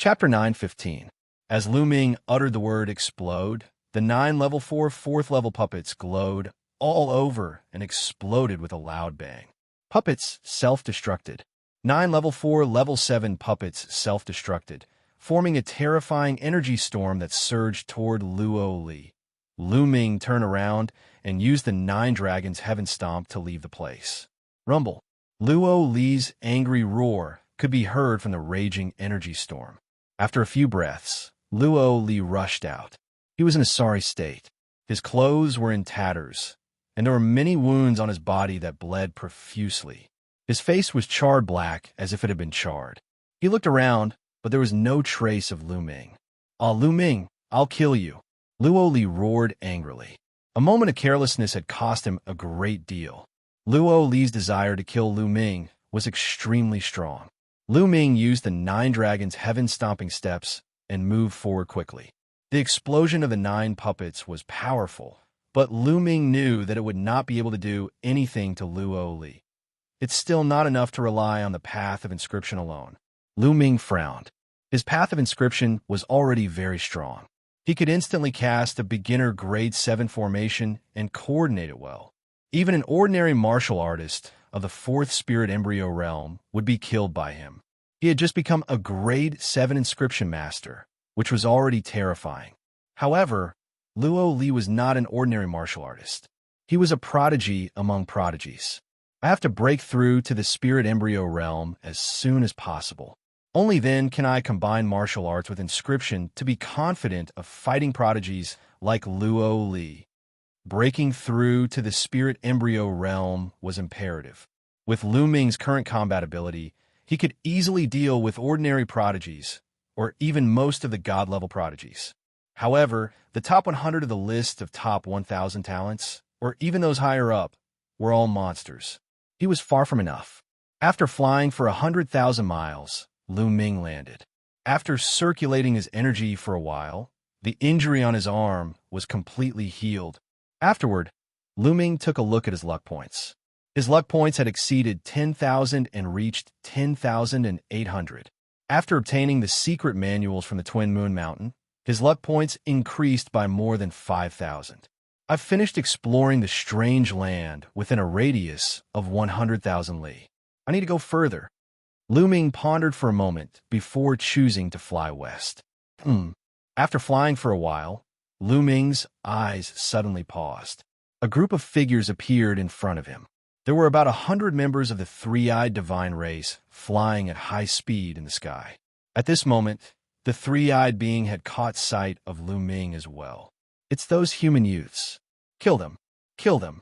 Chapter 9:15. As Lu Ming uttered the word explode, the 9 level 4 4th level puppets glowed all over and exploded with a loud bang. Puppets self-destructed. 9 level 4 level 7 puppets self-destructed, forming a terrifying energy storm that surged toward Luo Li. Lu Ming turned around and used the 9 dragons heaven stomp to leave the place. Rumble. Luo Li's angry roar could be heard from the raging energy storm. After a few breaths, Luo Li rushed out. He was in a sorry state. His clothes were in tatters, and there were many wounds on his body that bled profusely. His face was charred black as if it had been charred. He looked around, but there was no trace of Lu Ming. "Ah, Lu Ming, I'll kill you," Luo Li roared angrily. A moment of carelessness had cost him a great deal. Luo Li's desire to kill Lu Ming was extremely strong. Lu Ming used the 9 dragons' heaven-stomping steps and moved forward quickly. The explosion of the 9 puppets was powerful, but Lu Ming knew that it would not be able to do anything to Luo Li. It's still not enough to rely on the path of inscription alone. Lu Ming frowned. His path of inscription was already very strong. He could instantly cast a beginner grade 7 formation and coordinate it well. Even an ordinary martial artist of the 4th spirit embryo realm would be killed by him. He had just become a grade 7 inscription master, which was already terrifying. However, Luo Li was not an ordinary martial artist. He was a prodigy among prodigies. I have to break through to the spirit embryo realm as soon as possible. Only then can I combine martial arts with inscription to be confident of fighting prodigies like Luo Li. Breaking through to the spirit embryo realm was imperative. With Lu Ming's current combat ability, he could easily deal with ordinary prodigies, or even most of the god-level prodigies. However, the top 100 of the list of top 1,000 talents, or even those higher up, were all monsters. He was far from enough. After flying for 100,000 miles, Lu Ming landed. After circulating his energy for a while, the injury on his arm was completely healed. Afterward, Lu Ming took a look at his luck points. His luck points had exceeded 10,000 and reached 10,800. After obtaining the secret manuals from the Twin Moon Mountain, his luck points increased by more than 5,000. I've finished exploring the strange land within a radius of 100,000 li. I need to go further. Lu Ming pondered for a moment before choosing to fly west. After flying for a while, Lu Ming's eyes suddenly paused. A group of figures appeared in front of him. There were about 100 members of the 3-eyed divine race flying at high speed in the sky. At this moment, the 3-eyed being had caught sight of Lu Ming as well. "It's those human youths. Kill them. Kill them."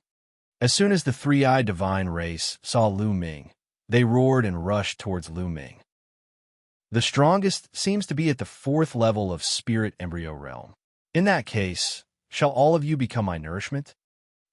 As soon as the 3-eyed divine race saw Lu Ming, they roared and rushed towards Lu Ming. The strongest seems to be at the 4th level of spirit embryo realm. In that case, shall all of you become my nourishment?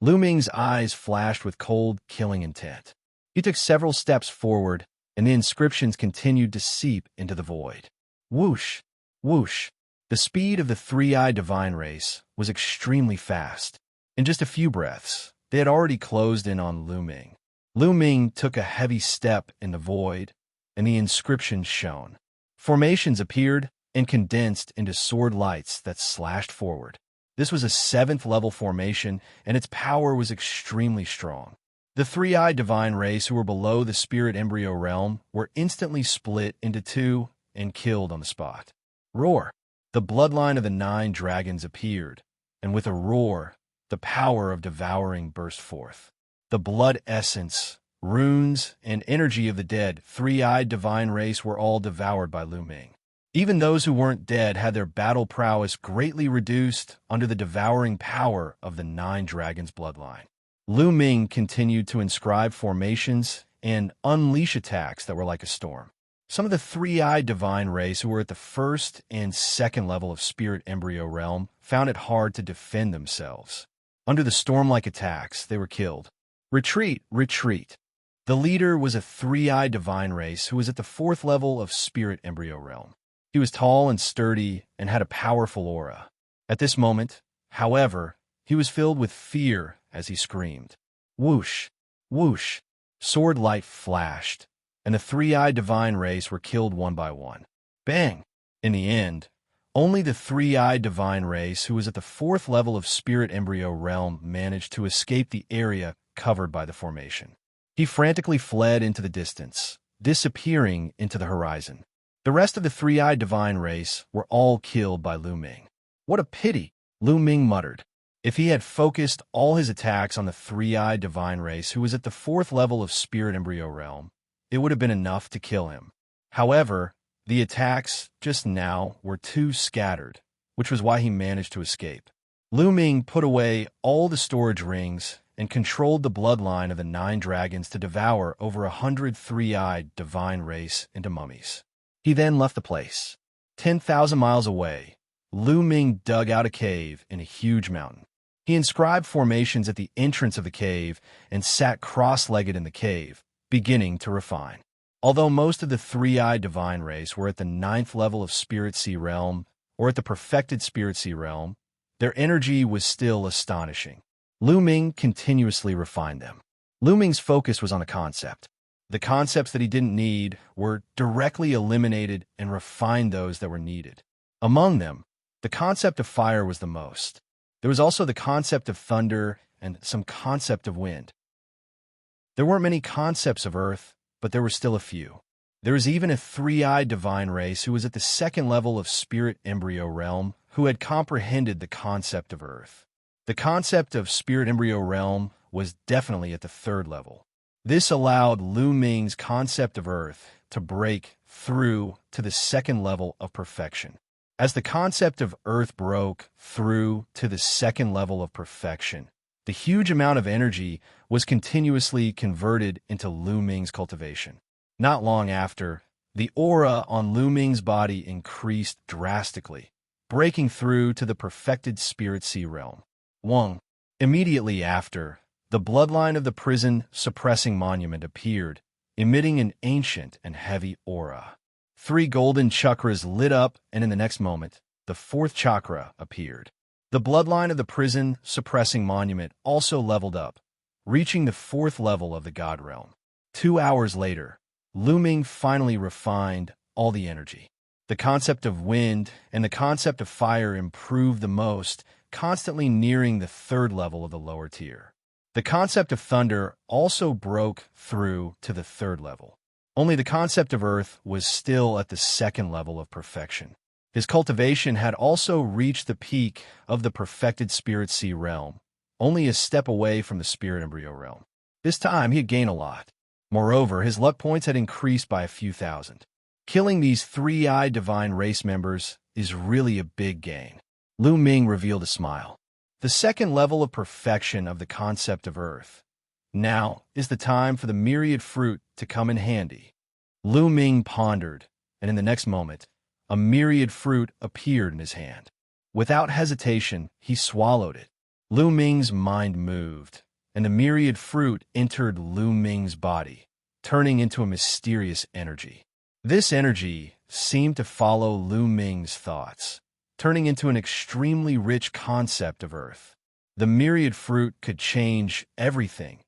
Lu Ming's eyes flashed with cold, killing intent. He took several steps forward, and the inscriptions continued to seep into the void. Whoosh! Whoosh! The speed of the 3-eyed divine race was extremely fast. In just a few breaths, they had already closed in on Lu Ming. Lu Ming took a heavy step in the void, and the inscriptions shone. Formations appeared and condensed into sword lights that slashed forward. This was a 7th level formation, and its power was extremely strong. The 3-eyed divine race who were below the spirit embryo realm were instantly split into 2 and killed on the spot. Roar! The bloodline of the 9 dragons appeared, and with a roar, the power of devouring burst forth. The blood essence, runes, and energy of the dead 3-eyed divine race were all devoured by Lu Ming. Even those who weren't dead had their battle prowess greatly reduced under the devouring power of the 9 dragons' bloodline. Lu Ming continued to inscribe formations and unleash attacks that were like a storm. Some of the 3-eyed divine race who were at the 1st and 2nd level of spirit embryo realm found it hard to defend themselves. Under the storm-like attacks, they were killed. Retreat, retreat. The leader was a 3-eyed divine race who was at the 4th level of spirit embryo realm. He was tall and sturdy and had a powerful aura. At this moment, however, he was filled with fear as he screamed. Whoosh! Whoosh! Sword light flashed, and the 3-eyed divine race were killed one by one. Bang! In the end, only the three-eyed divine race who was at the fourth level of spirit embryo realm managed to escape the area covered by the formation. He frantically fled into the distance, disappearing into the horizon. The rest of the three-eyed divine race were all killed by Lu Ming. What a pity, Lu Ming muttered. If he had focused all his attacks on the three-eyed divine race who was at the fourth level of spirit embryo realm, it would have been enough to kill him. However, the attacks just now were too scattered, which was why he managed to escape. Lu Ming put away all the storage rings and controlled the bloodline of the 9 dragons to devour over 100 three-eyed divine race into mummies. He then left the place. 10,000 miles away, Lu Ming dug out a cave in a huge mountain. He inscribed formations at the entrance of the cave and sat cross-legged in the cave, beginning to refine. Although most of the three-eyed divine race were at the 9th level of Spirit Sea Realm, or at the perfected Spirit Sea Realm, their energy was still astonishing. Lu Ming continuously refined them. Lu Ming's focus was on the concept. The concepts that he didn't need were directly eliminated and refined those that were needed. Among them, the concept of fire was the most. There was also the concept of thunder and some concept of wind. There weren't many concepts of earth, but there were still a few. There was even a three-eyed divine race who was at the 2nd level of spirit embryo realm who had comprehended the concept of earth. The concept of spirit embryo realm was definitely at the 3rd level. This allowed Lu Ming's concept of earth to break through to the 2nd level of perfection. As the concept of earth broke through to the 2nd level of perfection, the huge amount of energy was continuously converted into Lu Ming's cultivation. Not long after, the aura on Lu Ming's body increased drastically, breaking through to the perfected Spirit Sea Realm. Immediately after, the bloodline of the prison suppressing monument appeared, emitting an ancient and heavy aura. 3 golden chakras lit up, and in the next moment, the 4th chakra appeared. The bloodline of the prison suppressing monument also leveled up, reaching the 4th level of the God Realm. 2 hours later, Lu Ming finally refined all the energy. The concept of wind and the concept of fire improved the most, constantly nearing the 3rd level of the lower tier. The concept of thunder also broke through to the 3rd level. Only the concept of earth was still at the 2nd level of perfection. His cultivation had also reached the peak of the perfected Spirit Sea Realm, only a step away from the Spirit Embryo Realm. This time, he had gained a lot. Moreover, his luck points had increased by a few thousand. Killing these three-eyed divine race members is really a big gain. Lu Ming revealed a smile. The 2nd level of perfection of the concept of earth. Now is the time for the myriad fruit to come in handy. Lu Ming pondered, and in the next moment, a myriad fruit appeared in his hand. Without hesitation, he swallowed it. Lu Ming's mind moved, and the myriad fruit entered Lu Ming's body, turning into a mysterious energy. This energy seemed to follow Lu Ming's thoughts, turning into an extremely rich concept of earth. The myriad fruit could change everything,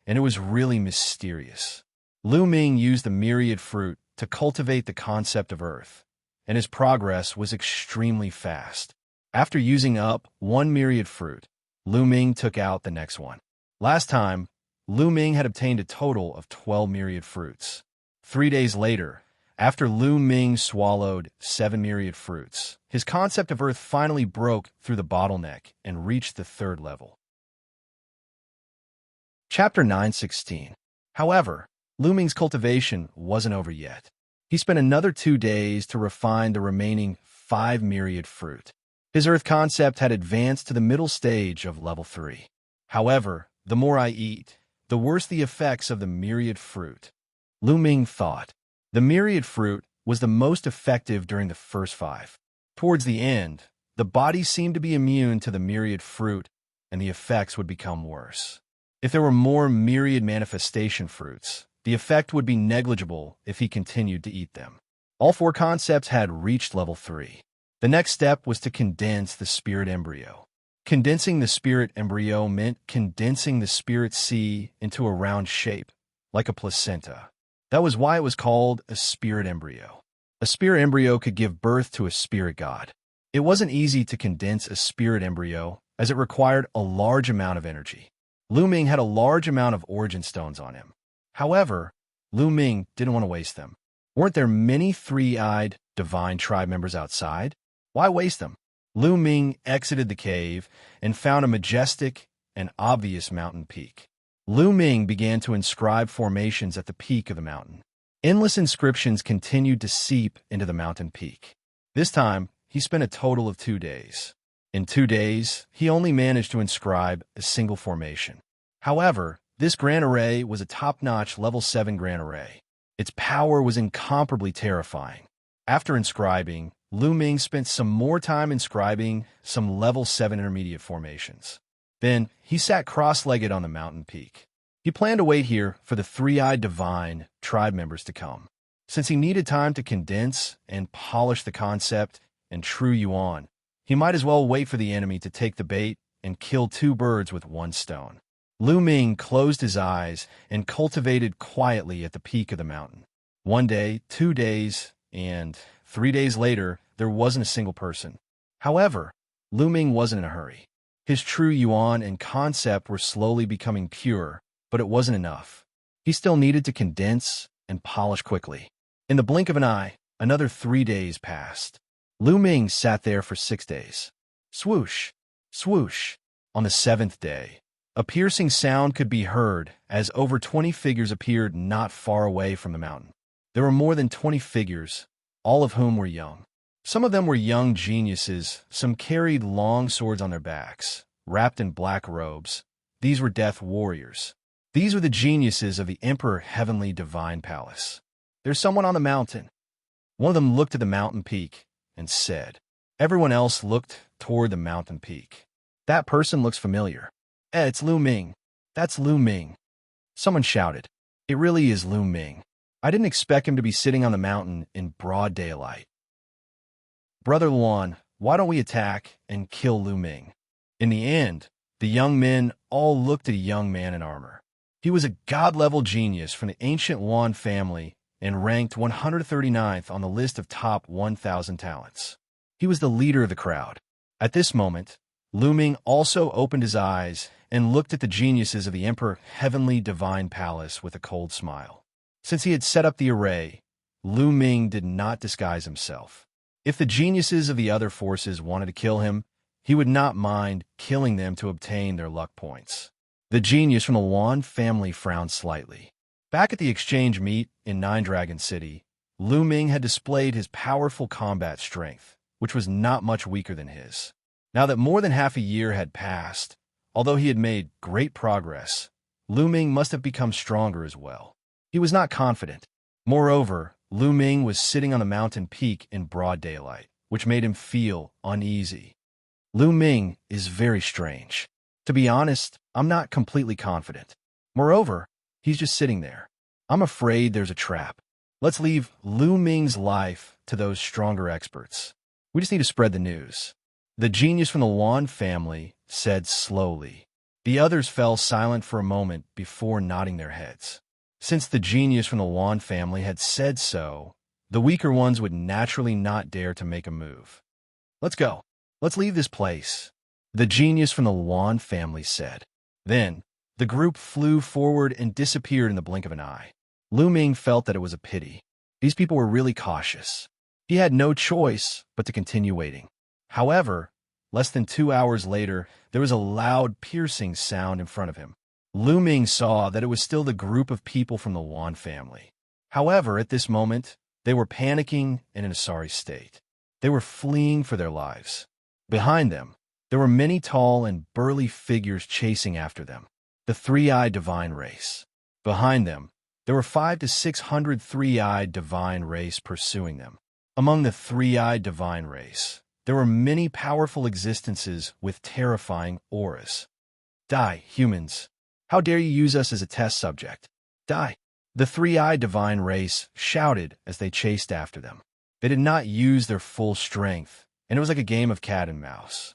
and it was really mysterious. Lu Ming used the myriad fruit to cultivate the concept of earth, and his progress was extremely fast. After using up 1 myriad fruit, Lu Ming took out the next one. Last time, Lu Ming had obtained a total of 12 myriad fruits. 3 days later, after Lu Ming swallowed 7 myriad fruits, his concept of earth finally broke through the bottleneck and reached the 3rd level. Chapter 9:16. However, Lu Ming's cultivation wasn't over yet. He spent another 2 days to refine the remaining 5 myriad fruit. His earth concept had advanced to the middle stage of level 3. However, the more I eat, the worse the effects of the myriad fruit. Lu Ming thought. The myriad fruit was the most effective during the first 5. Towards the end, the body seemed to be immune to the myriad fruit, and the effects would become worse. If there were more myriad manifestation fruits, the effect would be negligible if he continued to eat them. All 4 concepts had reached level 3. The next step was to condense the spirit embryo. Condensing the spirit embryo meant condensing the spirit sea into a round shape, like a placenta. That was why it was called a spirit embryo. A spirit embryo could give birth to a spirit god. It wasn't easy to condense a spirit embryo, as it required a large amount of energy. Lu Ming had a large amount of origin stones on him. However, Lu Ming didn't want to waste them. Weren't there many three-eyed divine tribe members outside? Why waste them? Lu Ming exited the cave and found a majestic and obvious mountain peak. Lu Ming began to inscribe formations at the peak of the mountain. Endless inscriptions continued to seep into the mountain peak. This time, he spent a total of 2 days. In 2 days, he only managed to inscribe a single formation. However, this grand array was a top-notch level 7 grand array. Its power was incomparably terrifying. After inscribing, Lu Ming spent some more time inscribing some level 7 intermediate formations. Then, he sat cross-legged on the mountain peak. He planned to wait here for the three-eyed divine tribe members to come. Since he needed time to condense and polish the concept in true Yuan, he might as well wait for the enemy to take the bait and kill 2 birds with 1 stone. Lu Ming closed his eyes and cultivated quietly at the peak of the mountain. 1 day, 2 days, and 3 days later, there wasn't a single person. However, Lu Ming wasn't in a hurry. His true Yuan and concept were slowly becoming pure, but it wasn't enough. He still needed to condense and polish quickly. In the blink of an eye, another 3 days passed. Lu Ming sat there for 6 days. Swoosh, swoosh. On the 7th day, a piercing sound could be heard as over 20 figures appeared not far away from the mountain. There were more than 20 figures, all of whom were young. Some of them were young geniuses, some carried long swords on their backs, wrapped in black robes. These were death warriors. These were the geniuses of the Emperor Heavenly Divine Palace. There's someone on the mountain. One of them looked at the mountain peak and said. Everyone else looked toward the mountain peak. That person looks familiar. It's Lu Ming. That's Lu Ming. Someone shouted. It really is Lu Ming. I didn't expect him to be sitting on the mountain in broad daylight. Brother Luan, why don't we attack and kill Lu Ming? In the end, the young men all looked at a young man in armor. He was a god-level genius from the ancient Yuan family and ranked 139th on the list of top 1,000 talents. He was the leader of the crowd. At this moment, Lu Ming also opened his eyes and looked at the geniuses of the Emperor Heavenly Divine Palace with a cold smile. Since he had set up the array, Lu Ming did not disguise himself. If the geniuses of the other forces wanted to kill him, he would not mind killing them to obtain their luck points. The genius from the Yuan family frowned slightly. Back at the exchange meet in Nine Dragon City, Lu Ming had displayed his powerful combat strength, which was not much weaker than his. Now that more than half a year had passed, although he had made great progress, Lu Ming must have become stronger as well. He was not confident. Moreover, Lu Ming was sitting on the mountain peak in broad daylight, which made him feel uneasy. Lu Ming is very strange. To be honest, I'm not completely confident. Moreover, he's just sitting there. I'm afraid there's a trap. Let's leave Lu Ming's life to those stronger experts. We just need to spread the news. The genius from the Yuan family said slowly. The others fell silent for a moment before nodding their heads. Since the genius from the Yuan family had said so, the weaker ones would naturally not dare to make a move. Let's go. Let's leave this place, the genius from the Yuan family said. Then, the group flew forward and disappeared in the blink of an eye. Lu Ming felt that it was a pity. These people were really cautious. He had no choice but to continue waiting. However, less than 2 hours later, there was a loud, piercing sound in front of him. Lu Ming saw that it was still the group of people from the Yuan family. However, at this moment, they were panicking and in a sorry state. They were fleeing for their lives. Behind them, there were many tall and burly figures chasing after them, the three-eyed divine race. Behind them, there were 500 to 600 three-eyed divine race pursuing them. Among the three-eyed divine race, there were many powerful existences with terrifying auras. Die, humans! How dare you use us as a test subject? Die! The three-eyed divine race shouted as they chased after them. They did not use their full strength, and it was like a game of cat and mouse.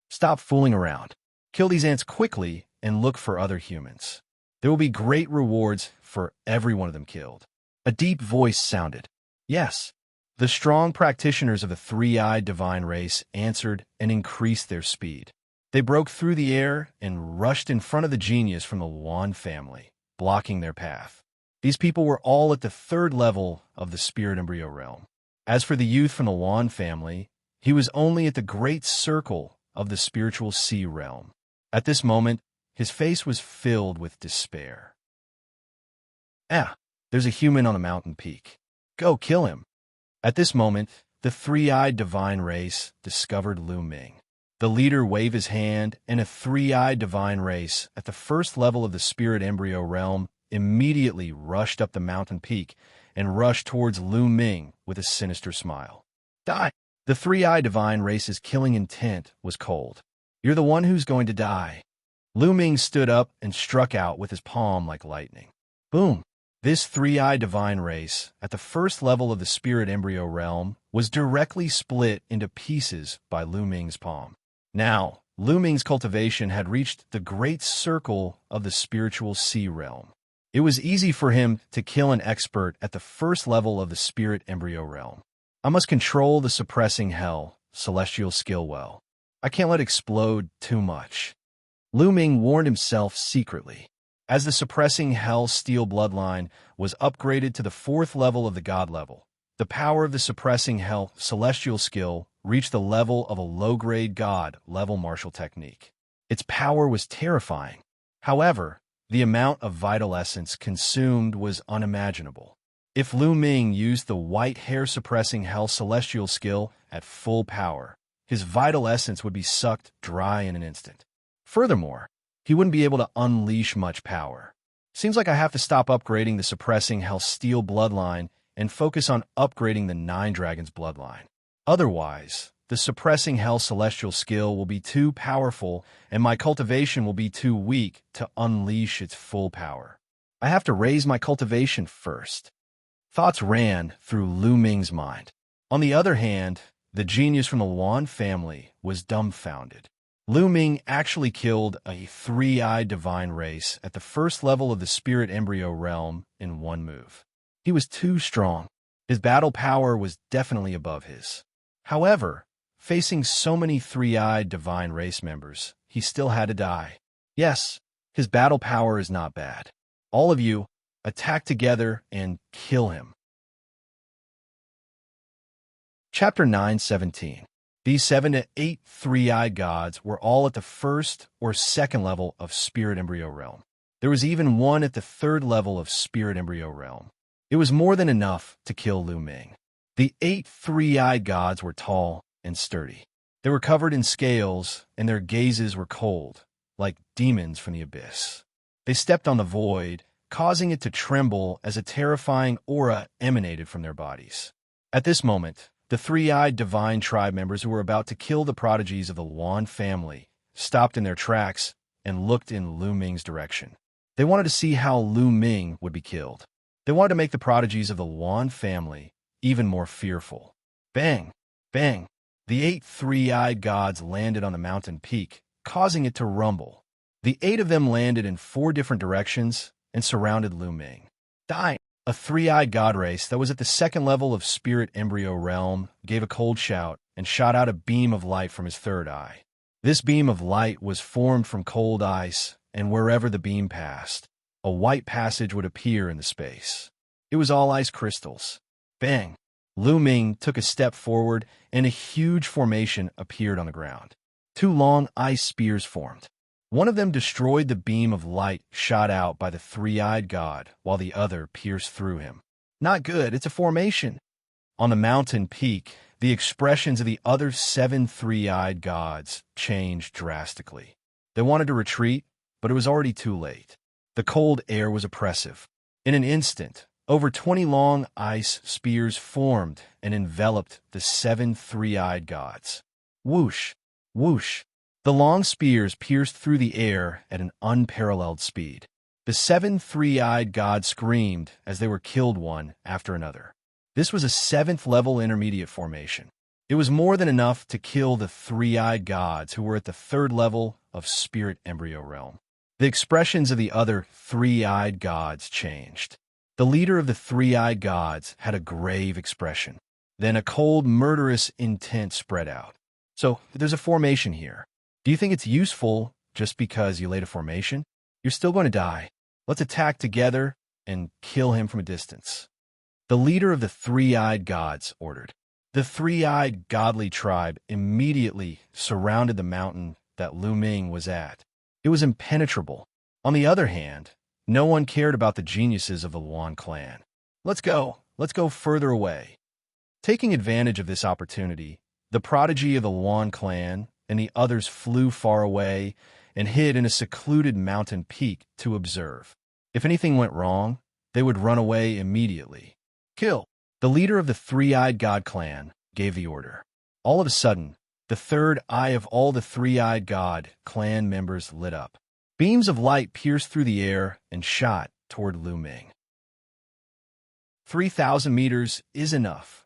Stop fooling around. Kill these ants quickly and look for other humans. There will be great rewards for every one of them killed. A deep voice sounded. Yes, The strong practitioners of the three-eyed divine race answered and increased their speed. They broke through the air and rushed in front of the genius from the Luan family, blocking their path. These people were all at the third level of the spirit embryo realm. As for the youth from the Luan family, he was only at the great circle of the spiritual sea realm. At this moment, his face was filled with despair. There's a human on a mountain peak. Go kill him. At this moment, the three-eyed divine race discovered Lu Ming. The leader waved his hand, and a three-eyed divine race at the first level of the spirit embryo realm immediately rushed up the mountain peak and rushed towards Lu Ming with a sinister smile. Die! The three-eyed divine race's killing intent was cold. You're the one who's going to die. Lu Ming stood up and struck out with his palm like lightning. Boom! This three-eyed divine race, at the first level of the spirit embryo realm, was directly split into pieces by Lu Ming's palm. Now, Lu Ming's cultivation had reached the great circle of the spiritual sea realm. It was easy for him to kill an expert at the first level of the spirit embryo realm. I must control the suppressing hell, celestial skill well. I can't let it explode too much. Lu Ming warned himself secretly. As the suppressing hell steel bloodline was upgraded to the fourth level of the god level, the power of the suppressing hell celestial skill reached the level of a low-grade god level martial technique. Its power was terrifying. However, the amount of vital essence consumed was unimaginable. If Lu Ming used the white hair suppressing hell celestial skill at full power, his vital essence would be sucked dry in an instant. Furthermore, he wouldn't be able to unleash much power. Seems like I have to stop upgrading the suppressing hell steel bloodline and focus on upgrading the Nine Dragons bloodline. Otherwise, the suppressing hell celestial skill will be too powerful and my cultivation will be too weak to unleash its full power. I have to raise my cultivation first. Thoughts ran through Lu Ming's mind. On the other hand, the genius from the Luan family was dumbfounded. Lu Ming actually killed a three-eyed divine race at the first level of the spirit embryo realm in one move. He was too strong. His battle power was definitely above his. However, facing so many three-eyed divine race members, he still had to die. Yes, his battle power is not bad. All of you, attack together and kill him. Chapter 9:17. These 7 to 8 three-eyed gods were all at the first or second level of spirit embryo realm. There was even one at the third level of spirit embryo realm. It was more than enough to kill Lu Ming. The 8 three-eyed gods were tall and sturdy. They were covered in scales, and their gazes were cold, like demons from the abyss. They stepped on the void, causing it to tremble as a terrifying aura emanated from their bodies. At this moment, the three-eyed divine tribe members who were about to kill the prodigies of the Luan family stopped in their tracks and looked in Lu Ming's direction. They wanted to see how Lu Ming would be killed. They wanted to make the prodigies of the Luan family even more fearful. Bang! Bang! The 8 three-eyed gods landed on the mountain peak, causing it to rumble. The 8 of them landed in 4 different directions and surrounded Lu Ming. Die! A three-eyed god race that was at the second level of spirit embryo realm gave a cold shout and shot out a beam of light from his third eye. This beam of light was formed from cold ice, and wherever the beam passed, a white passage would appear in the space. It was all ice crystals. Bang! Lu Ming took a step forward, and a huge formation appeared on the ground. 2 long ice spears formed. One of them destroyed the beam of light shot out by the three-eyed god, while the other pierced through him. Not good, it's a formation. On the mountain peak, the expressions of the other 7 three-eyed gods changed drastically. They wanted to retreat, but it was already too late. The cold air was oppressive. In an instant, over 20 long ice spears formed and enveloped the 7 three-eyed gods. Whoosh! Whoosh! The long spears pierced through the air at an unparalleled speed. The 7 three-eyed gods screamed as they were killed one after another. This was a 7th-level intermediate formation. It was more than enough to kill the three-eyed gods who were at the 3rd level of spirit embryo realm. The expressions of the other three-eyed gods changed. The leader of the three-eyed gods had a grave expression. Then a cold, murderous intent spread out. So there's a formation here. Do you think it's useful just because you laid a formation? You're still going to die. Let's attack together and kill him from a distance. The leader of the three-eyed gods ordered. The three-eyed godly tribe immediately surrounded the mountain that Lu Ming was at. It was impenetrable. On the other hand, no one cared about the geniuses of the Luan clan. Let's go further away. Taking advantage of this opportunity, the prodigy of the Luan clan and the others flew far away and hid in a secluded mountain peak to observe. If anything went wrong, they would run away immediately. Kill! The leader of the three-eyed god clan gave the order. All of a sudden, the third eye of all the three-eyed god clan members lit up. Beams of light pierced through the air and shot toward Lu Ming. 3,000 meters is enough.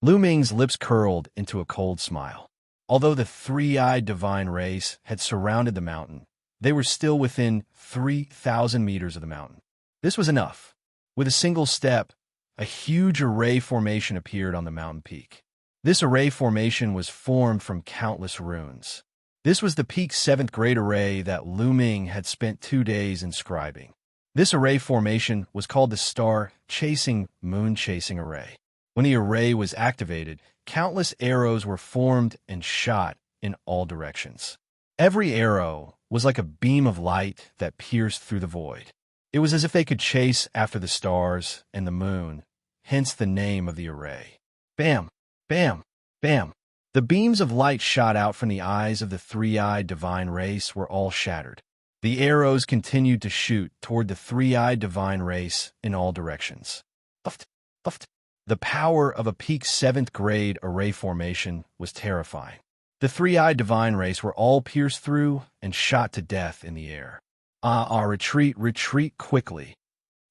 Lu Ming's lips curled into a cold smile. Although the three-eyed divine race had surrounded the mountain, they were still within 3,000 meters of the mountain. This was enough. With a single step, a huge array formation appeared on the mountain peak. This array formation was formed from countless runes. This was the peak's 7th grade array that Lu Ming had spent 2 days inscribing. This array formation was called the Star-Chasing Moon-Chasing Array. When the array was activated, countless arrows were formed and shot in all directions. Every arrow was like a beam of light that pierced through the void. It was as if they could chase after the stars and the moon, hence the name of the array. Bam! Bam! Bam! The beams of light shot out from the eyes of the three-eyed divine race were all shattered. The arrows continued to shoot toward the three-eyed divine race in all directions. Uft, uft. The power of a peak 7th grade array formation was terrifying. The three-eyed divine race were all pierced through and shot to death in the air. Retreat quickly.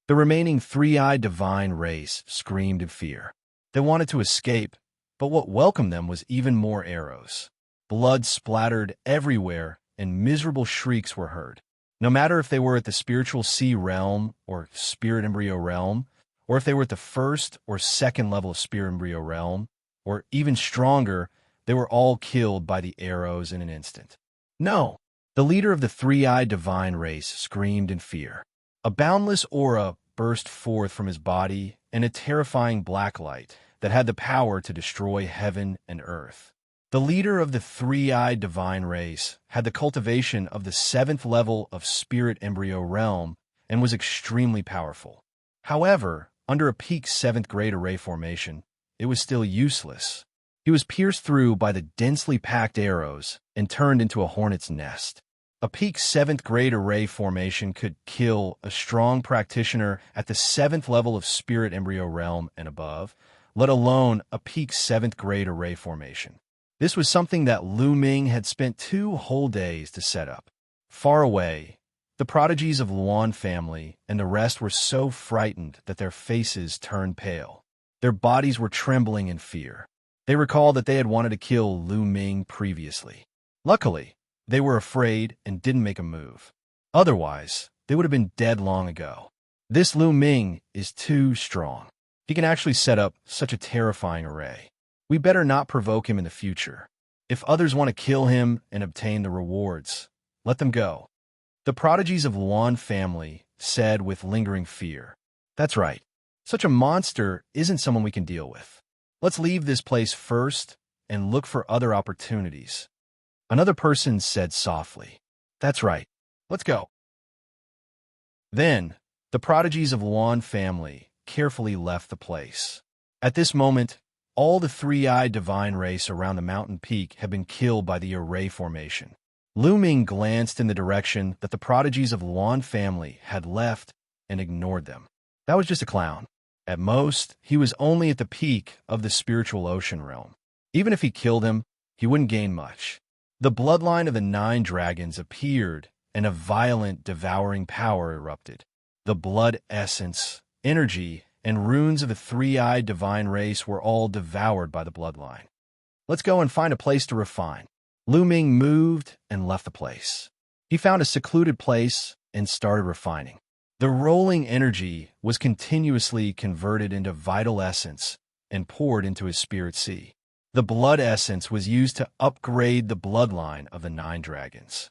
The remaining three-eyed divine race screamed in fear. They wanted to escape, but what welcomed them was even more arrows. Blood splattered everywhere, and miserable shrieks were heard. No matter if they were at the spiritual sea realm or spirit embryo realm, or if they were at the 1st or 2nd level of spirit embryo realm, or even stronger, they were all killed by the arrows in an instant. No! The leader of the three-eyed divine race screamed in fear. A boundless aura burst forth from his body and a terrifying black light that had the power to destroy heaven and earth. The leader of the three-eyed divine race had the cultivation of the 7th level of spirit embryo realm and was extremely powerful. However, under a peak 7th grade array formation, it was still useless. He was pierced through by the densely packed arrows and turned into a hornet's nest. A peak 7th grade array formation could kill a strong practitioner at the 7th level of spirit embryo realm and above, let alone a peak 7th grade array formation. This was something that Lu Ming had spent 2 whole days to set up. Far away, the prodigies of Luan family and the rest were so frightened that their faces turned pale. Their bodies were trembling in fear. They recalled that they had wanted to kill Lu Ming previously. Luckily, they were afraid and didn't make a move. Otherwise, they would have been dead long ago. This Lu Ming is too strong. He can actually set up such a terrifying array. We better not provoke him in the future. If others want to kill him and obtain the rewards, let them go. The prodigies of Luan family said with lingering fear. That's right. Such a monster isn't someone we can deal with. Let's leave this place first and look for other opportunities. Another person said softly. That's right. Let's go. Then, the prodigies of Luan family carefully left the place. At this moment, all the three-eyed divine race around the mountain peak had been killed by the array formation. Lu Ming glanced in the direction that the prodigies of Luan family had left and ignored them. That was just a clown. At most, he was only at the peak of the spiritual ocean realm. Even if he killed him, he wouldn't gain much. The bloodline of the 9 dragons appeared, and a violent, devouring power erupted. The blood essence, energy, and runes of the three-eyed divine race were all devoured by the bloodline. Let's go and find a place to refine. Lu Ming moved and left the place. He found a secluded place and started refining. The rolling energy was continuously converted into vital essence, and poured into his spirit sea. The blood essence was used to upgrade the bloodline of the 9 dragons.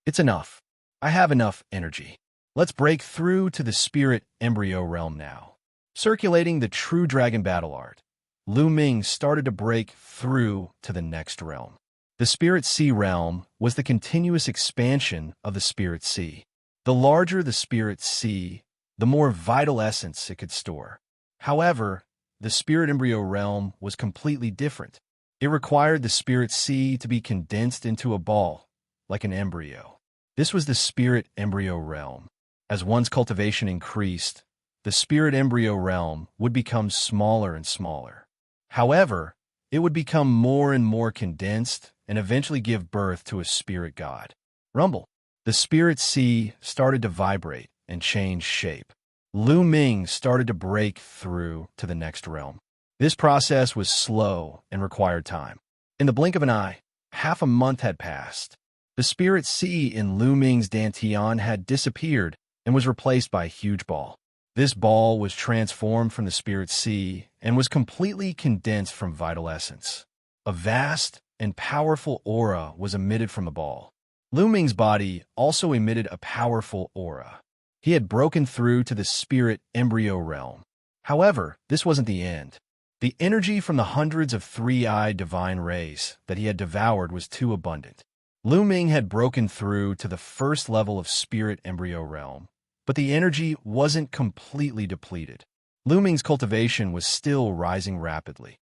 It's enough. I have enough energy. Let's break through to the spirit embryo realm now. Circulating the true dragon battle art, Lu Ming started to break through to the next realm. The spirit sea realm was the continuous expansion of the spirit sea. The larger the spirit sea, the more vital essence it could store. However, the spirit embryo realm was completely different. It required the spirit sea to be condensed into a ball, like an embryo. This was the spirit embryo realm. As one's cultivation increased, the spirit embryo realm would become smaller and smaller. However, it would become more and more condensed and eventually give birth to a spirit god. Rumble. The spirit sea started to vibrate and change shape. Lu Ming started to break through to the next realm. This process was slow and required time. In the blink of an eye, half a month had passed. The spirit sea in Lu Ming's dantian had disappeared and was replaced by a huge ball. This ball was transformed from the spirit sea and was completely condensed from vital essence. A vast and powerful aura was emitted from the ball. Lu Ming's body also emitted a powerful aura. He had broken through to the spirit embryo realm. However, this wasn't the end. The energy from the hundreds of 3-eyed divine rays that he had devoured was too abundant. Lu Ming had broken through to the first level of spirit embryo realm, but the energy wasn't completely depleted. Lu Ming's cultivation was still rising rapidly.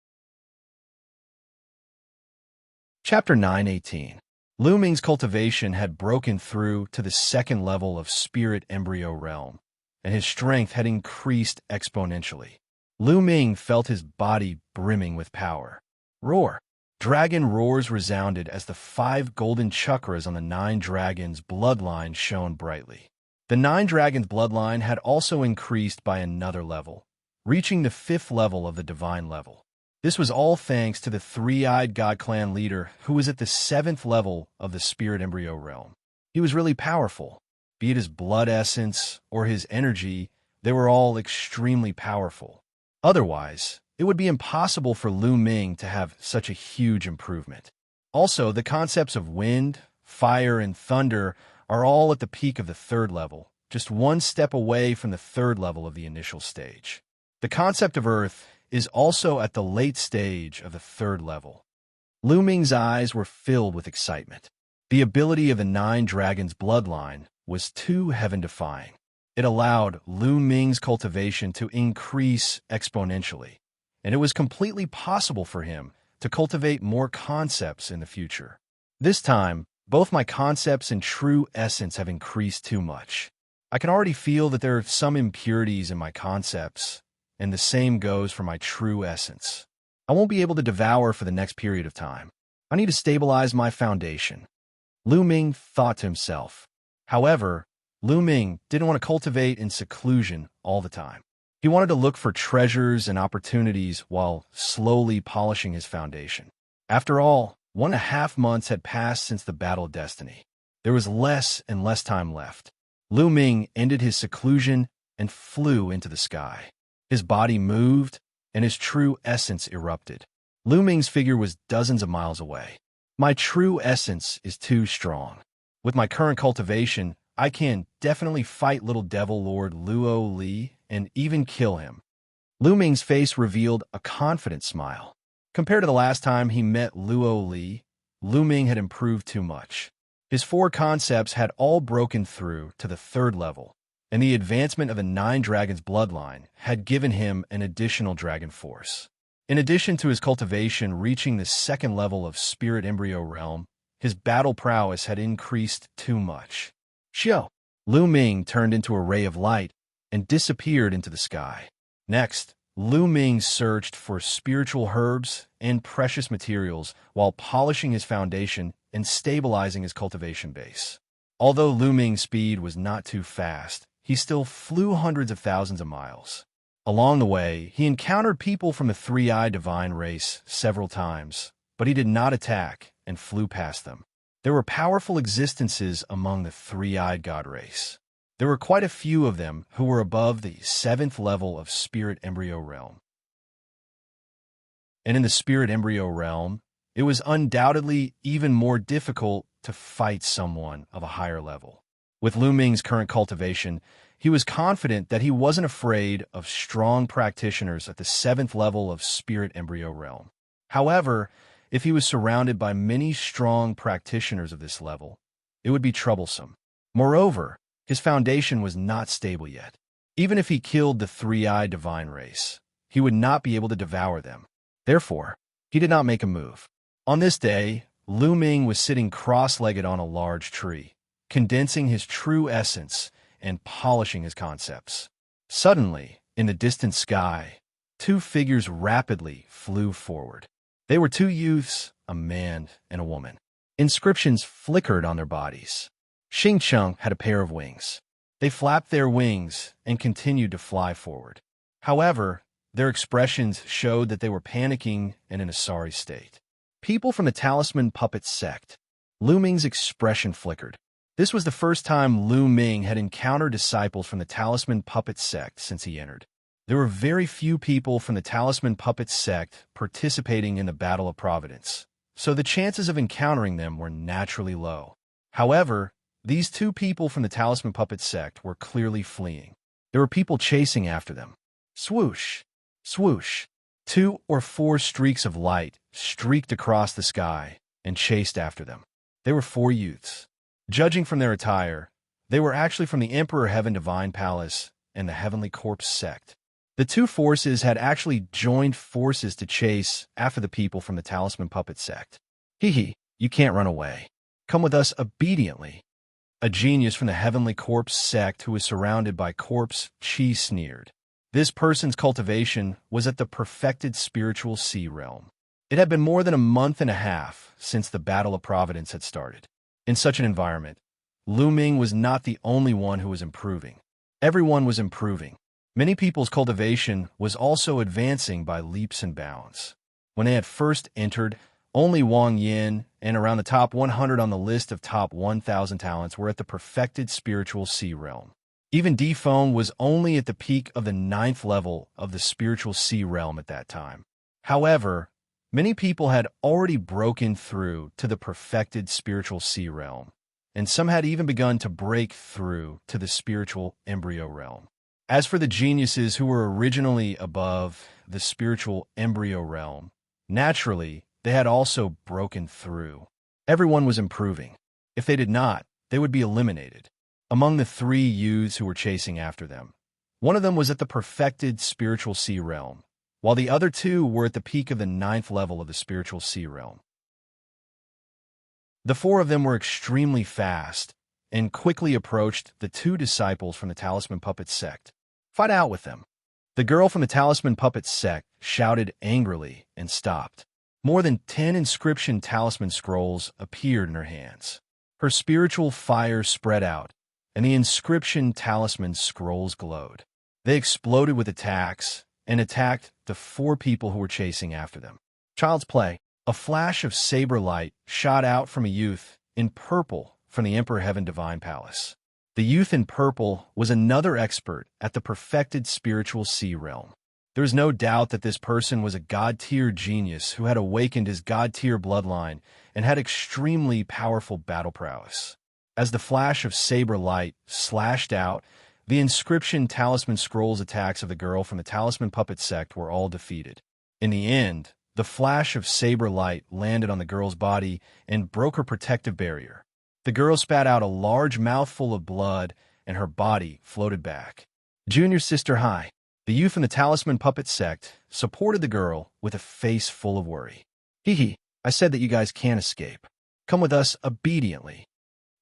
Chapter 9:18. Lu Ming's cultivation had broken through to the second level of spirit embryo realm, and his strength had increased exponentially. Lu Ming felt his body brimming with power. Roar! Dragon roars resounded as the 5 golden chakras on the 9 dragons' bloodline shone brightly. The 9 dragons' bloodline had also increased by another level, reaching the 5th level of the divine level. This was all thanks to the 3-eyed god clan leader who was at the 7th level of the spirit embryo realm. He was really powerful. Be it his blood essence or his energy, they were all extremely powerful. Otherwise, it would be impossible for Lu Ming to have such a huge improvement. Also, the concepts of wind, fire, and thunder are all at the peak of the 3rd level, just one step away from the 3rd level of the initial stage. The concept of earth is also at the late stage of the 3rd level. Lu Ming's eyes were filled with excitement. The ability of the 9 dragons' bloodline was too heaven-defying. It allowed Lu Ming's cultivation to increase exponentially, and it was completely possible for him to cultivate more concepts in the future. This time, both my concepts and true essence have increased too much. I can already feel that there are some impurities in my concepts, and the same goes for my true essence. I won't be able to devour for the next period of time. I need to stabilize my foundation. Lu Ming thought to himself. However, Lu Ming didn't want to cultivate in seclusion all the time. He wanted to look for treasures and opportunities while slowly polishing his foundation. After all, 1.5 months had passed since the Battle of Destiny. There was less and less time left. Lu Ming ended his seclusion and flew into the sky. His body moved, and his true essence erupted. Lu Ming's figure was dozens of miles away. My true essence is too strong. With my current cultivation, I can definitely fight little devil lord Luo Li and even kill him. Lu Ming's face revealed a confident smile. Compared to the last time he met Luo Li, Lu Ming had improved too much. His 4 concepts had all broken through to the 3rd level, and the advancement of the 9 dragons' bloodline had given him an additional dragon force. In addition to his cultivation reaching the 2nd level of spirit embryo realm, his battle prowess had increased too much. Xiao! Lu Ming turned into a ray of light and disappeared into the sky. Next, Lu Ming searched for spiritual herbs and precious materials while polishing his foundation and stabilizing his cultivation base. Although Lu Ming's speed was not too fast, he still flew hundreds of thousands of miles. Along the way, he encountered people from the 3-eyed divine race several times, but he did not attack and flew past them. There were powerful existences among the 3-eyed god race. There were quite a few of them who were above the 7th level of spirit embryo realm. And in the spirit embryo realm, it was undoubtedly even more difficult to fight someone of a higher level. With Lu Ming's current cultivation, he was confident that he wasn't afraid of strong practitioners at the 7th level of spirit embryo realm. However, if he was surrounded by many strong practitioners of this level, it would be troublesome. Moreover, his foundation was not stable yet. Even if he killed the three-eyed divine race, he would not be able to devour them. Therefore, he did not make a move. On this day, Lu Ming was sitting cross-legged on a large tree, condensing his true essence and polishing his concepts. Suddenly, in the distant sky, two figures rapidly flew forward. They were two youths, a man and a woman. Inscriptions flickered on their bodies. Xianxia had a pair of wings. They flapped their wings and continued to fly forward. However, their expressions showed that they were panicking and in a sorry state. People from the Talisman Puppet sect. Lu Ming's expression flickered. This was the first time Lu Ming had encountered disciples from the Talisman Puppet sect since he entered. There were very few people from the Talisman Puppet sect participating in the Battle of Providence, so the chances of encountering them were naturally low. However, these two people from the Talisman Puppet sect were clearly fleeing. There were people chasing after them. Swoosh! Swoosh! 2 or 4 streaks of light streaked across the sky and chased after them. They were 4 youths. Judging from their attire, they were actually from the Emperor Heaven Divine Palace and the Heavenly Corpse sect. The two forces had actually joined forces to chase after the people from the Talisman Puppet sect. Hee, you can't run away. Come with us obediently. A genius from the Heavenly Corpse sect who was surrounded by corpse chi sneered. This person's cultivation was at the perfected spiritual sea realm. It had been more than a month and a half since the Battle of Providence had started. In such an environment, Lu Ming was not the only one who was improving. Everyone was improving. Many people's cultivation was also advancing by leaps and bounds. When they had first entered, only Wang Yin and around the top 100 on the list of top 1,000 talents were at the perfected spiritual sea realm. Even Di Feng was only at the peak of the 9th level of the spiritual sea realm at that time. However, many people had already broken through to the perfected spiritual sea realm, and some had even begun to break through to the spiritual embryo realm. As for the geniuses who were originally above the spiritual embryo realm, naturally, they had also broken through. Everyone was improving. If they did not, they would be eliminated. Among the 3 youths who were chasing after them, one of them was at the perfected spiritual sea realm, while the other 2 were at the peak of the 9th level of the spiritual sea realm. The 4 of them were extremely fast and quickly approached the 2 disciples from the Talisman Puppet sect. Fight out with them. The girl from the Talisman Puppet sect shouted angrily and stopped. More than 10 inscription talisman scrolls appeared in her hands. Her spiritual fire spread out, and the inscription talisman scrolls glowed. They exploded with attacks and attacked the 4 people who were chasing after them. Child's play. A flash of saber light shot out from a youth in purple from the Emperor Heaven Divine Palace. The youth in purple was another expert at the perfected spiritual sea realm. There is no doubt that this person was a god-tier genius who had awakened his god-tier bloodline and had extremely powerful battle prowess. As the flash of saber light slashed out, the inscription talisman scrolls attacks of the girl from the Talisman Puppet sect were all defeated. In the end, the flash of saber light landed on the girl's body and broke her protective barrier. The girl spat out a large mouthful of blood, and her body floated back. Junior sister Hai, the youth in the Talisman Puppet sect, supported the girl with a face full of worry. Hee, I said that you guys can't escape. Come with us obediently.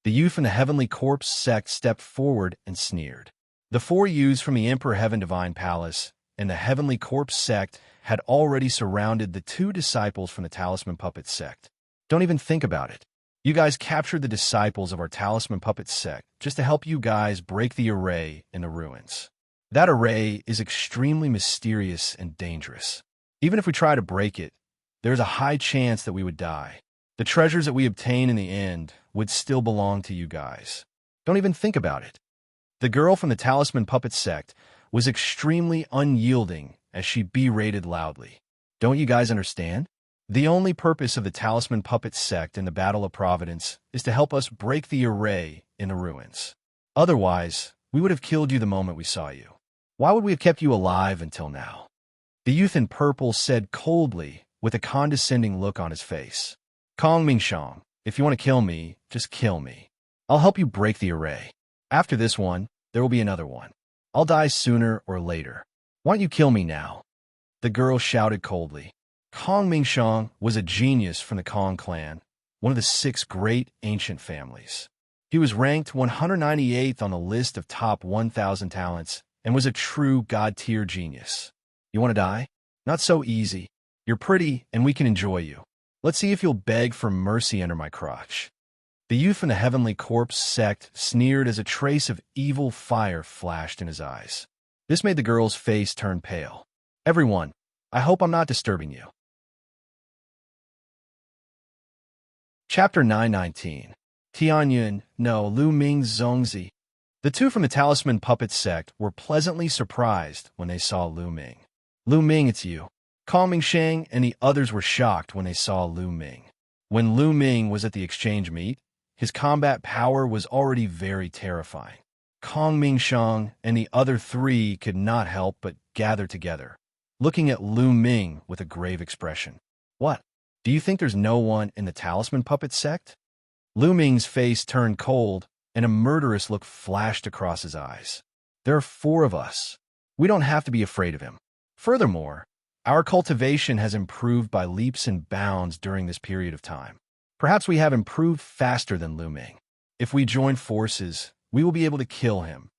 The youth in the Heavenly Corpse sect stepped forward and sneered. The 4 youths from the Emperor Heaven Divine Palace and the Heavenly Corpse sect had already surrounded the 2 disciples from the Talisman Puppet sect. Don't even think about it. You guys captured the disciples of our Talisman Puppet sect just to help you guys break the array in the ruins. That array is extremely mysterious and dangerous. Even if we try to break it, there's a high chance that we would die. The treasures that we obtain in the end would still belong to you guys. Don't even think about it. The girl from the Talisman Puppet sect was extremely unyielding as she berated loudly. Don't you guys understand? The only purpose of the Talisman Puppet sect in the Battle of Providence is to help us break the array in the ruins. Otherwise, we would have killed you the moment we saw you. Why would we have kept you alive until now? The youth in purple said coldly, with a condescending look on his face. Kong Mingshang, if you want to kill me, just kill me. I'll help you break the array. After this one, there will be another one. I'll die sooner or later. Why don't you kill me now? The girl shouted coldly. Kong Mingshang was a genius from the Kong clan, one of the 6 great ancient families. He was ranked 198th on the list of top 1,000 talents and was a true god-tier genius. You want to die? Not so easy. You're pretty, and we can enjoy you. Let's see if you'll beg for mercy under my crotch. The youth from the Heavenly Corpse sect sneered as a trace of evil fire flashed in his eyes. This made the girl's face turn pale. Everyone, I hope I'm not disturbing you. Chapter 919. Tianyun, no, Lu Ming Zongzi. The two from the Talisman Puppet sect were pleasantly surprised when they saw Lu Ming. Lu Ming, it's you. Kong Mingshang and the others were shocked when they saw Lu Ming. When Lu Ming was at the exchange meet, his combat power was already very terrifying. Kong Mingshang and the other 3 could not help but gather together, looking at Lu Ming with a grave expression. What? Do you think there's no one in the Talisman Puppet sect? Lu Ming's face turned cold, and a murderous look flashed across his eyes. There are 4 of us. We don't have to be afraid of him. Furthermore, our cultivation has improved by leaps and bounds during this period of time. Perhaps we have improved faster than Lu Ming. If we join forces, we will be able to kill him.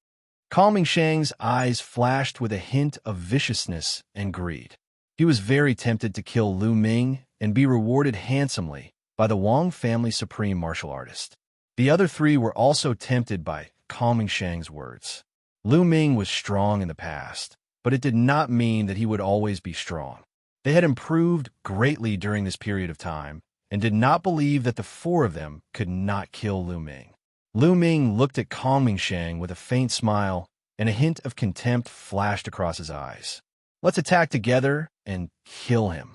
Kong Mingshang's eyes flashed with a hint of viciousness and greed. He was very tempted to kill Lu Ming and be rewarded handsomely by the Wang family supreme martial artist. The other 3 were also tempted by Kong Mingshang's words. Lu Ming was strong in the past, but it did not mean that he would always be strong. They had improved greatly during this period of time and did not believe that the 4 of them could not kill Lu Ming. Lu Ming looked at Kong Mingshang with a faint smile, and a hint of contempt flashed across his eyes. Let's attack together and kill him.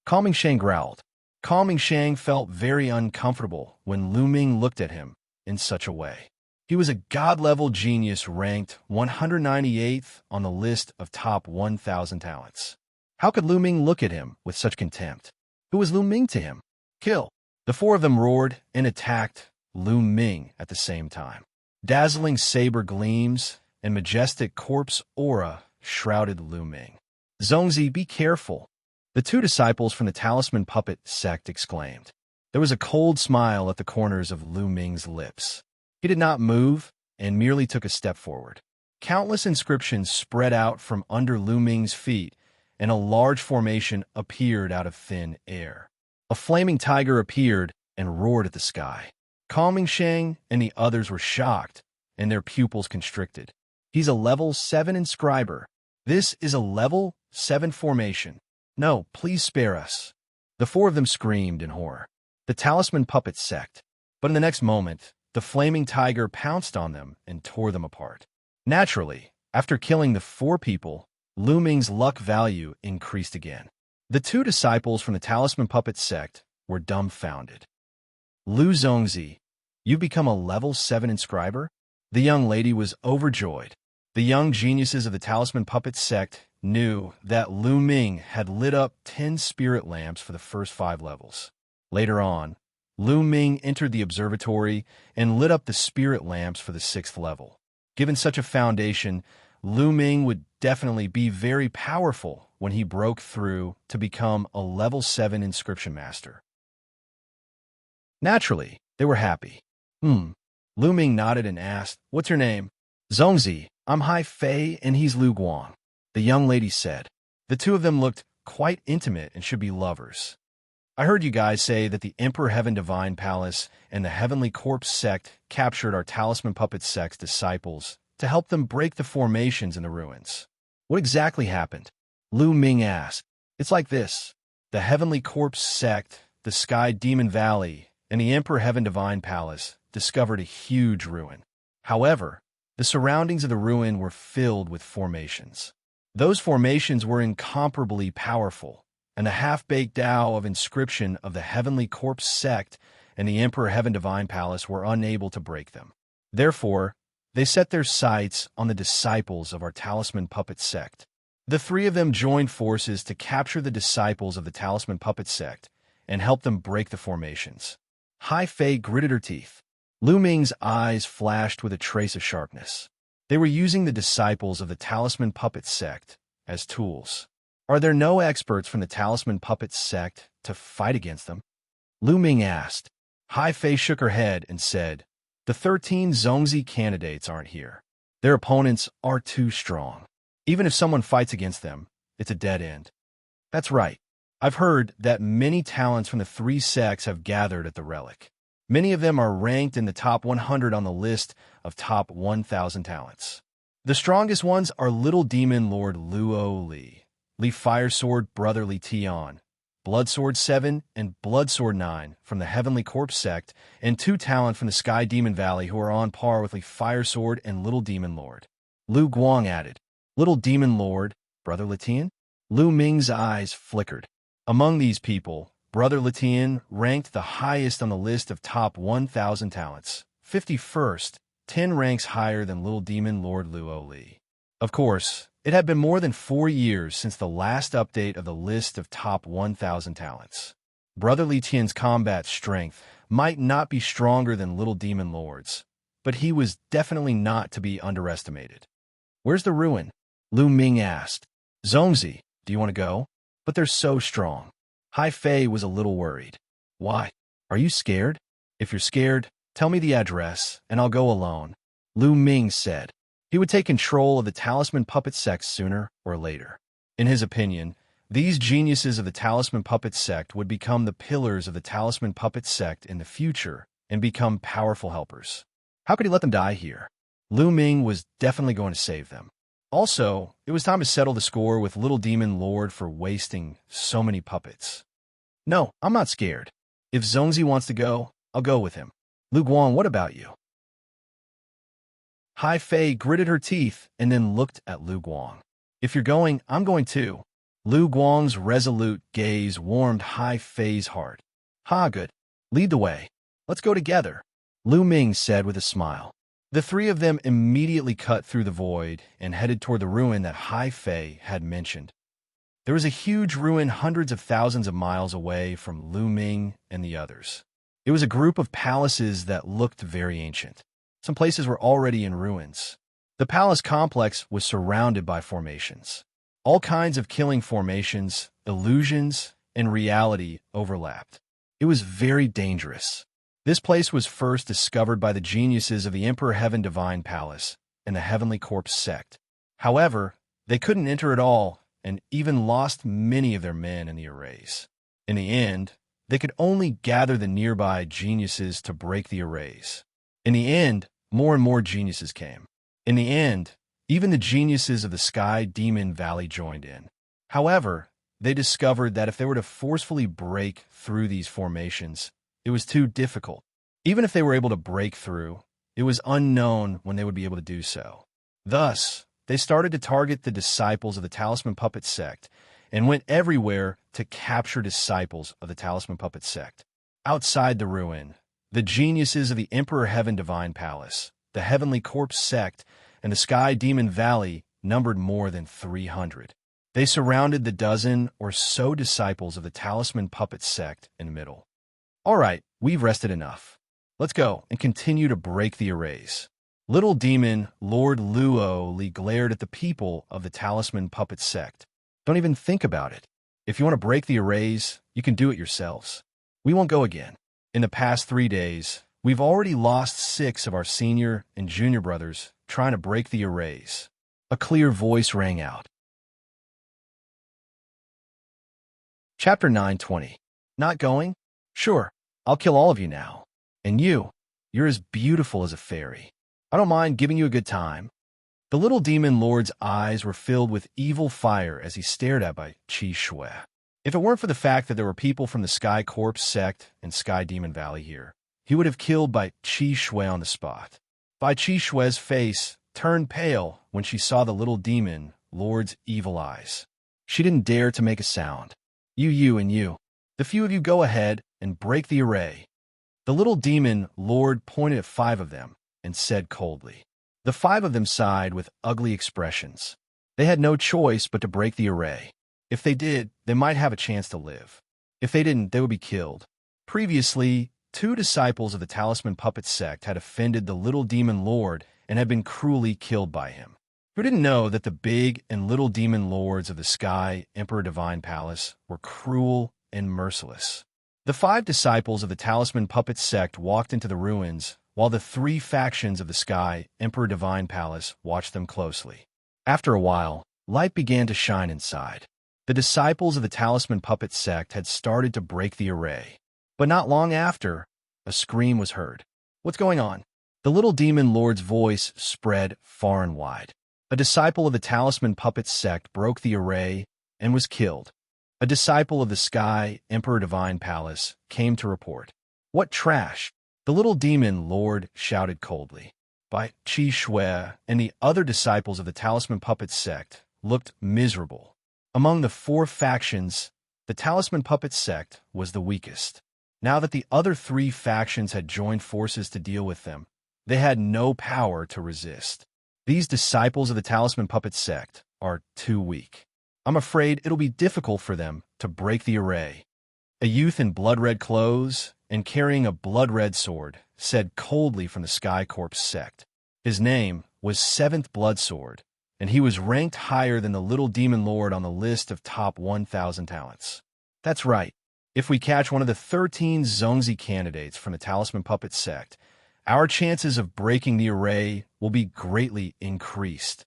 Kong Mingshang growled. Kong Mingshang felt very uncomfortable when Lu Ming looked at him in such a way. He was a god-level genius ranked 198th on the list of top 1,000 talents. How could Lu Ming look at him with such contempt? Who was Lu Ming to him? Kill! The 4 of them roared and attacked Lu Ming at the same time. Dazzling saber gleams and majestic corpse aura shrouded Lu Ming. Zongzi, be careful! The 2 disciples from the Talisman Puppet sect exclaimed. There was a cold smile at the corners of Lu Ming's lips. He did not move and merely took a step forward. Countless inscriptions spread out from under Lu Ming's feet, and a large formation appeared out of thin air. A flaming tiger appeared and roared at the sky. Kong Mingshang and the others were shocked, and their pupils constricted. He's a level 7 inscriber. This is a level 7 formation. No, please spare us. The 4 of them screamed in horror. The Talisman Puppet sect. But in the next moment, the flaming tiger pounced on them and tore them apart. Naturally, after killing the 4 people, Lu Ming's luck value increased again. The 2 disciples from the Talisman Puppet sect were dumbfounded. Lu Zongzi, you've become a level 7 inscriber? The young lady was overjoyed. The young geniuses of the Talisman Puppet sect knew that Lu Ming had lit up 10 spirit lamps for the first 5 levels. Later on, Lu Ming entered the observatory and lit up the spirit lamps for the 6th level. Given such a foundation, Lu Ming would definitely be very powerful when he broke through to become a level 7 inscription master. Naturally, they were happy. Lu Ming nodded and asked, "What's your name?" "Zongzi, I'm Hai Fei and he's Lu Guang," the young lady said. The 2 of them looked quite intimate and should be lovers. "I heard you guys say that the Emperor Heaven Divine Palace and the Heavenly Corpse sect captured our Talisman Puppet sect's disciples to help them break the formations in the ruins. What exactly happened?" Lu Ming asked. "It's like this. The Heavenly Corpse sect, the Sky Demon Valley, and the Emperor Heaven Divine Palace discovered a huge ruin. However, the surroundings of the ruin were filled with formations. Those formations were incomparably powerful, and the half-baked Tao of inscription of the Heavenly Corpse sect and the Emperor Heaven Divine Palace were unable to break them. Therefore, they set their sights on the disciples of our Talisman Puppet sect. The three of them joined forces to capture the disciples of the Talisman Puppet sect and help them break the formations. Hai Fei gritted her teeth. Lu Ming's eyes flashed with a trace of sharpness. They were using the disciples of the Talisman Puppet sect as tools. Are there no experts from the Talisman Puppet sect to fight against them? Lu Ming asked. Hai Fei shook her head and said, the 13 Zongzi candidates aren't here. Their opponents are too strong. Even if someone fights against them, it's a dead end. That's right. I've heard that many talents from the three sects have gathered at the relic. Many of them are ranked in the top 100 on the list of top 1,000 talents. The strongest ones are Little Demon Lord Luo Li, Li Firesword Brother Li Tian, Bloodsword 7 and Bloodsword 9 from the Heavenly Corpse sect, and 2 talent from the Sky Demon Valley who are on par with Li Firesword and Little Demon Lord. Lu Guang added, Little Demon Lord, Brother Litian? Lu Ming's eyes flickered. Among these people, Brother Litian ranked the highest on the list of top 1,000 talents, 51st, 10 ranks higher than Little Demon Lord Luo Li. Of course, it had been more than 4 years since the last update of the list of top 1,000 talents. Brother Litian's combat strength might not be stronger than Little Demon Lord's, but he was definitely not to be underestimated. Where's the ruin? Lu Ming asked. Zongzi, do you want to go? But they're so strong. Hai Fei was a little worried. Why? Are you scared? If you're scared, tell me the address, and I'll go alone, Lu Ming said. He would take control of the Talisman Puppet sect sooner or later. In his opinion, these geniuses of the Talisman Puppet sect would become the pillars of the Talisman Puppet sect in the future and become powerful helpers. How could he let them die here? Lu Ming was definitely going to save them. Also, it was time to settle the score with Little Demon Lord for wasting so many puppets. No, I'm not scared. If Zongzi wants to go, I'll go with him. Lu Guang, what about you? Hai Fei gritted her teeth and then looked at Lu Guang. If you're going, I'm going too. Lu Guang's resolute gaze warmed Hai Fei's heart. Ha, good. Lead the way. Let's go together, Lu Ming said with a smile. The three of them immediately cut through the void and headed toward the ruin that Hai Fei had mentioned. There was a huge ruin hundreds of thousands of miles away from Lu Ming and the others. It was a group of palaces that looked very ancient. Some places were already in ruins. The palace complex was surrounded by formations. All kinds of killing formations, illusions, and reality overlapped. It was very dangerous. This place was first discovered by the geniuses of the Emperor Heaven Divine Palace and the Heavenly Corpse sect. However, they couldn't enter at all and even lost many of their men in the arrays. In the end, they could only gather the nearby geniuses to break the arrays. In the end, more and more geniuses came. In the end, even the geniuses of the Sky Demon Valley joined in. However, they discovered that if they were to forcefully break through these formations, it was too difficult. Even if they were able to break through, it was unknown when they would be able to do so. Thus, they started to target the disciples of the Talisman Puppet sect and went everywhere to capture disciples of the Talisman Puppet sect. Outside the ruin, the geniuses of the Emperor Heaven Divine Palace, the Heavenly Corpse sect, and the Sky Demon Valley numbered more than 300. They surrounded the dozen or so disciples of the Talisman Puppet sect in the middle. All right, we've rested enough. Let's go and continue to break the arrays. Little Demon Lord Luo Li glared at the people of the Talisman Puppet sect. Don't even think about it. If you want to break the arrays, you can do it yourselves. We won't go again. In the past 3 days, we've already lost 6 of our senior and junior brothers trying to break the arrays. A clear voice rang out. Chapter 920. Not going? Sure, I'll kill all of you now. And you're as beautiful as a fairy. I don't mind giving you a good time. The Little Demon Lord's eyes were filled with evil fire as he stared at by Qi Shui. If it weren't for the fact that there were people from the Sky Corpse sect and Sky Demon Valley here, he would have killed Bai Qi Shui on the spot. Bai Qi Shui's face turned pale when she saw the Little Demon Lord's evil eyes. She didn't dare to make a sound. You, and you. The few of you go ahead and break the array." The little demon lord pointed at 5 of them and said coldly. The 5 of them sighed with ugly expressions. They had no choice but to break the array. If they did, they might have a chance to live. If they didn't, they would be killed. Previously, 2 disciples of the Talisman Puppet sect had offended the little demon lord and had been cruelly killed by him. Who didn't know that the big and little demon lords of the Sky Emperor Divine Palace were cruel and merciless? The 5 disciples of the Talisman Puppet sect walked into the ruins, while the 3 factions of the Sky Emperor Divine Palace watched them closely. After a while, light began to shine inside. The disciples of the Talisman Puppet sect had started to break the array. But not long after, a scream was heard. "What's going on?" The little demon lord's voice spread far and wide. A disciple of the Talisman Puppet sect broke the array and was killed. A disciple of the Sky Emperor Divine Palace came to report. "What trash!" The little demon lord shouted coldly. Bai Qi Shui and the other disciples of the Talisman Puppet sect looked miserable. Among the 4 factions, the Talisman Puppet sect was the weakest. Now that the other 3 factions had joined forces to deal with them, they had no power to resist. These disciples of the Talisman Puppet sect are too weak. I'm afraid it'll be difficult for them to break the array. A youth in blood-red clothes and carrying a blood-red sword said coldly from the Sky Corps sect. His name was 7th Blood Sword, and he was ranked higher than the little demon lord on the list of top 1,000 talents. That's right. If we catch one of the 13 Xianxia candidates from the Talisman Puppet sect, our chances of breaking the array will be greatly increased.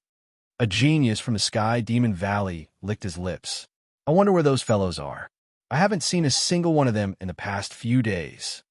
A genius from the Sky Demon Valley licked his lips. I wonder where those fellows are. I haven't seen a single one of them in the past few days.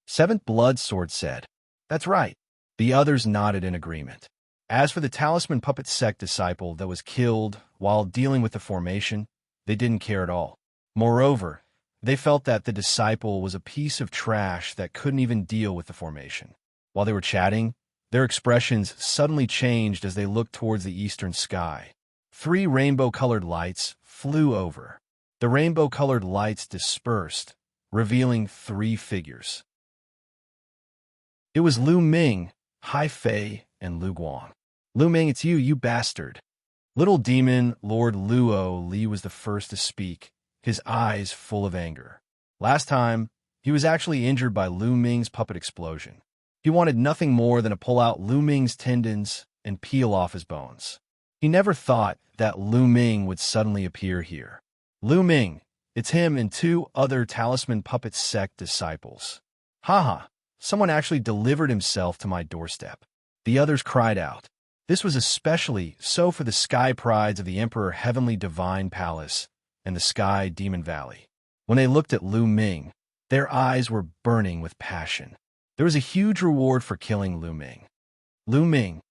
7th Blood Sword said. That's right. The others nodded in agreement. As for the Talisman Puppet sect disciple that was killed while dealing with the formation, they didn't care at all. Moreover, they felt that the disciple was a piece of trash that couldn't even deal with the formation. While they were chatting, their expressions suddenly changed as they looked towards the eastern sky. 3 rainbow-colored lights flew over. The rainbow-colored lights dispersed, revealing 3 figures. It was Lu Ming, Hai Fei, and Lu Guang. "Lu Ming, it's you, you bastard." Little demon Lord Luo Li was the first to speak, his eyes full of anger. Last time, he was actually injured by Lu Ming's puppet explosion. He wanted nothing more than to pull out Lu Ming's tendons and peel off his bones. He never thought that Lu Ming would suddenly appear here. "Lu Ming, it's him and 2 other Talisman Puppet sect disciples." "Haha, someone actually delivered himself to my doorstep." The others cried out. This was especially so for the Sky Prides of the Emperor Heavenly Divine Palace and the Sky Demon Valley. When they looked at Lu Ming, their eyes were burning with passion. There was a huge reward for killing Lu Ming. Lu Ming,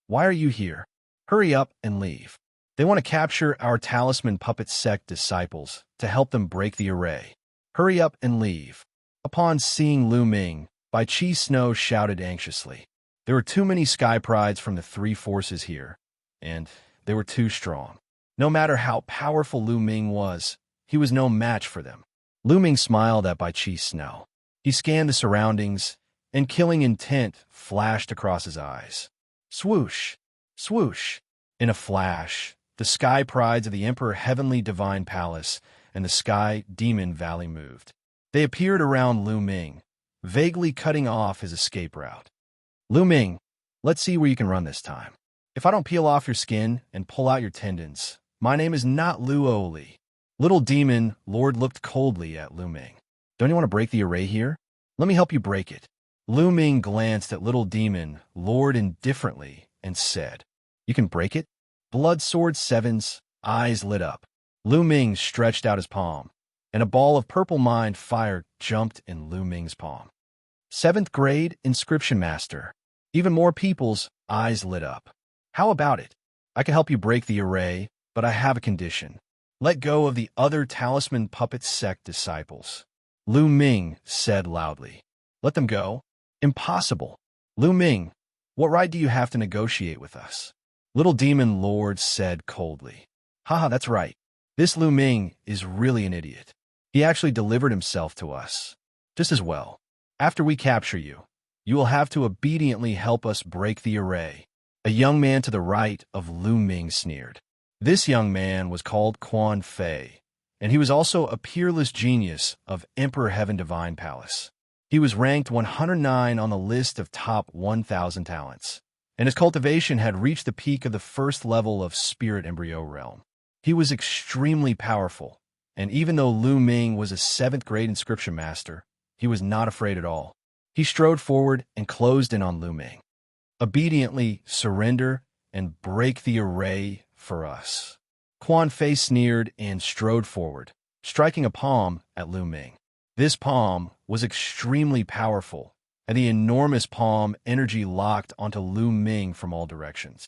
why are you here? Hurry up and leave. They want to capture our Talisman Puppet sect disciples to help them break the array. Hurry up and leave. Upon seeing Lu Ming, Bai Qi Snow shouted anxiously. There were too many Sky Prides from the 3 forces here, and they were too strong. No matter how powerful Lu Ming was, he was no match for them. Lu Ming smiled at Bai Qi Snow. He scanned the surroundings, and killing intent flashed across his eyes. Swoosh! Swoosh! In a flash, the Sky Prides of the Emperor Heavenly Divine Palace and the Sky Demon Valley moved. They appeared around Lu Ming, vaguely cutting off his escape route. Lu Ming, let's see where you can run this time. If I don't peel off your skin and pull out your tendons, my name is not Luo Li. Little demon Lord looked coldly at Lu Ming. Don't you want to break the array here? Let me help you break it. Lu Ming glanced at Little Demon Lord indifferently and said, You can break it? Blood Sword 7's eyes lit up. Lu Ming stretched out his palm, and a ball of purple mind fire jumped in Lu Ming's palm. 7th grade Inscription Master. Even more people's eyes lit up. How about it? I can help you break the array, but I have a condition. Let go of the other Talisman Puppet sect disciples. Lu Ming said loudly. Let them go? Impossible. Lu Ming, what right do you have to negotiate with us? Little Demon Lord said coldly. Haha, that's right. This Lu Ming is really an idiot. He actually delivered himself to us. Just as well. After we capture you, you will have to obediently help us break the array. A young man to the right of Lu Ming sneered. This young man was called Quan Fei, and he was also a peerless genius of Emperor Heaven Divine Palace. He was ranked 109 on the list of top 1,000 talents, and his cultivation had reached the peak of the first level of Spirit Embryo Realm. He was extremely powerful, and even though Lu Ming was a 7th grade inscription master, he was not afraid at all. He strode forward and closed in on Lu Ming. Obediently surrender and break the array for us. Quan Fei sneered and strode forward, striking a palm at Lu Ming. This palm was extremely powerful, and the enormous palm energy locked onto Lu Ming from all directions.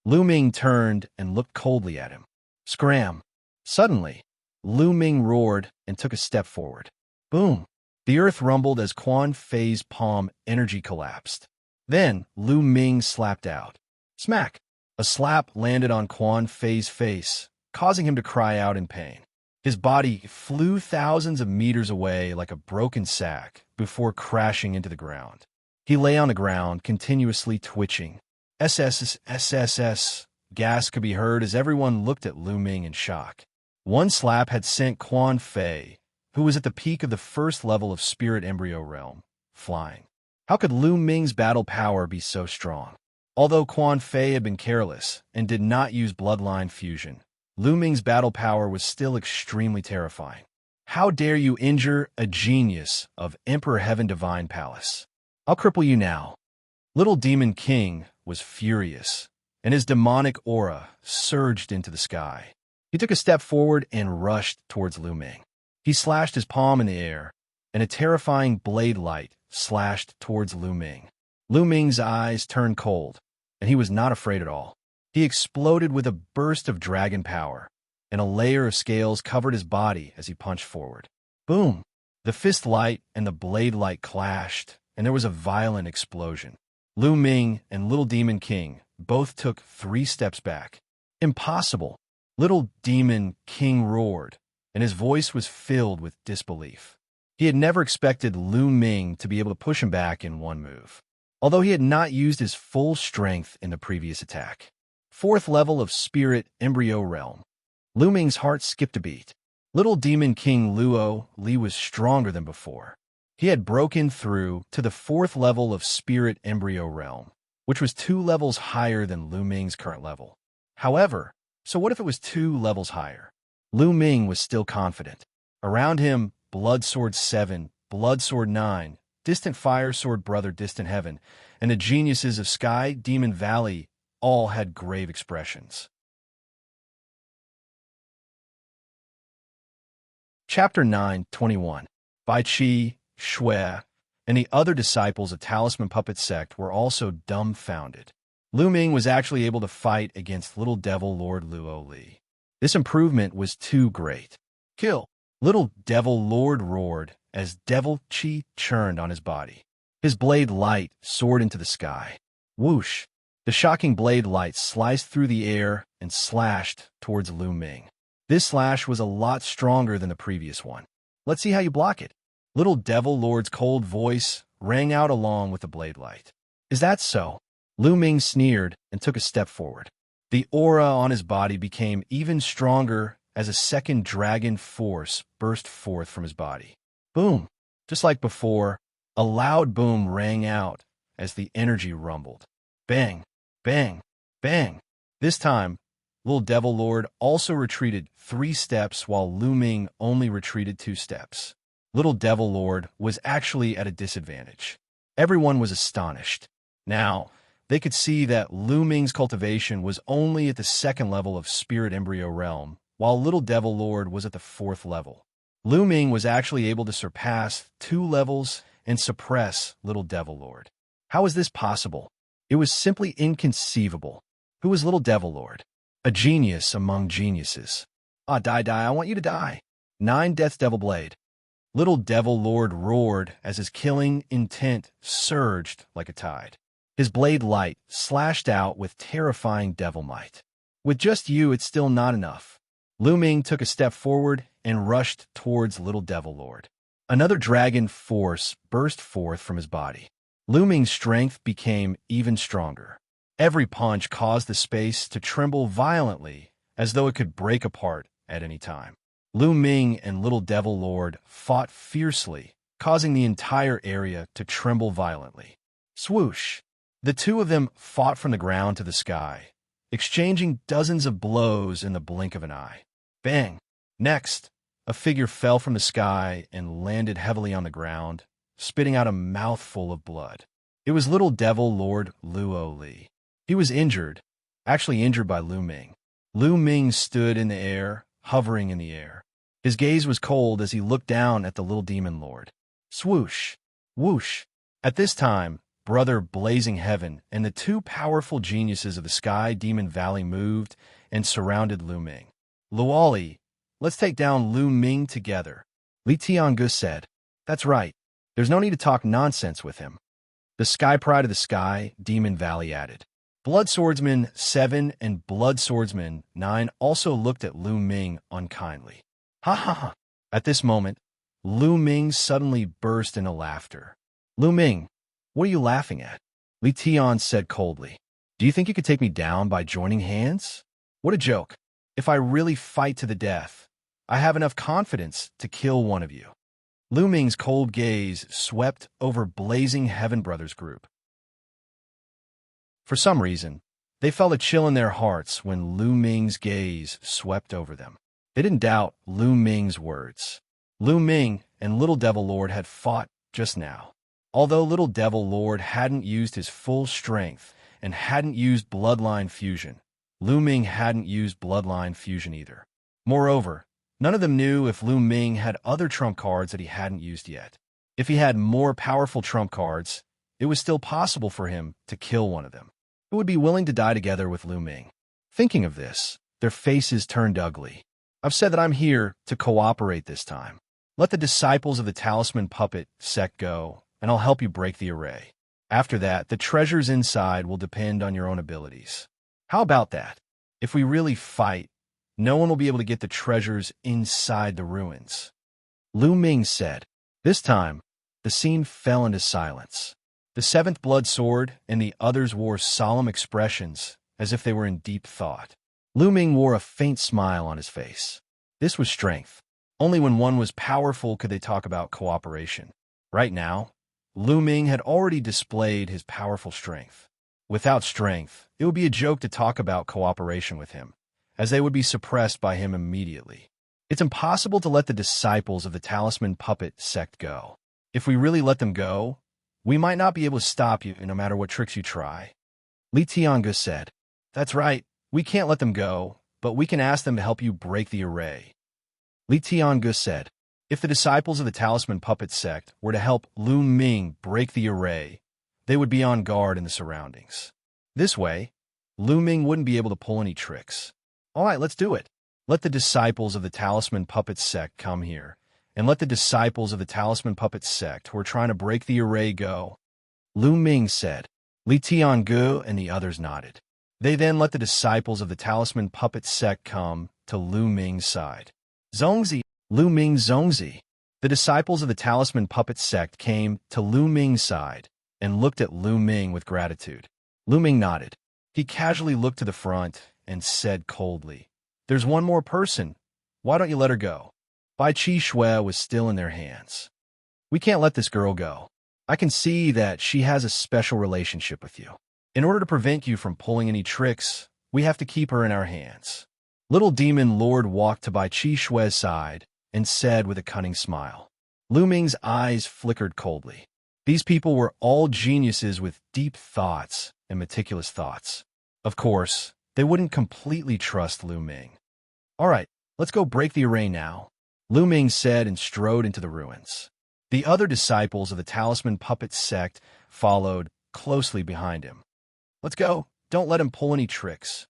Lu Ming turned and looked coldly at him. Scram! Suddenly, Lu Ming roared and took a step forward. Boom! The earth rumbled as Quan Fei's palm energy collapsed. Then, Lu Ming slapped out. Smack! A slap landed on Quan Fei's face, causing him to cry out in pain. His body flew thousands of meters away like a broken sack before crashing into the ground. He lay on the ground, continuously twitching. SSS. Gas could be heard as everyone looked at Lu Ming in shock. One slap had sent Quan Fei, who was at the peak of the first level of Spirit Embryo Realm, flying. How could Lu Ming's battle power be so strong? Although Quan Fei had been careless and did not use bloodline fusion, Lu Ming's battle power was still extremely terrifying. How dare you injure a genius of Emperor Heaven Divine Palace? I'll cripple you now. Little Demon King was furious, and his demonic aura surged into the sky. He took a step forward and rushed towards Lu Ming. He slashed his palm in the air, and a terrifying blade light slashed towards Lu Ming. Lu Ming's eyes turned cold, and he was not afraid at all. He exploded with a burst of dragon power, and a layer of scales covered his body as he punched forward. Boom! The fist light and the blade light clashed, and there was a violent explosion. Lu Ming and Little Demon King both took 3 steps back. Impossible! Little Demon King roared, and his voice was filled with disbelief. He had never expected Lu Ming to be able to push him back in one move, although he had not used his full strength in the previous attack. 4th level of Spirit Embryo Realm. Lu Ming's heart skipped a beat. Little Demon King Luo Li was stronger than before. He had broken through to the 4th level of Spirit Embryo Realm, which was 2 levels higher than Lu Ming's current level. However, so what if it was 2 levels higher? Lu Ming was still confident. Around him, Blood Sword 7, Blood Sword 9, Distant Fire Sword Brother Distant Heaven, and the geniuses of Sky Demon Valley all had grave expressions. Chapter 9:21. Bai Qi, Shui, and the other disciples of Talisman Puppet Sect were also dumbfounded. Lu Ming was actually able to fight against Little Devil Lord Luo Li. This improvement was too great. Kill! Little Devil Lord roared as Devil Qi churned on his body. His blade light soared into the sky. Whoosh! The shocking blade light sliced through the air and slashed towards Lu Ming. This slash was a lot stronger than the previous one. Let's see how you block it. Little Devil Lord's cold voice rang out along with the blade light. Is that so? Lu Ming sneered and took a step forward. The aura on his body became even stronger as a second dragon force burst forth from his body. Boom! Just like before, a loud boom rang out as the energy rumbled. Bang! Bang! Bang! This time, Little Devil Lord also retreated 3 steps while Lu Ming only retreated 2 steps. Little Devil Lord was actually at a disadvantage. Everyone was astonished. Now, they could see that Lu Ming's cultivation was only at the 2nd level of Spirit Embryo Realm, while Little Devil Lord was at the 4th level. Lu Ming was actually able to surpass 2 levels and suppress Little Devil Lord. How is this possible? It was simply inconceivable. Who was Little Devil Lord? A genius among geniuses. Ah, die, I want you to die. 9 Death's Devil Blade. Little Devil Lord roared as his killing intent surged like a tide. His blade light slashed out with terrifying devil might. With just you, it's still not enough. Lu Ming took a step forward and rushed towards Little Devil Lord. Another dragon force burst forth from his body. Lu Ming's strength became even stronger. Every punch caused the space to tremble violently, as though it could break apart at any time. Lu Ming and Little Devil Lord fought fiercely, causing the entire area to tremble violently. Swoosh! The two of them fought from the ground to the sky, exchanging dozens of blows in the blink of an eye. Bang! Next, a figure fell from the sky and landed heavily on the ground, spitting out a mouthful of blood. It was Little Devil Lord Luo Li. He was injured, actually injured by Lu Ming. Lu Ming stood in the air, hovering in the air. His gaze was cold as he looked down at the little demon lord. Swoosh! Whoosh! At this time, Brother Blazing Heaven and the two powerful geniuses of the Sky Demon Valley moved and surrounded Lu Ming. Luoli, let's take down Lu Ming together, Li Tiangu said. That's right. There's no need to talk nonsense with him. The Sky Pride of the Sky Demon Valley added. Blood Swordsman 7 and Blood Swordsman 9 also looked at Lu Ming unkindly. Ha ha ha. At this moment, Lu Ming suddenly burst into laughter. Lu Ming, what are you laughing at? Li Tian said coldly. Do you think you could take me down by joining hands? What a joke. If I really fight to the death, I have enough confidence to kill one of you. Lu Ming's cold gaze swept over Blazing Heaven Brothers group. For some reason, they felt a chill in their hearts when Lu Ming's gaze swept over them. They didn't doubt Lu Ming's words. Lu Ming and Little Devil Lord had fought just now. Although Little Devil Lord hadn't used his full strength and hadn't used Bloodline Fusion, Lu Ming hadn't used Bloodline Fusion either. Moreover, none of them knew if Lu Ming had other trump cards that he hadn't used yet. If he had more powerful trump cards, it was still possible for him to kill one of them, who would be willing to die together with Lu Ming. Thinking of this, their faces turned ugly. I've said that I'm here to cooperate this time. Let the disciples of the Talisman Puppet sect go, and I'll help you break the array. After that, the treasures inside will depend on your own abilities. How about that? If we really fight, no one will be able to get the treasures inside the ruins. Lu Ming said. This time, the scene fell into silence. The seventh blood sword and the others wore solemn expressions as if they were in deep thought. Lu Ming wore a faint smile on his face. This was strength. Only when one was powerful could they talk about cooperation. Right now, Lu Ming had already displayed his powerful strength. Without strength, it would be a joke to talk about cooperation with him, as they would be suppressed by him immediately. It's impossible to let the disciples of the Talisman Puppet sect go. If we really let them go, we might not be able to stop you no matter what tricks you try. Li Tiangu said. That's right, we can't let them go, but we can ask them to help you break the array. Li Tiangu said. If the disciples of the Talisman Puppet sect were to help Lu Ming break the array, they would be on guard in the surroundings. This way, Lu Ming wouldn't be able to pull any tricks. All right, let's do it. Let the disciples of the Talisman Puppet sect come here, and let the disciples of the Talisman Puppet sect who are trying to break the array go. Lu Ming said. Li Tiangu and the others nodded. They then let the disciples of the Talisman Puppet sect come to Lu Ming's side. Zongzi, Lu Ming Zongzi. The disciples of the Talisman Puppet sect came to Lu Ming's side and looked at Lu Ming with gratitude. Lu Ming nodded. He casually looked to the front and said coldly, There's one more person. Why don't you let her go? Bai Chi Shui was still in their hands. We can't let this girl go. I can see that she has a special relationship with you. In order to prevent you from pulling any tricks, we have to keep her in our hands. Little Demon Lord walked to Bai Chi Shui's side and said with a cunning smile. Lu Ming's eyes flickered coldly. These people were all geniuses with deep thoughts and meticulous thoughts. Of course, they wouldn't completely trust Lu Ming. All right, let's go break the array now, Lu Ming said and strode into the ruins. The other disciples of the Talisman Puppet sect followed closely behind him. Let's go. Don't let him pull any tricks.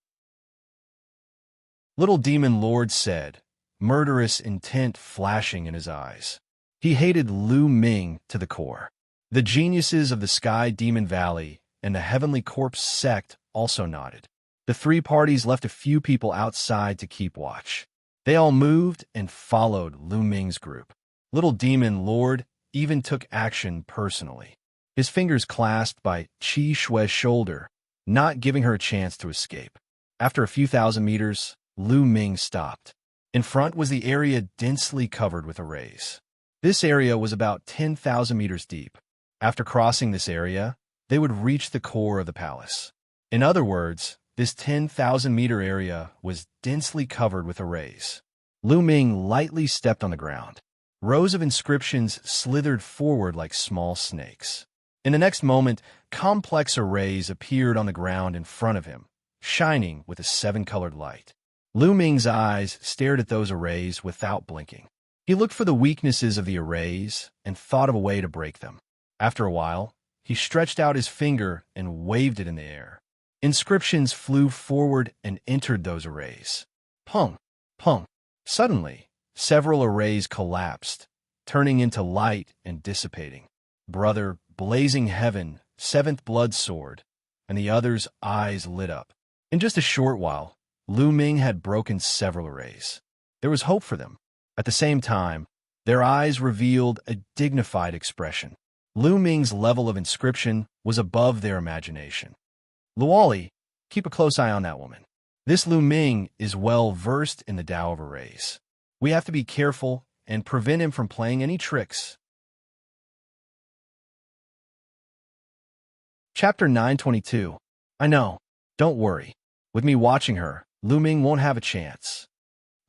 Little Demon Lord said, murderous intent flashing in his eyes. He hated Lu Ming to the core. The geniuses of the Sky Demon Valley and the Heavenly Corpse sect also nodded. The three parties left a few people outside to keep watch. They all moved and followed Lu Ming's group. Little Demon Lord even took action personally, his fingers clasped by Qi Shui's shoulder, not giving her a chance to escape. After a few thousand meters, Lu Ming stopped. In front was the area densely covered with arrays. This area was about 10,000 meters deep. After crossing this area, they would reach the core of the palace. In other words, this 10,000-meter area was densely covered with arrays. Lu Ming lightly stepped on the ground. Rows of inscriptions slithered forward like small snakes. In the next moment, complex arrays appeared on the ground in front of him, shining with a seven-colored light. Lu Ming's eyes stared at those arrays without blinking. He looked for the weaknesses of the arrays and thought of a way to break them. After a while, he stretched out his finger and waved it in the air. Inscriptions flew forward and entered those arrays. Pung, pung. Suddenly, several arrays collapsed, turning into light and dissipating. Brother, Blazing Heaven, Seventh Blood Sword, and the others' eyes lit up. In just a short while, Lu Ming had broken several arrays. There was hope for them. At the same time, their eyes revealed a dignified expression. Lu Ming's level of inscription was above their imagination. Luoli, keep a close eye on that woman. This Lu Ming is well versed in the Tao of arrays. We have to be careful and prevent him from playing any tricks. Chapter 922. I know. Don't worry. With me watching her, Lu Ming won't have a chance.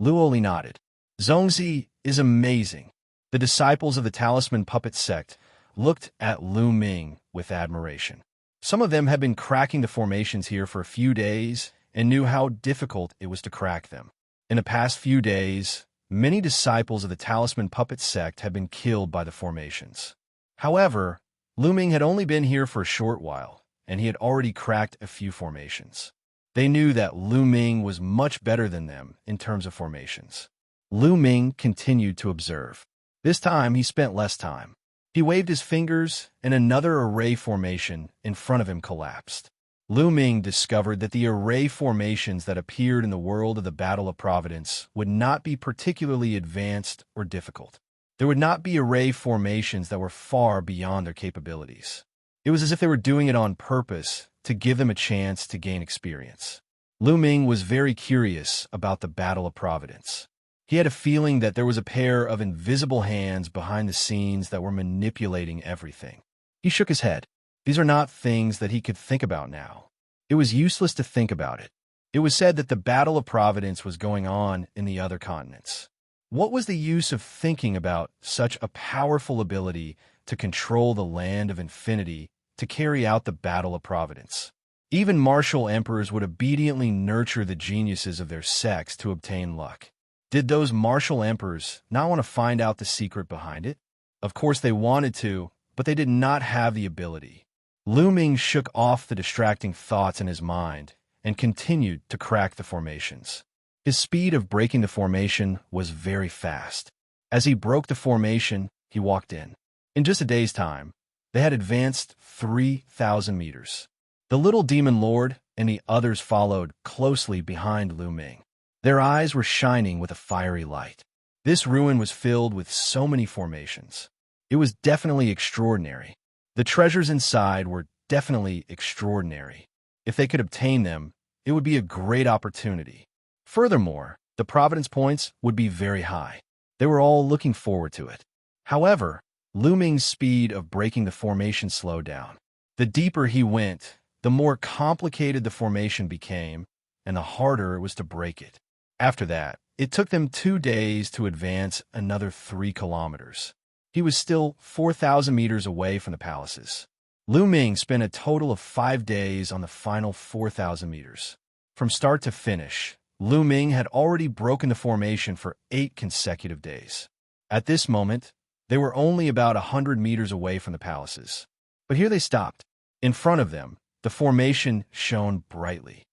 Luoli nodded. Zongzi is amazing. The disciples of the Talisman Puppet sect looked at Lu Ming with admiration. Some of them had been cracking the formations here for a few days and knew how difficult it was to crack them. In the past few days, many disciples of the Talisman Puppet sect had been killed by the formations. However, Lu Ming had only been here for a short while, and he had already cracked a few formations. They knew that Lu Ming was much better than them in terms of formations. Lu Ming continued to observe. This time, he spent less time. He waved his fingers, and another array formation in front of him collapsed. Lu Ming discovered that the array formations that appeared in the world of the Battle of Providence would not be particularly advanced or difficult. There would not be array formations that were far beyond their capabilities. It was as if they were doing it on purpose to give them a chance to gain experience. Lu Ming was very curious about the Battle of Providence. He had a feeling that there was a pair of invisible hands behind the scenes that were manipulating everything. He shook his head. These are not things that he could think about now. It was useless to think about it. It was said that the Battle of Providence was going on in the other continents. What was the use of thinking about such a powerful ability to control the land of infinity to carry out the Battle of Providence? Even martial emperors would obediently nurture the geniuses of their sects to obtain luck. Did those martial emperors not want to find out the secret behind it? Of course they wanted to, but they did not have the ability. Lu Ming shook off the distracting thoughts in his mind and continued to crack the formations. His speed of breaking the formation was very fast. As he broke the formation, he walked in. In just a day's time, they had advanced 3,000 meters. The little demon lord and the others followed closely behind Lu Ming. Their eyes were shining with a fiery light. This ruin was filled with so many formations. It was definitely extraordinary. The treasures inside were definitely extraordinary. If they could obtain them, it would be a great opportunity. Furthermore, the Providence points would be very high. They were all looking forward to it. However, Lu Ming's speed of breaking the formation slowed down. The deeper he went, the more complicated the formation became, and the harder it was to break it. After that, it took them 2 days to advance another 3 kilometers. He was still 4,000 meters away from the palaces. Lu Ming spent a total of 5 days on the final 4,000 meters. From start to finish, Lu Ming had already broken the formation for 8 consecutive days. At this moment, they were only about 100 meters away from the palaces. But here they stopped. In front of them, the formation shone brightly.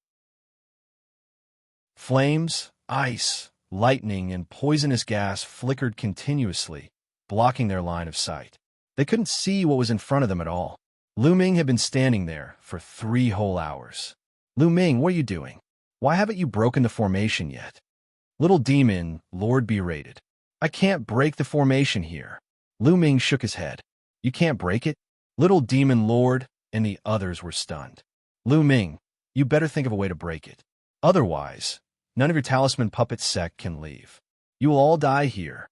Flames, ice, lightning, and poisonous gas flickered continuously, blocking their line of sight. They couldn't see what was in front of them at all. Lu Ming had been standing there for 3 whole hours. Lu Ming, what are you doing? Why haven't you broken the formation yet? Little demon, Lord berated. I can't break the formation here. Lu Ming shook his head. You can't break it? Little demon lord, and the others were stunned. Lu Ming, you better think of a way to break it. Otherwise, none of your talisman puppet sect can leave. You will all die here.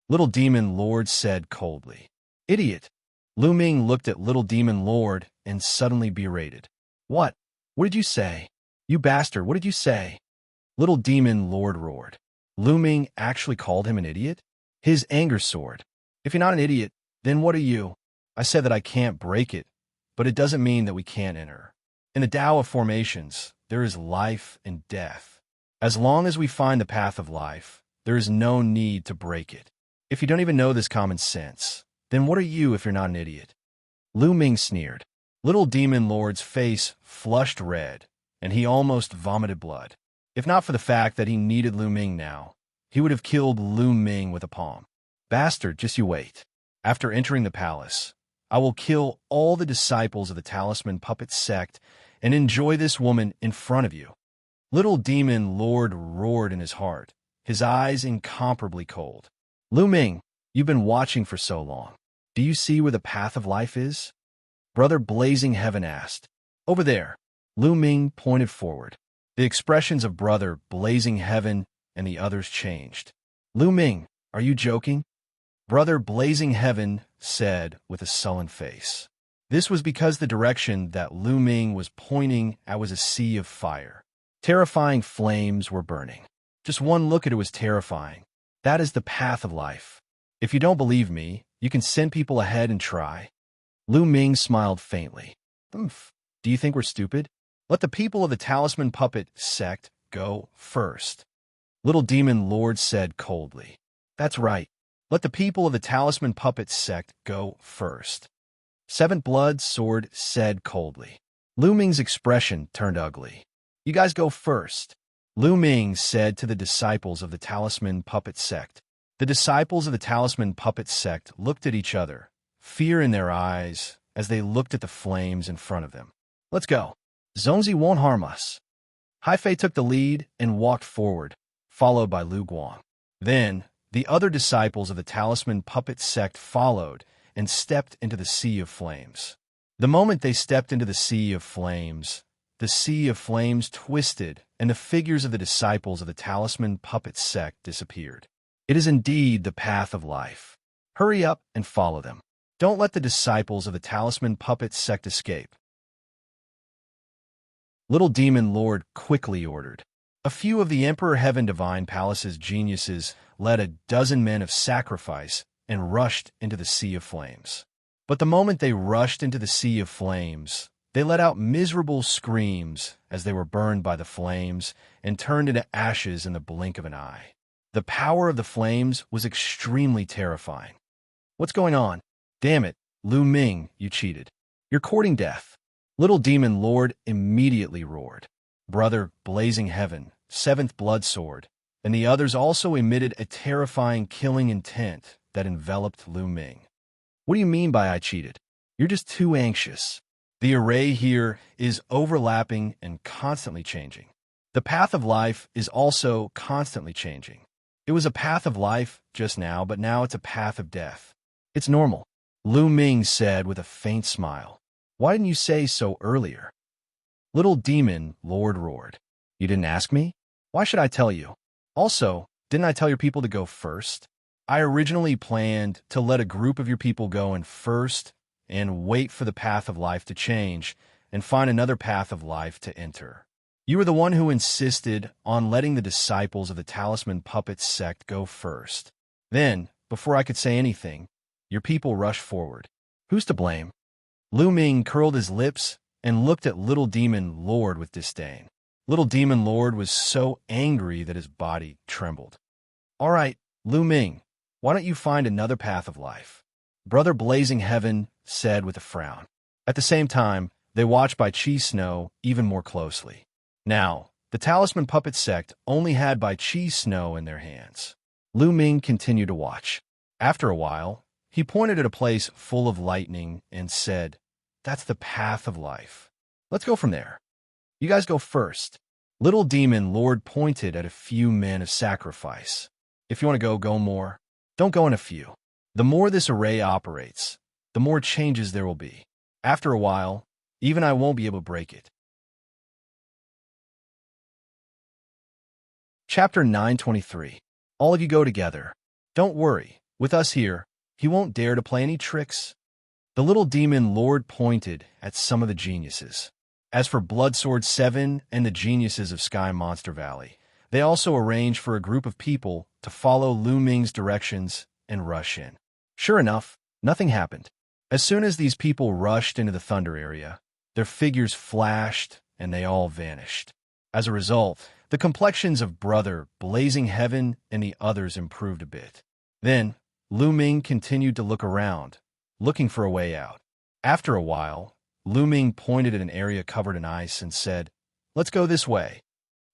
Little demon lord said coldly. Idiot. Lu Ming looked at little demon lord and suddenly berated. What? What did you say? You bastard, what did you say? Little demon lord roared. Lu Ming actually called him an idiot? His anger soared. If you're not an idiot, then what are you? I said that I can't break it, but it doesn't mean that we can't enter. In the Tao of formations, there is life and death. As long as we find the path of life, there is no need to break it. If you don't even know this common sense, then what are you if you're not an idiot? Lu Ming sneered. Little demon lord's face flushed red, and he almost vomited blood. If not for the fact that he needed Lu Ming now, he would have killed Lu Ming with a palm. Bastard, just you wait. After entering the palace, I will kill all the disciples of the Talisman Puppet Sect and enjoy this woman in front of you. Little demon lord roared in his heart, his eyes incomparably cold. Lu Ming, you've been watching for so long. Do you see where the path of life is? Brother Blazing Heaven asked. Over there. Lu Ming pointed forward. The expressions of Brother Blazing Heaven and the others changed. Lu Ming, are you joking? Brother Blazing Heaven said with a sullen face. This was because the direction that Lu Ming was pointing at was a sea of fire. Terrifying flames were burning. Just one look at it was terrifying. That is the path of life. If you don't believe me, you can send people ahead and try. Lu Ming smiled faintly. Oomph. Do you think we're stupid? Let the people of the Talisman Puppet Sect go first. Little Demon Lord said coldly. That's right. Let the people of the Talisman Puppet Sect go first. Seventh Blood Sword said coldly. Lu Ming's expression turned ugly. You guys go first. Lu Ming said to the disciples of the Talisman Puppet Sect. The disciples of the Talisman Puppet Sect looked at each other, fear in their eyes, as they looked at the flames in front of them. Let's go. Zongzi won't harm us. Haifei took the lead and walked forward, followed by Lu Guang. Then, the other disciples of the Talisman Puppet Sect followed and stepped into the sea of flames. The moment they stepped into the sea of flames twisted and the figures of the disciples of the Talisman Puppet Sect disappeared. It is indeed the path of life. Hurry up and follow them. Don't let the disciples of the Talisman Puppet Sect escape. Little Demon Lord quickly ordered. A few of the Emperor Heaven Divine Palace's geniuses led a dozen men of sacrifice and rushed into the sea of flames. But the moment they rushed into the sea of flames, they let out miserable screams as they were burned by the flames and turned into ashes in the blink of an eye. The power of the flames was extremely terrifying. What's going on? Damn it, Lu Ming, you cheated. You're courting death. Little Demon Lord immediately roared. Brother Blazing Heaven, Seventh Blood Sword, and the others also emitted a terrifying killing intent that enveloped Lu Ming. What do you mean by I cheated? You're just too anxious. The array here is overlapping and constantly changing. The path of life is also constantly changing. It was a path of life just now, but now it's a path of death. It's normal, Lu Ming said with a faint smile. Why didn't you say so earlier? Little Demon Lord roared. You didn't ask me? Why should I tell you? Also, didn't I tell your people to go first? I originally planned to let a group of your people go in first and wait for the path of life to change and find another path of life to enter. You were the one who insisted on letting the disciples of the Talisman Puppet Sect go first. Then, before I could say anything, your people rushed forward. Who's to blame? Lu Ming curled his lips and looked at Little Demon Lord with disdain. Little Demon Lord was so angry that his body trembled. All right, Lu Ming, why don't you find another path of life? Brother Blazing Heaven said with a frown. At the same time, they watched Bai Chi Snow even more closely. Now, the Talisman Puppet Sect only had Bai Chi Snow in their hands. Lu Ming continued to watch. After a while, he pointed at a place full of lightning and said, That's the path of life. Let's go from there. You guys go first. Little Demon Lord pointed at a few men of sacrifice. If you want to go, go more. Don't go in a few. The more this array operates, the more changes there will be. After a while, even I won't be able to break it. Chapter 923. All of you go together. Don't worry, with us here, he won't dare to play any tricks. The Little Demon Lord pointed at some of the geniuses. As for Bloodsword 7 and the geniuses of Sky Monster Valley, they also arranged for a group of people to follow Lu Ming's directions and rush in. Sure enough, nothing happened. As soon as these people rushed into the Thunder area, their figures flashed and they all vanished. As a result, the complexions of Brother Blazing Heaven and the others improved a bit. Then, Lu Ming continued to look around, looking for a way out. After a while, Lu Ming pointed at an area covered in ice and said, "Let's go this way."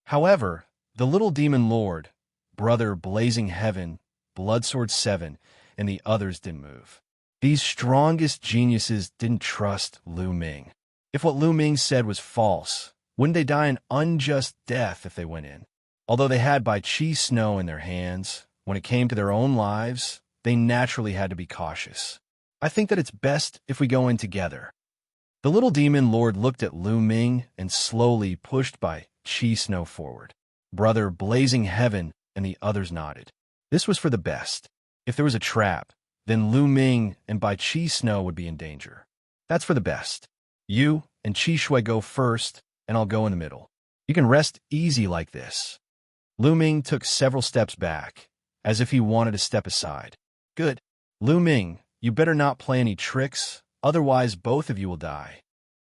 However, the Little Demon Lord, Brother Blazing Heaven, Bloodsword 7, and the others didn't move. These strongest geniuses didn't trust Lu Ming. If what Lu Ming said was false, wouldn't they die an unjust death if they went in? Although they had Bai Chi Snow in their hands, when it came to their own lives, they naturally had to be cautious. I think that it's best if we go in together. The Little Demon Lord looked at Lu Ming and slowly pushed Bai Chi Snow forward. Brother Blazing Heaven and the others nodded. This was for the best. If there was a trap, then Lu Ming and Bai Chi Snow would be in danger. That's for the best. You and Qi Shui go first, and I'll go in the middle. You can rest easy like this. Lu Ming took several steps back, as if he wanted to step aside. Good. Lu Ming, you better not play any tricks, otherwise both of you will die.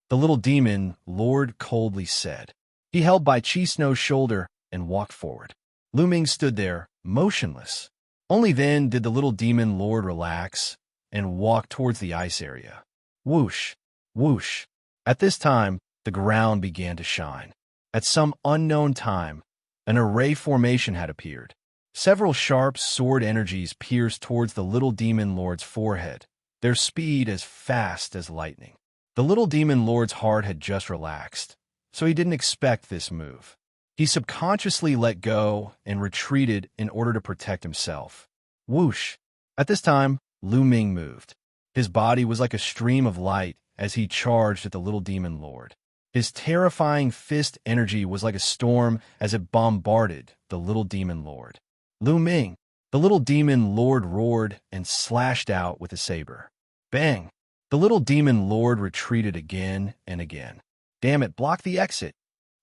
The Little Demon Lord coldly said. He held Bai Chi Snow's shoulder and walked forward. Lu Ming stood there, motionless. Only then did the Little Demon Lord relax and walk towards the ice area. Whoosh, whoosh. At this time, the ground began to shine. At some unknown time, an array formation had appeared. Several sharp sword energies pierced towards the Little Demon Lord's forehead, their speed as fast as lightning. The Little Demon Lord's heart had just relaxed, so he didn't expect this move. He subconsciously let go and retreated in order to protect himself. Whoosh! At this time, Lu Ming moved. His body was like a stream of light as he charged at the Little Demon Lord. His terrifying fist energy was like a storm as it bombarded the Little Demon Lord. Lu Ming, the Little Demon Lord roared and slashed out with a saber. Bang! The Little Demon Lord retreated again and again. Damn it, block the exit!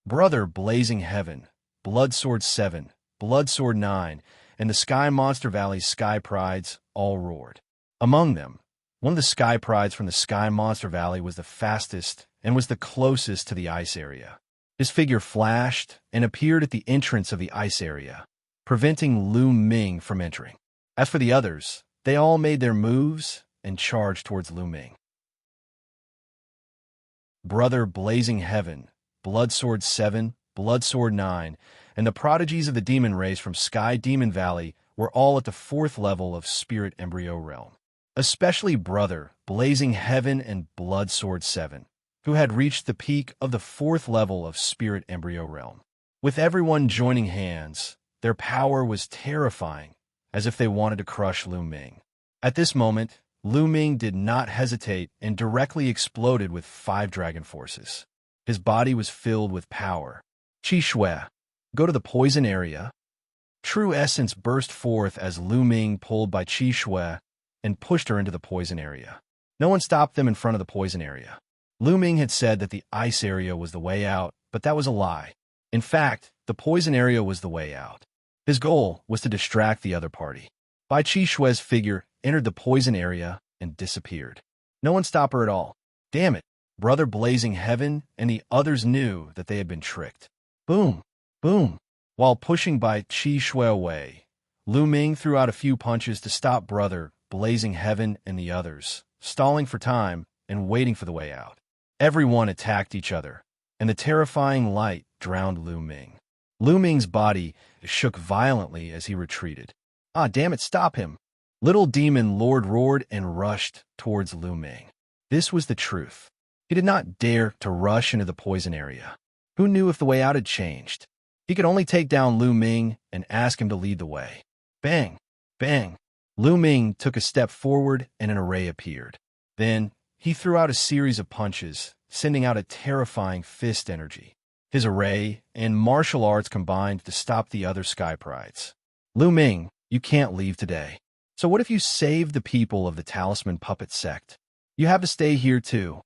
Brother Blazing Heaven, Bloodsword 7, Bloodsword 9, and the Sky Monster Valley's Sky Prides all roared. Among them, one of the Sky Prides from the Sky Monster Valley was the fastest and was the closest to the ice area. His figure flashed and appeared at the entrance of the ice area, preventing Lu Ming from entering. As for the others, they all made their moves and charged towards Lu Ming. Brother Blazing Heaven, Bloodsword 7, Bloodsword 9, and the prodigies of the demon race from Sky Demon Valley were all at the 4th level of Spirit Embryo Realm. Especially Brother Blazing Heaven and Bloodsword 7, who had reached the peak of the 4th level of Spirit Embryo Realm. With everyone joining hands, their power was terrifying, as if they wanted to crush Lu Ming. At this moment, Lu Ming did not hesitate and directly exploded with 5 dragon forces. His body was filled with power. Qi Shui, go to the poison area. True essence burst forth as Lu Ming pulled by Qi Shui and pushed her into the poison area. No one stopped them in front of the poison area. Lu Ming had said that the ice area was the way out, but that was a lie. In fact, the poison area was the way out. His goal was to distract the other party. Bai Qi Shui's figure entered the poison area and disappeared. No one stopped her at all. Damn it! Brother Blazing Heaven and the others knew that they had been tricked. Boom! Boom! While pushing Bai Qi Shui away, Lu Ming threw out a few punches to stop Brother Blazing Heaven and the others, stalling for time and waiting for the way out. Everyone attacked each other, and the terrifying light drowned Lu Ming. Lu Ming's body shook violently as he retreated. Ah, damn it, stop him! Little Demon Lord roared and rushed towards Lu Ming. This was the truth. He did not dare to rush into the poison area. Who knew if the way out had changed? He could only take down Lu Ming and ask him to lead the way. Bang! Bang! Lu Ming took a step forward and an array appeared. Then, he threw out a series of punches, sending out a terrifying fist energy. His array and martial arts combined to stop the other Sky Prides. Lu Ming, you can't leave today. So what if you save the people of the Talisman Puppet Sect? You have to stay here too.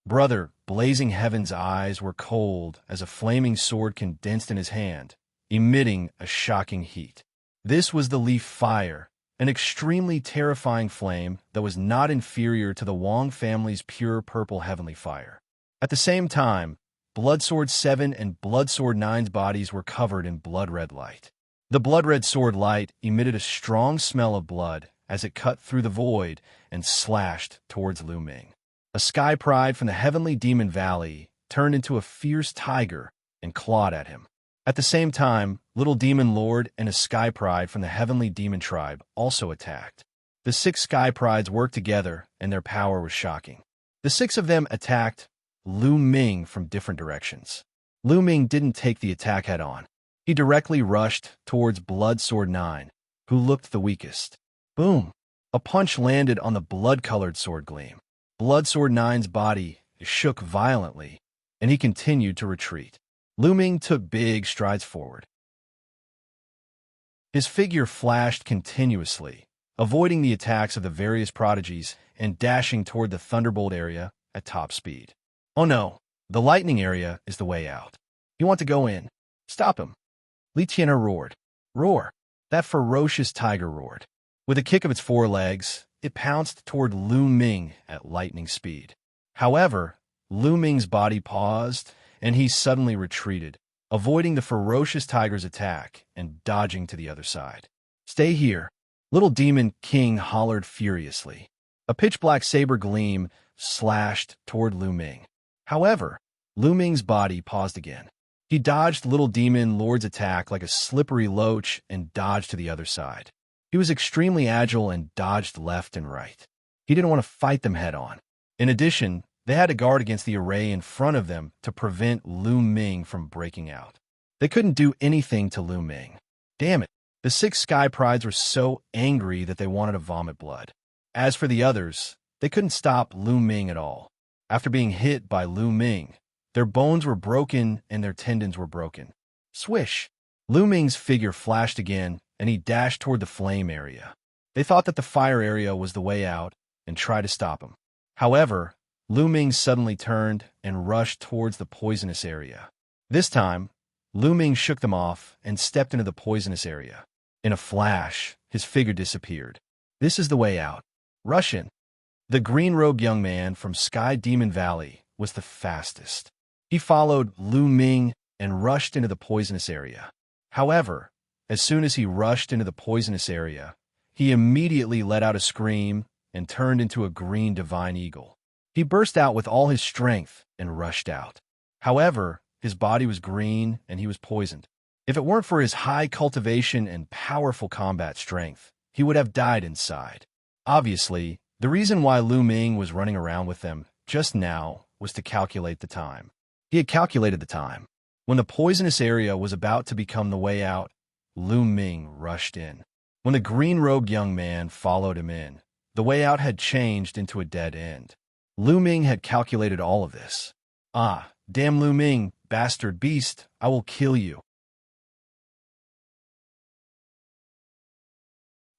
Brother, Blazing Heaven's eyes were cold as a flaming sword condensed in his hand, emitting a shocking heat. This was the Leaf Fire, an extremely terrifying flame that was not inferior to the Wang family's pure purple heavenly fire. At the same time, Blood Sword 7 and Blood Sword 9's bodies were covered in blood-red light. The blood-red sword light emitted a strong smell of blood as it cut through the void and slashed towards Lu Ming. A Sky Pride from the Heavenly Demon Valley turned into a fierce tiger and clawed at him. At the same time, Little Demon Lord and a Sky Pride from the Heavenly Demon Tribe also attacked. The 6 Sky Prides worked together, and their power was shocking. The 6 of them attacked Lu Ming from different directions. Lu Ming didn't take the attack head-on. He directly rushed towards Blood Sword 9, who looked the weakest. Boom! A punch landed on the blood-colored sword gleam. Blood Sword 9's body shook violently, and he continued to retreat. Lu Ming took big strides forward. His figure flashed continuously, avoiding the attacks of the various prodigies and dashing toward the Thunderbolt area at top speed. Oh no, the lightning area is the way out. You want to go in? Stop him. Li Tian'er roared. Roar! That ferocious tiger roared. With a kick of its forelegs, it pounced toward Lu Ming at lightning speed. However, Lu Ming's body paused, and he suddenly retreated, avoiding the ferocious tiger's attack and dodging to the other side. Stay here, Little Demon King hollered furiously. A pitch-black saber gleam slashed toward Lu Ming. However, Lu Ming's body paused again. He dodged Little Demon Lord's attack like a slippery loach and dodged to the other side. He was extremely agile and dodged left and right. He didn't want to fight them head-on. In addition, they had to guard against the array in front of them to prevent Lu Ming from breaking out. They couldn't do anything to Lu Ming. Damn it, the 6 Sky Prides were so angry that they wanted to vomit blood. As for the others, they couldn't stop Lu Ming at all. After being hit by Lu Ming, their bones were broken and their tendons were broken. Swish! Lu Ming's figure flashed again, and he dashed toward the flame area. They thought that the fire area was the way out and tried to stop him. However, Lu Ming suddenly turned and rushed towards the poisonous area. This time, Lu Ming shook them off and stepped into the poisonous area. In a flash, his figure disappeared. This is the way out. Rush in. The green-robed young man from Sky Demon Valley was the fastest. He followed Lu Ming and rushed into the poisonous area. However, as soon as he rushed into the poisonous area, he immediately let out a scream and turned into a green divine eagle. He burst out with all his strength and rushed out. However, his body was green and he was poisoned. If it weren't for his high cultivation and powerful combat strength, he would have died inside. Obviously, the reason why Lu Ming was running around with them just now was to calculate the time. He had calculated the time. When the poisonous area was about to become the way out, Lu Ming rushed in. When the green-robed young man followed him in, the way out had changed into a dead end. Lu Ming had calculated all of this. Ah, damn Lu Ming, bastard beast, I will kill you.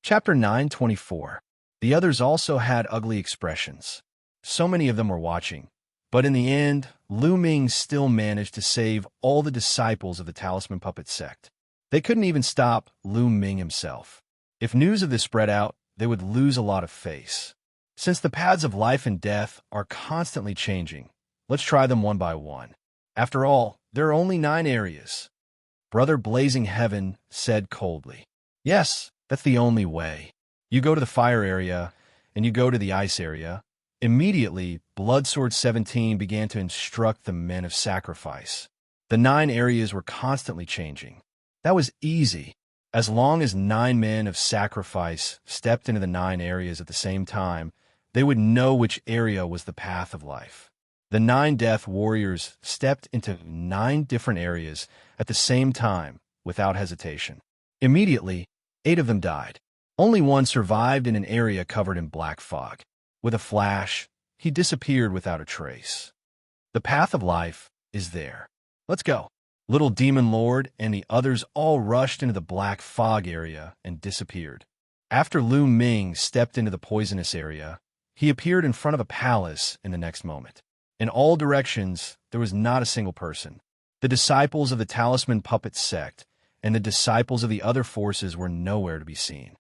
Chapter 924. The others also had ugly expressions. So many of them were watching. But in the end, Lu Ming still managed to save all the disciples of the Talisman Puppet Sect. They couldn't even stop Lu Ming himself. If news of this spread out, they would lose a lot of face. Since the paths of life and death are constantly changing, let's try them one by one. After all, there are only 9 areas. Brother Blazing Heaven said coldly. Yes, that's the only way. You go to the fire area, and you go to the ice area. Immediately, Blood Sword 17 began to instruct the men of sacrifice. The 9 areas were constantly changing. That was easy. As long as 9 men of sacrifice stepped into the 9 areas at the same time, they would know which area was the path of life. The 9 death warriors stepped into 9 different areas at the same time without hesitation. Immediately, 8 of them died. Only one survived in an area covered in black fog. With a flash, he disappeared without a trace. The path of life is there. Let's go. Little Demon Lord and the others all rushed into the black fog area and disappeared. After Lu Ming stepped into the poisonous area, he appeared in front of a palace in the next moment. In all directions, there was not a single person. The disciples of the Talisman Puppet sect and the disciples of the other forces were nowhere to be seen.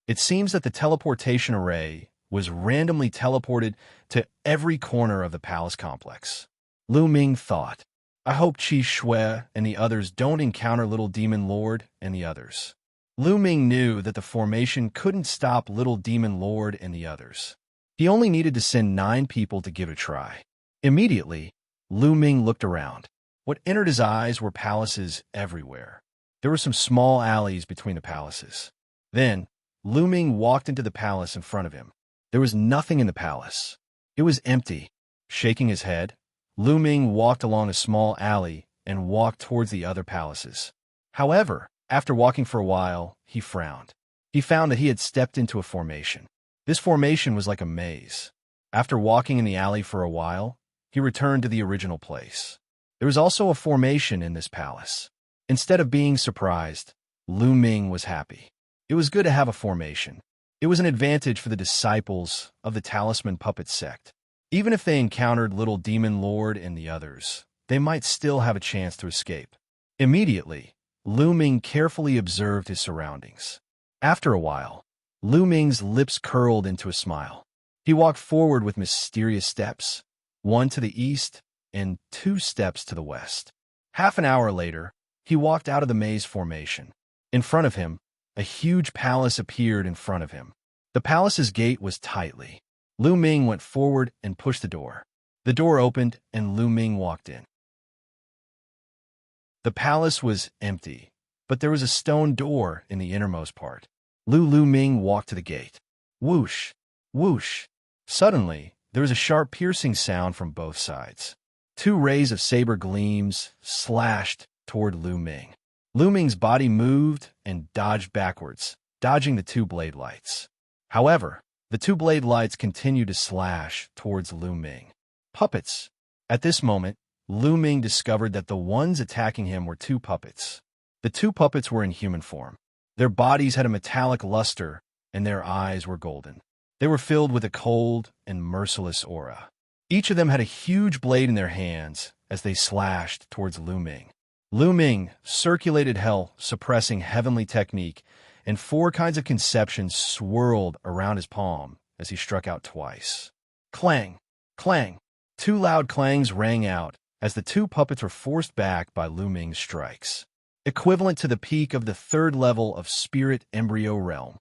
It seems that the teleportation array was randomly teleported to every corner of the palace complex. Lu Ming thought, I hope Qi Shui and the others don't encounter Little Demon Lord and the others. Lu Ming knew that the formation couldn't stop Little Demon Lord and the others. He only needed to send 9 people to give it a try. Immediately, Lu Ming looked around. What entered his eyes were palaces everywhere. There were some small alleys between the palaces. Then, Lu Ming walked into the palace in front of him. There was nothing in the palace. It was empty. Shaking his head, Lu Ming walked along a small alley and walked towards the other palaces. However, after walking for a while, he frowned. He found that he had stepped into a formation. This formation was like a maze. After walking in the alley for a while, he returned to the original place. There was also a formation in this palace. Instead of being surprised, Lu Ming was happy. It was good to have a formation. It was an advantage for the disciples of the Talisman Puppet sect. Even if they encountered Little Demon Lord and the others, they might still have a chance to escape. Immediately, Lu Ming carefully observed his surroundings. After a while, Lu Ming's lips curled into a smile. He walked forward with mysterious steps, 1 to the east and 2 steps to the west. Half an hour later, he walked out of the maze formation. In front of him, a huge palace appeared in front of him. The palace's gate was tightly. Lu Ming went forward and pushed the door. The door opened and Lu Ming walked in. The palace was empty, but there was a stone door in the innermost part. Lu Ming walked to the gate. Whoosh! Whoosh! Suddenly, there was a sharp piercing sound from both sides. 2 rays of saber gleams slashed toward Lu Ming. Lu Ming's body moved and dodged backwards, dodging the 2 blade lights. However, the 2 blade lights continued to slash towards Lu Ming. Puppets. At this moment, Lu Ming discovered that the ones attacking him were 2 puppets. The 2 puppets were in human form. Their bodies had a metallic luster, and their eyes were golden. They were filled with a cold and merciless aura. Each of them had a huge blade in their hands as they slashed towards Lu Ming. Lu Ming circulated hell, suppressing heavenly technique, and 4 kinds of conception swirled around his palm as he struck out twice. Clang! Clang! 2 loud clangs rang out as the 2 puppets were forced back by Lu Ming's strikes, equivalent to the peak of the 3rd level of Spirit Embryo Realm.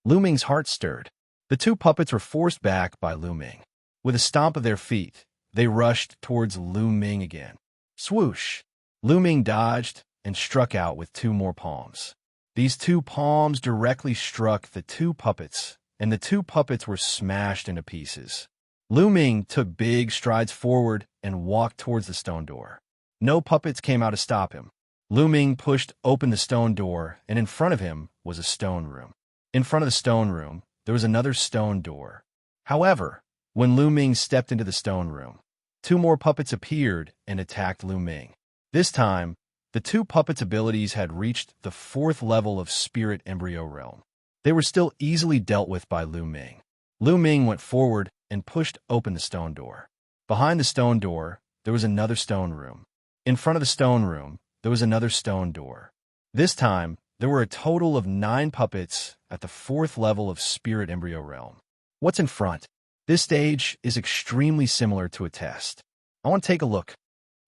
Lu Ming's heart stirred. The 2 puppets were forced back by Lu Ming. With a stomp of their feet, they rushed towards Lu Ming again. Swoosh! Lu Ming dodged and struck out with 2 more palms. These 2 palms directly struck the 2 puppets, and the 2 puppets were smashed into pieces. Lu Ming took big strides forward and walked towards the stone door. No puppets came out to stop him. Lu Ming pushed open the stone door, and in front of him was a stone room. In front of the stone room, there was another stone door. However, when Lu Ming stepped into the stone room, 2 more puppets appeared and attacked Lu Ming. This time, the 2 puppets' abilities had reached the 4th level of Spirit Embryo Realm. They were still easily dealt with by Lu Ming. Lu Ming went forward and pushed open the stone door. Behind the stone door, there was another stone room. In front of the stone room, there was another stone door. This time, there were a total of 9 puppets at the 4th level of Spirit Embryo Realm. What's in front? This stage is extremely similar to a test. I want to take a look.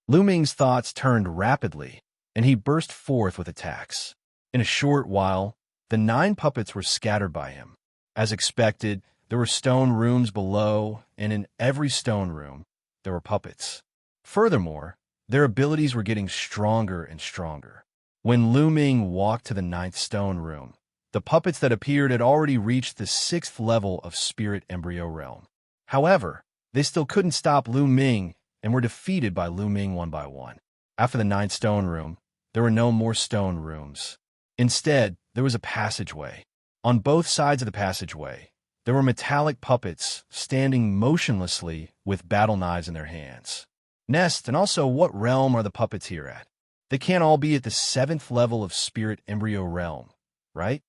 Lu Ming's thoughts turned rapidly, and he burst forth with attacks. In a short while, the 9 puppets were scattered by him. As expected, there were stone rooms below, and in every stone room, there were puppets. Furthermore, their abilities were getting stronger and stronger. When Lu Ming walked to the 9th stone room, the puppets that appeared had already reached the 6th level of Spirit Embryo Realm. However, they still couldn't stop Lu Ming and were defeated by Lu Ming one by one. After the 9th stone room, there were no more stone rooms. Instead, there was a passageway. On both sides of the passageway, there were metallic puppets standing motionlessly with battle knives in their hands. Nest, and also what realm are the puppets here at? They can't all be at the 7th level of spirit embryo realm, right?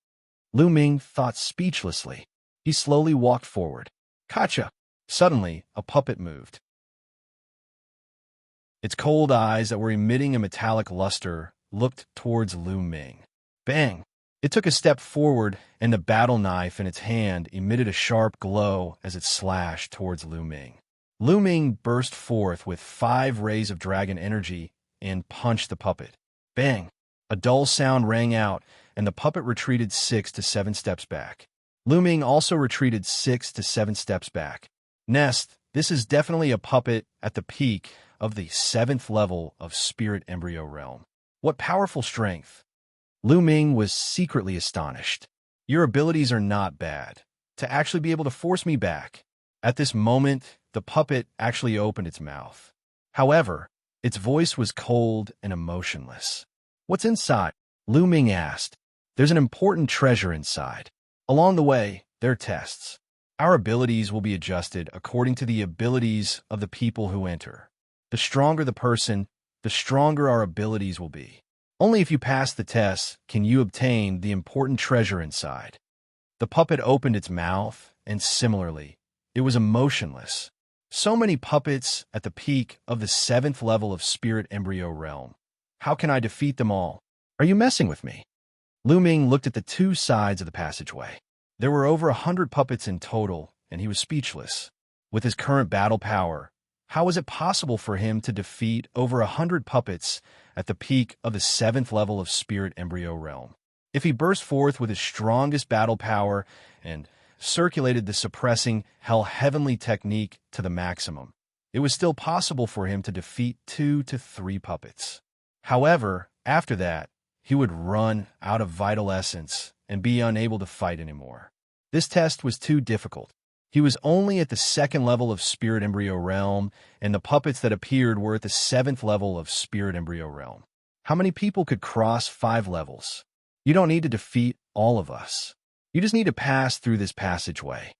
Lu Ming thought speechlessly. He slowly walked forward. Gotcha! Suddenly, a puppet moved. Its cold eyes that were emitting a metallic luster looked towards Lu Ming. Bang! It took a step forward, and the battle knife in its hand emitted a sharp glow as it slashed towards Lu Ming. Lu Ming burst forth with 5 rays of dragon energy and punched the puppet. Bang! A dull sound rang out, and the puppet retreated 6 to 7 steps back. Lu Ming also retreated 6 to 7 steps back. Nest, this is definitely a puppet at the peak of the 7th level of spirit embryo realm. What powerful strength! Lu Ming was secretly astonished. Your abilities are not bad. To actually be able to force me back. At this moment, the puppet actually opened its mouth. However, its voice was cold and emotionless. What's inside? Lu Ming asked. There's an important treasure inside. Along the way, there are tests. Our abilities will be adjusted according to the abilities of the people who enter. The stronger the person, the stronger our abilities will be. Only if you pass the tests can you obtain the important treasure inside. The puppet opened its mouth, and similarly, it was emotionless. So many puppets at the peak of the 7th level of spirit embryo realm. How can I defeat them all? Are you messing with me? Lu Ming looked at the 2 sides of the passageway. There were over 100 puppets in total, and he was speechless. With his current battle power, how was it possible for him to defeat over 100 puppets at the peak of the 7th level of spirit embryo realm? If he burst forth with his strongest battle power and circulated the suppressing hell heavenly technique to the maximum, it was still possible for him to defeat 2 to 3 puppets. However, after that, he would run out of vital essence and be unable to fight anymore. This test was too difficult. He was only at the 2nd level of spirit embryo realm, and the puppets that appeared were at the 7th level of spirit embryo realm. How many people could cross 5 levels? You don't need to defeat all of us. You just need to pass through this passageway.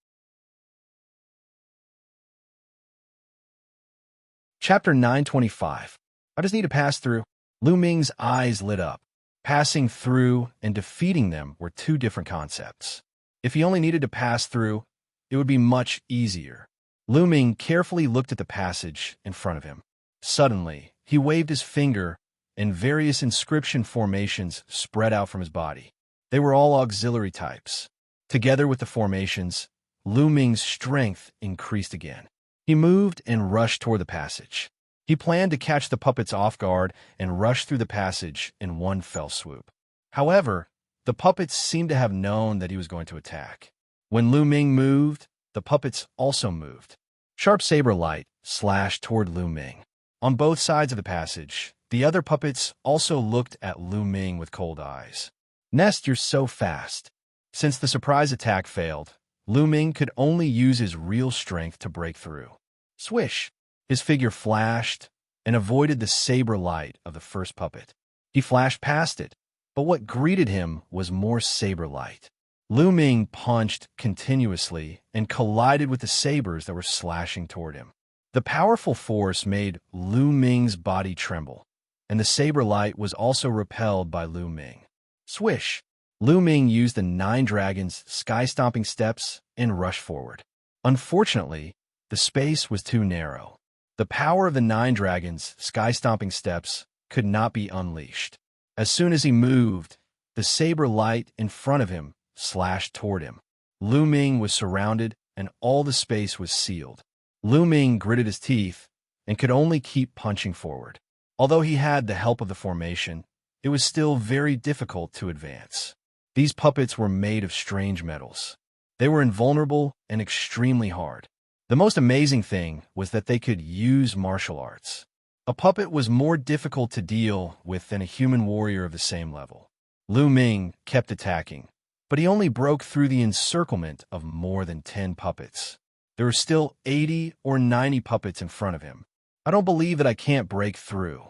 Chapter 925. I just need to pass through. Lu Ming's eyes lit up. Passing through and defeating them were 2 different concepts. If he only needed to pass through, it would be much easier. Lu Ming carefully looked at the passage in front of him. Suddenly, he waved his finger, and various inscription formations spread out from his body. They were all auxiliary types. Together with the formations, Lu Ming's strength increased again. He moved and rushed toward the passage. He planned to catch the puppets off guard and rush through the passage in one fell swoop. However, the puppets seemed to have known that he was going to attack. When Lu Ming moved, the puppets also moved. Sharp saber light slashed toward Lu Ming. On both sides of the passage, the other puppets also looked at Lu Ming with cold eyes. Nest, you're so fast. Since the surprise attack failed, Lu Ming could only use his real strength to break through. Swish! His figure flashed and avoided the saber light of the first puppet. He flashed past it, but what greeted him was more saber light. Lu Ming punched continuously and collided with the sabers that were slashing toward him. The powerful force made Lu Ming's body tremble, and the saber light was also repelled by Lu Ming. Swish! Lu Ming used the 9 dragons' sky-stomping steps and rushed forward. Unfortunately, the space was too narrow. The power of the 9 dragons' sky-stomping steps could not be unleashed. As soon as he moved, the saber light in front of him slashed toward him. Lu Ming was surrounded, and all the space was sealed. Lu Ming gritted his teeth and could only keep punching forward. Although he had the help of the formation, it was still very difficult to advance. These puppets were made of strange metals. They were invulnerable and extremely hard. The most amazing thing was that they could use martial arts. A puppet was more difficult to deal with than a human warrior of the same level. Lu Ming kept attacking, but he only broke through the encirclement of more than 10 puppets. There were still 80 or 90 puppets in front of him. I I don't believe that I can't break through.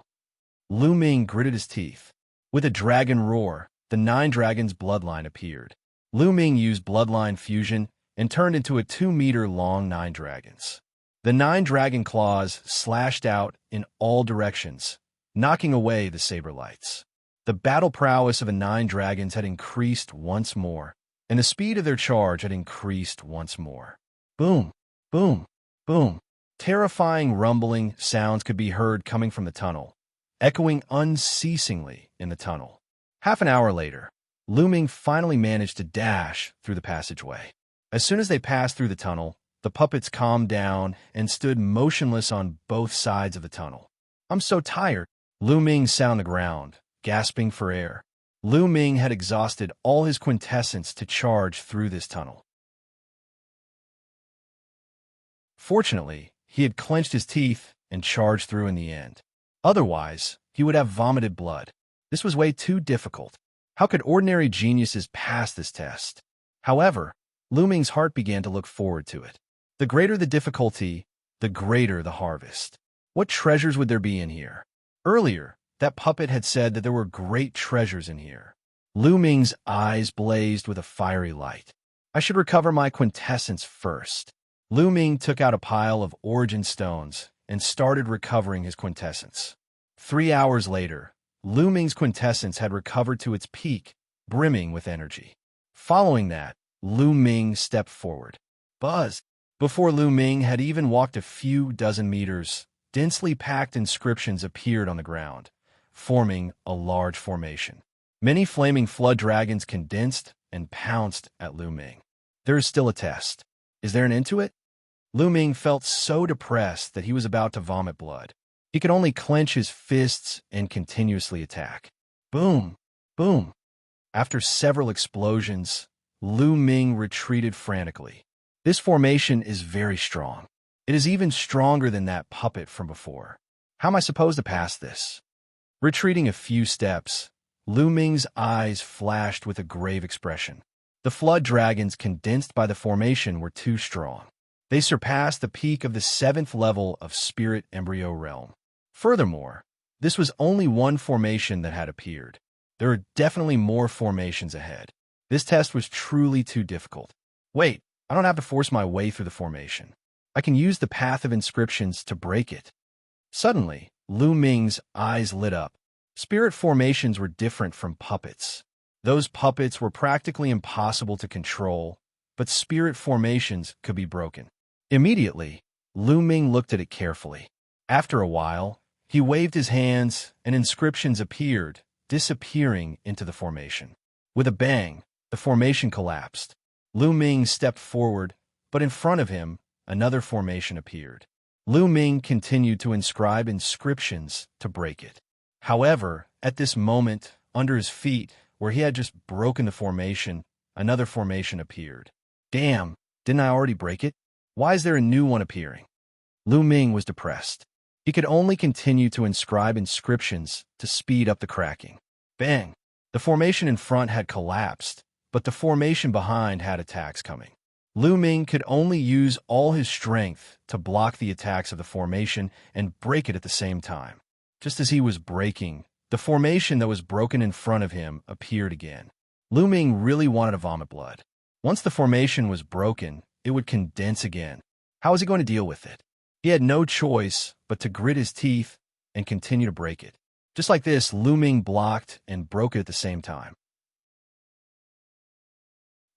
Lu Ming gritted his teeth. With a dragon roar, the 9 dragons' bloodline appeared. Lu Ming used bloodline fusion and turned into a 2-meter-long 9 dragons. The 9 dragon claws slashed out in all directions, knocking away the saber lights. The battle prowess of the 9 dragons had increased once more, and the speed of their charge had increased once more. Boom, boom, boom. Terrifying rumbling sounds could be heard coming from the tunnel, echoing unceasingly in the tunnel. Half an hour later, Lu Ming finally managed to dash through the passageway. As soon as they passed through the tunnel, the puppets calmed down and stood motionless on both sides of the tunnel. I'm so tired. Lu Ming sat on the ground, gasping for air. Lu Ming had exhausted all his quintessence to charge through this tunnel. Fortunately, he had clenched his teeth and charged through in the end. Otherwise, he would have vomited blood. This was way too difficult. How could ordinary geniuses pass this test? However, Lu Ming's heart began to look forward to it. The greater the difficulty, the greater the harvest. What treasures would there be in here? Earlier, that puppet had said that there were great treasures in here. Lu Ming's eyes blazed with a fiery light. I should recover my quintessence first. Lu Ming took out a pile of origin stones and started recovering his quintessence. 3 hours later, Lu Ming's quintessence had recovered to its peak, brimming with energy. Following that, Lu Ming stepped forward. Buzz! Before Lu Ming had even walked a few dozen meters, densely packed inscriptions appeared on the ground, forming a large formation. Many flaming flood dragons condensed and pounced at Lu Ming. There is still a test. Is there an end to it? Lu Ming felt so depressed that he was about to vomit blood. He could only clench his fists and continuously attack. Boom! Boom! After several explosions, Lu Ming retreated frantically. This formation is very strong. It is even stronger than that puppet from before. How am I supposed to pass this? Retreating a few steps, Lu Ming's eyes flashed with a grave expression. The flood dragons condensed by the formation were too strong. They surpassed the peak of the 7th level of Spirit Embryo Realm. Furthermore, this was only one formation that had appeared. There are definitely more formations ahead. This test was truly too difficult. Wait, I don't have to force my way through the formation. I can use the path of inscriptions to break it. Suddenly, Lu Ming's eyes lit up. Spirit formations were different from puppets. Those puppets were practically impossible to control, but spirit formations could be broken. Immediately, Lu Ming looked at it carefully. After a while, he waved his hands and inscriptions appeared, disappearing into the formation. With a bang, the formation collapsed. Lu Ming stepped forward, but in front of him, another formation appeared. Lu Ming continued to inscribe inscriptions to break it. However, at this moment, under his feet, where he had just broken the formation, another formation appeared. Damn, didn't I already break it? Why is there a new one appearing? Lu Ming was depressed. He could only continue to inscribe inscriptions to speed up the cracking. Bang! The formation in front had collapsed, but the formation behind had attacks coming. Lu Ming could only use all his strength to block the attacks of the formation and break it at the same time. Just as he was breaking, the formation that was broken in front of him appeared again. Lu Ming really wanted to vomit blood. Once the formation was broken, it would condense again. How was he going to deal with it? He had no choice but to grit his teeth and continue to break it. Just like this, Lu Ming blocked and broke it at the same time.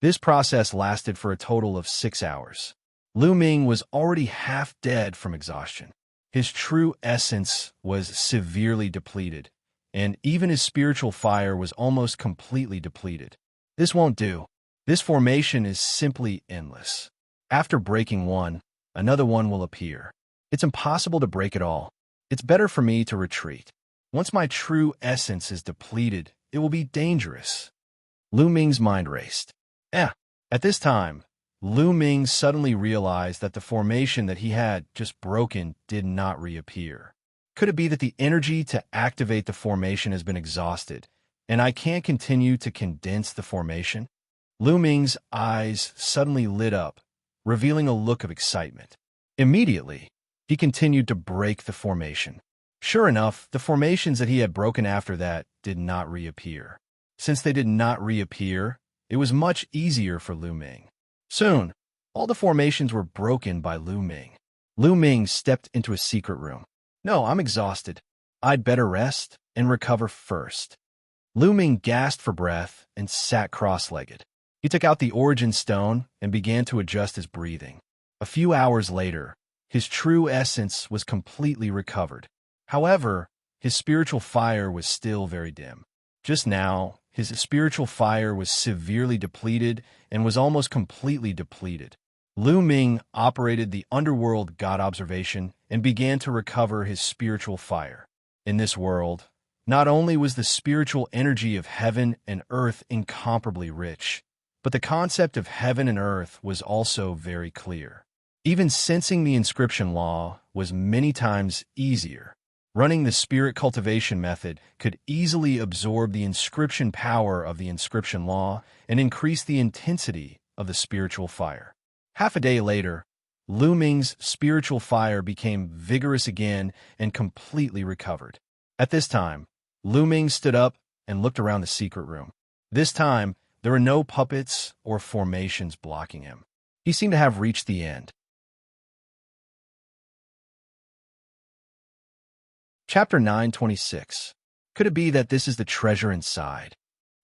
This process lasted for a total of 6 hours. Lu Ming was already half dead from exhaustion. His true essence was severely depleted, and even his spiritual fire was almost completely depleted. This won't do. This formation is simply endless. After breaking one, another one will appear. It's impossible to break it all. It's better for me to retreat. Once my true essence is depleted, it will be dangerous. Lu Ming's mind raced. At this time, Lu Ming suddenly realized that the formation that he had just broken did not reappear. Could it be that the energy to activate the formation has been exhausted, and I can't continue to condense the formation? Lu Ming's eyes suddenly lit up, revealing a look of excitement. Immediately, he continued to break the formation. Sure enough, the formations that he had broken after that did not reappear. Since they did not reappear, it was much easier for Lu Ming. Soon, all the formations were broken by Lu Ming. Lu Ming stepped into a secret room. "No, I'm exhausted. I'd better rest and recover first." Lu Ming gasped for breath and sat cross-legged. He took out the origin stone and began to adjust his breathing. A few hours later, his true essence was completely recovered. However, his spiritual fire was still very dim. Just now, his spiritual fire was severely depleted and was almost completely depleted. Lu Ming operated the underworld God observation and began to recover his spiritual fire. In this world, not only was the spiritual energy of heaven and earth incomparably rich, but the concept of heaven and earth was also very clear. Even sensing the inscription law was many times easier. Running the spirit cultivation method could easily absorb the inscription power of the inscription law and increase the intensity of the spiritual fire. Half a day later, Lu Ming's spiritual fire became vigorous again and completely recovered. At this time, Lu Ming stood up and looked around the secret room. This time, there were no puppets or formations blocking him. He seemed to have reached the end. Chapter 926. Could it be that this is the treasure inside?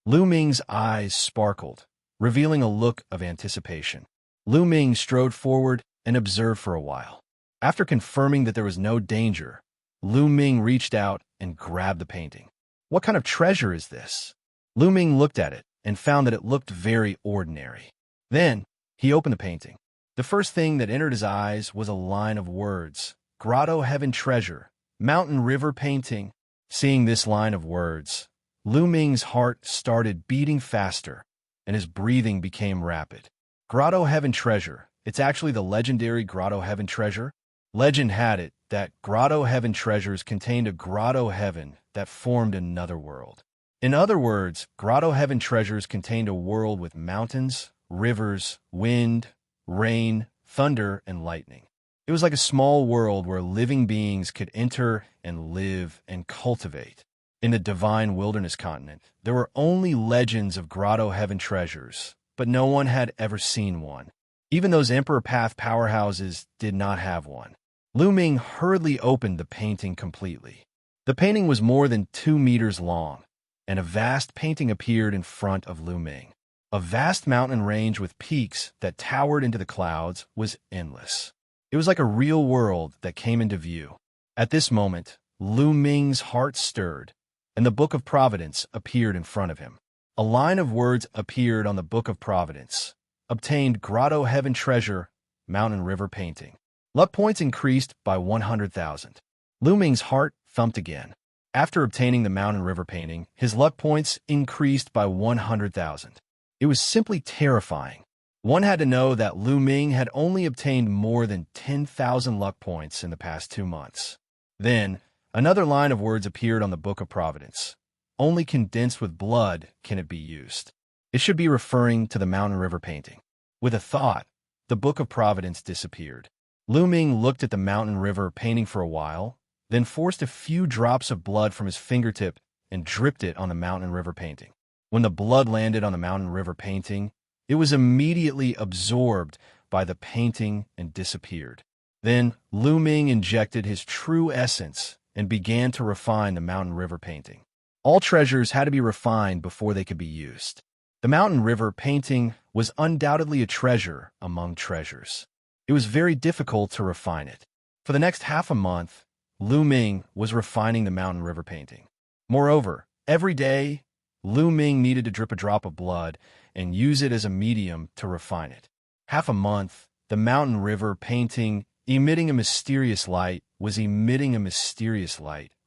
Lu Ming's eyes sparkled, revealing a look of anticipation. Lu Ming strode forward and observed for a while. After confirming that there was no danger, Lu Ming reached out and grabbed the painting. What kind of treasure is this? Lu Ming looked at it and found that it looked very ordinary. Then, he opened the painting. The first thing that entered his eyes was a line of words: Grotto Heaven Treasure, Mountain River Painting. Seeing this line of words, Lu Ming's heart started beating faster, and his breathing became rapid. Grotto Heaven Treasure. It's actually the legendary Grotto Heaven Treasure. Legend had it that Grotto Heaven treasures contained a Grotto Heaven that formed another world. In other words, Grotto Heaven treasures contained a world with mountains, rivers, wind, rain, thunder, and lightning. It was like a small world where living beings could enter and live and cultivate. In the divine wilderness continent, there were only legends of Grotto Heaven treasures, but no one had ever seen one. Even those Emperor Path powerhouses did not have one. Lu Ming hurriedly opened the painting completely. The painting was more than 2 meters long, and a vast painting appeared in front of Lu Ming. A vast mountain range with peaks that towered into the clouds was endless. It was like a real world that came into view. At this moment, Lu Ming's heart stirred, and the Book of Providence appeared in front of him. A line of words appeared on the Book of Providence. Obtained Grotto Heaven Treasure, Mountain River Painting. Luck points increased by 100,000. Lu Ming's heart thumped again. After obtaining the Mountain River Painting, his luck points increased by 100,000. It was simply terrifying. One had to know that Lu Ming had only obtained more than 10,000 luck points in the past 2 months. Then, another line of words appeared on the Book of Providence. Only condensed with blood can it be used. It should be referring to the Mountain River Painting. With a thought, the Book of Providence disappeared. Lu Ming looked at the Mountain River Painting for a while, then forced a few drops of blood from his fingertip and dripped it on the Mountain River Painting. When the blood landed on the Mountain River Painting, it was immediately absorbed by the painting and disappeared. Then Lu Ming injected his true essence and began to refine the Mountain River Painting. All treasures had to be refined before they could be used. The Mountain River Painting was undoubtedly a treasure among treasures. It was very difficult to refine it. For the next half a month, Lu Ming was refining the Mountain River Painting. Moreover, every day, Lu Ming needed to drip a drop of blood and use it as a medium to refine it. Half a month, the Mountain River Painting, emitting a mysterious light,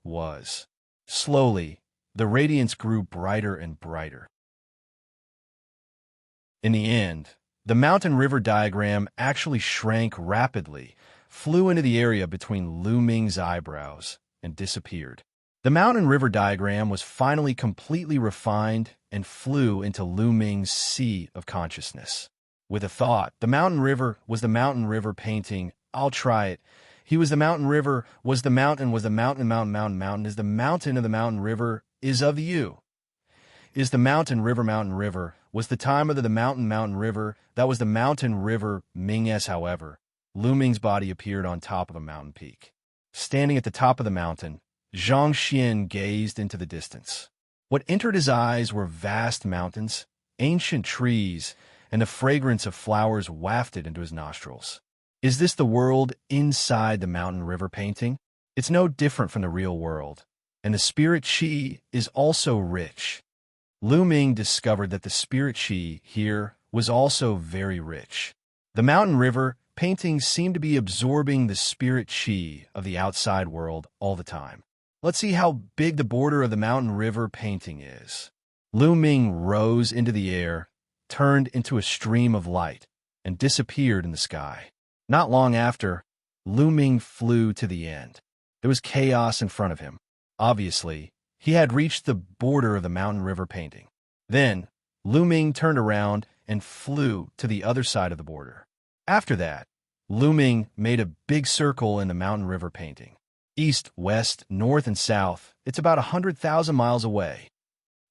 was. Slowly, the radiance grew brighter and brighter. In the end, the Mountain River diagram actually shrank rapidly, flew into the area between Lu Ming's eyebrows, and disappeared. The Mountain River diagram was finally completely refined and flew into Lu Ming's sea of consciousness. With a thought, the Mountain River was the Mountain River Painting. I'll try it. He was the mountain river, was the mountain, was the mountain, mountain, is the mountain of the mountain river, is of you. Is the mountain river, was the time of the mountain river, that was the mountain river, Ming-s. However, Lu Ming's body appeared on top of a mountain peak. Standing at the top of the mountain, Xianxia gazed into the distance. What entered his eyes were vast mountains, ancient trees, and the fragrance of flowers wafted into his nostrils. Is this the world inside the mountain river painting? It's no different from the real world, and the spirit qi is also rich. Lu Ming discovered that the spirit qi here was also very rich. The mountain river painting seemed to be absorbing the spirit qi of the outside world all the time. Let's see how big the border of the mountain river painting is. Lu Ming rose into the air, turned into a stream of light, and disappeared in the sky. Not long after, Lu Ming flew to the end. There was chaos in front of him. Obviously, he had reached the border of the mountain river painting. Then, Lu Ming turned around and flew to the other side of the border. After that, Lu Ming made a big circle in the mountain river painting. East, west, north, and south, it's about 100,000 miles away.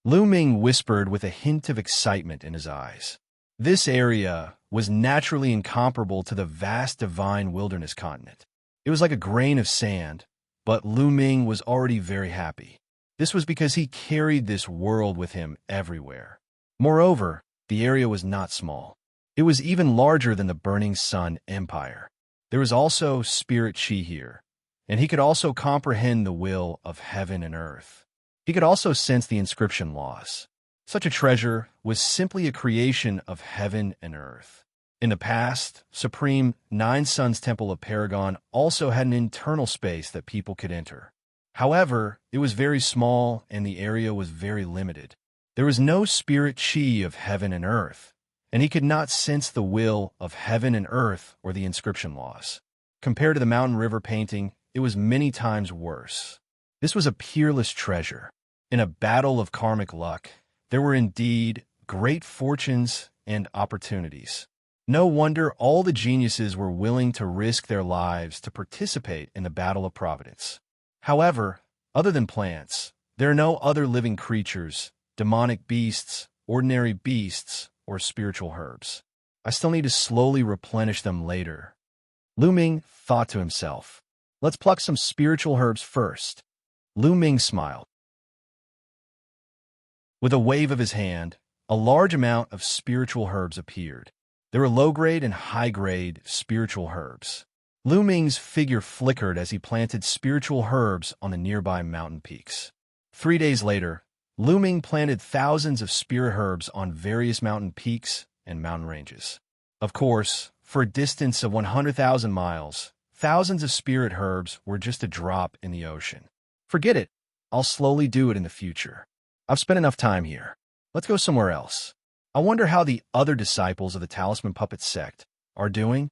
Lu Ming whispered with a hint of excitement in his eyes. This area was naturally incomparable to the vast divine wilderness continent. It was like a grain of sand, but Lu Ming was already very happy. This was because he carried this world with him everywhere. Moreover, the area was not small. It was even larger than the Burning Sun Empire. There was also spirit qi here, and he could also comprehend the will of heaven and earth. He could also sense the inscription laws. Such a treasure was simply a creation of heaven and earth. In the past, Supreme Nine Suns Temple of Paragon also had an internal space that people could enter. However, it was very small and the area was very limited. There was no spirit qi of heaven and earth, and he could not sense the will of heaven and earth or the inscription laws. Compared to the mountain river painting, it was many times worse. This was a peerless treasure. In a battle of karmic luck, there were indeed great fortunes and opportunities. No wonder all the geniuses were willing to risk their lives to participate in the battle of providence. However, other than plants, there are no other living creatures, demonic beasts, ordinary beasts, or spiritual herbs. I still need to slowly replenish them later. Lu Ming thought to himself, let's pluck some spiritual herbs first. Lu Ming smiled. With a wave of his hand, a large amount of spiritual herbs appeared. There were low-grade and high-grade spiritual herbs. Lu Ming's figure flickered as he planted spiritual herbs on the nearby mountain peaks. 3 days later, Lu Ming planted thousands of spirit herbs on various mountain peaks and mountain ranges. Of course, for a distance of 100,000 miles, thousands of spirit herbs were just a drop in the ocean. Forget it. I'll slowly do it in the future. I've spent enough time here. Let's go somewhere else. I wonder how the other disciples of the Talisman Puppet sect are doing?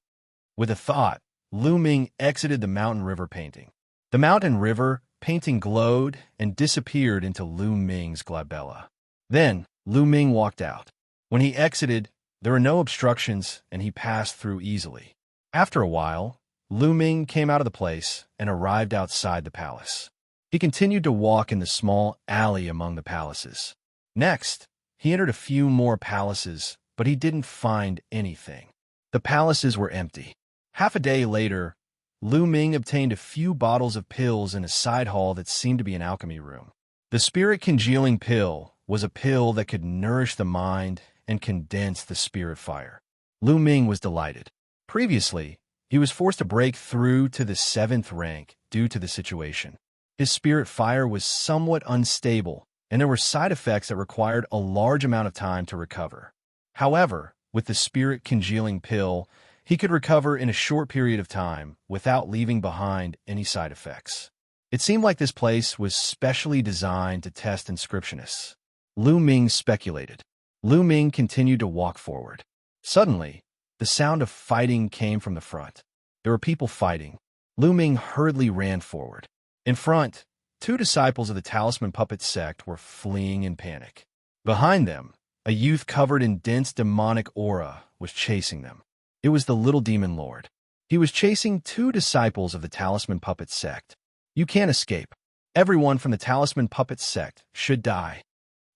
With a thought, Lu Ming exited the mountain river painting. The mountain river painting glowed and disappeared into Lu Ming's glabella. Then, Lu Ming walked out. When he exited, there were no obstructions and he passed through easily. After a while, Lu Ming came out of the place and arrived outside the palace. He continued to walk in the small alley among the palaces. Next, he entered a few more palaces, but he didn't find anything. The palaces were empty. Half a day later, Lu Ming obtained a few bottles of pills in a side hall that seemed to be an alchemy room. The spirit congealing pill was a pill that could nourish the mind and condense the spirit fire. Lu Ming was delighted. Previously, he was forced to break through to the 7th rank due to the situation. His spirit fire was somewhat unstable, and there were side effects that required a large amount of time to recover. However, with the spirit congealing pill, he could recover in a short period of time without leaving behind any side effects. It seemed like this place was specially designed to test inscriptionists. Lu Ming speculated. Lu Ming continued to walk forward. Suddenly, the sound of fighting came from the front. There were people fighting. Lu Ming hurriedly ran forward. In front, 2 disciples of the Talisman Puppet sect were fleeing in panic. Behind them, a youth covered in dense demonic aura was chasing them. It was the little demon lord. He was chasing 2 disciples of the Talisman Puppet sect. You can't escape. Everyone from the Talisman Puppet sect should die.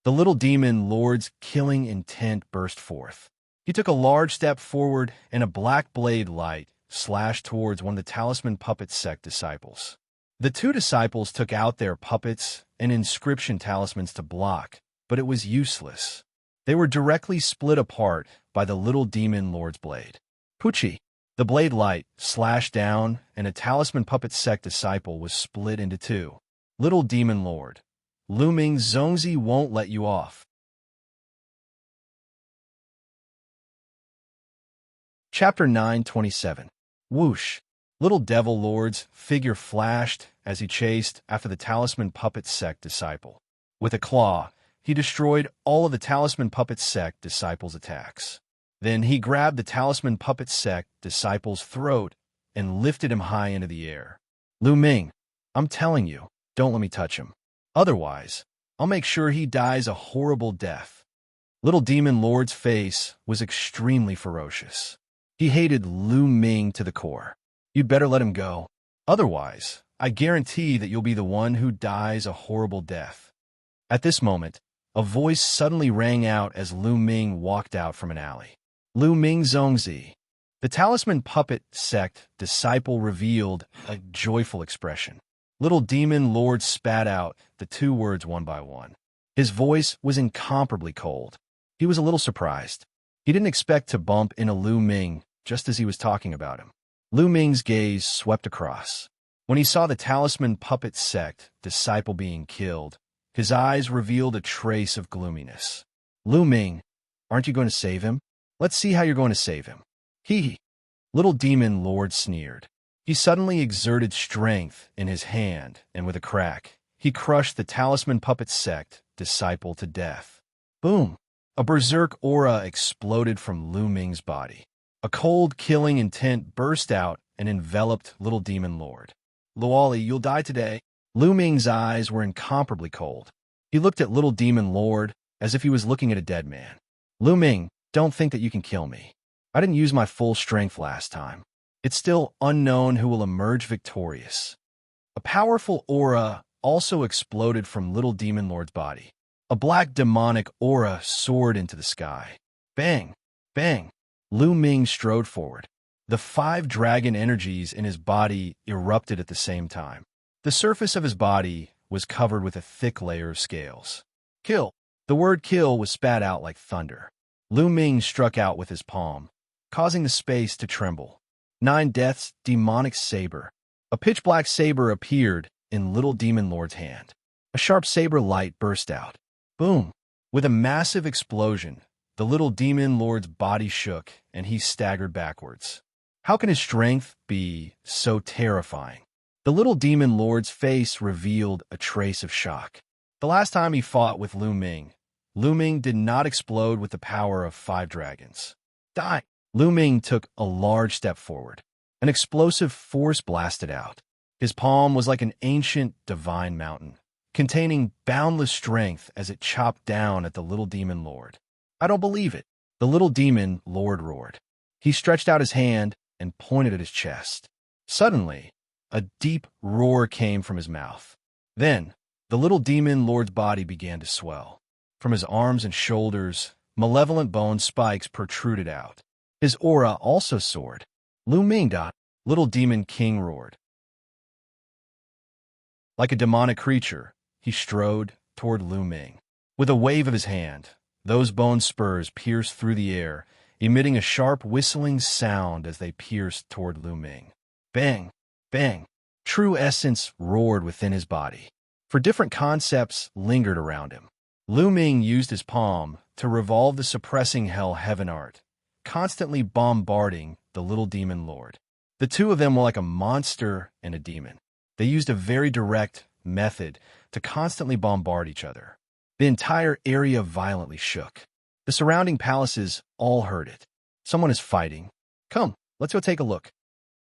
The little demon lord's killing intent burst forth. He took a large step forward, and a black blade light slashed towards one of the Talisman Puppet sect disciples. The 2 disciples took out their puppets and inscription talismans to block, but it was useless. They were directly split apart by the little demon lord's blade. Pucci! The blade light slashed down, and a Talisman Puppet sect disciple was split into 2. Little demon lord, Luming Zongzi won't let you off. Chapter 927. Whoosh! Little devil lord's figure flashed as he chased after the Talisman Puppet sect disciple. With a claw, he destroyed all of the Talisman Puppet sect disciples' attacks. Then he grabbed the Talisman Puppet sect disciple's throat and lifted him high into the air. Lu Ming, I'm telling you, don't let me touch him. Otherwise, I'll make sure he dies a horrible death. Little demon lord's face was extremely ferocious. He hated Lu Ming to the core. You'd better let him go. Otherwise, I guarantee that you'll be the one who dies a horrible death. At this moment, a voice suddenly rang out as Lu Ming walked out from an alley. Lu Ming Zongzi. The Talisman Puppet sect disciple revealed a joyful expression. Little demon lord spat out the 2 words one by one. His voice was incomparably cold. He was a little surprised. He didn't expect to bump into Lu Ming just as he was talking about him. Lu Ming's gaze swept across. When he saw the Talisman Puppet sect disciple being killed, his eyes revealed a trace of gloominess. Lu Ming, aren't you going to save him? Let's see how you're going to save him. He. Little demon lord sneered. He suddenly exerted strength in his hand, and with a crack, he crushed the Talisman Puppet sect disciple to death. Boom! A berserk aura exploded from Lu Ming's body. A cold, killing intent burst out and enveloped Little Demon Lord. Luoli, you'll die today. Lu Ming's eyes were incomparably cold. He looked at Little Demon Lord as if he was looking at a dead man. Lu Ming, don't think that you can kill me. I didn't use my full strength last time. It's still unknown who will emerge victorious. A powerful aura also exploded from Little Demon Lord's body. A black demonic aura soared into the sky. Bang! Bang! Lu Ming strode forward. The 5 dragon energies in his body erupted at the same time. The surface of his body was covered with a thick layer of scales. Kill! The word kill was spat out like thunder. Lu Ming struck out with his palm, causing the space to tremble. 9 deaths, demonic saber. A pitch-black saber appeared in Little Demon Lord's hand. A sharp saber light burst out. Boom! With a massive explosion, the Little Demon Lord's body shook and he staggered backwards. How can his strength be so terrifying? The Little Demon Lord's face revealed a trace of shock. The last time he fought with Lu Ming did not explode with the power of 5 dragons. Die! Lu Ming took a large step forward. An explosive force blasted out. His palm was like an ancient divine mountain, containing boundless strength as it chopped down at the Little Demon Lord. I don't believe it. The Little Demon Lord roared. He stretched out his hand and pointed at his chest. Suddenly, a deep roar came from his mouth. Then, the Little Demon Lord's body began to swell. From his arms and shoulders, malevolent bone spikes protruded out. His aura also soared. Lu Ming. Little Demon King roared. Like a demonic creature, he strode toward Lu Ming. With a wave of his hand, those bone spurs pierced through the air, emitting a sharp whistling sound as they pierced toward Lu Ming. Bang! Bang! True essence roared within his body. For different concepts lingered around him. Lu Ming used his palm to revolve the suppressing hell heaven art, constantly bombarding the Little Demon Lord. The 2 of them were like a monster and a demon. They used a very direct method to constantly bombard each other. The entire area violently shook. The surrounding palaces all heard it. Someone is fighting. Come, let's go take a look.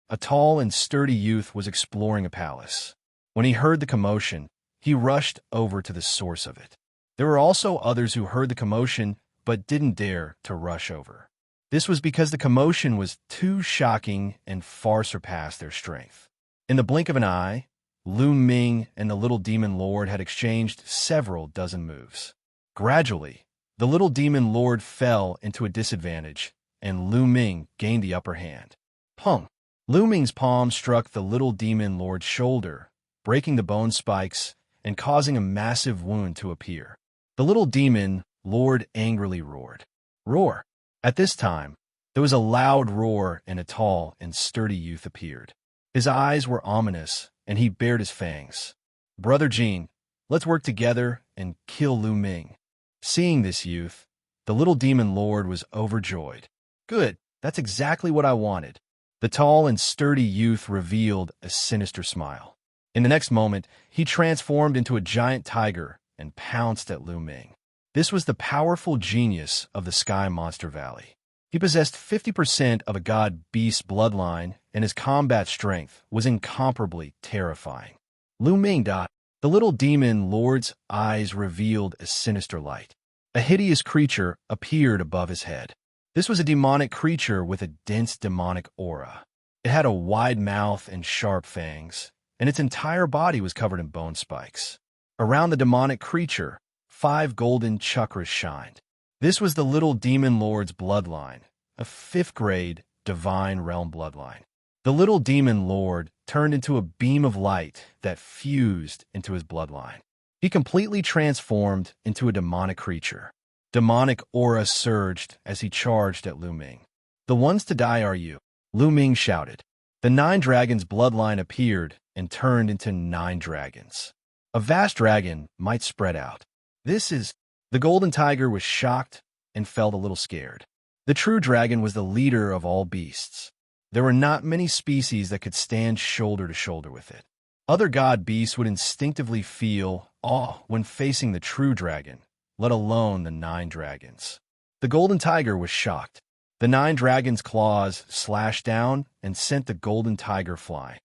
A tall and sturdy youth was exploring a palace. When he heard the commotion, he rushed over to the source of it. There were also others who heard the commotion but didn't dare to rush over. This was because the commotion was too shocking and far surpassed their strength. In the blink of an eye, Lu Ming and the little demon lord had exchanged several dozen moves. Gradually, the little demon lord fell into a disadvantage, and Lu Ming gained the upper hand. Pung! Lu Ming's palm struck the little demon lord's shoulder, breaking the bone spikes and causing a massive wound to appear. The little demon lord angrily roared. Roar! At this time, there was a loud roar and a tall and sturdy youth appeared. His eyes were ominous, and he bared his fangs. Brother Jean, let's work together and kill Lu Ming. Seeing this youth, the little demon lord was overjoyed. Good, that's exactly what I wanted. The tall and sturdy youth revealed a sinister smile. In the next moment, he transformed into a giant tiger and pounced at Lu Ming. This was the powerful genius of the Sky Monster Valley. He possessed 50% of a god-beast bloodline, and his combat strength was incomparably terrifying. Lu Ming died. The little demon lord's eyes revealed a sinister light. A hideous creature appeared above his head. This was a demonic creature with a dense demonic aura. It had a wide mouth and sharp fangs, and its entire body was covered in bone spikes. Around the demonic creature, 5 golden chakras shined. This was the little demon lord's bloodline, a 5th-grade divine realm bloodline. The little demon lord turned into a beam of light that fused into his bloodline. He completely transformed into a demonic creature. Demonic aura surged as he charged at Lu Ming. The ones to die are you, Lu Ming shouted. The 9 dragons' bloodline appeared and turned into 9 dragons. A vast dragon might spread out. The golden tiger was shocked and felt a little scared. The true dragon was the leader of all beasts. There were not many species that could stand shoulder to shoulder with it. Other god beasts would instinctively feel awe when facing the true dragon, let alone the 9 dragons. The golden tiger was shocked. The 9 dragons' claws slashed down and sent the golden tiger flying.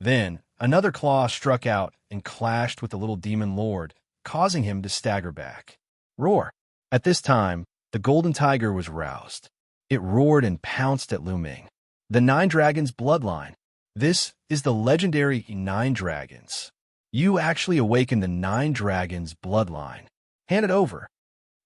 Then, another claw struck out and clashed with the little demon lord, causing him to stagger back. Roar! At this time, the golden tiger was roused. It roared and pounced at Lu Ming. The 9 dragons' bloodline. This is the legendary 9 dragons. You actually awakened the 9 dragons' bloodline. Hand it over.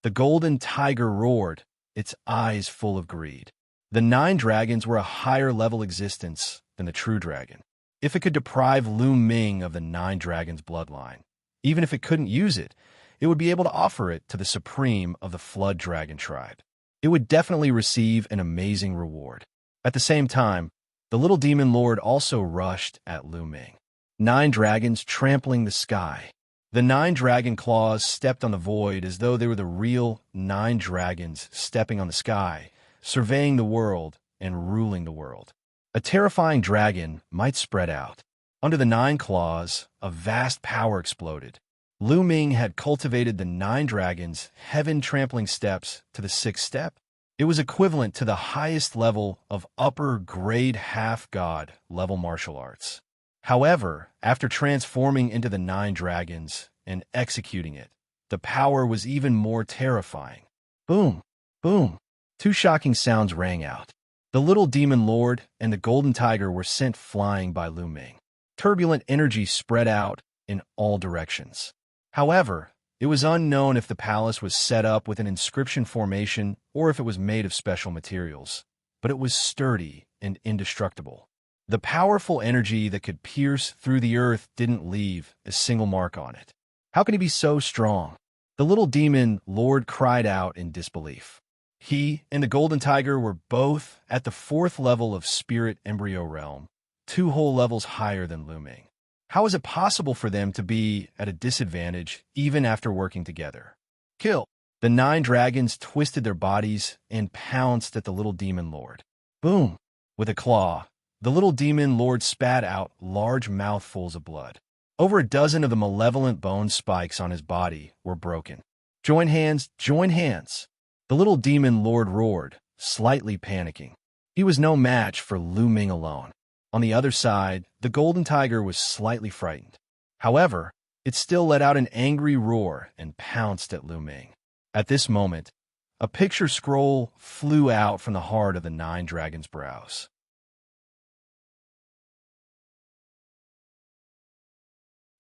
The golden tiger roared, its eyes full of greed. The 9 dragons were a higher-level existence than the true dragon. If it could deprive Lu Ming of the 9 dragons' bloodline, even if it couldn't use it, it would be able to offer it to the supreme of the Flood Dragon tribe. It would definitely receive an amazing reward. At the same time, the little demon lord also rushed at Lu Ming. 9 dragons trampling the sky. The 9 dragon claws stepped on the void as though they were the real 9 dragons stepping on the sky, surveying the world and ruling the world. A terrifying dragon might spread out. Under the 9 claws, a vast power exploded. Lu Ming had cultivated the 9 dragons' heaven-trampling steps to the 6th step. It was equivalent to the highest level of upper-grade half-god level martial arts. However, after transforming into the 9 dragons and executing it, the power was even more terrifying. Boom! Boom! 2 shocking sounds rang out. The little demon lord and the golden tiger were sent flying by Lu Ming. Turbulent energy spread out in all directions. However, it was unknown if the palace was set up with an inscription formation or if it was made of special materials, but it was sturdy and indestructible. The powerful energy that could pierce through the earth didn't leave a single mark on it. How can he be so strong? The little demon lord cried out in disbelief. He and the golden tiger were both at the 4th level of spirit embryo realm, 2 whole levels higher than Lu Ming. How is it possible for them to be at a disadvantage even after working together? Kill! The 9 dragons twisted their bodies and pounced at the little demon lord. Boom! With a claw, the little demon lord spat out large mouthfuls of blood. Over a dozen of the malevolent bone spikes on his body were broken. Join hands, join hands! The little demon lord roared, slightly panicking. He was no match for Lu Ming alone. On the other side, the golden tiger was slightly frightened. However, it still let out an angry roar and pounced at Lu Ming. At this moment, A picture scroll flew out from the heart of the nine dragons' brows.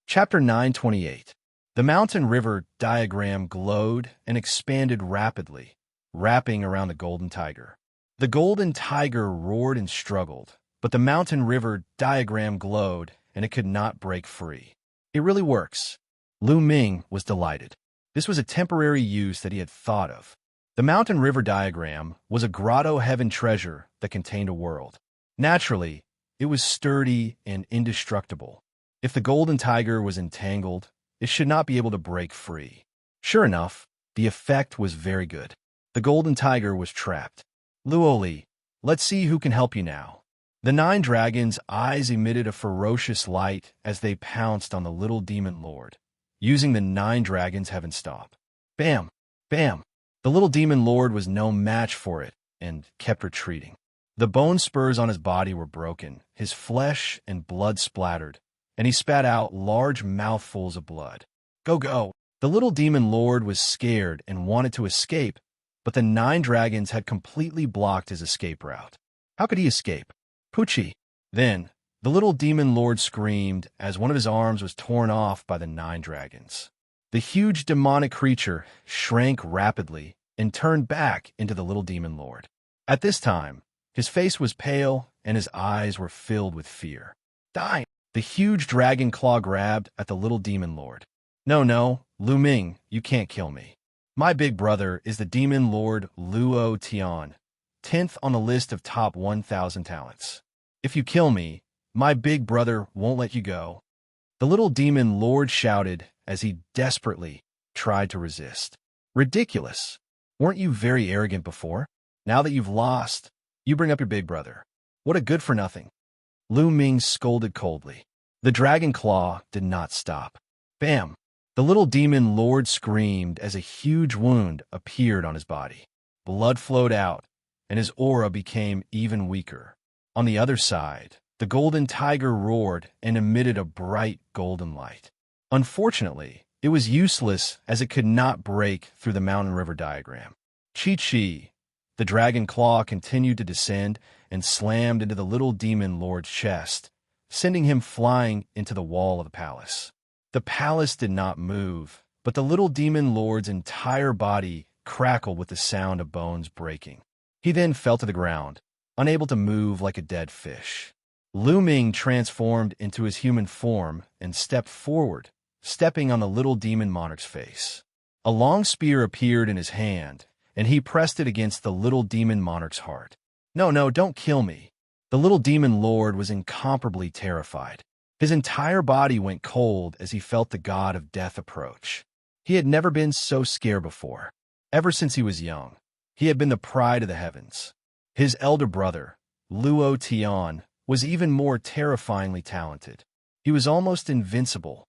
Chapter 928. The mountain river diagram glowed and expanded rapidly, wrapping around the golden tiger. The golden tiger roared and struggled, but the mountain river diagram glowed and it could not break free. It really works. Lu Ming was delighted. This was a temporary use that he had thought of. The mountain river diagram was a grotto heaven treasure that contained a world. Naturally, it was sturdy and indestructible. If the golden tiger was entangled, it should not be able to break free. Sure enough, the effect was very good. The golden tiger was trapped. Luoli, let's see who can help you now. The nine dragons' eyes emitted a ferocious light as they pounced on the little demon lord, using the nine dragons' heaven stomp. Bam! Bam! The little demon lord was no match for it and kept retreating. The bone spurs on his body were broken, his flesh and blood splattered, and he spat out large mouthfuls of blood. Go, go! The little demon lord was scared and wanted to escape, but the nine dragons had completely blocked his escape route. How could he escape? Poochie! Then, the little demon lord screamed as one of his arms was torn off by the nine dragons. The huge demonic creature shrank rapidly and turned back into the little demon lord. At this time, his face was pale and his eyes were filled with fear. Die! The huge dragon claw grabbed at the little demon lord. No, no, Lu Ming, you can't kill me. My big brother is the demon lord Luo Tian, 10th on the list of top 1,000 talents. If you kill me, my big brother won't let you go. The little demon lord shouted as he desperately tried to resist. Ridiculous. Weren't you very arrogant before? Now that you've lost, you bring up your big brother. What a good-for-nothing. Lu Ming scolded coldly. The dragon claw did not stop. Bam! The little demon lord screamed as a huge wound appeared on his body. Blood flowed out, and his aura became even weaker. On the other side, the golden tiger roared and emitted a bright golden light. Unfortunately, it was useless as it could not break through the mountain river diagram. Chi-Chi, the dragon claw continued to descend and slammed into the little demon lord's chest, sending him flying into the wall of the palace. The palace did not move, but the little demon lord's entire body crackled with the sound of bones breaking. He then fell to the ground, unable to move like a dead fish. Lu Ming transformed into his human form and stepped forward, stepping on the little demon monarch's face. A long spear appeared in his hand, and he pressed it against the little demon monarch's heart. No, no, don't kill me. The little demon lord was incomparably terrified. His entire body went cold as he felt the god of death approach. He had never been so scared before. Ever since he was young, he had been the pride of the heavens. His elder brother, Luo Tian, was even more terrifyingly talented. He was almost invincible.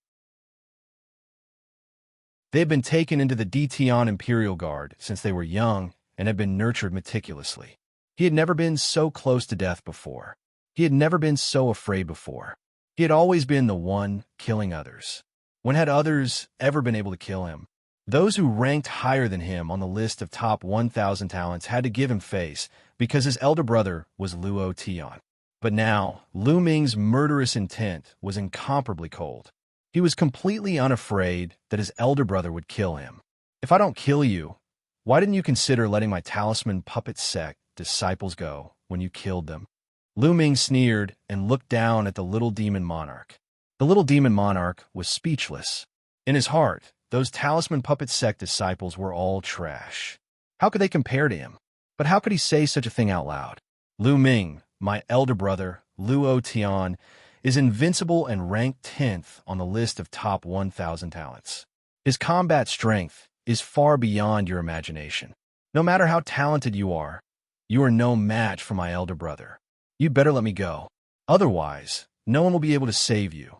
They had been taken into the Tian Imperial Guard since they were young and had been nurtured meticulously. He had never been so close to death before. He had never been so afraid before. He had always been the one killing others. When had others ever been able to kill him? Those who ranked higher than him on the list of top 1,000 talents had to give him face because his elder brother was Luo Tian. But now, Lu Ming's murderous intent was incomparably cold. He was completely unafraid that his elder brother would kill him. If I don't kill you, why didn't you consider letting my talisman puppet sect disciples go when you killed them? Lu Ming sneered and looked down at the little demon monarch. The little demon monarch was speechless. In his heart, those talisman puppet sect disciples were all trash. How could they compare to him? But how could he say such a thing out loud? Lu Ming, my elder brother, Luo Tian, is invincible and ranked 10th on the list of top 1,000 talents. His combat strength is far beyond your imagination. No matter how talented you are no match for my elder brother. You better let me go. Otherwise, no one will be able to save you.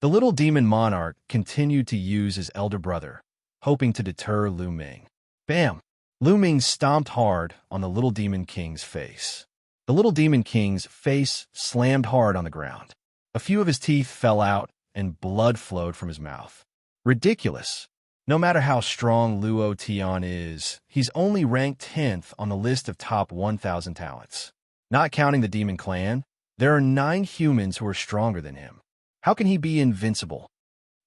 The little demon monarch continued to use his elder brother, hoping to deter Lu Ming. Bam! Lu Ming stomped hard on the little demon king's face. The little demon king's face slammed hard on the ground. A few of his teeth fell out and blood flowed from his mouth. Ridiculous. No matter how strong Luo Tian is, he's only ranked 10th on the list of top 1,000 talents. Not counting the Demon Clan, there are 9 humans who are stronger than him. How can he be invincible?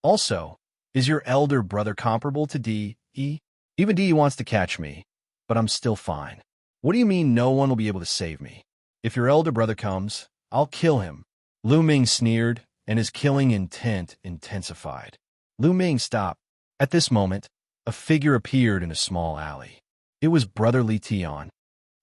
Also, is your elder brother comparable to D.E.? Even D.E. wants to catch me, but I'm still fine. What do you mean no one will be able to save me? If your elder brother comes, I'll kill him. Lu Ming sneered, and his killing intent intensified. Lu Ming stopped. At this moment, a figure appeared in a small alley. It was Brotherly Tian.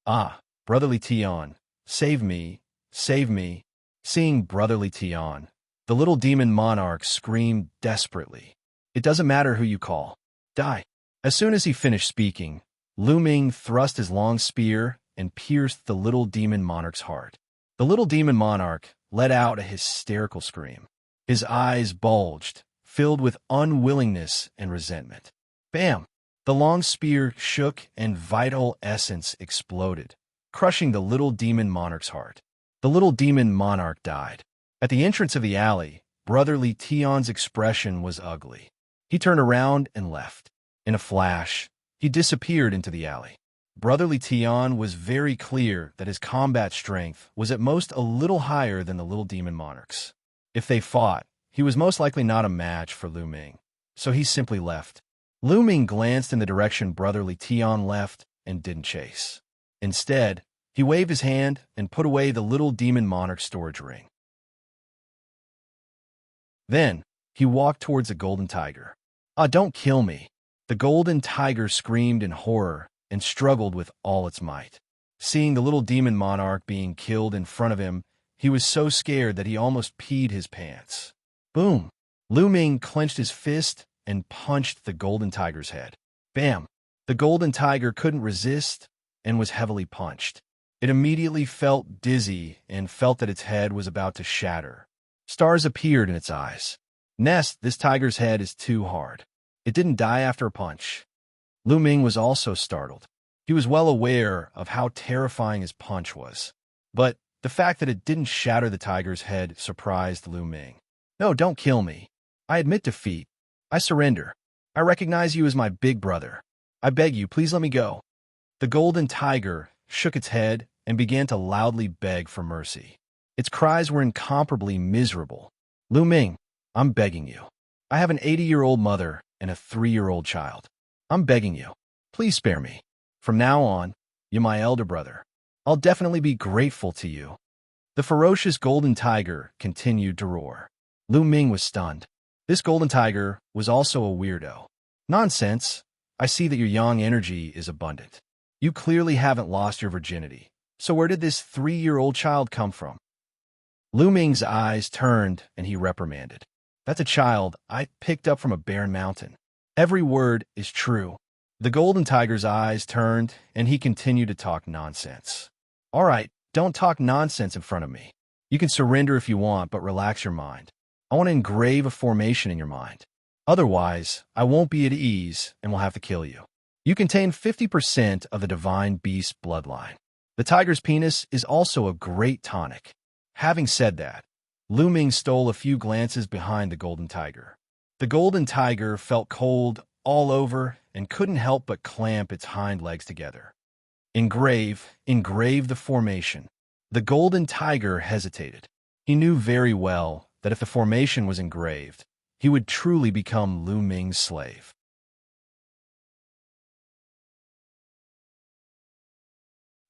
Ah, Brotherly Tian, save me, save me. Seeing Brotherly Tian, the little demon monarch screamed desperately. It doesn't matter who you call. Die. As soon as he finished speaking, Lu Ming thrust his long spear and pierced the little demon monarch's heart. The little demon monarch let out a hysterical scream. His eyes bulged, filled with unwillingness and resentment. Bam! The long spear shook and vital essence exploded, crushing the little demon monarch's heart. The little demon monarch died. At the entrance of the alley, Brotherly Tian's expression was ugly. He turned around and left. In a flash, he disappeared into the alley. Brotherly Tian was very clear that his combat strength was at most a little higher than the little demon monarch's. If they fought, he was most likely not a match for Lu Ming, so he simply left. Lu Ming glanced in the direction Brotherly Tian left and didn't chase. Instead, he waved his hand and put away the little demon monarch storage ring. Then, he walked towards the golden tiger. Ah, don't kill me. The golden tiger screamed in horror and struggled with all its might. Seeing the little demon monarch being killed in front of him, he was so scared that he almost peed his pants. Boom! Lu Ming clenched his fist and punched the golden tiger's head. Bam! The golden tiger couldn't resist and was heavily punched. It immediately felt dizzy and felt that its head was about to shatter. Stars appeared in its eyes. Nest, this tiger's head is too hard. It didn't die after a punch. Lu Ming was also startled. He was well aware of how terrifying his punch was. But the fact that it didn't shatter the tiger's head surprised Lu Ming. No, don't kill me. I admit defeat. I surrender. I recognize you as my big brother. I beg you, please let me go. The golden tiger shook its head and began to loudly beg for mercy. Its cries were incomparably miserable. Lu Ming, I'm begging you. I have an 80-year-old mother and a 3-year-old child. I'm begging you. Please spare me. From now on, you're my elder brother. I'll definitely be grateful to you. The ferocious golden tiger continued to roar. Lu Ming was stunned. This golden tiger was also a weirdo. Nonsense. I see that your yang energy is abundant. You clearly haven't lost your virginity. So where did this 3-year-old child come from? Lu Ming's eyes turned and he reprimanded. That's a child I picked up from a barren mountain. Every word is true. The golden tiger's eyes turned and he continued to talk nonsense. All right, don't talk nonsense in front of me. You can surrender if you want, but relax your mind. I want to engrave a formation in your mind. Otherwise, I won't be at ease and will have to kill you. You contain 50% of the divine beast bloodline. The tiger's penis is also a great tonic. Having said that, Lu Ming stole a few glances behind the golden tiger. The golden tiger felt cold all over and couldn't help but clamp its hind legs together. Engrave the formation. The golden tiger hesitated. He knew very well that if the formation was engraved, he would truly become Lu Ming's slave.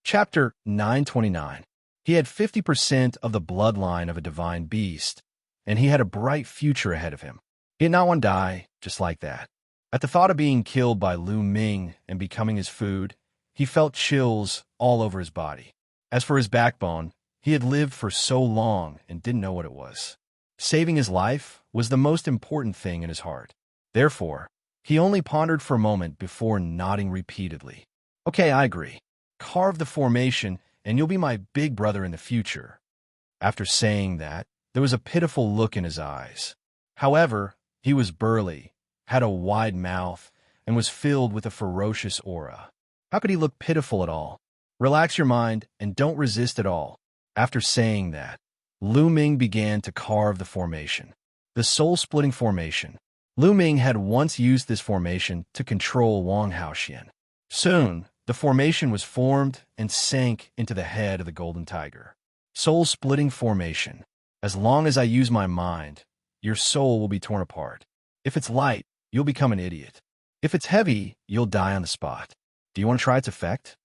Chapter 929. He had 50% of the bloodline of a divine beast, and he had a bright future ahead of him. He did not want to die just like that. At the thought of being killed by Lu Ming and becoming his food, he felt chills all over his body. As for his backbone, he had lived for so long and didn't know what it was. Saving his life was the most important thing in his heart. Therefore, he only pondered for a moment before nodding repeatedly. Okay, I agree. Carve the formation, and you'll be my big brother in the future. After saying that, there was a pitiful look in his eyes. However, he was burly, had a wide mouth, and was filled with a ferocious aura. How could he look pitiful at all? Relax your mind and don't resist at all. After saying that, Lu Ming began to carve the formation. The soul-splitting formation. Lu Ming had once used this formation to control Wang Haoxian. Soon, the formation was formed and sank into the head of the golden tiger. Soul-splitting formation. As long as I use my mind, your soul will be torn apart. If it's light, you'll become an idiot. If it's heavy, you'll die on the spot. Do you want to try its effect?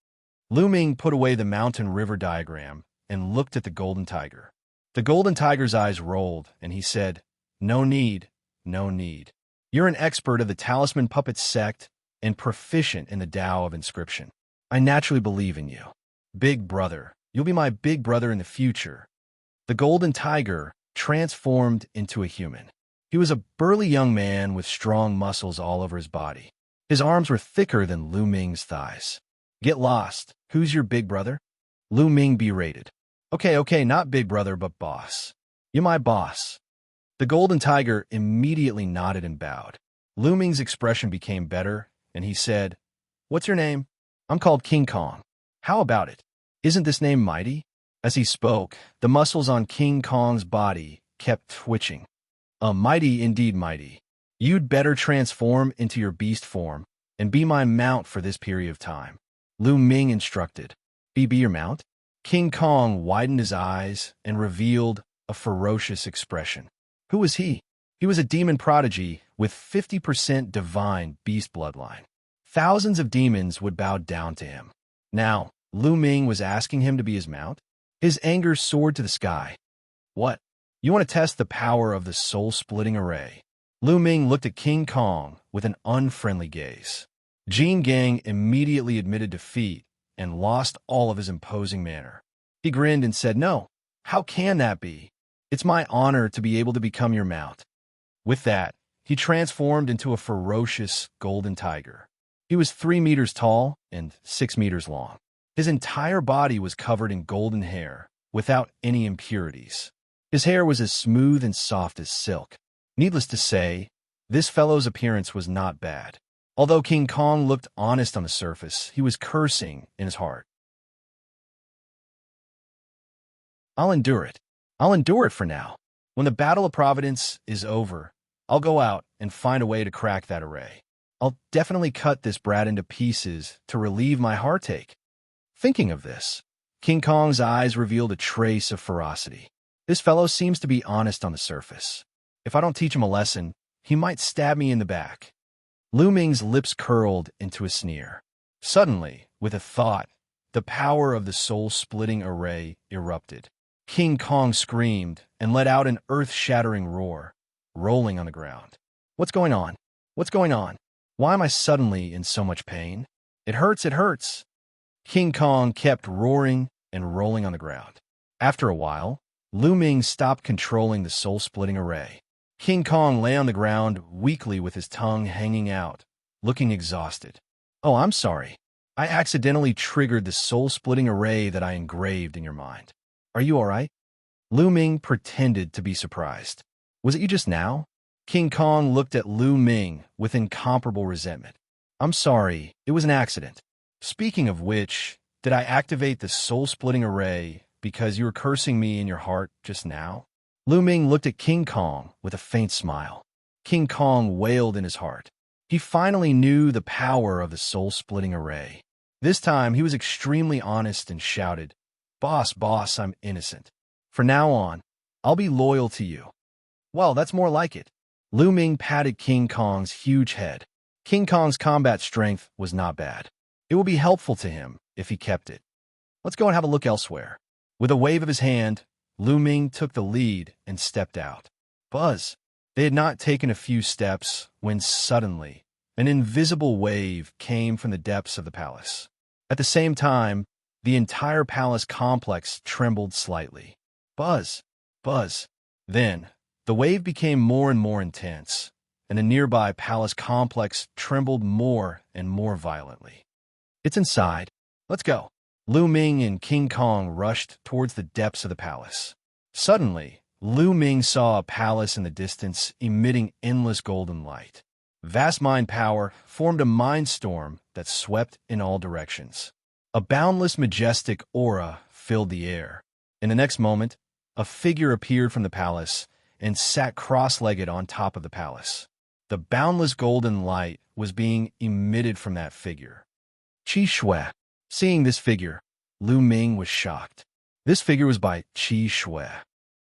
Lu Ming put away the mountain-river diagram and looked at the golden tiger. The golden tiger's eyes rolled, and he said, "No need, no need. You're an expert of the Talisman Puppet sect and proficient in the Tao of Inscription. I naturally believe in you. Big brother, you'll be my big brother in the future." The golden tiger transformed into a human. He was a burly young man with strong muscles all over his body. His arms were thicker than Lu Ming's thighs. "Get lost. Who's your big brother?" Lu Ming berated. Okay, not big brother, but boss. You're my boss." The golden tiger immediately nodded and bowed. Lu Ming's expression became better, and he said, "What's your name?" "I'm called King Kong." "How about it? Isn't this name mighty?" As he spoke, the muscles on King Kong's body kept twitching. Mighty indeed mighty. You'd better transform into your beast form and be my mount for this period of time," Lu Ming instructed. Be your mount?" King Kong widened his eyes and revealed a ferocious expression. Who was he? He was a demon prodigy with 50% divine beast bloodline. Thousands of demons would bow down to him. Now, Lu Ming was asking him to be his mount? His anger soared to the sky. "What? You want to test the power of the soul-splitting array?" Lu Ming looked at King Kong with an unfriendly gaze. Jin Gang immediately admitted defeat and lost all of his imposing manner. He grinned and said, "No, how can that be? It's my honor to be able to become your mount." With that, he transformed into a ferocious golden tiger. He was 3 meters tall and 6 meters long. His entire body was covered in golden hair, without any impurities. His hair was as smooth and soft as silk. Needless to say, this fellow's appearance was not bad. Although King Kong looked honest on the surface, he was cursing in his heart. I'll endure it. I'll endure it for now. When the Battle of Providence is over, I'll go out and find a way to crack that array. I'll definitely cut this brat into pieces to relieve my heartache. Thinking of this, King Kong's eyes revealed a trace of ferocity. This fellow seems to be honest on the surface. If I don't teach him a lesson, he might stab me in the back. Lu Ming's lips curled into a sneer. Suddenly, with a thought, the power of the soul-splitting array erupted. King Kong screamed and let out an earth-shattering roar, rolling on the ground. What's going on? What's going on? Why am I suddenly in so much pain? It hurts, it hurts. King Kong kept roaring and rolling on the ground. After a while, Lu Ming stopped controlling the soul-splitting array. King Kong lay on the ground weakly with his tongue hanging out, looking exhausted. "Oh, I'm sorry. I accidentally triggered the soul-splitting array that I engraved in your mind. Are you all right?" Lu Ming pretended to be surprised. "Was it you just now?" King Kong looked at Lu Ming with incomparable resentment. "I'm sorry. It was an accident. Speaking of which, did I activate the soul-splitting array because you were cursing me in your heart just now?" Lu Ming looked at King Kong with a faint smile. King Kong wailed in his heart. He finally knew the power of the soul-splitting array. This time, he was extremely honest and shouted, Boss, I'm innocent. From now on, I'll be loyal to you." "Well, that's more like it." Lu Ming patted King Kong's huge head. King Kong's combat strength was not bad. It would be helpful to him if he kept it. "Let's go and have a look elsewhere." With a wave of his hand, Lu Ming took the lead and stepped out. Buzz! They had not taken a few steps when suddenly an invisible wave came from the depths of the palace. At the same time, the entire palace complex trembled slightly. Buzz! Then, the wave became more and more intense, and the nearby palace complex trembled more and more violently. "It's inside. Let's go." Lu Ming and King Kong rushed towards the depths of the palace. Suddenly, Lu Ming saw a palace in the distance emitting endless golden light. Vast mind power formed a mind storm that swept in all directions. A boundless, majestic aura filled the air. In the next moment, a figure appeared from the palace and sat cross-legged on top of the palace. The boundless golden light was being emitted from that figure. Qi Shui. Seeing this figure, Lu Ming was shocked. This figure was by Qi Shui.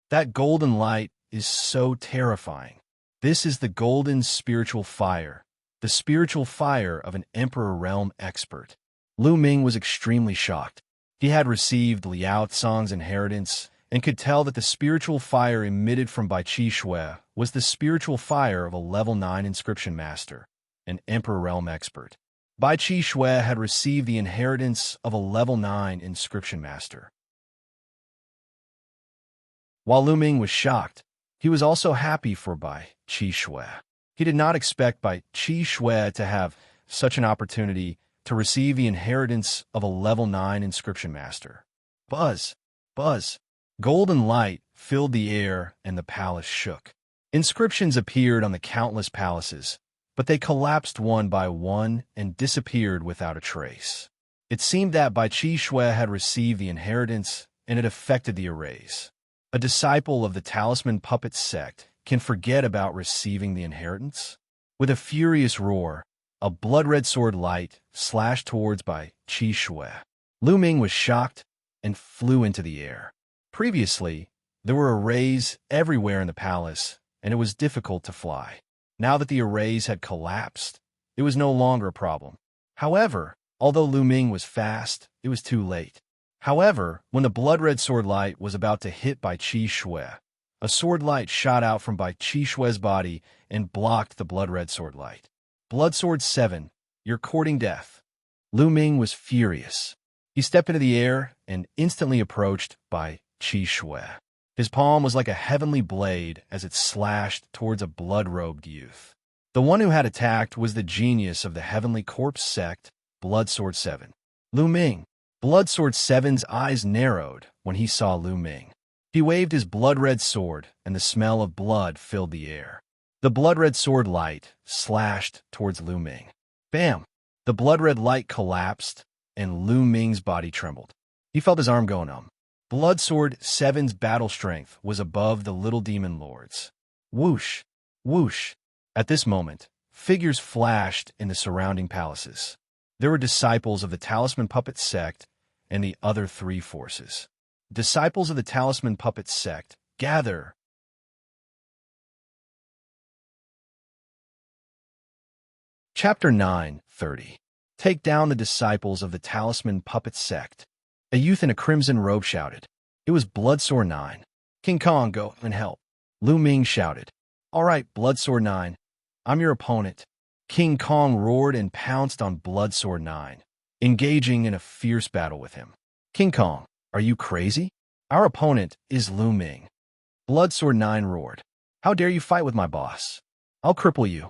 That golden light is so terrifying. This is the golden spiritual fire, the spiritual fire of an Emperor Realm expert. Lu Ming was extremely shocked. He had received Liao Cang's inheritance and could tell that the spiritual fire emitted from Bai Qi Shui was the spiritual fire of a level 9 inscription master, an Emperor Realm expert. Bai Qi Shui had received the inheritance of a level 9 inscription master. While Lu Ming was shocked, he was also happy for Bai Qi Shui. He did not expect Bai Qi Shui to have such an opportunity to receive the inheritance of a level 9 inscription master. Buzz, buzz. Golden light filled the air and the palace shook. Inscriptions appeared on the countless palaces, but they collapsed one by one and disappeared without a trace. It seemed that Bai Qi Shui had received the inheritance and it affected the arrays. A disciple of the Talisman Puppet sect can forget about receiving the inheritance? With a furious roar, a blood-red sword light slashed towards Bai Qi Shui. Lu Ming was shocked and flew into the air. Previously, there were arrays everywhere in the palace, and it was difficult to fly. Now that the arrays had collapsed, it was no longer a problem. However, although Lu Ming was fast, it was too late. However, when the blood-red sword light was about to hit Bai Qi Shui, a sword light shot out from Bai Qi Shui's body and blocked the blood-red sword light. Blood Sword 7, you're courting death. Lu Ming was furious. He stepped into the air and instantly approached Bai Qi Shui. His palm was like a heavenly blade as it slashed towards a blood-robed youth. The one who had attacked was the genius of the Heavenly Corpse sect, Blood Sword 7. Lu Ming. Blood Sword 7's eyes narrowed when he saw Lu Ming. He waved his blood-red sword, and the smell of blood filled the air. The blood-red sword light slashed towards Lu Ming. Bam! The blood-red light collapsed, and Lu Ming's body trembled. He felt his arm go numb. Blood Sword 7's battle strength was above the little demon lords. Whoosh! Whoosh! At this moment, figures flashed in the surrounding palaces. There were disciples of the Talisman Puppet sect and the other three forces. Disciples of the Talisman Puppet sect, gather! Chapter 9:30. Take down the disciples of the Talisman Puppet sect. A youth in a crimson robe shouted. It was Blood Sword 9. King Kong, go and help. Lu Ming shouted. All right, Blood Sword 9. I'm your opponent. King Kong roared and pounced on Blood Sword 9, engaging in a fierce battle with him. King Kong, are you crazy? Our opponent is Lu Ming. Blood Sword 9 roared. How dare you fight with my boss? I'll cripple you.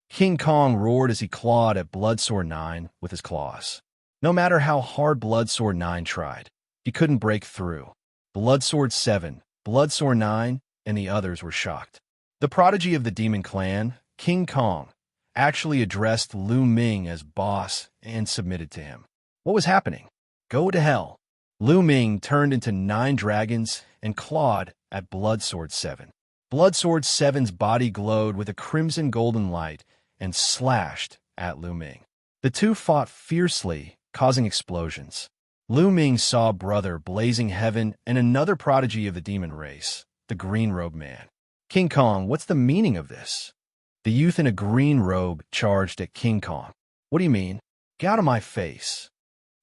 King Kong roared as he clawed at Blood Sword 9 with his claws. No matter how hard Blood Sword 9 tried, he couldn't break through. Blood Sword 7, Blood Sword 9, and the others were shocked. The prodigy of the Demon Clan, King Kong, actually addressed Lu Ming as boss and submitted to him. What was happening? Go to hell. Lu Ming turned into 9 dragons and clawed at Blood Sword 7. Blood Sword 7's body glowed with a crimson golden light and slashed at Lu Ming. The two fought fiercely, causing explosions. Lu Ming saw Brother Blazing Heaven and another prodigy of the demon race, the Green Robe Man. King Kong, what's the meaning of this? The youth in a green robe charged at King Kong. What do you mean? Get out of my face.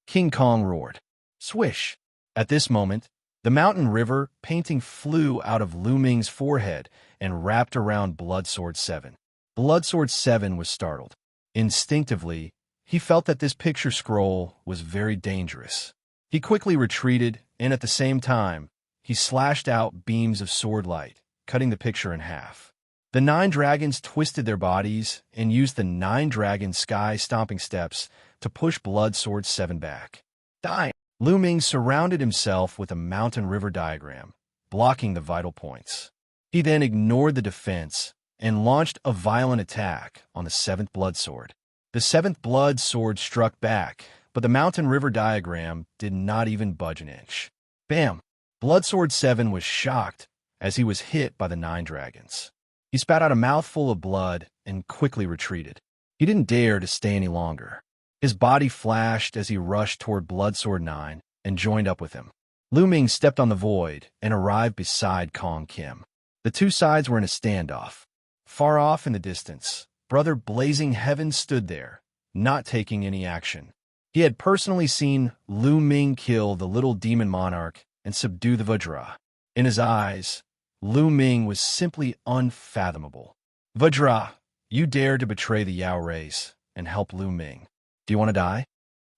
King Kong roared. Swish. At this moment, the mountain river painting flew out of Lu Ming's forehead and wrapped around Blood Sword 7. Blood Sword 7 was startled. Instinctively, he felt that this picture scroll was very dangerous. He quickly retreated, and at the same time, he slashed out beams of sword light, cutting the picture in half. The 9 dragons twisted their bodies and used the 9 dragon sky stomping steps to push Blood Sword 7 back. Die! Lu Ming surrounded himself with a mountain river diagram, blocking the vital points. He then ignored the defense and launched a violent attack on the 7th Blood Sword. The 7th Blood Sword struck back, but the mountain river diagram did not even budge an inch. Bam! Blood Sword 7 was shocked as he was hit by the 9 dragons. He spat out a mouthful of blood and quickly retreated. He didn't dare to stay any longer. His body flashed as he rushed toward Bloodsword 9 and joined up with him. Lu Ming stepped on the void and arrived beside Kong Kim. The two sides were in a standoff. Far off in the distance, Brother Blazing Heaven stood there, not taking any action. He had personally seen Lu Ming kill the little demon monarch and subdue the Vajra. In his eyes, Lu Ming was simply unfathomable. Vajra, you dared to betray the Yao race and help Lu Ming. Do you want to die?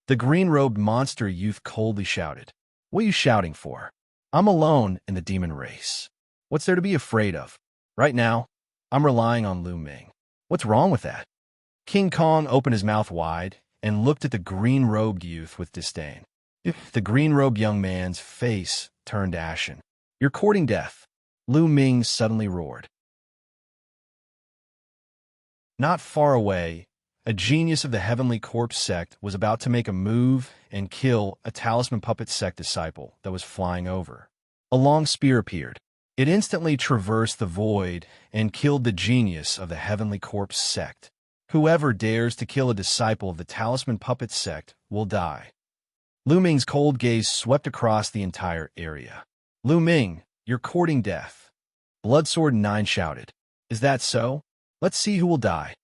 The green-robed monster youth coldly shouted. What are you shouting for? I'm alone in the demon race. What's there to be afraid of? Right now, I'm relying on Lu Ming. What's wrong with that? King Kong opened his mouth wide and looked at the green-robed youth with disdain. The green-robed young man's face turned ashen. You're courting death, Lu Ming suddenly roared. Not far away, a genius of the Heavenly Corpse sect was about to make a move and kill a Talisman Puppet sect disciple that was flying over. A long spear appeared. It instantly traversed the void and killed the genius of the Heavenly Corpse sect. Whoever dares to kill a disciple of the Talisman Puppet sect will die. Lu Ming's cold gaze swept across the entire area. Lu Ming, you're courting death. Bloodsword 9 shouted. Is that so? Let's see who will die.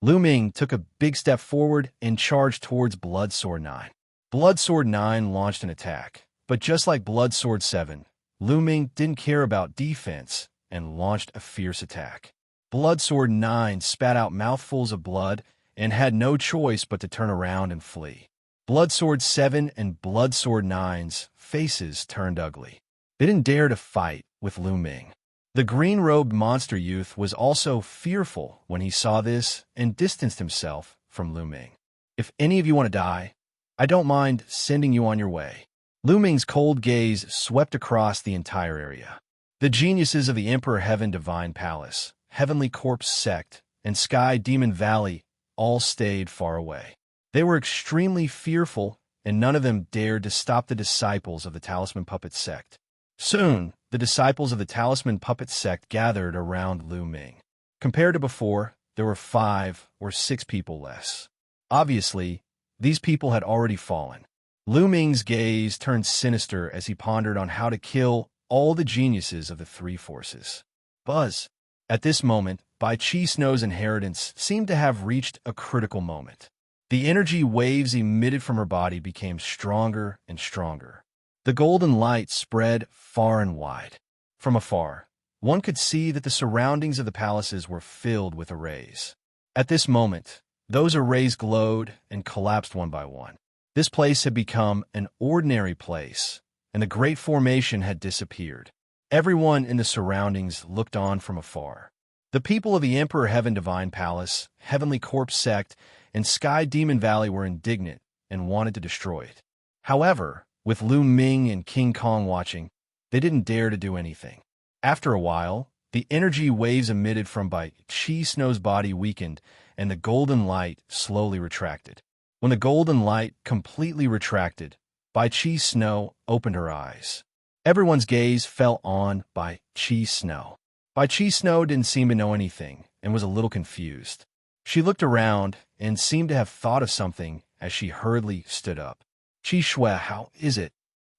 Lu Ming took a big step forward and charged towards Bloodsword 9. Bloodsword 9 launched an attack, but just like Bloodsword 7, Lu Ming didn't care about defense and launched a fierce attack. Bloodsword 9 spat out mouthfuls of blood and had no choice but to turn around and flee. Bloodsword 7 and Bloodsword 9's faces turned ugly. They didn't dare to fight with Lu Ming. The green-robed monster youth was also fearful when he saw this and distanced himself from Lu Ming. If any of you want to die, I don't mind sending you on your way. Lu Ming's cold gaze swept across the entire area. The geniuses of the Emperor Heaven Divine Palace, Heavenly Corpse Sect, and Sky Demon Valley all stayed far away. They were extremely fearful, and none of them dared to stop the disciples of the Talisman Puppet Sect. Soon, the disciples of the Talisman Puppet Sect gathered around Lu Ming. Compared to before, there were 5 or 6 people less. Obviously, these people had already fallen. Lu Ming's gaze turned sinister as he pondered on how to kill all the geniuses of the 3 forces. Buzz. At this moment, Bai Chi Snow's inheritance seemed to have reached a critical moment. The energy waves emitted from her body became stronger and stronger. The golden light spread far and wide. From afar, one could see that the surroundings of the palaces were filled with arrays. At this moment, those arrays glowed and collapsed one by one. This place had become an ordinary place, and the great formation had disappeared. Everyone in the surroundings looked on from afar. The people of the Emperor Heaven Divine Palace, Heavenly Corpse Sect, and Sky Demon Valley were indignant and wanted to destroy it. However, with Lu Ming and King Kong watching, they didn't dare to do anything. After a while, the energy waves emitted from Bai Chi Snow's body weakened, and the golden light slowly retracted. When the golden light completely retracted, Bai Chi Snow opened her eyes. Everyone's gaze fell on Bai Chi Snow. Bai Chi Snow didn't seem to know anything and was a little confused. She looked around and seemed to have thought of something as she hurriedly stood up. Chi Shui, how is it?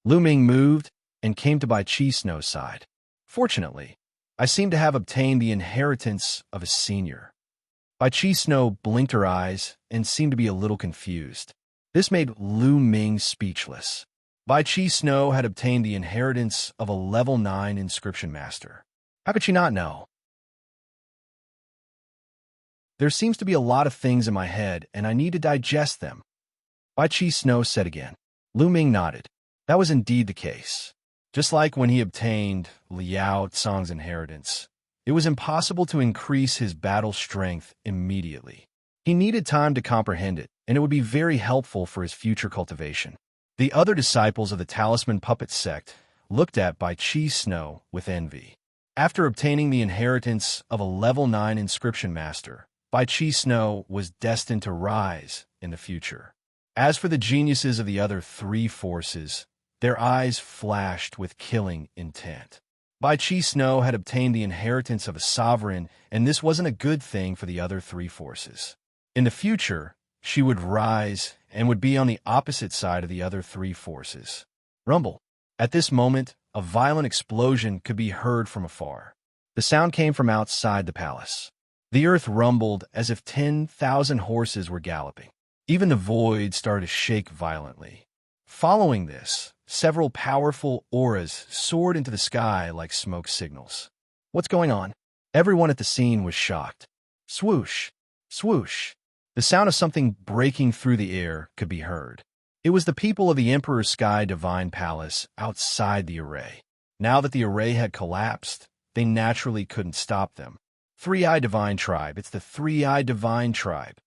Lu Ming moved and came to Bai Chi Snow's side. Fortunately, I seem to have obtained the inheritance of a senior. Bai Chi Snow blinked her eyes and seemed to be a little confused. This made Lu Ming speechless. Bai Chi Snow had obtained the inheritance of a level 9 inscription master. How could she not know? There seems to be a lot of things in my head, and I need to digest them, Bai Chi Snow said again. Lu Ming nodded. That was indeed the case. Just like when he obtained Liao Tsang's inheritance, it was impossible to increase his battle strength immediately. He needed time to comprehend it, and it would be very helpful for his future cultivation. The other disciples of the Talisman Puppet Sect looked at Bai Chi Snow with envy. After obtaining the inheritance of a level 9 inscription master, Bai Chi Snow was destined to rise in the future. As for the geniuses of the other 3 forces, their eyes flashed with killing intent. Bai Chi Snow had obtained the inheritance of a sovereign, and this wasn't a good thing for the other three forces. In the future, she would rise and would be on the opposite side of the other three forces. Rumble. At this moment, a violent explosion could be heard from afar. The sound came from outside the palace. The earth rumbled as if 10,000 horses were galloping. Even the void started to shake violently. Following this, several powerful auras soared into the sky like smoke signals. What's going on? Everyone at the scene was shocked. Swoosh! Swoosh! The sound of something breaking through the air could be heard. It was the people of the Emperor's Sky Divine Palace outside the array. Now that the array had collapsed, they naturally couldn't stop them. Three-Eyed Divine Tribe. It's the Three-Eyed Divine Tribe.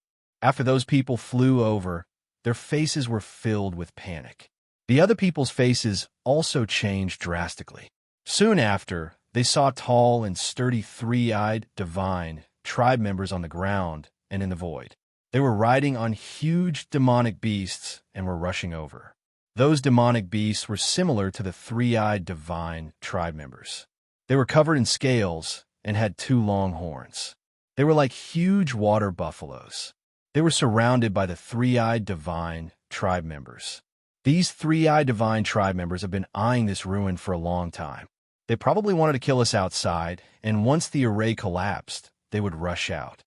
After those people flew over, their faces were filled with panic. The other people's faces also changed drastically. Soon after, they saw tall and sturdy Three-Eyed Divine Tribe members on the ground and in the void. They were riding on huge demonic beasts and were rushing over. Those demonic beasts were similar to the Three-Eyed Divine Tribe members. They were covered in scales and had 2 long horns. They were like huge water buffaloes. They were surrounded by the Three-Eyed Divine Tribe members. These Three-Eyed Divine Tribe members have been eyeing this ruin for a long time. They probably wanted to kill us outside, and once the array collapsed, they would rush out.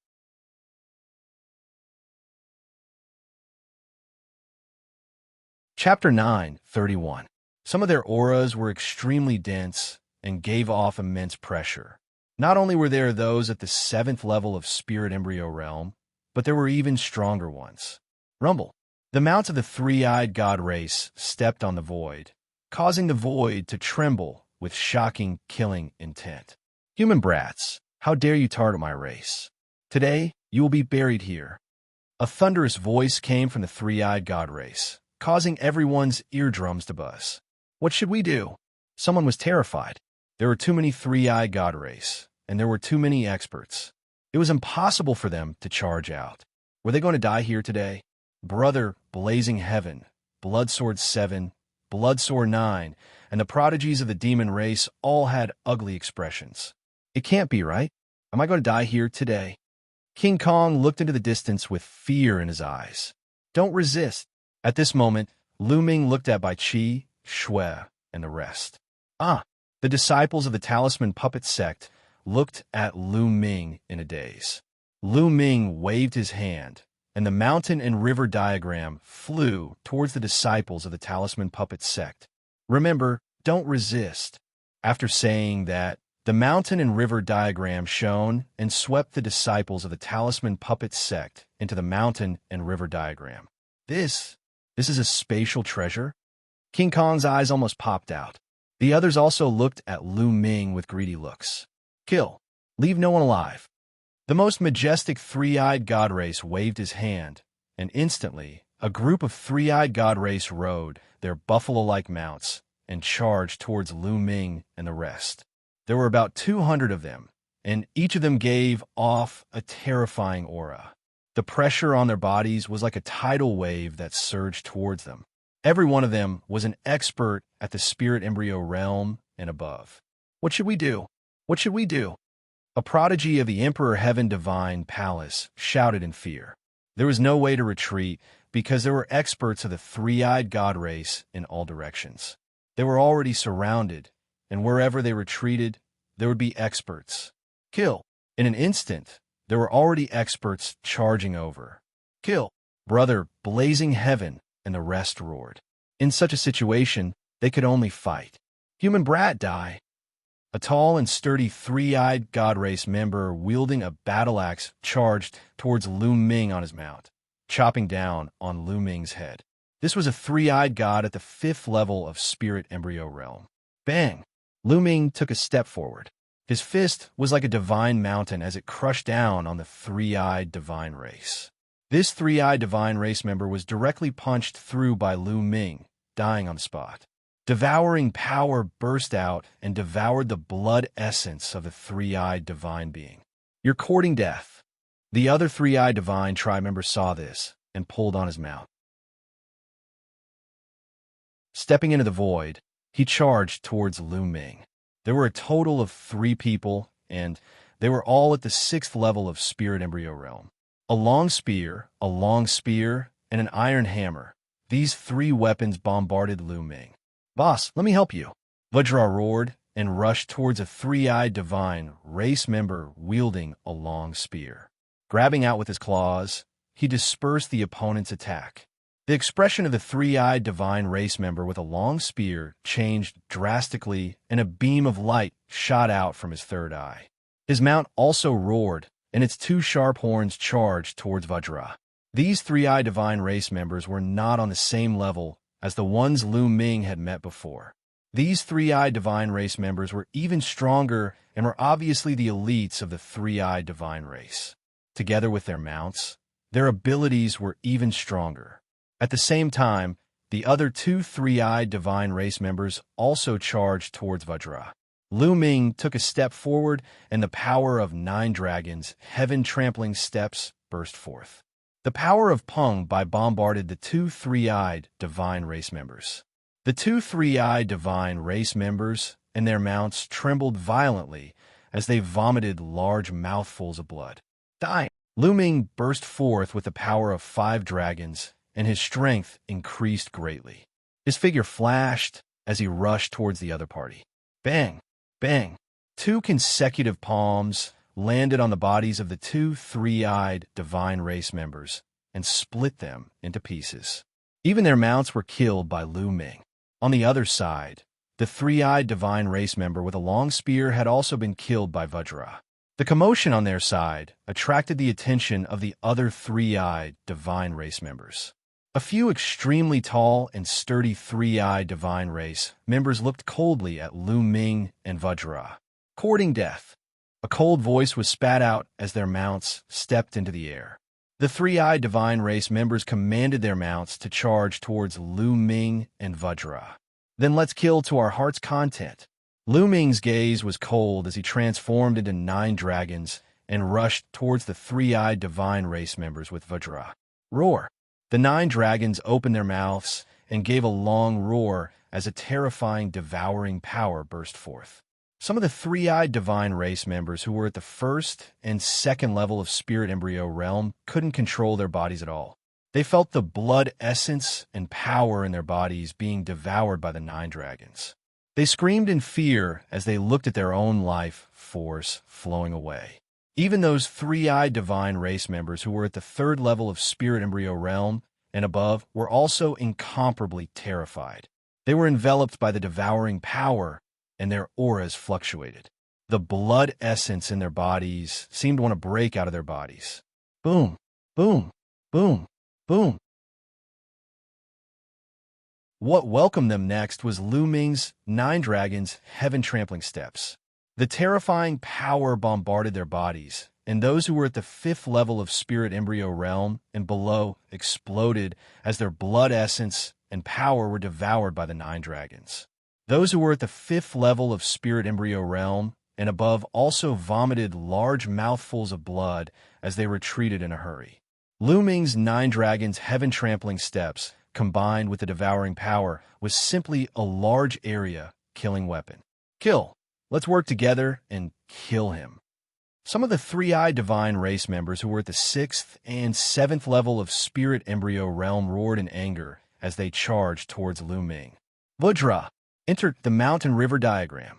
Chapter 9:31. Some of their auras were extremely dense and gave off immense pressure. Not only were there those at the 7th level of Spirit Embryo Realm, but there were even stronger ones. Rumble. The mounts of the Three-Eyed God race stepped on the void, causing the void to tremble with shocking, killing intent. Human brats, how dare you target my race? Today, you will be buried here. A thunderous voice came from the Three-Eyed God race, causing everyone's eardrums to buzz. What should we do? Someone was terrified. There were too many Three-Eyed God race, and there were too many experts. It was impossible for them to charge out. Were they going to die here today? Brother Blazing Heaven, Bloodsword 7, Bloodsword 9, and the prodigies of the demon race all had ugly expressions. It can't be, right? Am I going to die here today? King Kong looked into the distance with fear in his eyes. Don't resist. At this moment, Lu Ming looked at Bai Qi, Shui, and the rest. The disciples of the Talisman Puppet Sect looked at Lu Ming in a daze. Lu Ming waved his hand, and the mountain and river diagram flew towards the disciples of the Talisman Puppet Sect. Remember, don't resist. After saying that, the mountain and river diagram shone and swept the disciples of the Talisman Puppet Sect into the mountain and river diagram. This is a spatial treasure? King Kong's eyes almost popped out. The others also looked at Lu Ming with greedy looks. Kill. Leave no one alive. The most majestic Three-Eyed God race waved his hand, and instantly, a group of Three-Eyed God race rode their buffalo-like mounts and charged towards Lu Ming and the rest. There were about 200 of them, and each of them gave off a terrifying aura. The pressure on their bodies was like a tidal wave that surged towards them. Every one of them was an expert at the Spirit Embryo Realm and above. What should we do? What should we do? A prodigy of the Emperor Heaven Divine Palace shouted in fear. There was no way to retreat because there were experts of the Three-Eyed God race in all directions. They were already surrounded, and wherever they retreated, there would be experts. Kill. In an instant, there were already experts charging over. Kill. Brother Blazing Heaven and the rest roared. In such a situation, they could only fight. Human brat die. A tall and sturdy Three-Eyed God race member wielding a battle axe charged towards Lu Ming on his mount, chopping down on Lu Ming's head. This was a Three-Eyed God at the 5th level of Spirit Embryo Realm. Bang! Lu Ming took a step forward. His fist was like a divine mountain as it crushed down on the Three-Eyed Divine race. This Three-Eyed Divine race member was directly punched through by Lu Ming, dying on the spot. Devouring power burst out and devoured the blood essence of the Three-Eyed Divine being. You're courting death. The other Three-Eyed Divine tribe member saw this and pulled on his mount. Stepping into the void, he charged towards Lu Ming. There were a total of 3 people, and they were all at the 6th level of spirit embryo realm. A long spear, and an iron hammer. These 3 weapons bombarded Lu Ming. "Boss, let me help you," Vajra roared and rushed towards a 3-eyed divine race member wielding a long spear. Grabbing out with his claws, he dispersed the opponent's attack. The expression of the 3-eyed divine race member with a long spear changed drastically, and a beam of light shot out from his 3rd eye. His mount also roared, and its 2 sharp horns charged towards Vajra. These 3-eyed divine race members were not on the same level as the ones Lu Ming had met before. These 3-eyed divine race members were even stronger and were obviously the elites of the 3-eyed divine race. Together with their mounts, their abilities were even stronger. At the same time, the other 2 3-eyed divine race members also charged towards Vajra. Lu Ming took a step forward, and the power of 9 dragons, heaven-trampling steps, burst forth. The power of Peng bombarded the 2 3-eyed divine race members. The 2 3-eyed divine race members and their mounts trembled violently as they vomited large mouthfuls of blood. "Die!" Lu Ming burst forth with the power of 5 dragons, and his strength increased greatly. His figure flashed as he rushed towards the other party. Bang! Bang! 2 consecutive palms landed on the bodies of the 2 3-eyed divine race members and split them into pieces. Even their mounts were killed by Lu Ming. On the other side, the 3-eyed divine race member with a long spear had also been killed by Vajra. The commotion on their side attracted the attention of the other 3-eyed divine race members. A few extremely tall and sturdy 3-eyed divine race members looked coldly at Lu Ming and Vajra. Courting death. A cold voice was spat out as their mounts stepped into the air. The 3-eyed divine race members commanded their mounts to charge towards Lu Ming and Vajra. "Then let's kill to our heart's content." Lu Ming's gaze was cold as he transformed into 9 dragons and rushed towards the 3-eyed divine race members with Vajra. Roar! The 9 dragons opened their mouths and gave a long roar as a terrifying, devouring power burst forth. Some of the 3-eyed divine race members who were at the 1st and 2nd level of spirit embryo realm couldn't control their bodies at all. They felt the blood essence and power in their bodies being devoured by the 9 dragons. They screamed in fear as they looked at their own life force flowing away. Even those 3-eyed divine race members who were at the 3rd level of spirit embryo realm and above were also incomparably terrified. They were enveloped by the devouring power, and their auras fluctuated. The blood essence in their bodies seemed to want to break out of their bodies. Boom, boom, boom, boom. What welcomed them next was Lu Ming's 9 dragons' heaven-trampling steps. The terrifying power bombarded their bodies, and those who were at the 5th level of spirit embryo realm and below exploded as their blood essence and power were devoured by the 9 dragons. Those who were at the 5th level of spirit embryo realm and above also vomited large mouthfuls of blood as they retreated in a hurry. Lu Ming's 9 dragons' heaven-trampling steps, combined with the devouring power, was simply a large area killing weapon. Kill! Let's work together and kill him. Some of the 3-eyed divine race members who were at the 6th and 7th level of spirit embryo realm roared in anger as they charged towards Lu Ming. Vajra! Enter the mountain river diagram.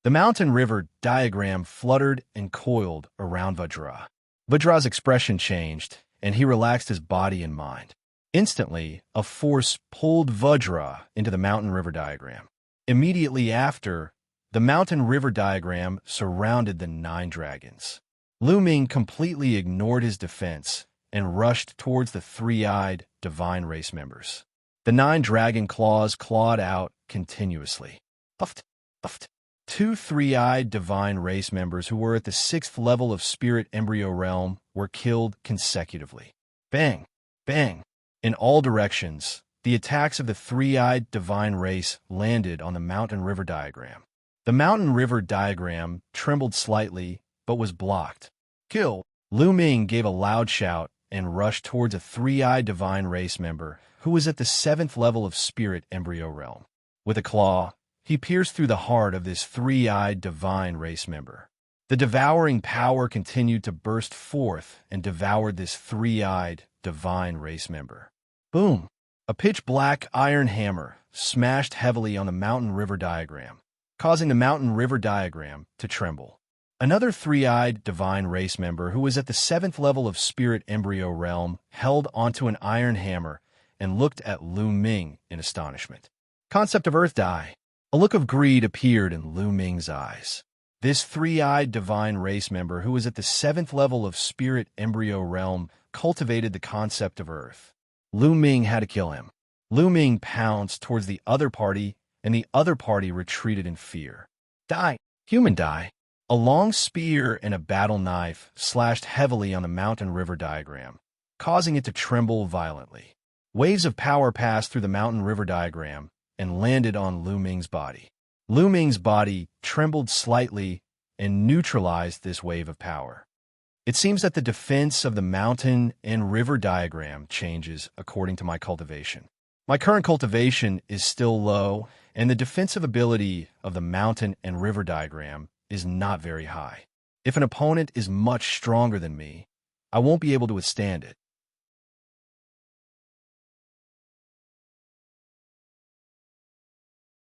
The mountain river diagram fluttered and coiled around Vajra. Vajra's expression changed, and he relaxed his body and mind. Instantly, a force pulled Vajra into the mountain river diagram. Immediately after, the mountain river diagram surrounded the 9 dragons. Lu Ming completely ignored his defense and rushed towards the 3-eyed divine race members. The 9 dragon claws clawed out continuously. Puffed, puffed. 2 3-eyed divine race members who were at the 6th level of spirit embryo realm were killed consecutively. Bang, bang. In all directions, the attacks of the 3-eyed divine race landed on the mountain river diagram. The mountain river diagram trembled slightly, but was blocked. Kill! Lu Ming gave a loud shout and rushed towards a 3-eyed divine race member who was at the 7th level of spirit embryo realm. With a claw, he pierced through the heart of this three-eyed divine race member. The devouring power continued to burst forth and devoured this three-eyed divine race member. Boom! A pitch-black iron hammer smashed heavily on the mountain-river diagram, causing the mountain-river diagram to tremble. Another three-eyed divine race member who was at the 7th level of spirit embryo realm held onto an iron hammer and looked at Lu Ming in astonishment. Concept of Earth die. A look of greed appeared in Lu Ming's eyes. This three-eyed divine race member who was at the 7th level of spirit embryo realm cultivated the concept of Earth. Lu Ming had to kill him. Lu Ming pounced towards the other party, and the other party retreated in fear. Die. Human die. A long spear and a battle knife slashed heavily on the mountain-river diagram, causing it to tremble violently. Waves of power passed through the mountain-river diagram and landed on Lu Ming's body. Lu Ming's body trembled slightly and neutralized this wave of power. It seems that the defense of the mountain and river diagram changes according to my cultivation. My current cultivation is still low, and the defensive ability of the mountain and river diagram is not very high. If an opponent is much stronger than me, I won't be able to withstand it.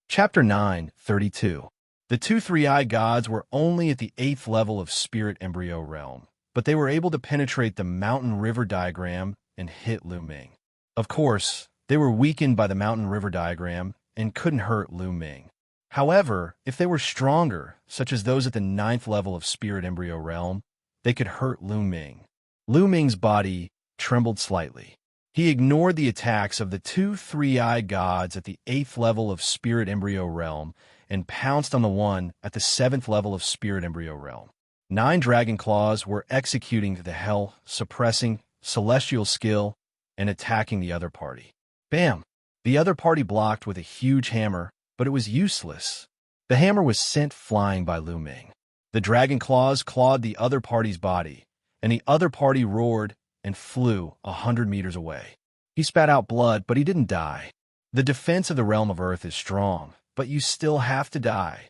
Chapter 9:32. The two three-eyed gods were only at the 8th level of spirit embryo realm, but they were able to penetrate the mountain-river diagram and hit Lu Ming. Of course, they were weakened by the mountain-river diagram and couldn't hurt Lu Ming. However, if they were stronger, such as those at the 9th level of spirit embryo realm, they could hurt Lu Ming. Lu Ming's body trembled slightly. He ignored the attacks of the two three-eyed gods at the 8th level of spirit embryo realm and pounced on the one at the 7th level of spirit embryo realm. 9 dragon claws were executing to the hell, suppressing celestial skill and attacking the other party. Bam! The other party blocked with a huge hammer, but it was useless. The hammer was sent flying by Lu Ming. The dragon claws clawed the other party's body, and the other party roared and flew 100 meters away. He spat out blood, but he didn't die. The defense of the realm of Earth is strong, but you still have to die.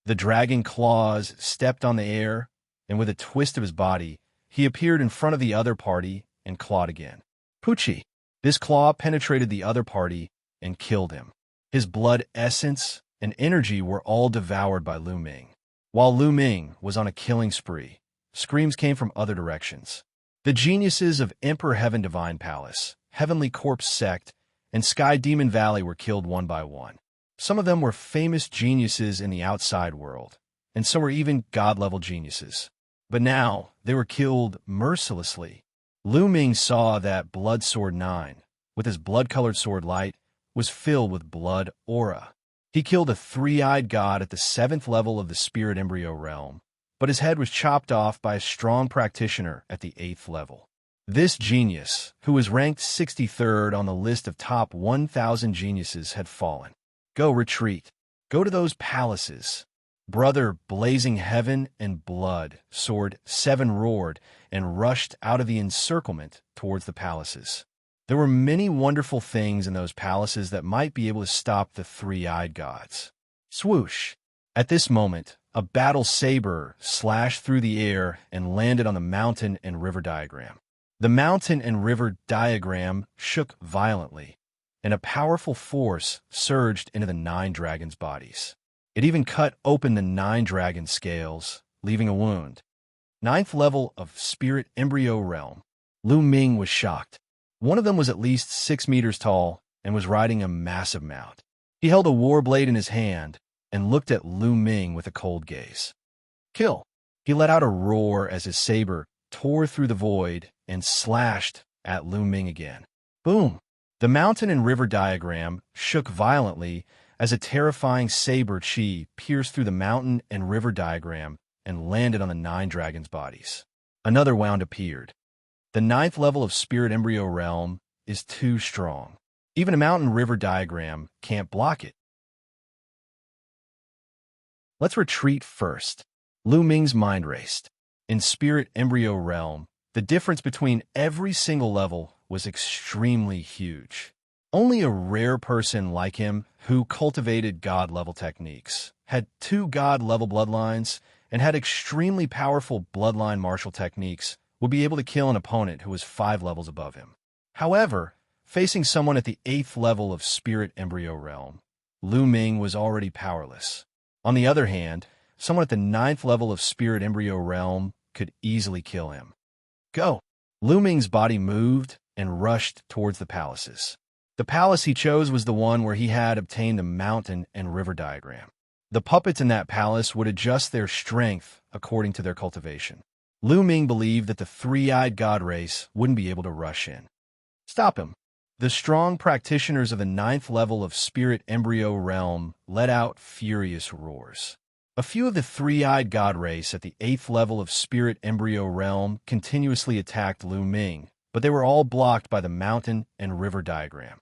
The dragon claws stepped on the air, and with a twist of his body, he appeared in front of the other party and clawed again. Poochie! This claw penetrated the other party and killed him. His blood essence and energy were all devoured by Lu Ming. While Lu Ming was on a killing spree, screams came from other directions. The geniuses of Emperor Heaven Divine Palace, Heavenly Corpse Sect, and Sky Demon Valley were killed one by one. Some of them were famous geniuses in the outside world, and some were even god-level geniuses. But now, they were killed mercilessly. Lu Ming saw that Blood Sword 9, with his blood-colored sword light, was filled with blood aura. He killed a three-eyed god at the 7th level of the spirit embryo realm, but his head was chopped off by a strong practitioner at the 8th level. This genius, who was ranked 63rd on the list of top 1,000 geniuses, had fallen. Go retreat. Go to those palaces. Brother Blazing Heaven and Blood, Sword 7 roared and rushed out of the encirclement towards the palaces. There were many wonderful things in those palaces that might be able to stop the three-eyed gods. Swoosh! At this moment, a battle saber slashed through the air and landed on the mountain and river diagram. The mountain and river diagram shook violently, and a powerful force surged into the 9 dragons' bodies. It even cut open the 9 dragon scales, leaving a wound. 9th level of spirit embryo realm. Lu Ming was shocked. One of them was at least 6 meters tall and was riding a massive mount. He held a war blade in his hand and looked at Lu Ming with a cold gaze. Kill! He let out a roar as his saber tore through the void and slashed at Lu Ming again. Boom! The mountain and river diagram shook violently as a terrifying saber chi pierced through the mountain and river diagram and landed on the 9 dragons' bodies. Another wound appeared. The 9th level of spirit embryo realm is too strong. Even a mountain river diagram can't block it. Let's retreat first. Lu Ming's mind raced. In spirit embryo realm, the difference between every single level was extremely huge. Only a rare person like him who cultivated God-level techniques, had 2 God-level bloodlines, and had extremely powerful bloodline martial techniques would be able to kill an opponent who was 5 levels above him. However, facing someone at the 8th level of Spirit Embryo Realm, Lu Ming was already powerless. On the other hand, someone at the 9th level of Spirit Embryo Realm could easily kill him. Go! Lu Ming's body moved and rushed towards the palaces. The palace he chose was the one where he had obtained the mountain and river diagram. The puppets in that palace would adjust their strength according to their cultivation. Lu Ming believed that the 3-eyed god race wouldn't be able to rush in. Stop him! The strong practitioners of the 9th level of Spirit Embryo Realm let out furious roars. A few of the 3-eyed god race at the 8th level of Spirit Embryo Realm continuously attacked Lu Ming, but they were all blocked by the mountain and river diagram.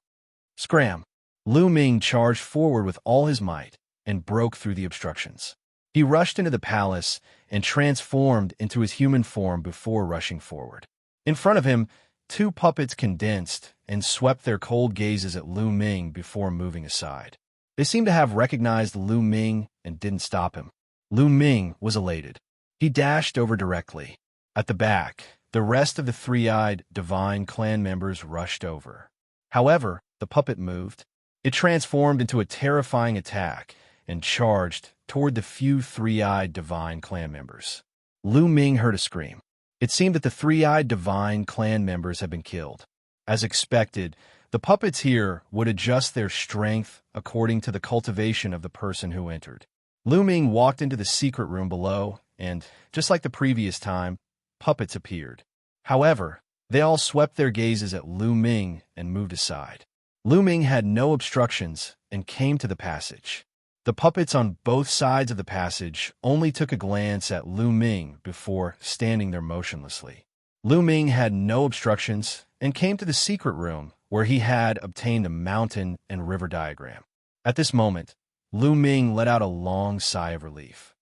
Scram! Lu Ming charged forward with all his might and broke through the obstructions. He rushed into the palace and transformed into his human form before rushing forward. In front of him, 2 puppets condensed and swept their cold gazes at Lu Ming before moving aside. They seemed to have recognized Lu Ming and didn't stop him. Lu Ming was elated. He dashed over directly. At the back, the rest of the 3-eyed divine clan members rushed over. However, the puppet moved. It transformed into a terrifying attack and charged toward the few 3-eyed divine clan members. Lu Ming heard a scream. It seemed that the 3-eyed divine clan members had been killed. As expected, the puppets here would adjust their strength according to the cultivation of the person who entered. Lu Ming walked into the secret room below, and, just like the previous time, puppets appeared. However, they all swept their gazes at Lu Ming and moved aside. Lu Ming had no obstructions and came to the passage. The puppets on both sides of the passage only took a glance at Lu Ming before standing there motionlessly. Lu Ming had no obstructions and came to the secret room where he had obtained a mountain and river diagram. At this moment, Lu Ming let out a long sigh of relief.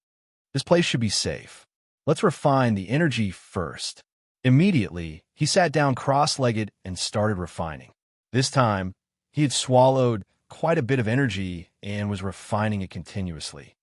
This place should be safe. Let's refine the energy first. Immediately, he sat down cross-legged and started refining. This time, he had swallowed quite a bit of energy and was refining it continuously.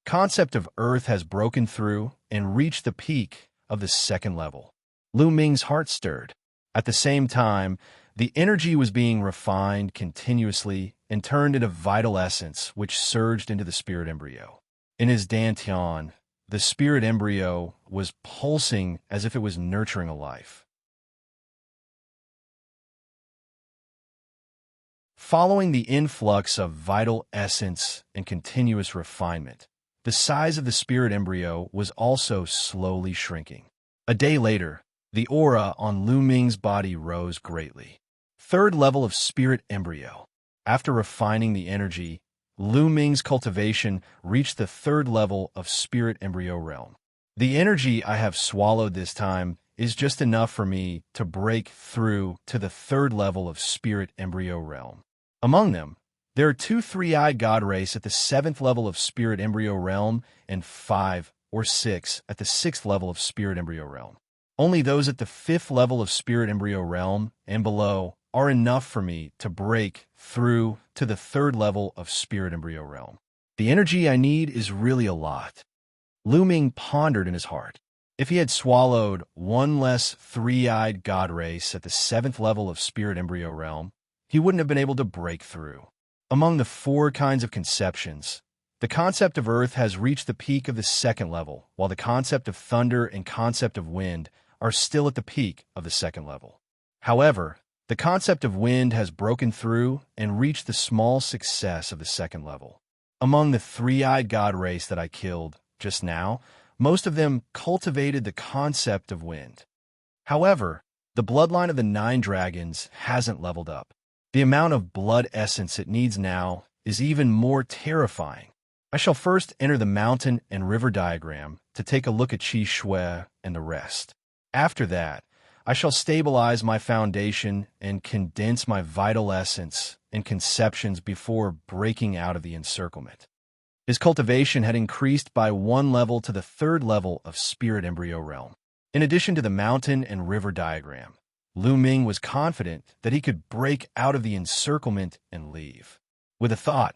Concept of Earth has broken through and reached the peak of the 2nd level. Lu Ming's heart stirred. At the same time, the energy was being refined continuously and turned into vital essence, which surged into the spirit embryo. In his dantian, the spirit embryo was pulsing as if it was nurturing a life. Following the influx of vital essence and continuous refinement, the size of the spirit embryo was also slowly shrinking. A day later, the aura on Lu Ming's body rose greatly. 3rd level of spirit embryo. After refining the energy, Lu Ming's cultivation reached the 3rd level of spirit embryo realm. The energy I have swallowed this time is just enough for me to break through to the 3rd level of spirit embryo realm. Among them, there are 2 3-eyed god race at the 7th level of spirit embryo realm and 5 or 6 at the 6th level of spirit embryo realm. Only those at the 5th level of spirit embryo realm and below are enough for me to break through to the 3rd level of spirit embryo realm. The energy I need is really a lot. Lu Ming pondered in his heart. If he had swallowed 1 less 3-eyed god race at the 7th level of spirit embryo realm, he wouldn't have been able to break through. Among the 4 kinds of conceptions, the concept of Earth has reached the peak of the 2nd level, while the concept of thunder and concept of wind are still at the peak of the 2nd level. However, the concept of wind has broken through and reached the small success of the 2nd level. Among the 3-eyed god race that I killed just now, most of them cultivated the concept of wind. However, the bloodline of the 9 dragons hasn't leveled up. The amount of blood essence it needs now is even more terrifying. I shall first enter the mountain and river diagram to take a look at Qi Shui and the rest. After that, I shall stabilize my foundation and condense my vital essence and conceptions before breaking out of the encirclement. His cultivation had increased by 1 level to the 3rd level of spirit embryo realm. In addition to the mountain and river diagram, Lu Ming was confident that he could break out of the encirclement and leave. With a thought,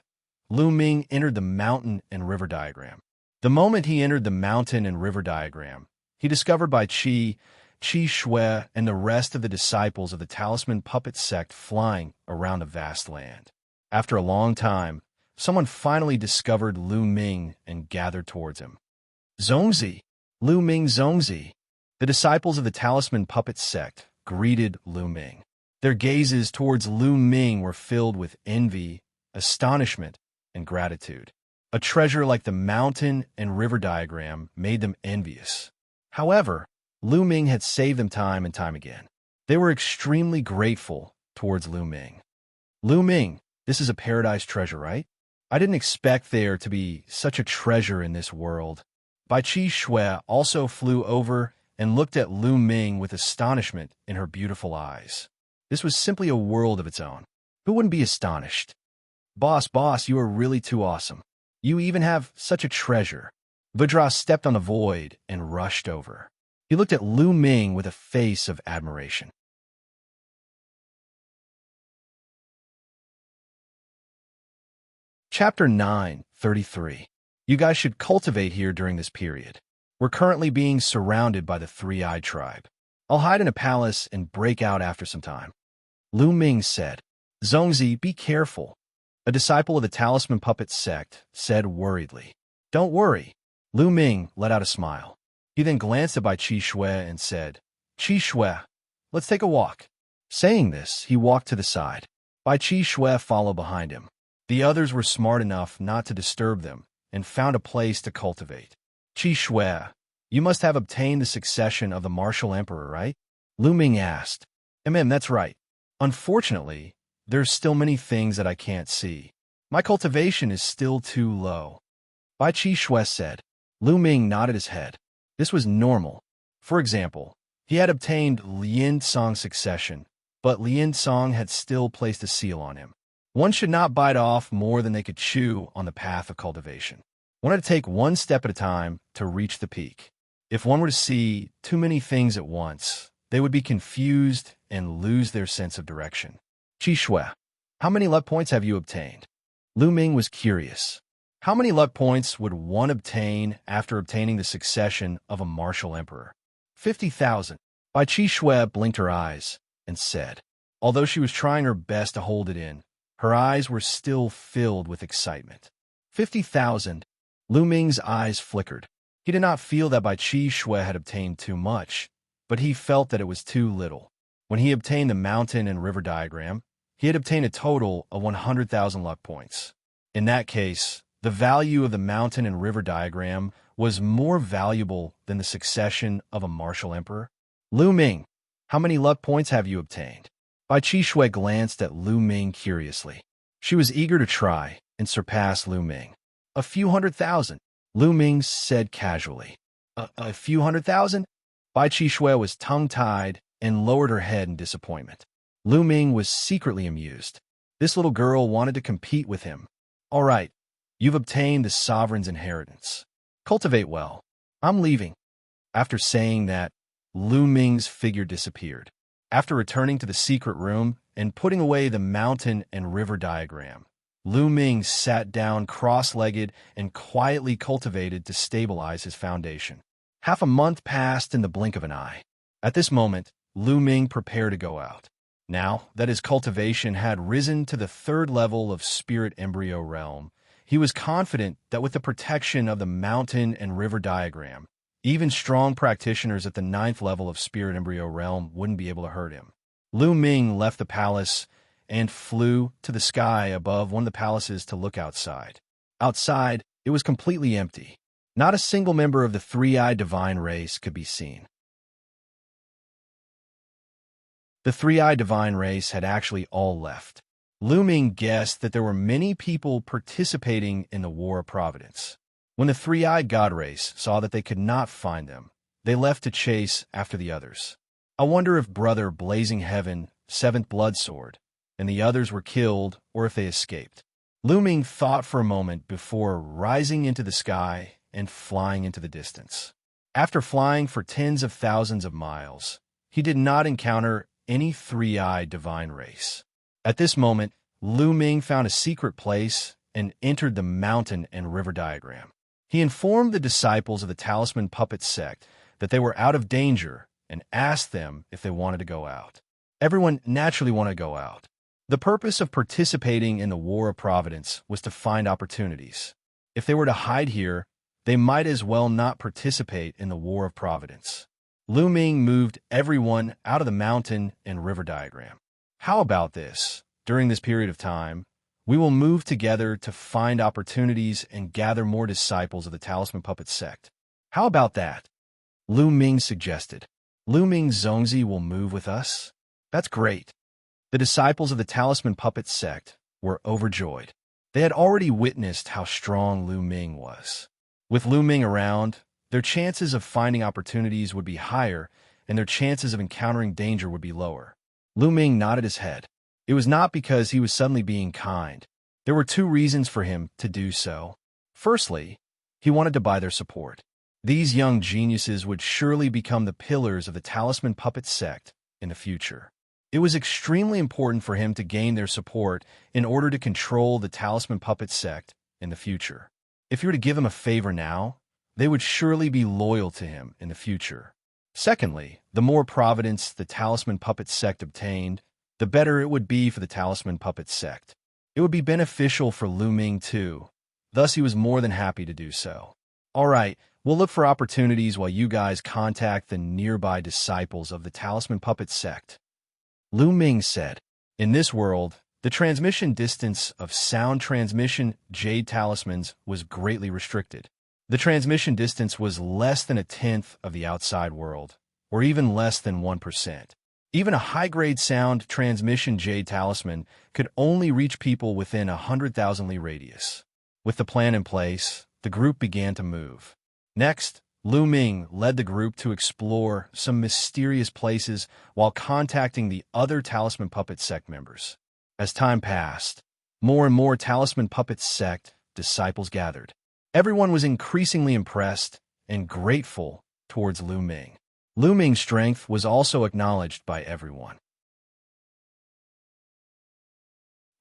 Lu Ming entered the mountain and river diagram. The moment he entered the mountain and river diagram, he discovered by Qi Shui, and the rest of the disciples of the Talisman Puppet sect flying around a vast land. After a long time, someone finally discovered Lu Ming and gathered towards him. Zongzi! Lu Ming Zongzi! The disciples of the Talisman Puppet sect greeted Lu Ming. Their gazes towards Lu Ming were filled with envy, astonishment, and gratitude. A treasure like the mountain and river diagram made them envious. However, Lu Ming had saved them time and time again. They were extremely grateful towards Lu Ming. Lu Ming, this is a paradise treasure, right? I didn't expect there to be such a treasure in this world. Bai Qi Shui also flew over and looked at Lu Ming with astonishment in her beautiful eyes. This was simply a world of its own. Who wouldn't be astonished? Boss, you are really too awesome. You even have such a treasure. Vidra stepped on the void and rushed over. He looked at Lu Ming with a face of admiration. Chapter 9:33. You guys should cultivate here during this period. We're currently being surrounded by the Three-Eyed Tribe. I'll hide in a palace and break out after some time. Lu Ming said. Zongzi, be careful. A disciple of the Talisman Puppet sect said worriedly. Don't worry. Lu Ming let out a smile. He then glanced at Bai Qi Shui and said, Qi Shui, let's take a walk. Saying this, he walked to the side. Bai Qi Shui followed behind him. The others were smart enough not to disturb them and found a place to cultivate. Qi Shui, you must have obtained the succession of the martial emperor, right? Lu Ming asked. That's right. Unfortunately, there's still many things that I can't see. My cultivation is still too low. Bai Qi Shui said. Lu Ming nodded his head. This was normal. For example, he had obtained Lian Song's succession, but Lian Song had still placed a seal on him. One should not bite off more than they could chew on the path of cultivation. One had to take one step at a time to reach the peak. If one were to see too many things at once, they would be confused and lose their sense of direction. Qi Shui, how many luck points have you obtained? Lu Ming was curious. How many luck points would one obtain after obtaining the succession of a martial emperor? 50,000. Bai Qi Shui blinked her eyes and said, although she was trying her best to hold it in, her eyes were still filled with excitement. 50,000. Lu Ming's eyes flickered. He did not feel that Bai Qi Shui had obtained too much, but he felt that it was too little. When he obtained the mountain and river diagram, he had obtained a total of 100,000 luck points. In that case, the value of the mountain and river diagram was more valuable than the succession of a martial emperor. Lu Ming, how many luck points have you obtained? Bai Qi Shui glanced at Lu Ming curiously. She was eager to try and surpass Lu Ming. A few 100,000, Lu Ming said casually. A few 100,000? Bai Qi Shui was tongue-tied and lowered her head in disappointment. Lu Ming was secretly amused. This little girl wanted to compete with him. All right, you've obtained the sovereign's inheritance. Cultivate well. I'm leaving. After saying that, Lu Ming's figure disappeared. After returning to the secret room and putting away the mountain and river diagram, Lu Ming sat down cross-legged and quietly cultivated to stabilize his foundation. Half a month passed in the blink of an eye. At this moment, Lu Ming prepared to go out. Now that his cultivation had risen to the 3rd level of Spirit Embryo Realm, he was confident that with the protection of the mountain and river diagram, even strong practitioners at the 9th level of Spirit Embryo Realm wouldn't be able to hurt him. Lu Ming left the palace and flew to the sky above one of the palaces to look outside. Outside, it was completely empty. Not a single member of the Three-Eyed Divine race could be seen. The Three-Eyed Divine race had actually all left. Lu Ming guessed that there were many people participating in the War of Providence. When the Three-Eyed God race saw that they could not find them, they left to chase after the others. I wonder if Brother Blazing Heaven, 7th Blood Sword, and the others were killed or if they escaped. Lu Ming thought for a moment before rising into the sky and flying into the distance. After flying for tens of thousands of miles, he did not encounter any three-eyed divine race. At this moment, Lu Ming found a secret place and entered the mountain and river diagram. He informed the disciples of the Talisman Puppet sect that they were out of danger and asked them if they wanted to go out. Everyone naturally wanted to go out. The purpose of participating in the War of Providence was to find opportunities. If they were to hide here, they might as well not participate in the War of Providence. Lu Ming moved everyone out of the mountain and river diagram. How about this? During this period of time, we will move together to find opportunities and gather more disciples of the Talisman Puppet sect. How about that? Lu Ming suggested. Lu Ming Zongzi will move with us? That's great. The disciples of the Talisman Puppet sect were overjoyed. They had already witnessed how strong Lu Ming was. With Lu Ming around, their chances of finding opportunities would be higher, and their chances of encountering danger would be lower. Lu Ming nodded his head. It was not because he was suddenly being kind. There were two reasons for him to do so. Firstly, he wanted to buy their support. These young geniuses would surely become the pillars of the Talisman Puppet sect in the future. It was extremely important for him to gain their support in order to control the Talisman Puppet sect in the future. If you were to give him a favor now, they would surely be loyal to him in the future. Secondly, the more providence the Talisman Puppet sect obtained, the better it would be for the Talisman Puppet sect. It would be beneficial for Lu Ming too. Thus, he was more than happy to do so. All right, we'll look for opportunities while you guys contact the nearby disciples of the Talisman Puppet sect. Lu Ming said, in this world, the transmission distance of sound transmission jade talismans was greatly restricted. The transmission distance was less than 1/10 of the outside world, or even less than 1%. Even a high-grade sound transmission jade talisman could only reach people within 100,000 li radius. With the plan in place, the group began to move. Next, Lu Ming led the group to explore some mysterious places while contacting the other Talisman Puppet sect members. As time passed, more and more Talisman Puppet sect disciples gathered. Everyone was increasingly impressed and grateful towards Lu Ming. Lu Ming's strength was also acknowledged by everyone.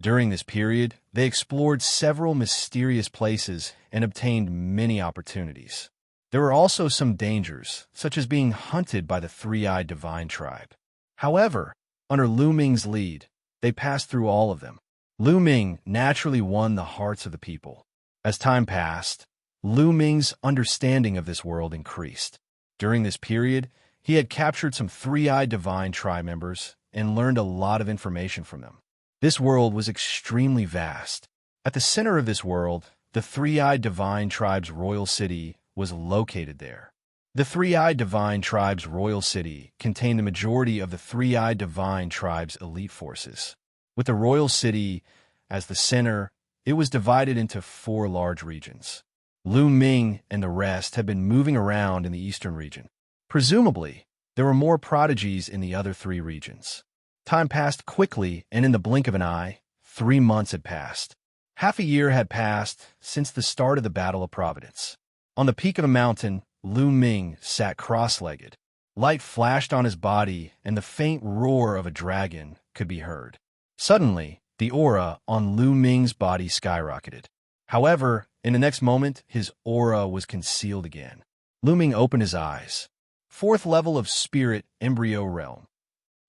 During this period, they explored several mysterious places and obtained many opportunities. There were also some dangers, such as being hunted by the three-eyed divine tribe. However, under Lu Ming's lead, they passed through all of them. Lu Ming naturally won the hearts of the people. As time passed, Lu Ming's understanding of this world increased. During this period, he had captured some three-eyed divine tribe members and learned a lot of information from them. This world was extremely vast. At the center of this world, the three-eyed divine tribe's royal city was located there. The three-eyed divine tribe's royal city contained the majority of the three-eyed divine tribe's elite forces. With the royal city as the center, it was divided into 4 large regions. Lu Ming and the rest had been moving around in the eastern region. Presumably, there were more prodigies in the other 3 regions. Time passed quickly, and in the blink of an eye, 3 months had passed. Half a year had passed since the start of the Battle of Providence. On the peak of a mountain, Lu Ming sat cross-legged. Light flashed on his body, and the faint roar of a dragon could be heard. Suddenly, the aura on Lu Ming's body skyrocketed. However, in the next moment, his aura was concealed again. Lu Ming opened his eyes. 4th level of Spirit Embryo Realm.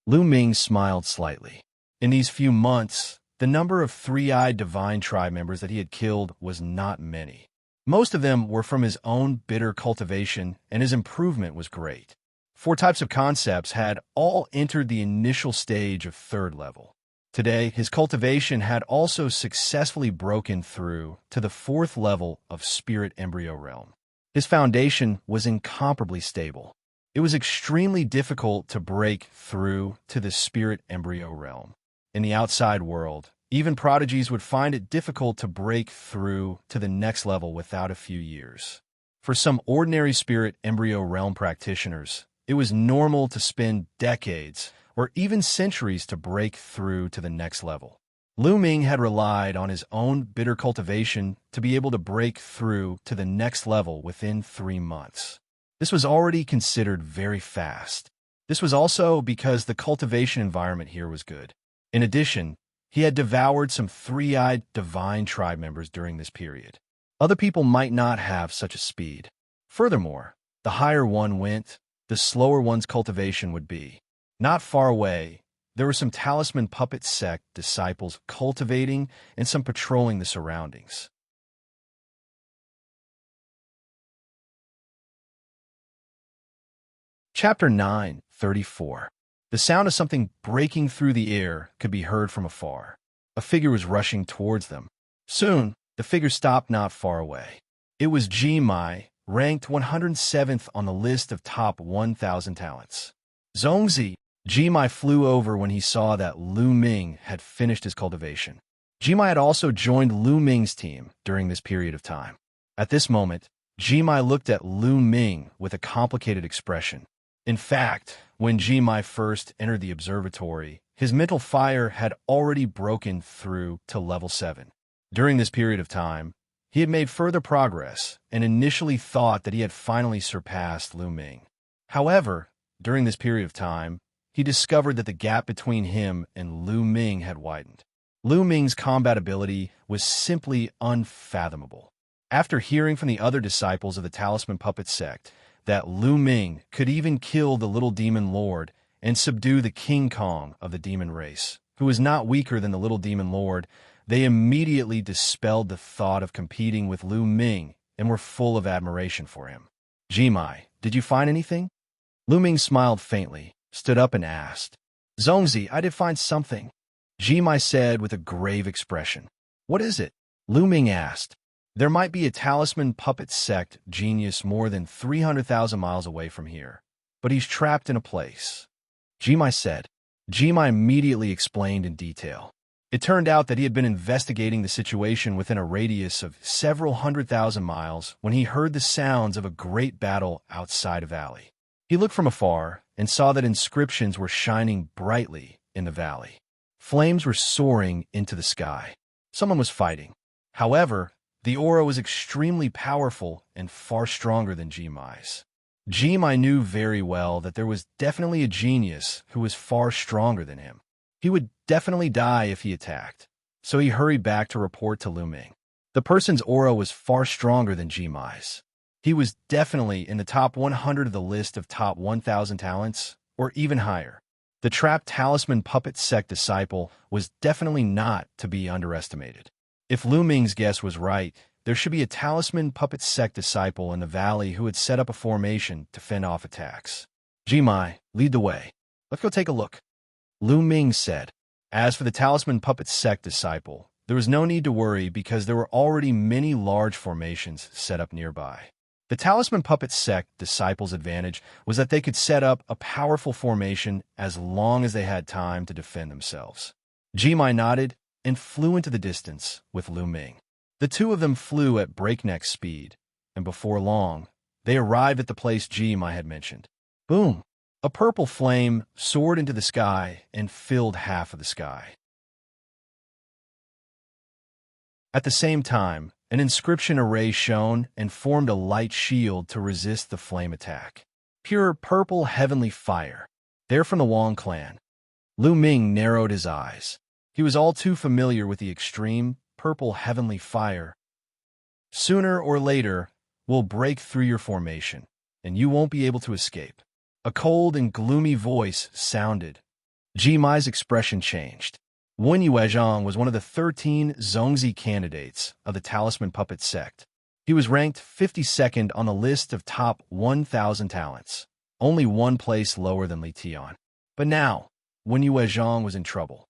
Lu Ming smiled slightly. In these few months, the number of three-eyed divine tribe members that he had killed was not many. Most of them were from his own bitter cultivation, and his improvement was great. 4 types of concepts had all entered the initial stage of 3rd level. Today, his cultivation had also successfully broken through to the 4th level of Spirit Embryo Realm. His foundation was incomparably stable. It was extremely difficult to break through to the Spirit Embryo Realm. In the outside world, even prodigies would find it difficult to break through to the next level without a few years. For some ordinary Spirit Embryo Realm practitioners, it was normal to spend decades or even centuries to break through to the next level. Lu Ming had relied on his own bitter cultivation to be able to break through to the next level within 3 months. This was already considered very fast. This was also because the cultivation environment here was good. In addition, he had devoured some three-eyed divine tribe members during this period. Other people might not have such a speed. Furthermore, the higher one went, the slower one's cultivation would be. Not far away, there were some talisman puppet sect disciples cultivating and some patrolling the surroundings. Chapter 9:34. The sound of something breaking through the air could be heard from afar. A figure was rushing towards them. Soon, the figure stopped not far away. It was Jimai, ranked 107th on the list of top 1,000 talents. Zongzi. Jimai flew over when he saw that Lu Ming had finished his cultivation. Jimai had also joined Lu Ming's team during this period of time. At this moment, Jimai looked at Lu Ming with a complicated expression. In fact, when Jimai first entered the observatory, his mental fire had already broken through to level 7. During this period of time, he had made further progress and initially thought that he had finally surpassed Lu Ming. However, during this period of time, he discovered that the gap between him and Lu Ming had widened. Lu Ming's combat ability was simply unfathomable. After hearing from the other disciples of the Talisman Puppet sect that Lu Ming could even kill the little demon lord and subdue the King Kong of the demon race, who was not weaker than the little demon lord, they immediately dispelled the thought of competing with Lu Ming and were full of admiration for him. Jimai, did you find anything? Lu Ming smiled faintly, stood up and asked. Zongzi, I did find something, Jimai said with a grave expression. What is it? Lu Ming asked. There might be a talisman puppet sect genius more than 300,000 miles away from here, but he's trapped in a place, Jimai said. Jimai immediately explained in detail. It turned out that he had been investigating the situation within a radius of several 100,000 miles when he heard the sounds of a great battle outside a valley. He looked from afar and saw that inscriptions were shining brightly in the valley. Flames were soaring into the sky. Someone was fighting. However, the aura was extremely powerful and far stronger than Jimai's. Jimai knew very well that there was definitely a genius who was far stronger than him. He would definitely die if he attacked, so he hurried back to report to Lu Ming. The person's aura was far stronger than Jimai's. He was definitely in the top 100 of the list of top 1,000 talents, or even higher. The trapped talisman puppet sect disciple was definitely not to be underestimated. If Lu Ming's guess was right, there should be a talisman puppet sect disciple in the valley who had set up a formation to fend off attacks. Jimai, lead the way. Let's go take a look, Lu Ming said. As for the talisman puppet sect disciple, there was no need to worry because there were already many large formations set up nearby. The talisman puppet sect disciples' advantage was that they could set up a powerful formation as long as they had time to defend themselves. Jimai nodded and flew into the distance with Lu Ming. The two of them flew at breakneck speed, and before long, they arrived at the place Jimai had mentioned. Boom! A purple flame soared into the sky and filled half of the sky. At the same time, an inscription array shone and formed a light shield to resist the flame attack. Pure purple heavenly fire. They're from the Wang clan. Lu Ming narrowed his eyes. He was all too familiar with the extreme, purple heavenly fire. Sooner or later, we'll break through your formation, and you won't be able to escape. A cold and gloomy voice sounded. Jimai's expression changed. Wen Yuezhang was one of the 13 Zongzi candidates of the Talisman Puppet sect. He was ranked 52nd on the list of top 1,000 talents, only one place lower than Li Tian. But now, Wen Yuezhang was in trouble.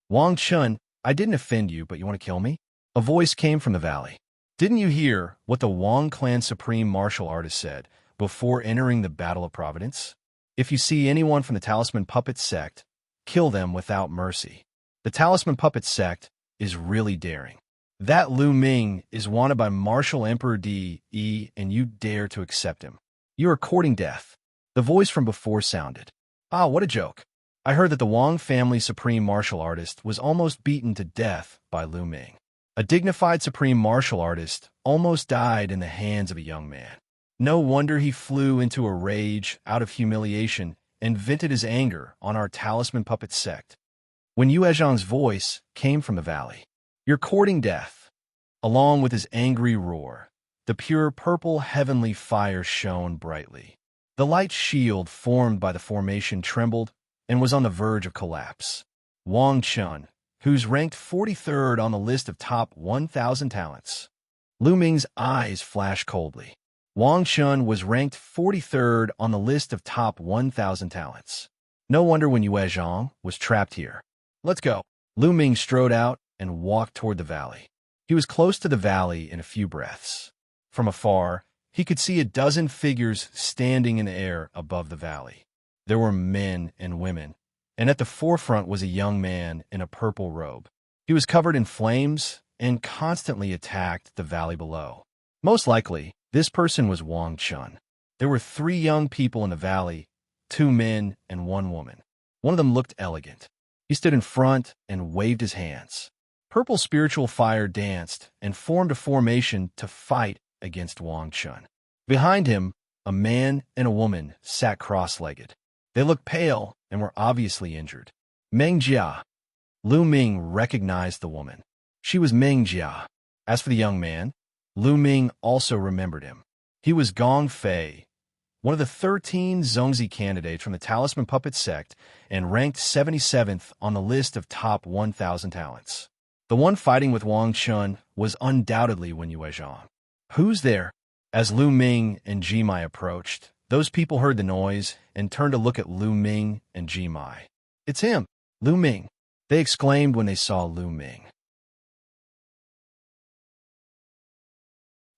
Wang Chun, I didn't offend you, but you want to kill me? A voice came from the valley. Didn't you hear what the Wang clan supreme martial artist said before entering the Battle of Providence? If you see anyone from the Talisman Puppet sect, kill them without mercy. The Talisman Puppet sect is really daring. That Lu Ming is wanted by Martial Emperor D.E. and you dare to accept him. You are courting death. The voice from before sounded. Ah, what a joke. I heard that the Wang family supreme martial artist was almost beaten to death by Lu Ming. A dignified supreme martial artist almost died in the hands of a young man. No wonder he flew into a rage out of humiliation and vented his anger on our talisman puppet sect. When Yue Zhang's voice came from the valley, "You're courting death," along with his angry roar, the pure purple heavenly fire shone brightly. The light shield formed by the formation trembled and was on the verge of collapse. Wang Chun, who's ranked 43rd on the list of top 1,000 talents. Lu Ming's eyes flashed coldly. Wang Chun was ranked 43rd on the list of top 1,000 talents. No wonder when Yue Zhang was trapped here. Let's go. Lu Ming strode out and walked toward the valley. He was close to the valley in a few breaths. From afar, he could see a dozen figures standing in the air above the valley. There were men and women, and at the forefront was a young man in a purple robe. He was covered in flames and constantly attacked the valley below. Most likely, this person was Wang Chun. There were 3 young people in the valley, 2 men and 1 woman. One of them looked elegant. He stood in front and waved his hands. Purple spiritual fire danced and formed a formation to fight against Wang Chun. Behind him, a man and a woman sat cross-legged. They looked pale and were obviously injured. Meng Jia. Lu Ming recognized the woman. She was Meng Jia. As for the young man, Lu Ming also remembered him. He was Gong Fei, one of the 13 Zongzi candidates from the Talisman Puppet sect and ranked 77th on the list of top 1,000 talents. The one fighting with Wang Chun was undoubtedly Wen Yuezhang. "Who's there?" As Lu Ming and Jimai approached, those people heard the noise and turned to look at Lu Ming and Jimai. "It's him, Lu Ming," they exclaimed when they saw Lu Ming.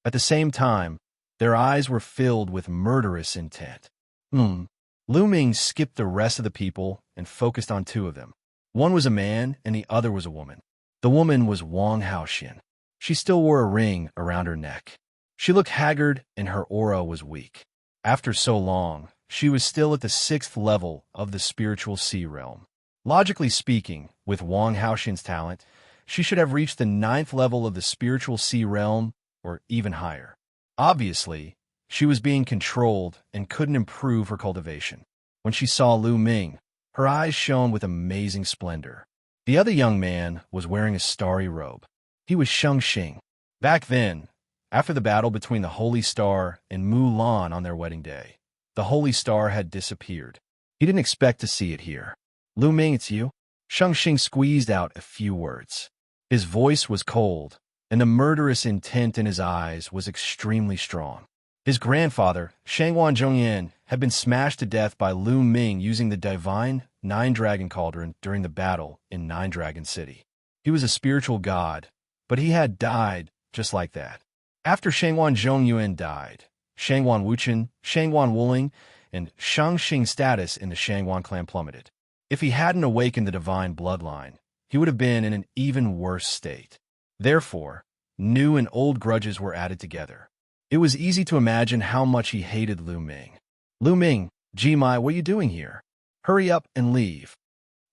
At the same time, their eyes were filled with murderous intent. Lu Ming skipped the rest of the people and focused on 2 of them. One was a man and the other was a woman. The woman was Wang Haoxian. She still wore a ring around her neck. She looked haggard and her aura was weak. After so long, she was still at the 6th level of the spiritual sea realm. Logically speaking, with Wang Haoxian's talent, she should have reached the 9th level of the spiritual sea realm or even higher. Obviously, she was being controlled and couldn't improve her cultivation. When she saw Lu Ming, her eyes shone with amazing splendor. The other young man was wearing a starry robe. He was Xianxia. Back then, after the battle between the Holy Star and Mulan on their wedding day, the Holy Star had disappeared. He didn't expect to see it here. "Lu Ming, it's you?" Xianxia squeezed out a few words. His voice was cold, and the murderous intent in his eyes was extremely strong. His grandfather, Shangwan Zhongyan, had been smashed to death by Lu Ming using the divine 9-dragon cauldron during the battle in 9-Dragon City. He was a spiritual god, but he had died just like that. After Shangwan Zhongyuan died, Shangwan Wuchen, Shangwan Wuling, and Xianxia's status in the Shangwan clan plummeted. If he hadn't awakened the divine bloodline, he would have been in an even worse state. Therefore, new and old grudges were added together. It was easy to imagine how much he hated Lu Ming. "Lu Ming, Jimai, what are you doing here? Hurry up and leave."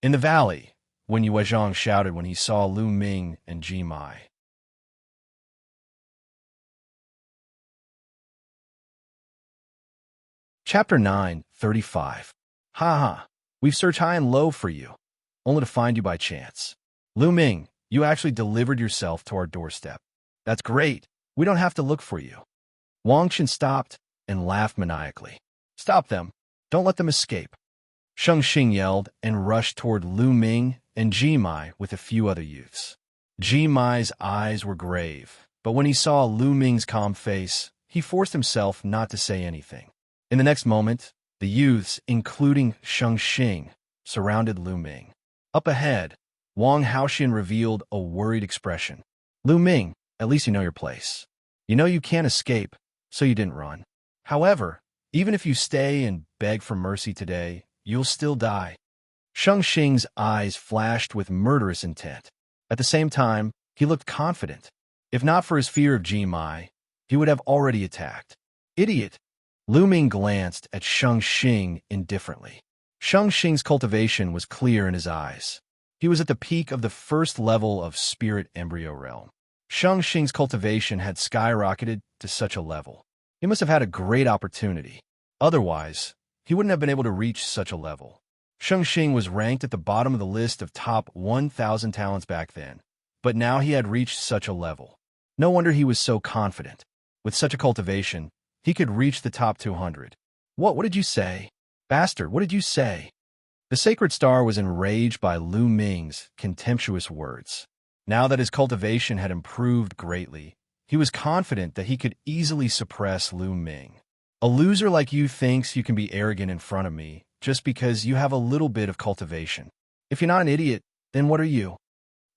In the valley, Wen Yuezhang shouted when he saw Lu Ming and Jimai. Chapter 9:35. Ha ha, we've searched high and low for you, only to find you by chance. Lu Ming, you actually delivered yourself to our doorstep. That's great. We don't have to look for you. Wang Chen stopped and laughed maniacally. "Stop them. Don't let them escape." Xianxia yelled and rushed toward Lu Ming and Jimai with a few other youths. Jimai's eyes were grave, but when he saw Lu Ming's calm face, he forced himself not to say anything. In the next moment, the youths, including Xianxia, surrounded Lu Ming. Up ahead, Wang Haoxian revealed a worried expression. "Lu Ming, at least you know your place. You know you can't escape, so you didn't run. However, even if you stay and beg for mercy today, you'll still die." Xianxia's eyes flashed with murderous intent. At the same time, he looked confident. If not for his fear of Jimai, he would have already attacked. "Idiot!" Lu Ming glanced at Xianxia indifferently. Xianxia's cultivation was clear in his eyes. He was at the peak of the 1st level of Spirit Embryo Realm. Xianxia's cultivation had skyrocketed to such a level. He must have had a great opportunity. Otherwise, he wouldn't have been able to reach such a level. Xianxia was ranked at the bottom of the list of top 1,000 talents back then, but now he had reached such a level. No wonder he was so confident. With such a cultivation, he could reach the top 200. What did you say? Bastard, what did you say? The Sacred Star was enraged by Lu Ming's contemptuous words. Now that his cultivation had improved greatly, he was confident that he could easily suppress Lu Ming. A loser like you thinks you can be arrogant in front of me just because you have a little bit of cultivation. If you're not an idiot, then what are you?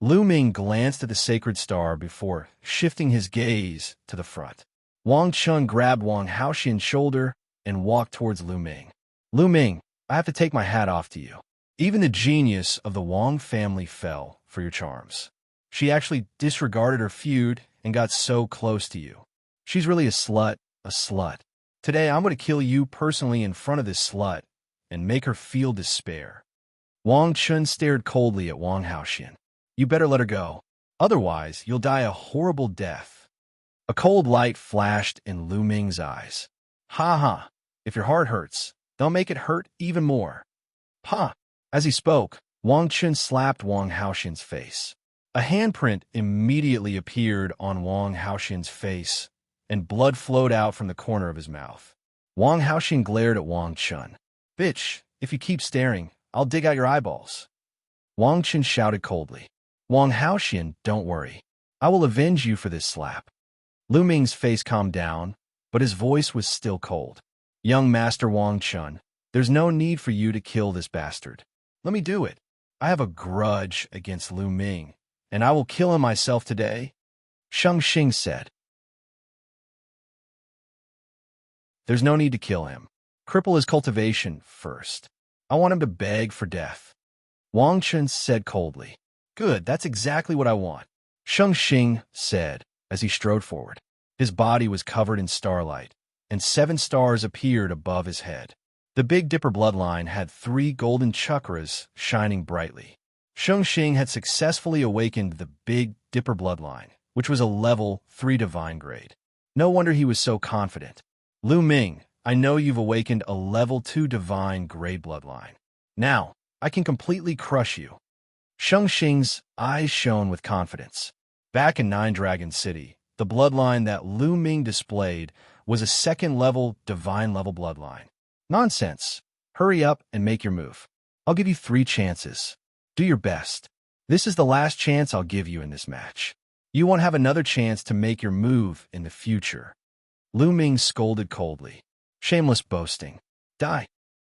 Lu Ming glanced at the Sacred Star before shifting his gaze to the front. Wang Chun grabbed Wang Haoxian's shoulder and walked towards Lu Ming. Lu Ming, I have to take my hat off to you. Even the genius of the Wang family fell for your charms. She actually disregarded her feud and got so close to you. She's really a slut, a slut. Today I'm going to kill you personally in front of this slut and make her feel despair. Wang Chun stared coldly at Wang Haoxian. You better let her go. Otherwise, you'll die a horrible death. A cold light flashed in Lu Ming's eyes. Ha ha. If your heart hurts, they'll make it hurt even more. Ha! As he spoke, Wang Chun slapped Wang Haoxian's face. A handprint immediately appeared on Wang Haoxian's face, and blood flowed out from the corner of his mouth. Wang Haoxian glared at Wang Chun. Bitch, if you keep staring, I'll dig out your eyeballs. Wang Chun shouted coldly. Wang Haoxian, don't worry. I will avenge you for this slap. Lu Ming's face calmed down, but his voice was still cold. Young Master Wang Chun, there's no need for you to kill this bastard. Let me do it. I have a grudge against Lu Ming, and I will kill him myself today. Xianxia said. There's no need to kill him. Cripple his cultivation first. I want him to beg for death. Wang Chun said coldly. Good, that's exactly what I want. Xianxia said as he strode forward. His body was covered in starlight, and 7 stars appeared above his head. The Big Dipper bloodline had 3 golden chakras shining brightly. Xianxia had successfully awakened the Big Dipper bloodline, which was a level 3 divine grade. No wonder he was so confident. Lu Ming, I know you've awakened a level 2 divine grade bloodline. Now, I can completely crush you. Xianxia's eyes shone with confidence. Back in Nine Dragon City, the bloodline that Lu Ming displayed was a 2nd level divine level bloodline. Nonsense. Hurry up and make your move. I'll give you 3 chances. Do your best. This is the last chance I'll give you in this match. You won't have another chance to make your move in the future. Lu Ming scolded coldly. Shameless boasting. Die.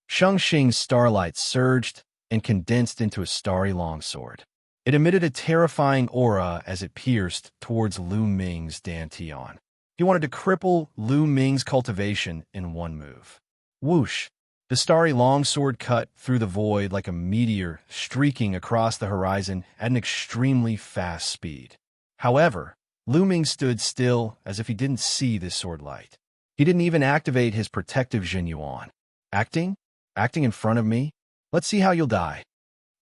Xianxia's starlight surged and condensed into a starry longsword. It emitted a terrifying aura as it pierced towards Lu Ming's dantian. He wanted to cripple Lu Ming's cultivation in one move. Whoosh! The starry longsword cut through the void like a meteor streaking across the horizon at an extremely fast speed. However, Lu Ming stood still as if he didn't see this sword light. He didn't even activate his protective Xianyuan. Acting? Acting in front of me? Let's see how you'll die.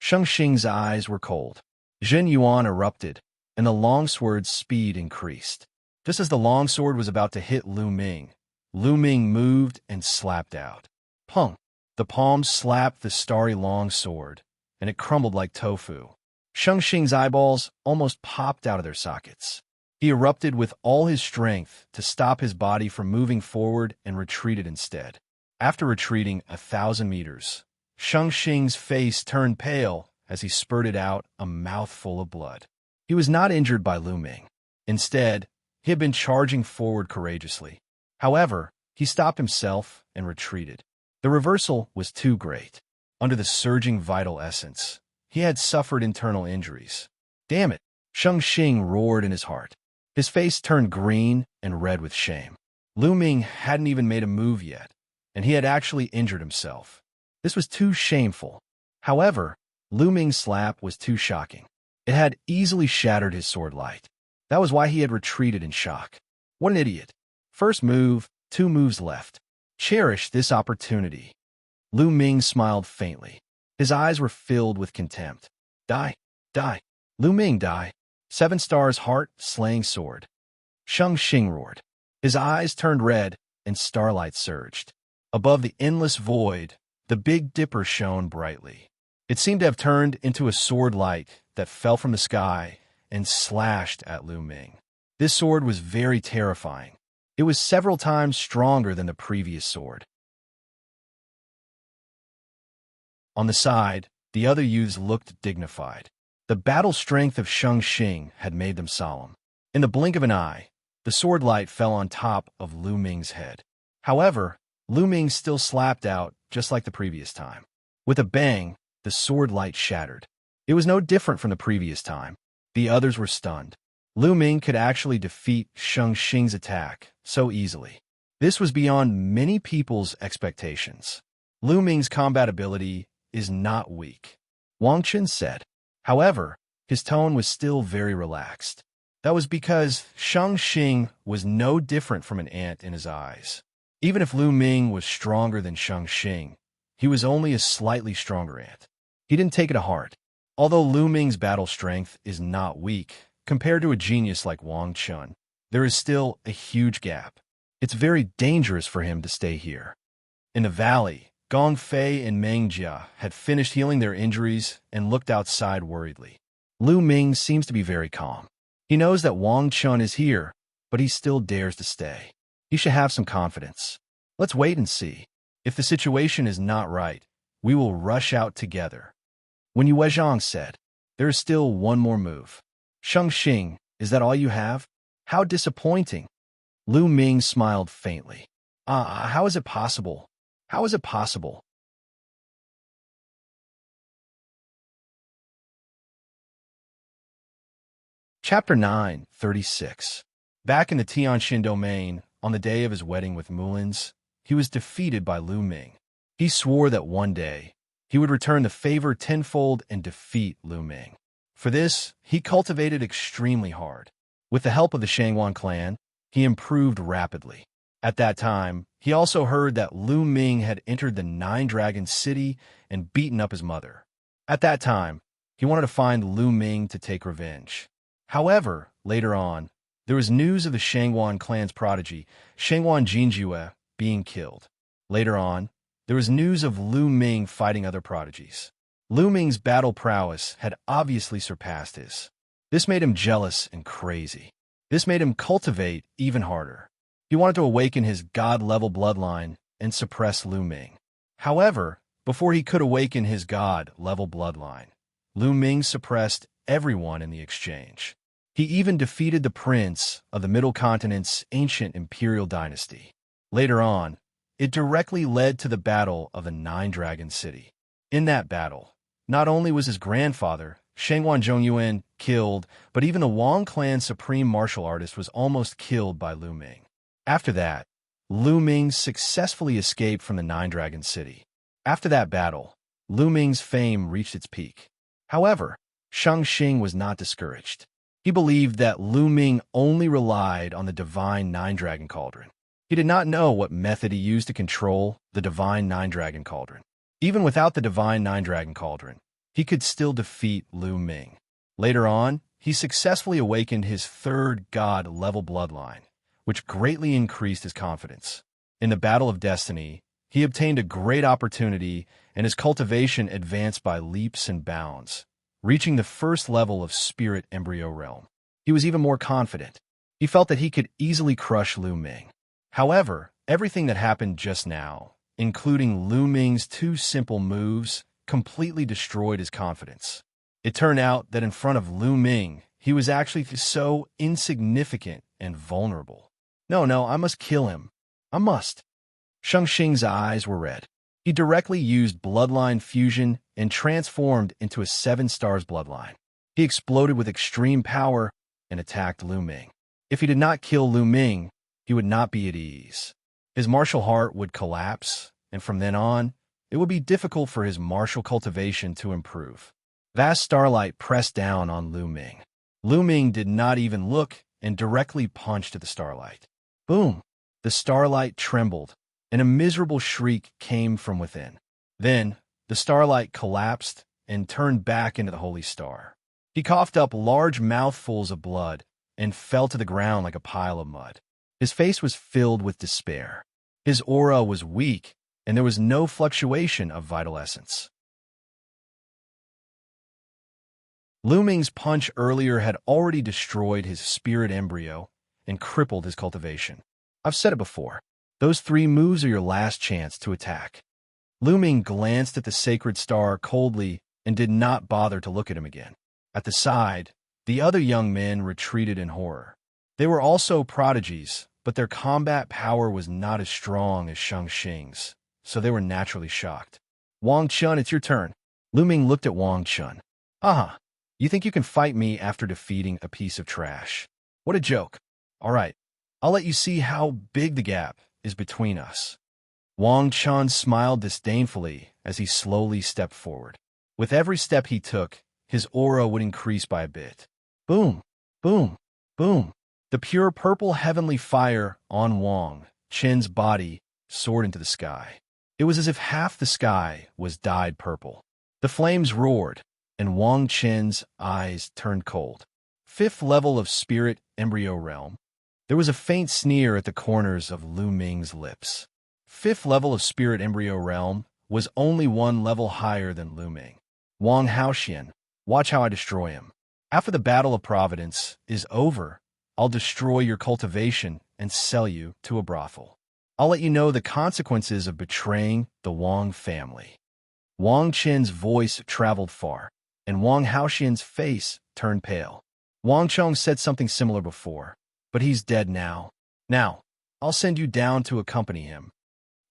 Xianxia's eyes were cold. Xianyuan erupted, and the longsword's speed increased. Just as the longsword was about to hit Lu Ming moved and slapped out. Pung! The palm slapped the starry longsword, and it crumbled like tofu. Xianxia's eyeballs almost popped out of their sockets. He erupted with all his strength to stop his body from moving forward and retreated instead. After retreating 1,000 meters, Xianxia's face turned pale as he spurted out a mouthful of blood. He was not injured by Lu Ming. Instead, he had been charging forward courageously. However, he stopped himself and retreated. The reversal was too great. Under the surging vital essence, he had suffered internal injuries. Damn it! Xianxia roared in his heart. His face turned green and red with shame. Lu Ming hadn't even made a move yet, and he had actually injured himself. This was too shameful. However, Lu Ming's slap was too shocking. It had easily shattered his sword light. That was why he had retreated in shock. What an idiot. First move, 2 moves left. Cherish this opportunity. Lu Ming smiled faintly. His eyes were filled with contempt. Die, die. Lu Ming, die. 7 stars heart, slaying sword. Xianxia roared. His eyes turned red, and starlight surged. Above the endless void, the Big Dipper shone brightly. It seemed to have turned into a sword light that fell from the sky and slashed at Lu Ming. This sword was very terrifying. It was several times stronger than the previous sword. On the side, the other youths looked dignified. The battle strength of Xianxia had made them solemn. In the blink of an eye, the sword light fell on top of Lu Ming's head. However, Lu Ming still slapped out just like the previous time. With a bang, the sword light shattered. It was no different from the previous time. The others were stunned. Lu Ming could actually defeat Xianxia's attack so easily. This was beyond many people's expectations. Lu Ming's combat ability is not weak, Wang Chen said. However, his tone was still very relaxed. That was because Xianxia was no different from an ant in his eyes. Even if Lu Ming was stronger than Xianxia, he was only a slightly stronger ant. He didn't take it to heart. Although Lu Ming's battle strength is not weak, compared to a genius like Wang Chen, there is still a huge gap. It's very dangerous for him to stay here. In the valley, Gong Fei and Meng Jia had finished healing their injuries and looked outside worriedly. Lu Ming seems to be very calm. He knows that Wang Chen is here, but he still dares to stay. He should have some confidence. Let's wait and see. If the situation is not right, we will rush out together. When Yue Zhang said, there is still one more move. Xianxia, is that all you have? How disappointing. Lu Ming smiled faintly. How is it possible? How is it possible? Chapter 9:36. Back in the Tianxin domain, on the day of his wedding with Mulins, he was defeated by Lu Ming. He swore that one day, he would return the favor tenfold and defeat Lu Ming. For this, he cultivated extremely hard. With the help of the Shangwan clan, he improved rapidly. At that time, he also heard that Lu Ming had entered the Nine-Dragon City and beaten up his mother. At that time, he wanted to find Lu Ming to take revenge. However, later on, there was news of the Shangwan clan's prodigy, Shangwan Jinjue, being killed. Later on, there was news of Lu Ming fighting other prodigies. Lu Ming's battle prowess had obviously surpassed his. This made him jealous and crazy. This made him cultivate even harder. He wanted to awaken his god-level bloodline and suppress Lu Ming. However, before he could awaken his god-level bloodline, Lu Ming suppressed everyone in the exchange. He even defeated the prince of the Middle Continent's ancient imperial dynasty. Later on, it directly led to the Battle of the Nine-Dragon City. In that battle, not only was his grandfather, Shangwan Zhongyuan, killed, but even the Wang clan's supreme martial artist was almost killed by Lu Ming. After that, Lu Ming successfully escaped from the Nine-Dragon City. After that battle, Lu Ming's fame reached its peak. However, Xianxia was not discouraged. He believed that Lu Ming only relied on the divine Nine-Dragon Cauldron. He did not know what method he used to control the divine Nine-Dragon Cauldron. Even without the divine Nine-Dragon Cauldron, he could still defeat Lu Ming. Later on, he successfully awakened his third god-level bloodline, which greatly increased his confidence. In the Battle of Destiny, he obtained a great opportunity and his cultivation advanced by leaps and bounds, reaching the first level of Spirit Embryo Realm. He was even more confident. He felt that he could easily crush Lu Ming. However, everything that happened just now, including Lu Ming's two simple moves, completely destroyed his confidence. It turned out that in front of Lu Ming, he was actually so insignificant and vulnerable. No, I must kill him. I must. Xianxia's eyes were red. He directly used bloodline fusion and transformed into a 7 stars bloodline. He exploded with extreme power and attacked Lu Ming. If he did not kill Lu Ming, he would not be at ease. His martial heart would collapse, and from then on, it would be difficult for his martial cultivation to improve. Vast starlight pressed down on Lu Ming. Lu Ming did not even look and directly punched at the starlight. Boom! The starlight trembled, and a miserable shriek came from within. Then, the starlight collapsed and turned back into the holy star. He coughed up large mouthfuls of blood and fell to the ground like a pile of mud. His face was filled with despair. His aura was weak and there was no fluctuation of vital essence. Lu Ming's punch earlier had already destroyed his spirit embryo and crippled his cultivation. I've said it before. Those 3 moves are your last chance to attack. Lu Ming glanced at the sacred star coldly and did not bother to look at him again. At the side, the other young men retreated in horror. They were also prodigies, but their combat power was not as strong as Xianxia's, so they were naturally shocked. Wang Chun, it's your turn. Lu Ming looked at Wang Chun. Haha, you think you can fight me after defeating a piece of trash? What a joke. All right, I'll let you see how big the gap is between us. Wang Chun smiled disdainfully as he slowly stepped forward. With every step he took, his aura would increase by a bit. Boom, boom, boom. The pure purple heavenly fire on Wang Chun's body soared into the sky. It was as if half the sky was dyed purple. The flames roared, and Wang Chun's eyes turned cold. 5th level of spirit embryo realm. There was a faint sneer at the corners of Lu Ming's lips. 5th level of spirit embryo realm was only 1 level higher than Lu Ming. Wang Haoxian, watch how I destroy him. After the Battle of Providence is over, I'll destroy your cultivation and sell you to a brothel. I'll let you know the consequences of betraying the Wang family. Wang Chun's voice traveled far, and Wang Haoxian's face turned pale. Wang Chong said something similar before, but he's dead now. Now, I'll send you down to accompany him.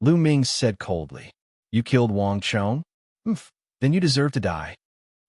Lu Ming said coldly. You killed Wang Chong? Then you deserve to die.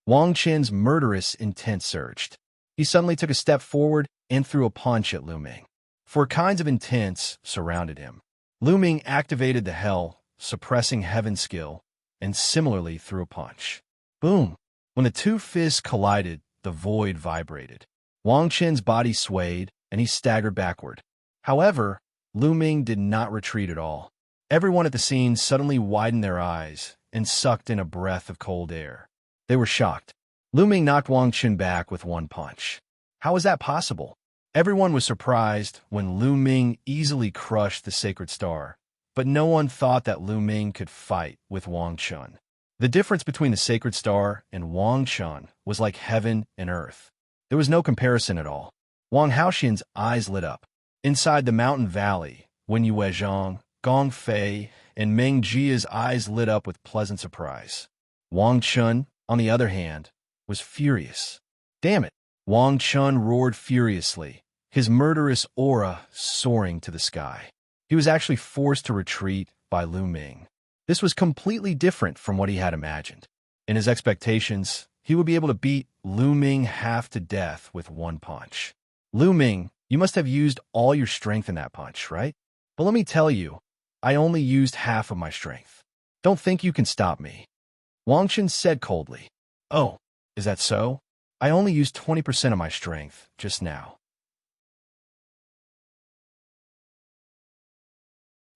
Wang Chun's murderous intent surged. He suddenly took a step forward and threw a punch at Lu Ming. 4 kinds of intents surrounded him. Lu Ming activated the Hell, suppressing heaven skill, and similarly threw a punch. Boom! When the 2 fists collided, the void vibrated. Wang Chun's body swayed, and he staggered backward. However, Lu Ming did not retreat at all. Everyone at the scene suddenly widened their eyes and sucked in a breath of cold air. They were shocked. Lu Ming knocked Wang Chun back with 1 punch. How was that possible? Everyone was surprised when Lu Ming easily crushed the sacred star, but no one thought that Lu Ming could fight with Wang Chun. The difference between the sacred star and Wang Chun was like heaven and earth. There was no comparison at all. Wang Haoxian's eyes lit up. Inside the mountain valley, Wen Yuezhang, Gong Fei, and Meng Jia's eyes lit up with pleasant surprise. Wang Chun, on the other hand, was furious. Damn it! Wang Chun roared furiously, his murderous aura soaring to the sky. He was actually forced to retreat by Lu Ming. This was completely different from what he had imagined. In his expectations, he would be able to beat Lu Ming half to death with 1 punch. Lu Ming, you must have used all your strength in that punch, right? But let me tell you, I only used half of my strength. Don't think you can stop me. Wang Chun said coldly. Oh, is that so? I only used 20% of my strength just now.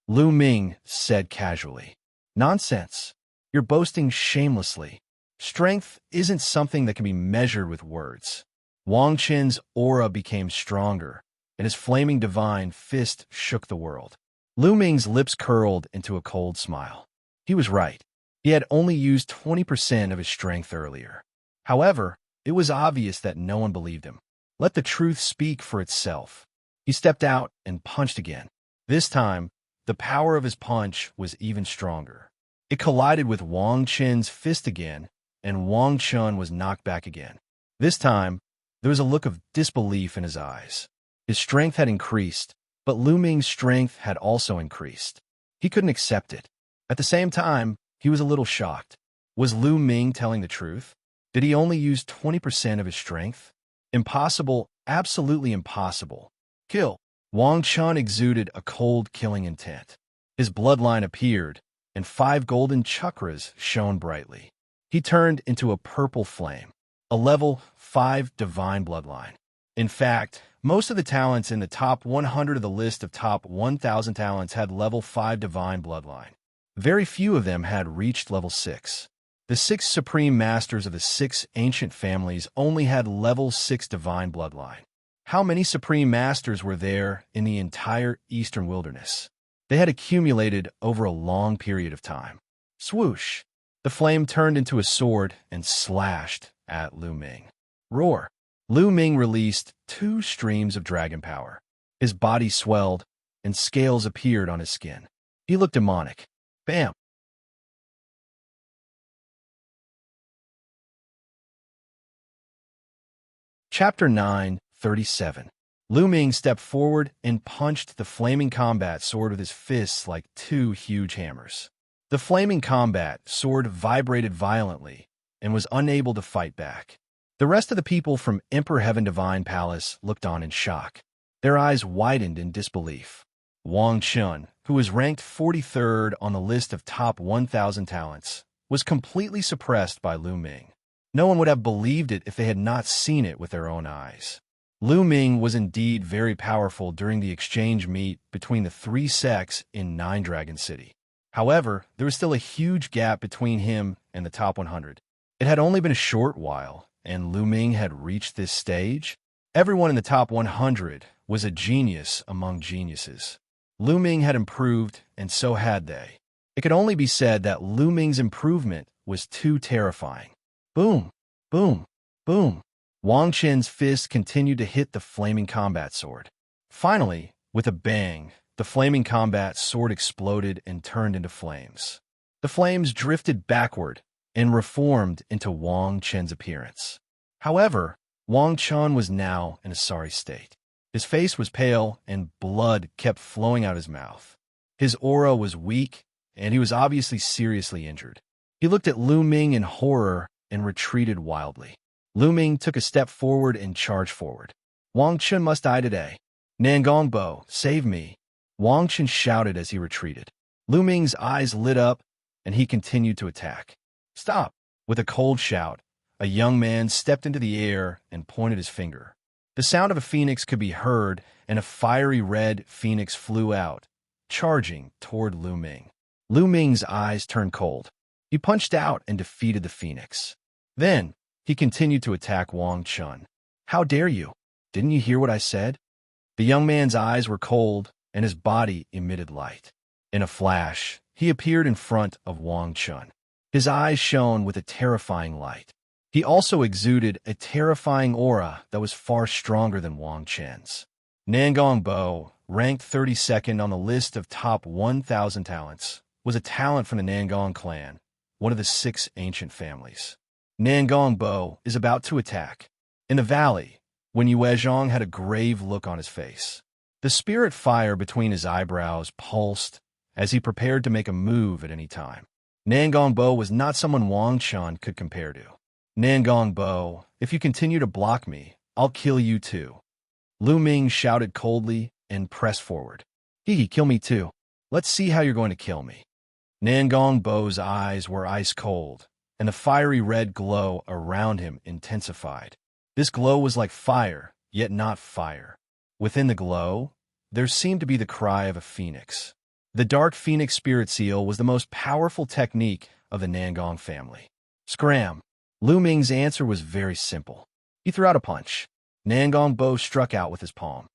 Lu Ming said casually. Nonsense. You're boasting shamelessly. Strength isn't something that can be measured with words. Wang Chun's aura became stronger, and his flaming divine fist shook the world. Lu Ming's lips curled into a cold smile. He was right. He had only used 20% of his strength earlier. However, it was obvious that no one believed him. Let the truth speak for itself. He stepped out and punched again. This time, the power of his punch was even stronger. It collided with Wang Chun's fist again, and Wang Chun was knocked back again. This time, there was a look of disbelief in his eyes. His strength had increased, but Lu Ming's strength had also increased. He couldn't accept it. At the same time, he was a little shocked. Was Lu Ming telling the truth? Did he only use 20% of his strength? Impossible, absolutely impossible. Kill. Wang Chun exuded a cold killing intent. His bloodline appeared, and 5 golden chakras shone brightly. He turned into a purple flame, a level 5 divine bloodline. In fact, most of the talents in the top 100 of the list of top 1,000 talents had level 5 divine bloodline. Very few of them had reached level 6. The 6 supreme masters of the 6 ancient families only had level 6 divine bloodline. How many supreme masters were there in the entire eastern wilderness? They had accumulated over a long period of time. Swoosh! The flame turned into a sword and slashed at Lu Ming. Roar! Lu Ming released 2 streams of dragon power. His body swelled, and scales appeared on his skin. He looked demonic. Bam! Chapter 9:37. Lu Ming stepped forward and punched the flaming combat sword with his fists like 2 huge hammers. The flaming combat sword vibrated violently and was unable to fight back. The rest of the people from Emperor Heaven Divine Palace looked on in shock. Their eyes widened in disbelief. Wang Chun, who was ranked 43rd on the list of top 1,000 talents, was completely suppressed by Lu Ming. No one would have believed it if they had not seen it with their own eyes. Lu Ming was indeed very powerful during the exchange meet between the 3 sects in Nine Dragon City. However, there was still a huge gap between him and the top 100. It had only been a short while, and Lu Ming had reached this stage. Everyone in the top 100 was a genius among geniuses. Lu Ming had improved, and so had they. It could only be said that Lu Ming's improvement was too terrifying. Boom! Boom! Boom! Wang Chen's fist continued to hit the flaming combat sword. Finally, with a bang, the flaming combat sword exploded and turned into flames. The flames drifted backward and reformed into Wang Chen's appearance. However, Wang Chen was now in a sorry state. His face was pale and blood kept flowing out his mouth. His aura was weak, and he was obviously seriously injured. He looked at Lu Ming in horror and retreated wildly. Lu Ming took a step forward and charged forward. Wang Chen must die today. Nangong Bo, save me! Wang Chen shouted as he retreated. Lu Ming's eyes lit up, and he continued to attack. Stop! With a cold shout, a young man stepped into the air and pointed his finger. The sound of a phoenix could be heard, and a fiery red phoenix flew out, charging toward Lu Ming. Lu Ming's eyes turned cold. He punched out and defeated the phoenix. Then, he continued to attack Wang Chen. How dare you? Didn't you hear what I said? The young man's eyes were cold, and his body emitted light. In a flash, he appeared in front of Wang Chen. His eyes shone with a terrifying light. He also exuded a terrifying aura that was far stronger than Wang Chen's. Nangong Bo, ranked 32nd on the list of top 1,000 talents, was a talent from the Nangong clan, one of the 6 ancient families. Nangong Bo is about to attack. In the valley, when Yuezhong had a grave look on his face. The spirit fire between his eyebrows pulsed as he prepared to make a move at any time. Nangong Bo was not someone Wang Chen could compare to. Nangong Bo, if you continue to block me, I'll kill you too. Lu Ming shouted coldly and pressed forward. He, kill me too. Let's see how you're going to kill me. Nangong Bo's eyes were ice cold, and the fiery red glow around him intensified. This glow was like fire, yet not fire. Within the glow, there seemed to be the cry of a phoenix. The dark phoenix spirit seal was the most powerful technique of the Nangong family. Scram! Lu Ming's answer was very simple. He threw out a punch. Nangong Bo struck out with his palm.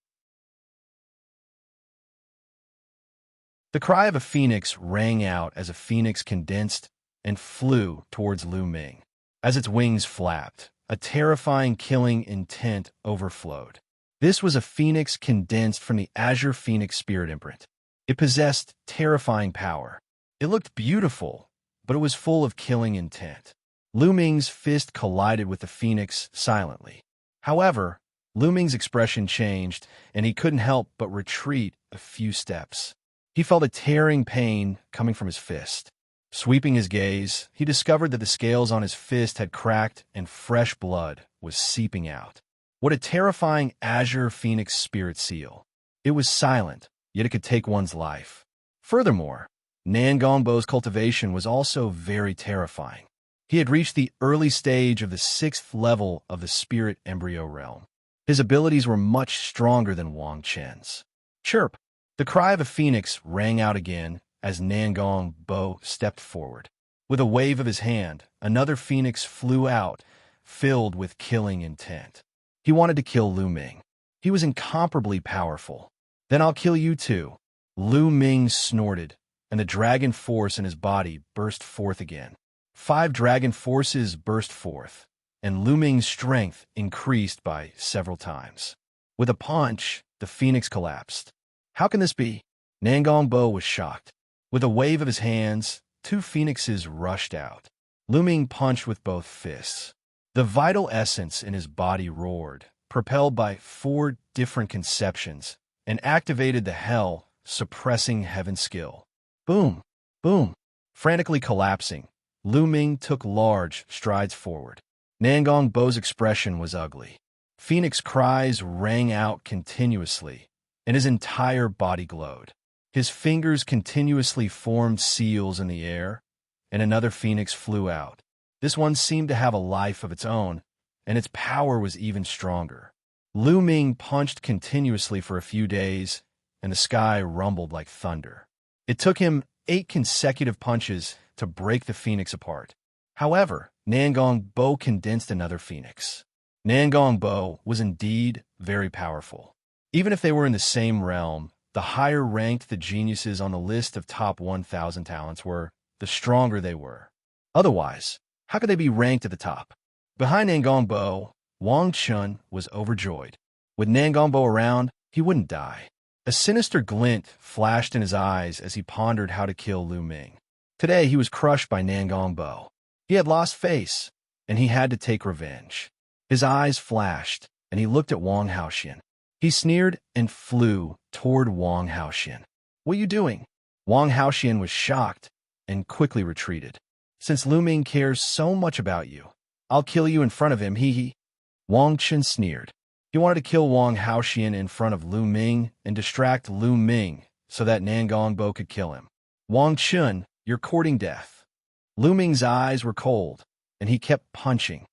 The cry of a phoenix rang out as a phoenix condensed and flew towards Lu Ming. As its wings flapped, a terrifying killing intent overflowed. This was a phoenix condensed from the Azure Phoenix Spirit imprint. It possessed terrifying power. It looked beautiful, but it was full of killing intent. Lu Ming's fist collided with the phoenix silently. However, Lu Ming's expression changed, and he couldn't help but retreat a few steps. He felt a tearing pain coming from his fist. Sweeping his gaze, he discovered that the scales on his fist had cracked and fresh blood was seeping out. What a terrifying Azure Phoenix Spirit seal. It was silent, yet it could take one's life. Furthermore, Nangong Bo's cultivation was also very terrifying. He had reached the early stage of the 6th level of the Spirit Embryo Realm. His abilities were much stronger than Wang Chen's. Chirp! The cry of a phoenix rang out again as Nangong Bo stepped forward. With a wave of his hand, another phoenix flew out, filled with killing intent. He wanted to kill Lu Ming. He was incomparably powerful. Then I'll kill you too. Lu Ming snorted, and the dragon force in his body burst forth again. 5 dragon forces burst forth, and Lu Ming's strength increased by several times. With a punch, the phoenix collapsed. How can this be? Nangongbo was shocked. With a wave of his hands, 2 phoenixes rushed out. Lu Ming punched with both fists. The vital essence in his body roared, propelled by 4 different conceptions, and activated the hell, suppressing heaven's skill. Boom! Boom! Frantically collapsing, Lu Ming took large strides forward. Nangongbo's expression was ugly. Phoenix cries rang out continuously, and his entire body glowed. His fingers continuously formed seals in the air, and another phoenix flew out. This one seemed to have a life of its own, and its power was even stronger. Lu Ming punched continuously for a few days, and the sky rumbled like thunder. It took him 8 consecutive punches to break the phoenix apart. However, Nangongbo condensed another phoenix. Nangongbo was indeed very powerful. Even if they were in the same realm, the higher ranked the geniuses on the list of top 1,000 talents were, the stronger they were. Otherwise, how could they be ranked at the top? Behind Nangongbo, Wang Chun was overjoyed. With Nangongbo around, he wouldn't die. A sinister glint flashed in his eyes as he pondered how to kill Lu Ming. Today he was crushed by Nangongbo. He had lost face, and he had to take revenge. His eyes flashed, and he looked at Wang Haoxian. He sneered and flew toward Wang Haoxian. "What are you doing?" Wang Haoxian was shocked and quickly retreated. "Since Lu Ming cares so much about you, I'll kill you in front of him, he." Wang Chun sneered. He wanted to kill Wang Haoxian in front of Lu Ming and distract Lu Ming so that Nangongbo could kill him. "Wang Chun, you're courting death." Lu Ming's eyes were cold, and he kept punching.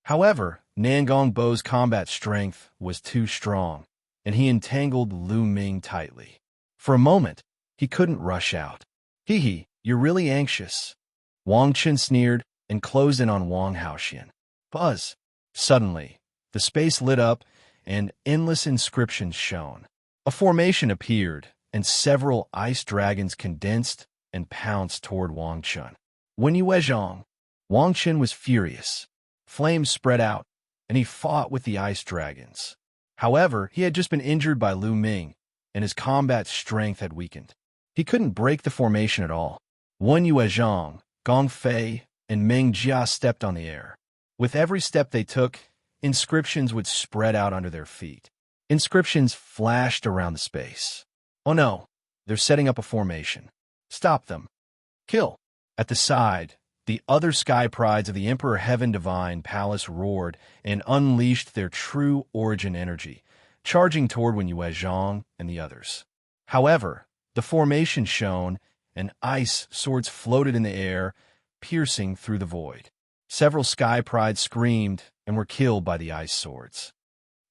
However, Nangongbo's combat strength was too strong, and he entangled Lu Ming tightly. For a moment, he couldn't rush out. "Hee, you're really anxious." Wang Chun sneered and closed in on Wang Haoxian. Buzz! Suddenly, the space lit up, and endless inscriptions shone. A formation appeared, and several ice dragons condensed and pounced toward Wang Chun. "When you Wezhong." Wang Chun was furious. Flames spread out, and he fought with the ice dragons. However, he had just been injured by Lu Ming, and his combat strength had weakened. He couldn't break the formation at all. Wen Yuezhong, Gong Fei, and Meng Jia stepped on the air. With every step they took, inscriptions would spread out under their feet. Inscriptions flashed around the space. "Oh no, they're setting up a formation. Stop them. Kill." At the side, the other sky prides of the Emperor Heaven Divine Palace roared and unleashed their true origin energy, charging toward Wen Yuezhong and the others. However, the formation shone, and ice swords floated in the air, piercing through the void. Several sky prides screamed and were killed by the ice swords.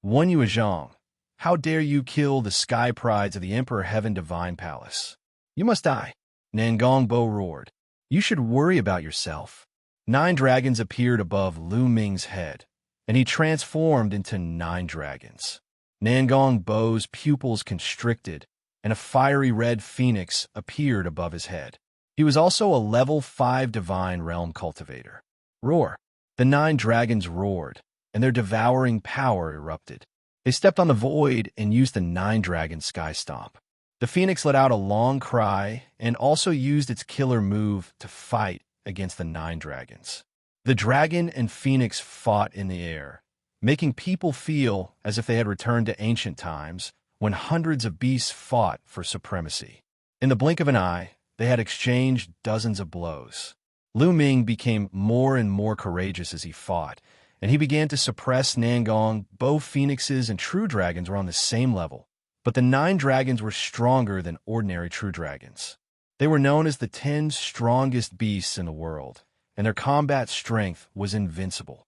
"Wen Yuezhong, how dare you kill the sky prides of the Emperor Heaven Divine Palace? You must die." Nangongbo roared. "You should worry about yourself." 9 dragons appeared above Lu Ming's head, and he transformed into 9 dragons. Nangongbo's pupils constricted, and a fiery red phoenix appeared above his head. He was also a level 5 divine realm cultivator. Roar! The 9 dragons roared, and their devouring power erupted. They stepped on the void and used the 9 dragon sky stomp. The phoenix let out a long cry and also used its killer move to fight against the 9 dragons. The dragon and phoenix fought in the air, making people feel as if they had returned to ancient times when hundreds of beasts fought for supremacy. In the blink of an eye, they had exchanged dozens of blows. Lu Ming became more and more courageous as he fought, and he began to suppress Nangong. Both phoenixes and true dragons were on the same level, but the 9 dragons were stronger than ordinary true dragons. They were known as the 10 strongest beasts in the world, and their combat strength was invincible.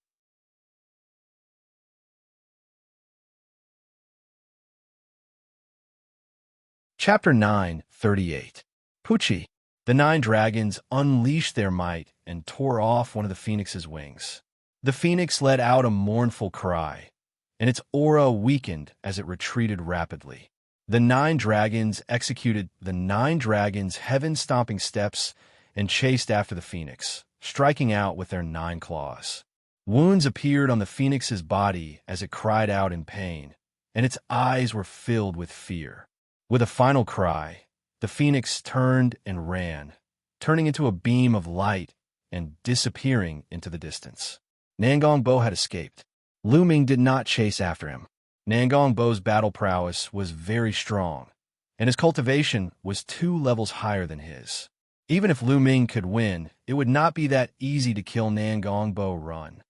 Chapter 9:38. Pucci. The 9 dragons unleashed their might and tore off one of the phoenix's wings. The phoenix let out a mournful cry, and its aura weakened as it retreated rapidly. The 9 dragons executed the 9 dragons' heaven-stomping steps and chased after the phoenix, striking out with their 9 claws. Wounds appeared on the phoenix's body as it cried out in pain, and its eyes were filled with fear. With a final cry, the phoenix turned and ran, turning into a beam of light and disappearing into the distance. Nangong Bo had escaped. Lu Ming did not chase after him. Nangong Bo's battle prowess was very strong, and his cultivation was 2 levels higher than his. Even if Lu Ming could win, it would not be that easy to kill Nangong Bo Run.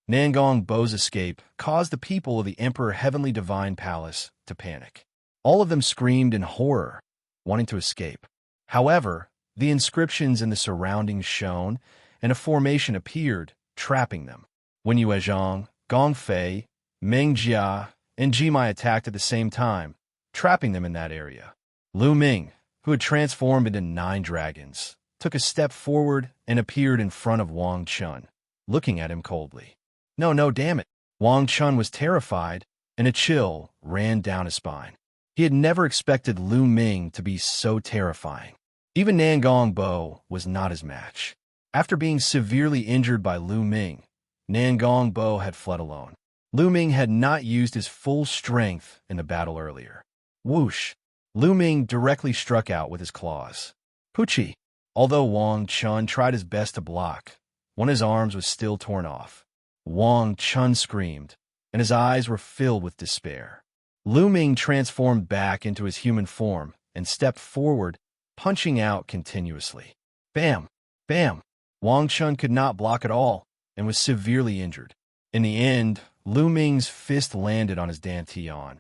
Nangong Bo's escape caused the people of the Emperor Heavenly Divine Palace to panic. All of them screamed in horror, wanting to escape. However, the inscriptions in the surroundings shone, and a formation appeared, trapping them. When Yuezhang, Gong Fei, Meng Jia, and Jimai attacked at the same time, trapping them in that area. Lu Ming, who had transformed into 9 dragons, took a step forward and appeared in front of Wang Chun, looking at him coldly. No, damn it. Wang Chun was terrified, and a chill ran down his spine. He had never expected Lu Ming to be so terrifying. Even Nangong Bo was not his match. After being severely injured by Lu Ming, Nangong Bo had fled alone. Lu Ming had not used his full strength in the battle earlier. Whoosh! Lu Ming directly struck out with his claws. Puchi! Although Wang Chun tried his best to block, one of his arms was still torn off. Wang Chun screamed, and his eyes were filled with despair. Lu Ming transformed back into his human form and stepped forward, punching out continuously. Bam! Bam! Wang Chun could not block at all and was severely injured. In the end, Lu Ming's fist landed on his dantian,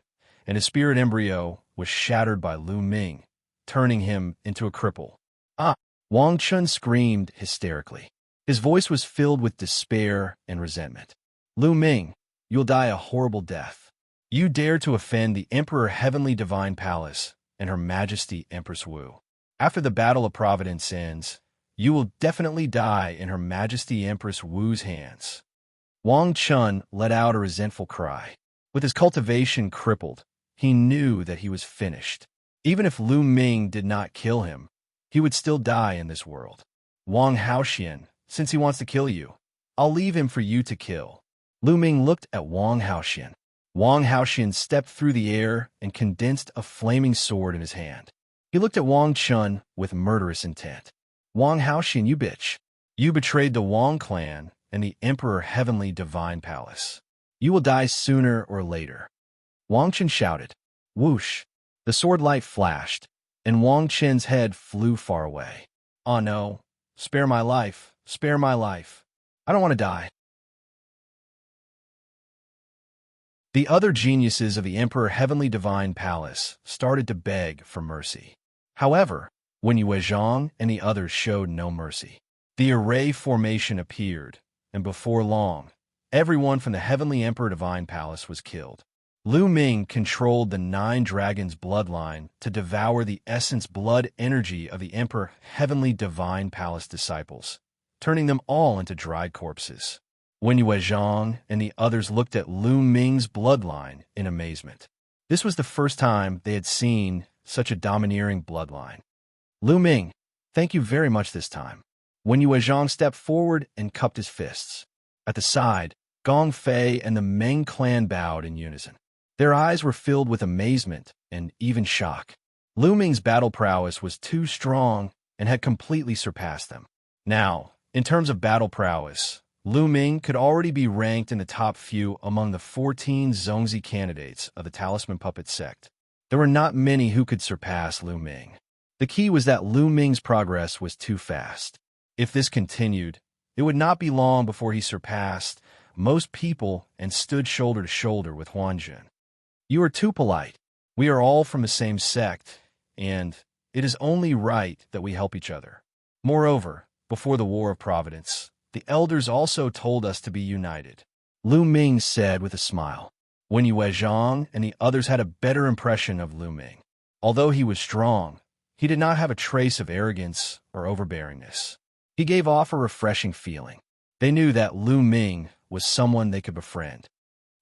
and his spirit embryo was shattered by Lu Ming, turning him into a cripple. Ah! Wang Chun screamed hysterically. His voice was filled with despair and resentment. Lu Ming, you'll die a horrible death. You dare to offend the Emperor Heavenly Divine Palace and Her Majesty Empress Wu. After the Battle of Providence ends, you will definitely die in Her Majesty Empress Wu's hands. Wang Chun let out a resentful cry. With his cultivation crippled, he knew that he was finished. Even if Lu Ming did not kill him, he would still die in this world. Wang Haoxian, since he wants to kill you, I'll leave him for you to kill. Lu Ming looked at Wang Haoxian. Wang Haoxian stepped through the air and condensed a flaming sword in his hand. He looked at Wang Chun with murderous intent. Wang Haoxian, you bitch. You betrayed the Wang clan and the Emperor Heavenly Divine Palace. You will die sooner or later. Wang Chun shouted. Whoosh! The sword light flashed, and Wang Chun's head flew far away. Oh no, spare my life, spare my life. I don't want to die. The other geniuses of the Emperor Heavenly Divine Palace started to beg for mercy. However, when Yuezhang and the others showed no mercy, the array formation appeared, and before long, everyone from the Heavenly Emperor Divine Palace was killed. Lu Ming controlled the 9 dragons' bloodline to devour the essence blood energy of the Emperor Heavenly Divine Palace disciples, turning them all into dried corpses. When Yuezhang and the others looked at Lu Ming's bloodline in amazement. This was the first time they had seen such a domineering bloodline. Lu Ming, thank you very much this time. When Yuezhang stepped forward and cupped his fists. At the side, Gong Fei and the Meng clan bowed in unison. Their eyes were filled with amazement and even shock. Lu Ming's battle prowess was too strong and had completely surpassed them. Now, in terms of battle prowess, Lu Ming could already be ranked in the top few among the 14 Zongzi candidates of the Talisman Puppet sect. There were not many who could surpass Lu Ming. The key was that Lu Ming's progress was too fast. If this continued, it would not be long before he surpassed most people and stood shoulder to shoulder with Huanjun. You are too polite. We are all from the same sect, and it is only right that we help each other. Moreover, before the War of Providence, the elders also told us to be united. Lu Ming said with a smile. When Yuezhang and the others had a better impression of Lu Ming. Although he was strong, he did not have a trace of arrogance or overbearingness. He gave off a refreshing feeling. They knew that Lu Ming was someone they could befriend.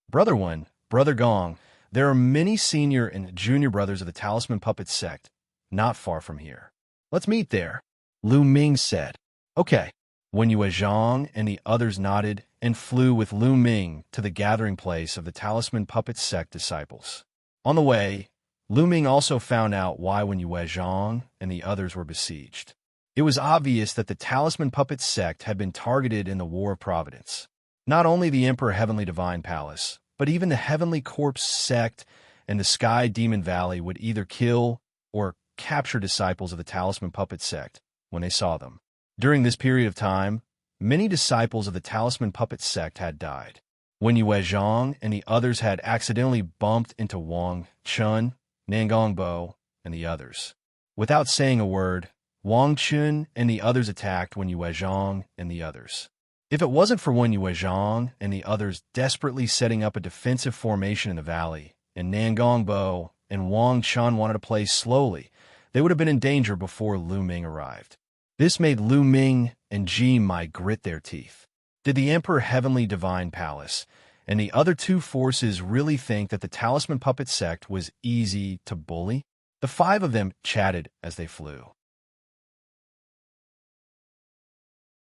Brother One, Brother Gong, there are many senior and junior brothers of the Talisman Puppet sect, not far from here. Let's meet there, Lu Ming said. Okay. Wen Yuezhang and the others nodded and flew with Lu Ming to the gathering place of the Talisman Puppet sect disciples. On the way, Lu Ming also found out why Wen Yuezhang and the others were besieged. It was obvious that the Talisman Puppet sect had been targeted in the War of Providence. Not only the Emperor Heavenly Divine Palace, but even the Heavenly Corpse sect and the Sky Demon Valley would either kill or capture disciples of the Talisman Puppet sect when they saw them. During this period of time, many disciples of the Talisman Puppet sect had died. Wen Yuezhang and the others had accidentally bumped into Wang Chun, Nangongbo, and the others. Without saying a word, Wang Chun and the others attacked Wen Yuezhang and the others. If it wasn't for Wen Yuezhang and the others desperately setting up a defensive formation in the valley, and Nangongbo and Wang Chun wanted to play slowly, they would have been in danger before Lu Ming arrived. This made Lu Ming and Ji Mai grit their teeth. Did the Emperor Heavenly Divine Palace and the other two forces really think that the Talisman Puppet sect was easy to bully? The five of them chatted as they flew.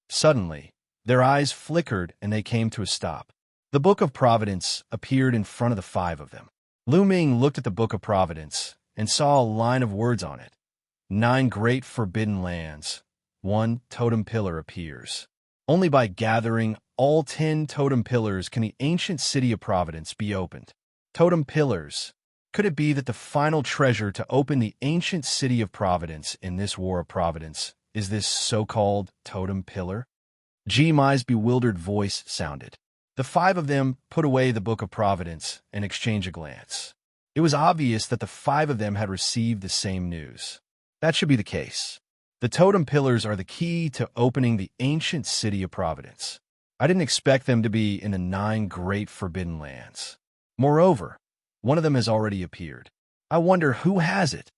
Suddenly, their eyes flickered and they came to a stop. The Book of Providence appeared in front of the five of them. Lu Ming looked at the Book of Providence and saw a line of words on it. 9 great forbidden lands. 1 totem pillar appears. Only by gathering all 10 totem pillars can the ancient city of Providence be opened. Totem pillars. Could it be that the final treasure to open the ancient city of Providence in this War of Providence is this so-called totem pillar? Ji Mai's bewildered voice sounded. The five of them put away the Book of Providence and exchanged a glance. It was obvious that the five of them had received the same news. That should be the case. The totem pillars are the key to opening the ancient city of Providence. I didn't expect them to be in the 9 great forbidden lands. Moreover, one of them has already appeared. I wonder who has it.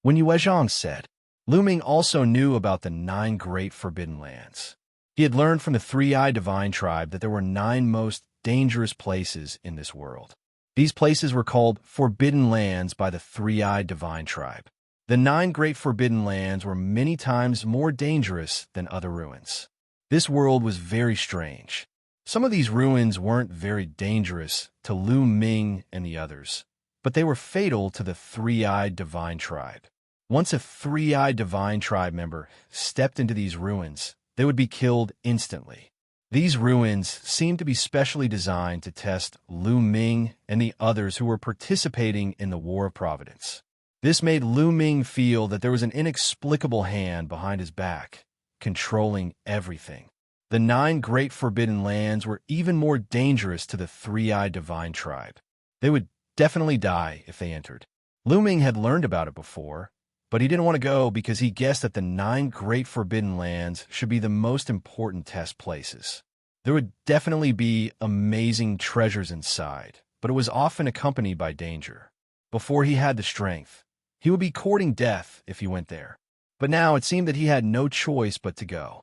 Wen Yuezhang said. Lu Ming also knew about the 9 great forbidden lands. He had learned from the 3-eyed divine tribe that there were 9 most dangerous places in this world. These places were called forbidden lands by the 3-eyed divine tribe. The 9 great forbidden lands were many times more dangerous than other ruins. This world was very strange. Some of these ruins weren't very dangerous to Lu Ming and the others, but they were fatal to the 3-eyed divine tribe. Once a 3-eyed divine tribe member stepped into these ruins, they would be killed instantly. These ruins seemed to be specially designed to test Lu Ming and the others who were participating in the War of Providence. This made Lu Ming feel that there was an inexplicable hand behind his back, controlling everything. The 9 great forbidden lands were even more dangerous to the 3-eyed divine tribe. They would definitely die if they entered. Lu Ming had learned about it before, but he didn't want to go because he guessed that the 9 great forbidden lands should be the most important test places. There would definitely be amazing treasures inside, but it was often accompanied by danger. Before he had the strength, he would be courting death if he went there. But now it seemed that he had no choice but to go.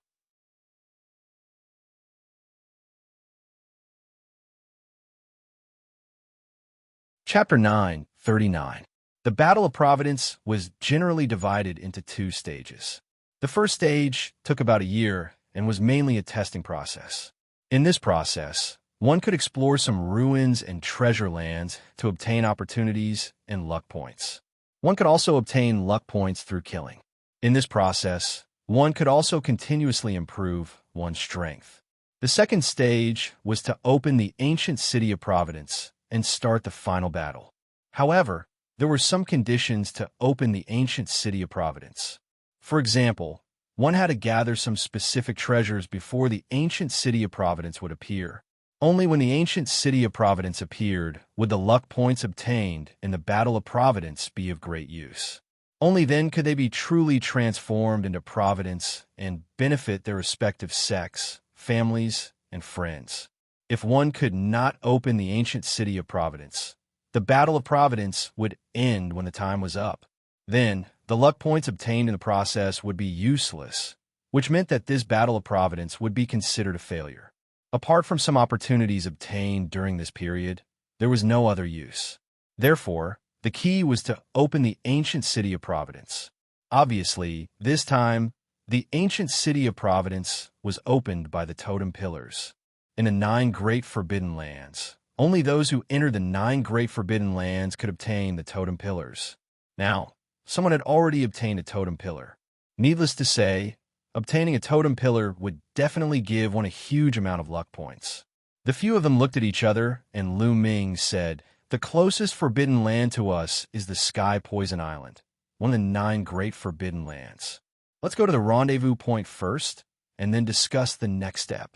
Chapter 9:39. The Battle of Providence was generally divided into 2 stages. The first stage took about a year and was mainly a testing process. In this process, one could explore some ruins and treasure lands to obtain opportunities and luck points. One could also obtain luck points through killing. In this process, one could also continuously improve one's strength. The second stage was to open the ancient city of Providence and start the final battle. However, there were some conditions to open the ancient city of Providence. For example, one had to gather some specific treasures before the ancient city of Providence would appear. Only when the ancient city of Providence appeared would the luck points obtained in the Battle of Providence be of great use. Only then could they be truly transformed into Providence and benefit their respective sects, families, and friends. If one could not open the ancient city of Providence, the Battle of Providence would end when the time was up. Then, the luck points obtained in the process would be useless, which meant that this Battle of Providence would be considered a failure. Apart from some opportunities obtained during this period, There was no other use. Therefore, the key was to open the ancient city of Providence. Obviously, this time, the ancient city of Providence was opened by the totem pillars. In the 9 great forbidden lands, only those who entered the 9 great forbidden lands could obtain the totem pillars. Now, someone had already obtained a totem pillar. Needless to say, obtaining a totem pillar would definitely give one a huge amount of luck points. The few of them looked at each other, and Lu Ming said, "The closest forbidden land to us is the Sky Poison Island, one of the 9 great forbidden lands. Let's go to the rendezvous point first, and then discuss the next step,"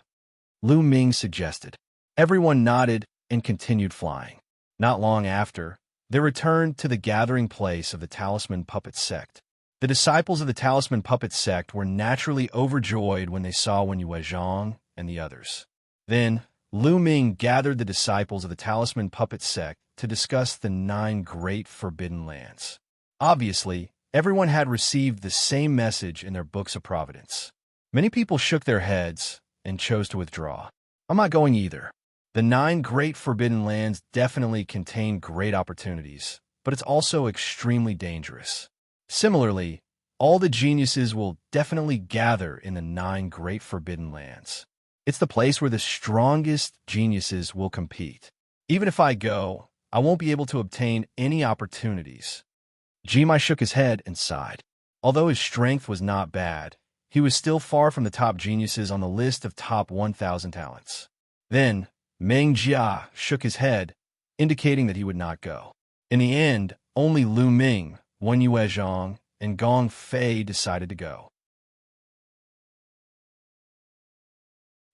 Lu Ming suggested. Everyone nodded and continued flying. Not long after, they returned to the gathering place of the Talisman Puppet Sect. The disciples of the Talisman Puppet Sect were naturally overjoyed when they saw Wen Yuezhang and the others. Then, Lu Ming gathered the disciples of the Talisman Puppet Sect to discuss the 9 great forbidden lands. Obviously, everyone had received the same message in their books of providence. Many people shook their heads and chose to withdraw. "I'm not going either. The 9 great forbidden lands definitely contain great opportunities, but it's also extremely dangerous. Similarly, all the geniuses will definitely gather in the 9 great forbidden lands. It's the place where the strongest geniuses will compete. Even if I go, I won't be able to obtain any opportunities." Jimai shook his head and sighed. Although his strength was not bad, he was still far from the top geniuses on the list of top 1,000 talents. Then, Meng Jia shook his head, indicating that he would not go. In the end, only Lu Ming, Wen Yuezhang, and Gong Fei decided to go.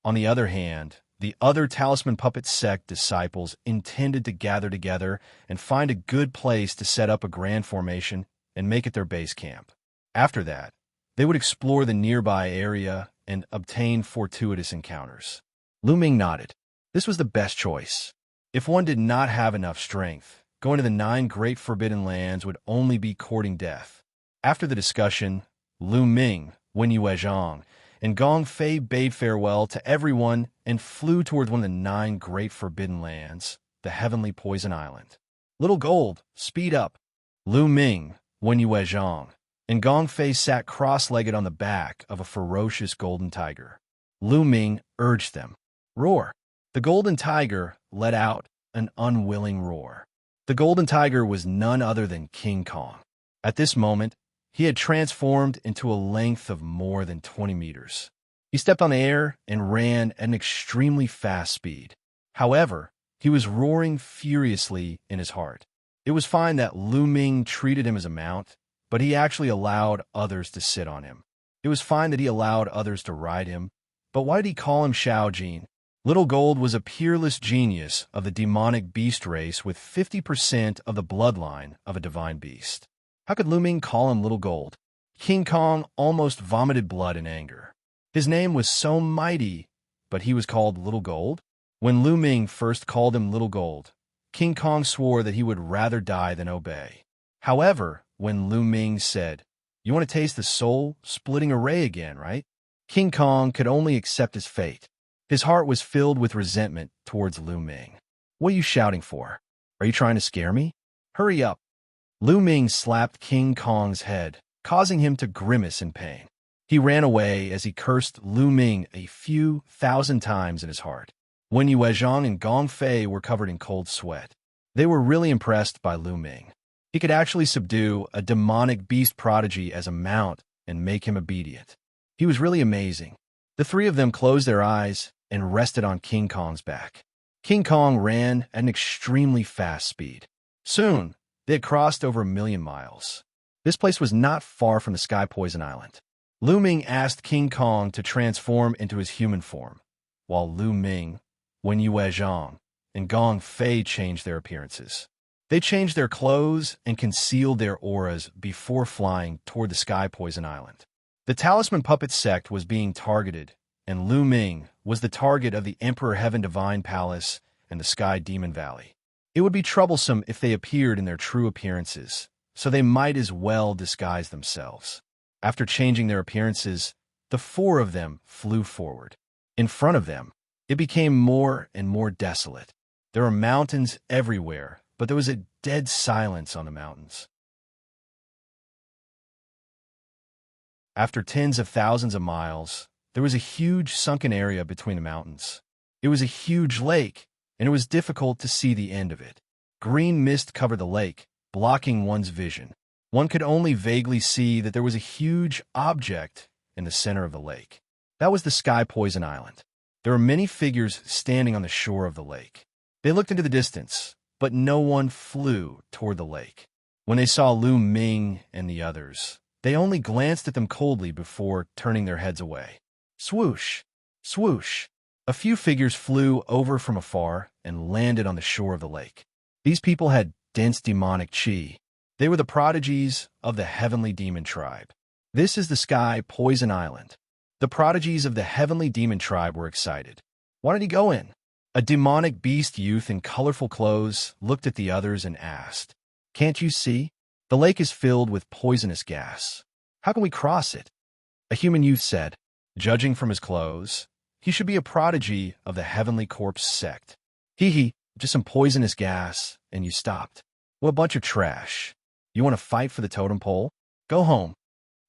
On the other hand, the other Talisman Puppet Sect disciples intended to gather together and find a good place to set up a grand formation and make it their base camp. After that, they would explore the nearby area and obtain fortuitous encounters. Lu Ming nodded. This was the best choice. If one did not have enough strength, going to the 9 great forbidden lands would only be courting death. After the discussion, Lu Ming, Wen Yuezhang, and Gong Fei bade farewell to everyone and flew toward one of the 9 great forbidden lands, the Heavenly Poison Island. "Little Gold, speed up!" Lu Ming, Wen Yuezhang, and Gong Fei sat cross-legged on the back of a ferocious golden tiger. Lu Ming urged them. "Roar!" The golden tiger let out an unwilling roar. The golden tiger was none other than King Kong. At this moment, he had transformed into a length of more than 20 meters. He stepped on the air and ran at an extremely fast speed. However, he was roaring furiously in his heart. It was fine that Lu Ming treated him as a mount, but he actually allowed others to sit on him. It was fine that he allowed others to ride him, but why did he call him Xiaojin? Little Gold was a peerless genius of the demonic beast race with 50% of the bloodline of a divine beast. How could Lu Ming call him Little Gold? King Kong almost vomited blood in anger. His name was so mighty, but he was called Little Gold? When Lu Ming first called him Little Gold, King Kong swore that he would rather die than obey. However, when Lu Ming said, "You want to taste the soul-splitting array again, right?" King Kong could only accept his fate. His heart was filled with resentment towards Lu Ming. "What are you shouting for? Are you trying to scare me? Hurry up." Lu Ming slapped King Kong's head, causing him to grimace in pain. He ran away as he cursed Lu Ming a few thousand times in his heart. Wen Yuezhang and Gong Fei were covered in cold sweat. They were really impressed by Lu Ming. He could actually subdue a demonic beast prodigy as a mount and make him obedient. He was really amazing. The 3 of them closed their eyes and rested on King Kong's back. King Kong ran at an extremely fast speed. Soon, they had crossed over 1,000,000 miles. This place was not far from the Sky Poison Island. Lu Ming asked King Kong to transform into his human form, while Lu Ming, Wen Yuezhang, and Gong Fei changed their appearances. They changed their clothes and concealed their auras before flying toward the Sky Poison Island. The Talisman Puppet Sect was being targeted, and Lu Ming was the target of the Emperor Heaven Divine Palace and the Sky Demon Valley. It would be troublesome if they appeared in their true appearances, so they might as well disguise themselves. After changing their appearances, the 4 of them flew forward. In front of them, it became more and more desolate. There were mountains everywhere, but there was a dead silence on the mountains. After tens of thousands of miles, there was a huge sunken area between the mountains. It was a huge lake, and it was difficult to see the end of it. Green mist covered the lake, blocking one's vision. One could only vaguely see that there was a huge object in the center of the lake. That was the Sky Poison Island. There were many figures standing on the shore of the lake. They looked into the distance, but no one flew toward the lake. When they saw Lu Ming and the others, they only glanced at them coldly before turning their heads away. Swoosh! Swoosh! A few figures flew over from afar and landed on the shore of the lake. These people had dense demonic chi. They were the prodigies of the heavenly demon tribe. This is the Sky Poison Island. The prodigies of the heavenly demon tribe were excited. Why did he go in? A demonic beast youth in colorful clothes looked at the others and asked, "Can't you see? The lake is filled with poisonous gas. How can we cross it?" A human youth said, "Judging from his clothes, he should be a prodigy of the Heavenly Corpse sect. Hee, just some poisonous gas, and you stopped. What a bunch of trash. You want to fight for the totem pole? Go home."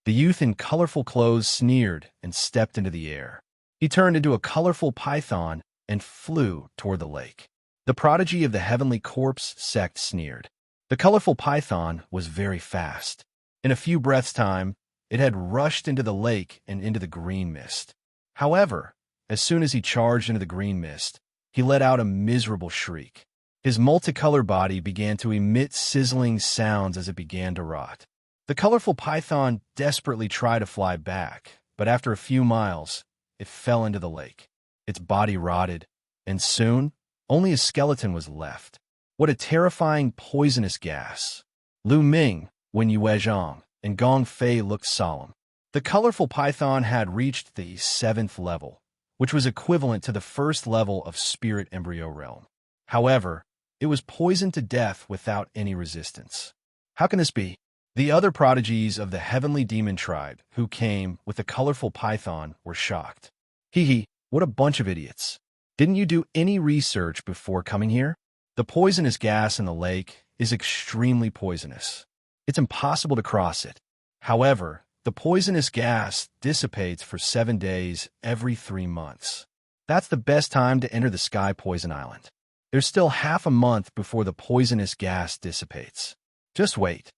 The youth in colorful clothes sneered and stepped into the air. He turned into a colorful python and flew toward the lake. The prodigy of the Heavenly Corpse sect sneered. The colorful python was very fast. In a few breaths' time, it had rushed into the lake and into the green mist. However, as soon as he charged into the green mist, he let out a miserable shriek. His multicolored body began to emit sizzling sounds as it began to rot. The colorful python desperately tried to fly back, but after a few miles, it fell into the lake. Its body rotted, and soon, only a skeleton was left. What a terrifying poisonous gas. Lu Ming, Wen Yuezhang, and Gong Fei looked solemn. The colorful python had reached the 7th level, which was equivalent to the 1st level of Spirit Embryo Realm. However, it was poisoned to death without any resistance. How can this be? The other prodigies of the heavenly demon tribe who came with the colorful python were shocked. Hee, what a bunch of idiots. Didn't you do any research before coming here? The poisonous gas in the lake is extremely poisonous. It's impossible to cross it. However, the poisonous gas dissipates for 7 days every 3 months. That's the best time to enter the Sky Poison Island. There's still half a month before the poisonous gas dissipates. Just wait.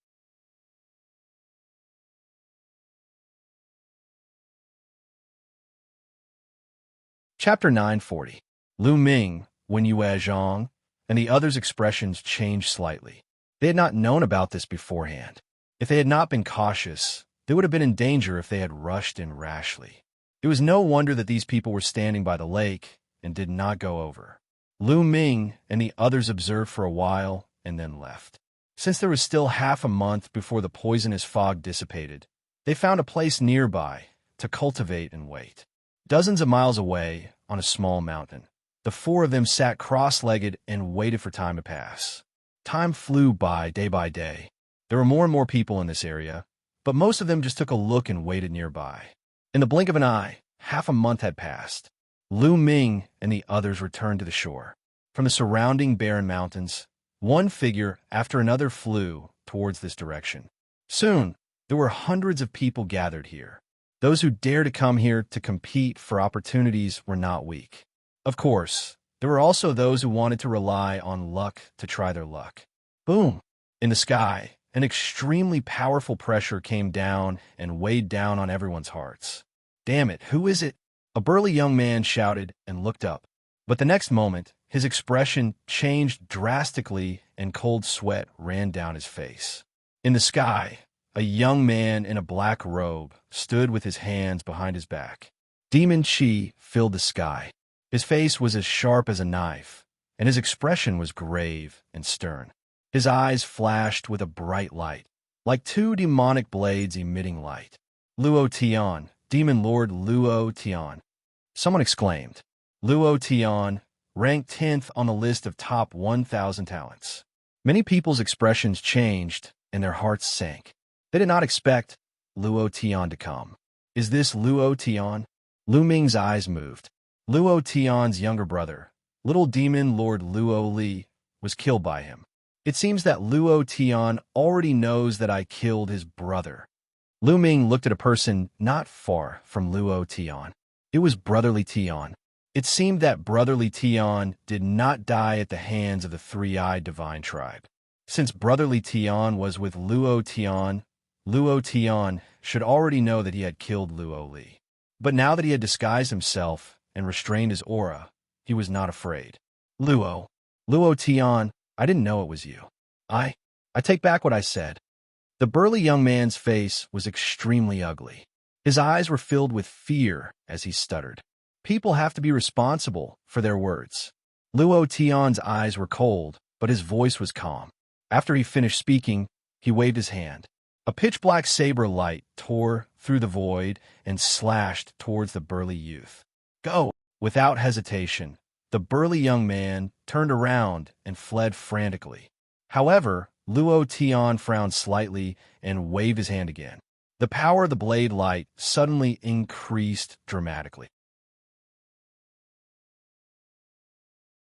Chapter 940. Lu Ming, Wen Yuezhang, and the others' expressions changed slightly. They had not known about this beforehand. If they had not been cautious, they would have been in danger if they had rushed in rashly. It was no wonder that these people were standing by the lake and did not go over. Lu Ming and the others observed for a while and then left. Since there was still half a month before the poisonous fog dissipated, they found a place nearby to cultivate and wait. Dozens of miles away, on a small mountain, the 4 of them sat cross-legged and waited for time to pass. Time flew by day. There were more and more people in this area, but most of them just took a look and waited nearby. In the blink of an eye, half a month had passed. Lu Ming and the others returned to the shore. From the surrounding barren mountains, one figure after another flew towards this direction. Soon, there were hundreds of people gathered here. Those who dared to come here to compete for opportunities were not weak. Of course, there were also those who wanted to rely on luck to try their luck. Boom! In the sky, an extremely powerful pressure came down and weighed down on everyone's hearts. Damn it, who is it? A burly young man shouted and looked up. But the next moment, his expression changed drastically and cold sweat ran down his face. In the sky, a young man in a black robe stood with his hands behind his back. Demon chi filled the sky. His face was as sharp as a knife, and his expression was grave and stern. His eyes flashed with a bright light, like 2 demonic blades emitting light. Luo Tian, Demon Lord Luo Tian. Someone exclaimed. Luo Tian ranked 10th on the list of top 1,000 talents. Many people's expressions changed, and their hearts sank. They did not expect Luo Tian to come. Is this Luo Tian? Lu Ming's eyes moved. Luo Tian's younger brother, little demon Lord Luo Li was killed by him. It seems that Luo Tian already knows that I killed his brother. Lu Ming looked at a person not far from Luo Tian. It was Brotherly Tian. It seemed that Brotherly Tian did not die at the hands of the three-eyed divine tribe. Since Brotherly Tian was with Luo Tian should already know that he had killed Luo Li. But now that he had disguised himself and restrained his aura, he was not afraid. Luo Tian, I didn't know it was you. I take back what I said. The burly young man's face was extremely ugly. His eyes were filled with fear as he stuttered. People have to be responsible for their words. Luo Tian's eyes were cold, but his voice was calm. After he finished speaking, he waved his hand. A pitch-black saber light tore through the void and slashed towards the burly youth. Go! Without hesitation, the burly young man turned around and fled frantically. However, Luo Tian frowned slightly and waved his hand again. The power of the blade light suddenly increased dramatically.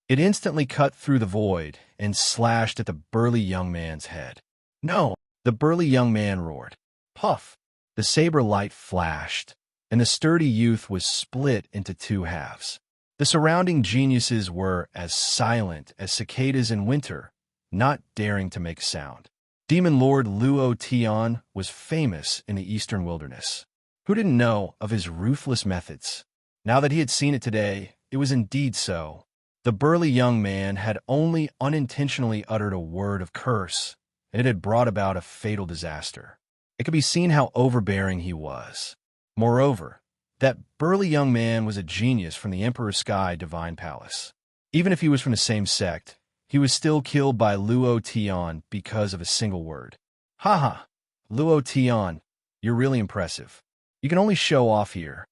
It instantly cut through the void and slashed at the burly young man's head. No! The burly young man roared. Puff! The saber light flashed, and the sturdy youth was split into two halves. The surrounding geniuses were as silent as cicadas in winter, not daring to make sound. Demon Lord Luo Tian was famous in the eastern wilderness. Who didn't know of his ruthless methods? Now that he had seen it today, it was indeed so. The burly young man had only unintentionally uttered a word of curse, and it had brought about a fatal disaster. It could be seen how overbearing he was. Moreover, that burly young man was a genius from the Emperor's Sky Divine Palace. Even if he was from the same sect, he was still killed by Luo Tian because of a single word. Haha, Luo Tian, you're really impressive. You can only show off here.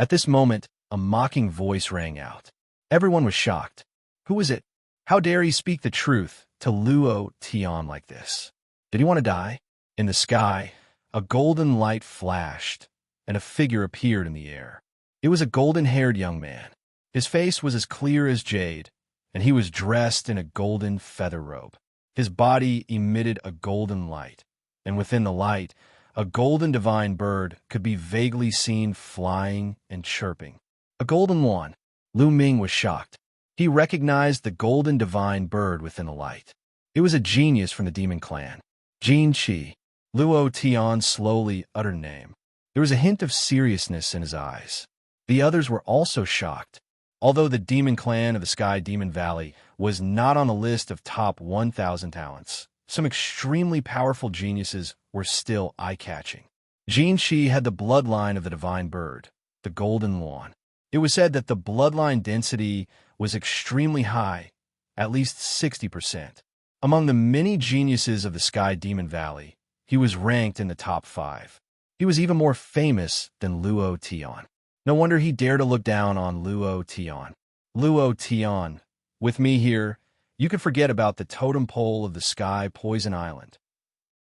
At this moment, a mocking voice rang out. Everyone was shocked. Who was it? How dare he speak the truth to Luo Tian like this? Did he want to die? In the sky, a golden light flashed, and a figure appeared in the air. It was a golden-haired young man. His face was as clear as jade, and he was dressed in a golden feather robe. His body emitted a golden light, and within the light, a golden divine bird could be vaguely seen flying and chirping. A golden one. Lu Ming was shocked. He recognized the golden divine bird within the light. It was a genius from the demon clan. Xianxia. Luo Tian slowly uttered a name. There was a hint of seriousness in his eyes. The others were also shocked. Although the demon clan of the Sky Demon Valley was not on the list of top 1,000 talents, some extremely powerful geniuses were still eye-catching. Xianxia had the bloodline of the divine bird, the golden lawn. It was said that the bloodline density was extremely high, at least 60%. Among the many geniuses of the Sky Demon Valley, he was ranked in the top 5. He was even more famous than Luo Tian. No wonder he dared to look down on Luo Tian. Luo Tian, with me here, you could forget about the totem pole of the Sky Poison Island.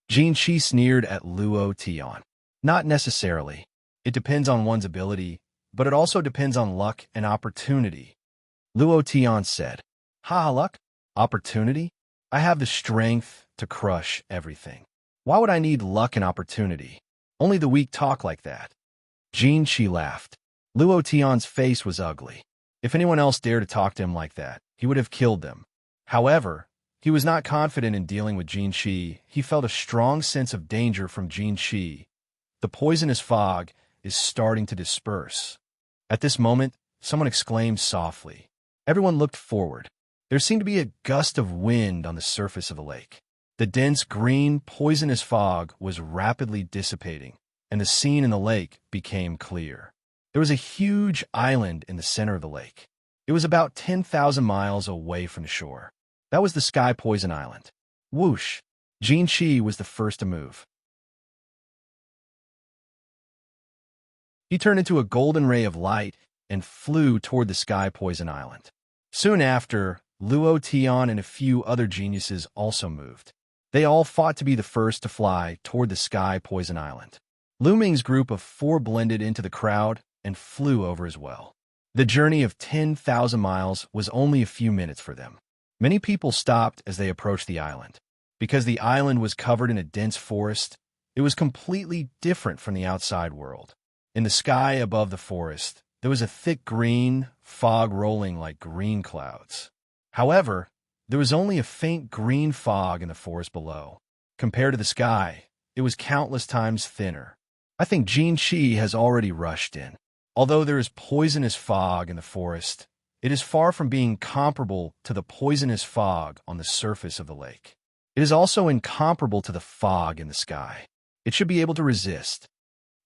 Xianxia sneered at Luo Tian. Not necessarily. It depends on one's ability, but it also depends on luck and opportunity. Luo Tian said, Ha, luck? Opportunity? I have the strength to crush everything. Why would I need luck and opportunity? Only the weak talk like that. Xianxia laughed. Luo Tian's face was ugly. If anyone else dared to talk to him like that, he would have killed them. However, he was not confident in dealing with Xianxia. He felt a strong sense of danger from Xianxia. The poisonous fog is starting to disperse. At this moment, someone exclaimed softly. Everyone looked forward. There seemed to be a gust of wind on the surface of the lake. The dense green, poisonous fog was rapidly dissipating, and the scene in the lake became clear. There was a huge island in the center of the lake. It was about 10,000 miles away from the shore. That was the Sky Poison Island. Whoosh! Xianxia was the first to move. He turned into a golden ray of light and flew toward the Sky Poison Island. Soon after, Luo Tian and a few other geniuses also moved. They all fought to be the first to fly toward the Sky Poison Island. Lu Ming's group of 4 blended into the crowd and flew over as well. The journey of 10,000 miles was only a few minutes for them. Many people stopped as they approached the island. Because the island was covered in a dense forest, it was completely different from the outside world. In the sky above the forest, there was a thick green fog rolling like green clouds. However, there was only a faint green fog in the forest below. Compared to the sky, it was countless times thinner. I think Xianxia has already rushed in. Although there is poisonous fog in the forest, it is far from being comparable to the poisonous fog on the surface of the lake. It is also incomparable to the fog in the sky. It should be able to resist.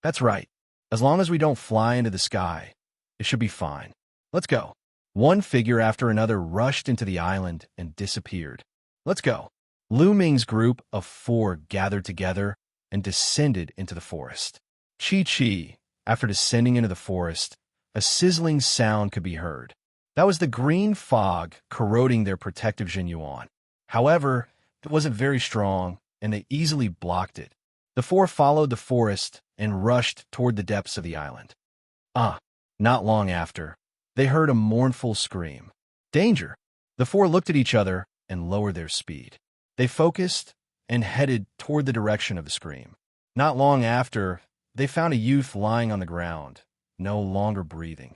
That's right. As long as we don't fly into the sky, it should be fine. Let's go. One figure after another rushed into the island and disappeared. Let's go. Lu Ming's group of 4 gathered together and descended into the forest. Chi, after descending into the forest, a sizzling sound could be heard. That was the green fog corroding their protective Jinyuan. However, it wasn't very strong, and they easily blocked it. The 4 followed the forest and rushed toward the depths of the island. Not long after, they heard a mournful scream. Danger! The 4 looked at each other and lowered their speed. They focused and headed toward the direction of the scream. Not long after, they found a youth lying on the ground, no longer breathing.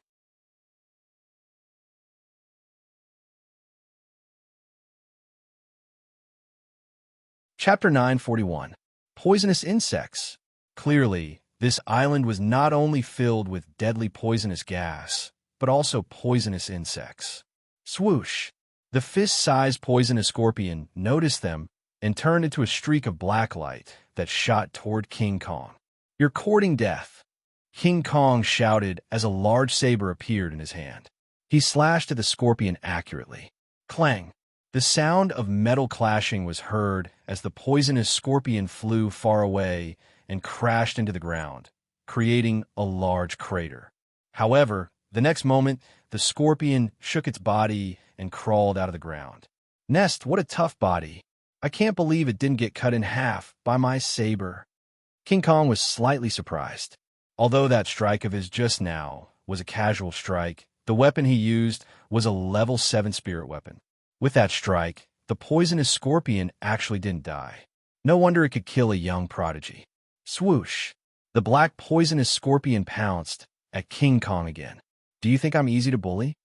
Chapter 941. Poisonous Insects. Clearly, this island was not only filled with deadly poisonous gas, but also poisonous insects. Swoosh! The fist-sized poisonous scorpion noticed them and turned into a streak of black light that shot toward King Kong. You're courting death, King Kong shouted as a large saber appeared in his hand. He slashed at the scorpion accurately. Clang! The sound of metal clashing was heard as the poisonous scorpion flew far away and crashed into the ground, creating a large crater. However, the next moment, the scorpion shook its body and crawled out of the ground. Nest, what a tough body. I can't believe it didn't get cut in half by my saber. King Kong was slightly surprised. Although that strike of his just now was a casual strike, the weapon he used was a level 7 spirit weapon. With that strike, the poisonous scorpion actually didn't die. No wonder it could kill a young prodigy. Swoosh! The black poisonous scorpion pounced at King Kong again. Do you think I'm easy to bully?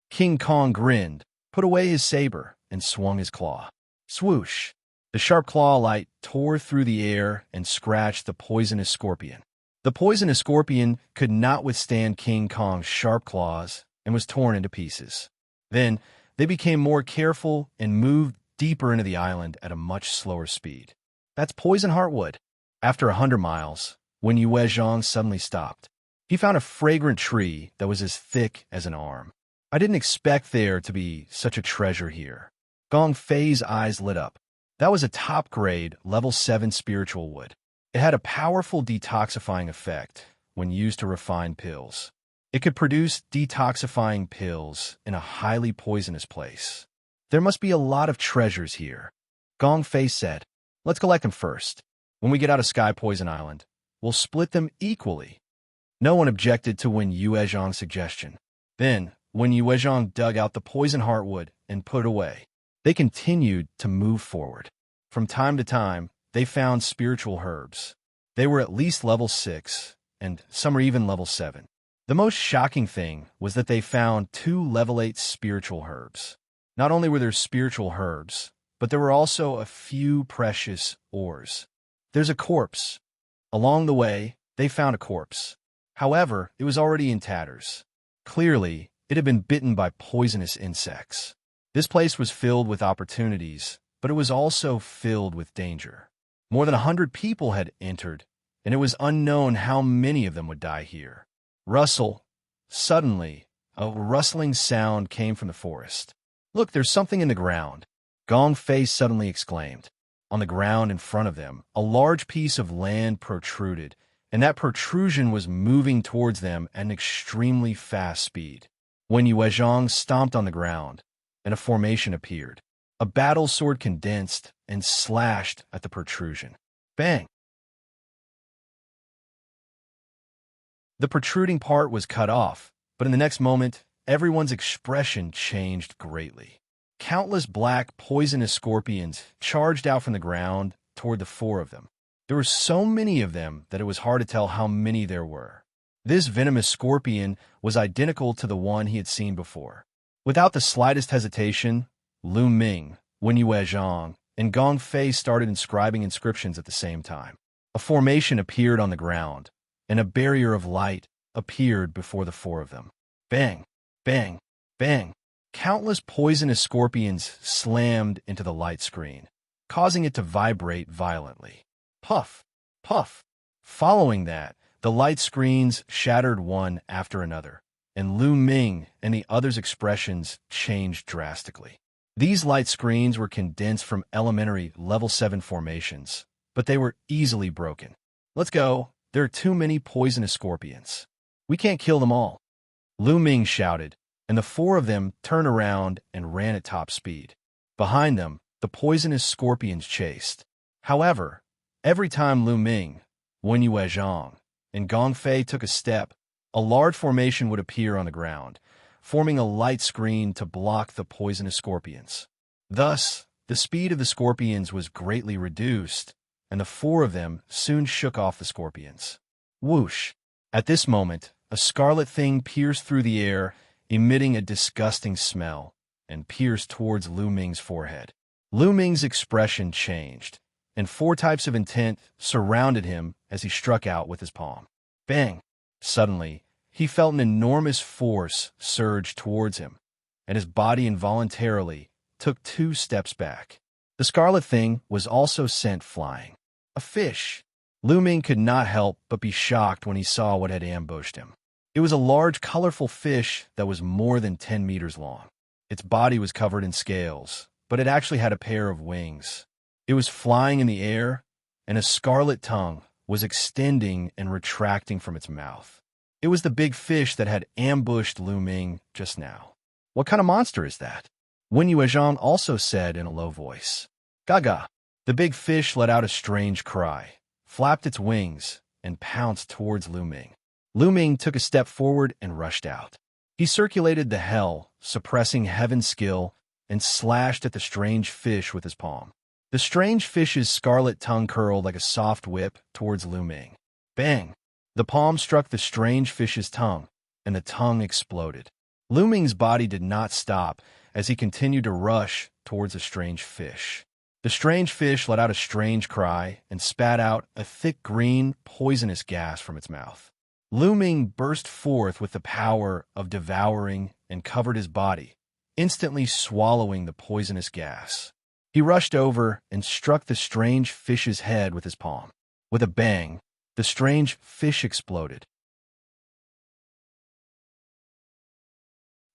King Kong grinned, put away his saber, and swung his claw. Swoosh! The sharp claw light tore through the air and scratched the poisonous scorpion. The poisonous scorpion could not withstand King Kong's sharp claws and was torn into pieces. Then, they became more careful and moved deeper into the island at a much slower speed. That's poison heartwood. After 100 miles, when Yue Zhang suddenly stopped, he found a fragrant tree that was as thick as an arm. I didn't expect there to be such a treasure here. Gong Fei's eyes lit up. That was a top-grade, level 7 spiritual wood. It had a powerful detoxifying effect when used to refine pills. It could produce detoxifying pills in a highly poisonous place. There must be a lot of treasures here. Gong Fei said, let's collect them first. When we get out of Sky Poison Island, we'll split them equally. No one objected to Wen Yuezhang's suggestion. Then, when Yuezhang dug out the poison heartwood and put it away, they continued to move forward. From time to time, they found spiritual herbs. They were at least level 6, and some are even level 7. The most shocking thing was that they found 2 level 8 spiritual herbs. Not only were there spiritual herbs, but there were also a few precious ores. There's a corpse. Along the way, they found a corpse. However, it was already in tatters. Clearly, it had been bitten by poisonous insects. This place was filled with opportunities, but it was also filled with danger. More than 100 people had entered, and it was unknown how many of them would die here. Rustle. Suddenly, a rustling sound came from the forest. Look, there's something in the ground. Gong Fei suddenly exclaimed. On the ground in front of them, a large piece of land protruded, and that protrusion was moving towards them at an extremely fast speed. When Yuezhang stomped on the ground, and a formation appeared. A battle sword condensed and slashed at the protrusion. Bang! The protruding part was cut off, But in the next moment, everyone's expression changed greatly. Countless black, poisonous scorpions charged out from the ground toward the four of them. There were so many of them that it was hard to tell how many there were. This venomous scorpion was identical to the one he had seen before. Without the slightest hesitation, Lu Ming, Wenyue Zhang, and Gong Fei started inscribing inscriptions at the same time. A formation appeared on the ground, and a barrier of light appeared before the four of them. Bang! Bang! Bang! Countless poisonous scorpions slammed into the light screen, causing it to vibrate violently. Puff! Puff! Following that, the light screens shattered one after another, and Lu Ming and the others' expressions changed drastically. These light screens were condensed from elementary level 7 formations, but they were easily broken. Let's go. There are too many poisonous scorpions. We can't kill them all. Lu Ming shouted, and the four of them turned around and ran at top speed. Behind them, the poisonous scorpions chased. However, every time Lu Ming, Wenyue Zhang, and Gong Fei took a step, a large formation would appear on the ground, forming a light screen to block the poisonous scorpions. Thus, the speed of the scorpions was greatly reduced, and the four of them soon shook off the scorpions. Whoosh! At this moment, a scarlet thing pierced through the air, emitting a disgusting smell, and pierced towards Lu Ming's forehead. Lu Ming's expression changed, and four types of intent surrounded him as he struck out with his palm. Bang! Suddenly, he felt an enormous force surge towards him, and his body involuntarily took 2 steps back. The scarlet thing was also sent flying. A fish! Lu Ming could not help but be shocked when he saw what had ambushed him. It was a large, colorful fish that was more than 10 meters long. Its body was covered in scales, but it actually had a pair of wings. It was flying in the air, and a scarlet tongue was extending and retracting from its mouth. It was the big fish that had ambushed Lu Ming just now. What kind of monster is that? Wenyue Zhang also said in a low voice. Gaga! The big fish let out a strange cry, flapped its wings, and pounced towards Lu Ming. Lu Ming took a step forward and rushed out. He circulated the hell, suppressing heaven's skill, and slashed at the strange fish with his palm. The strange fish's scarlet tongue curled like a soft whip towards Lu Ming. Bang! The palm struck the strange fish's tongue, and the tongue exploded. Lu Ming's body did not stop as he continued to rush towards the strange fish. The strange fish let out a strange cry and spat out a thick green, poisonous gas from its mouth. Lu Ming burst forth with the power of devouring and covered his body, instantly swallowing the poisonous gas. He rushed over and struck the strange fish's head with his palm. With a bang, the strange fish exploded.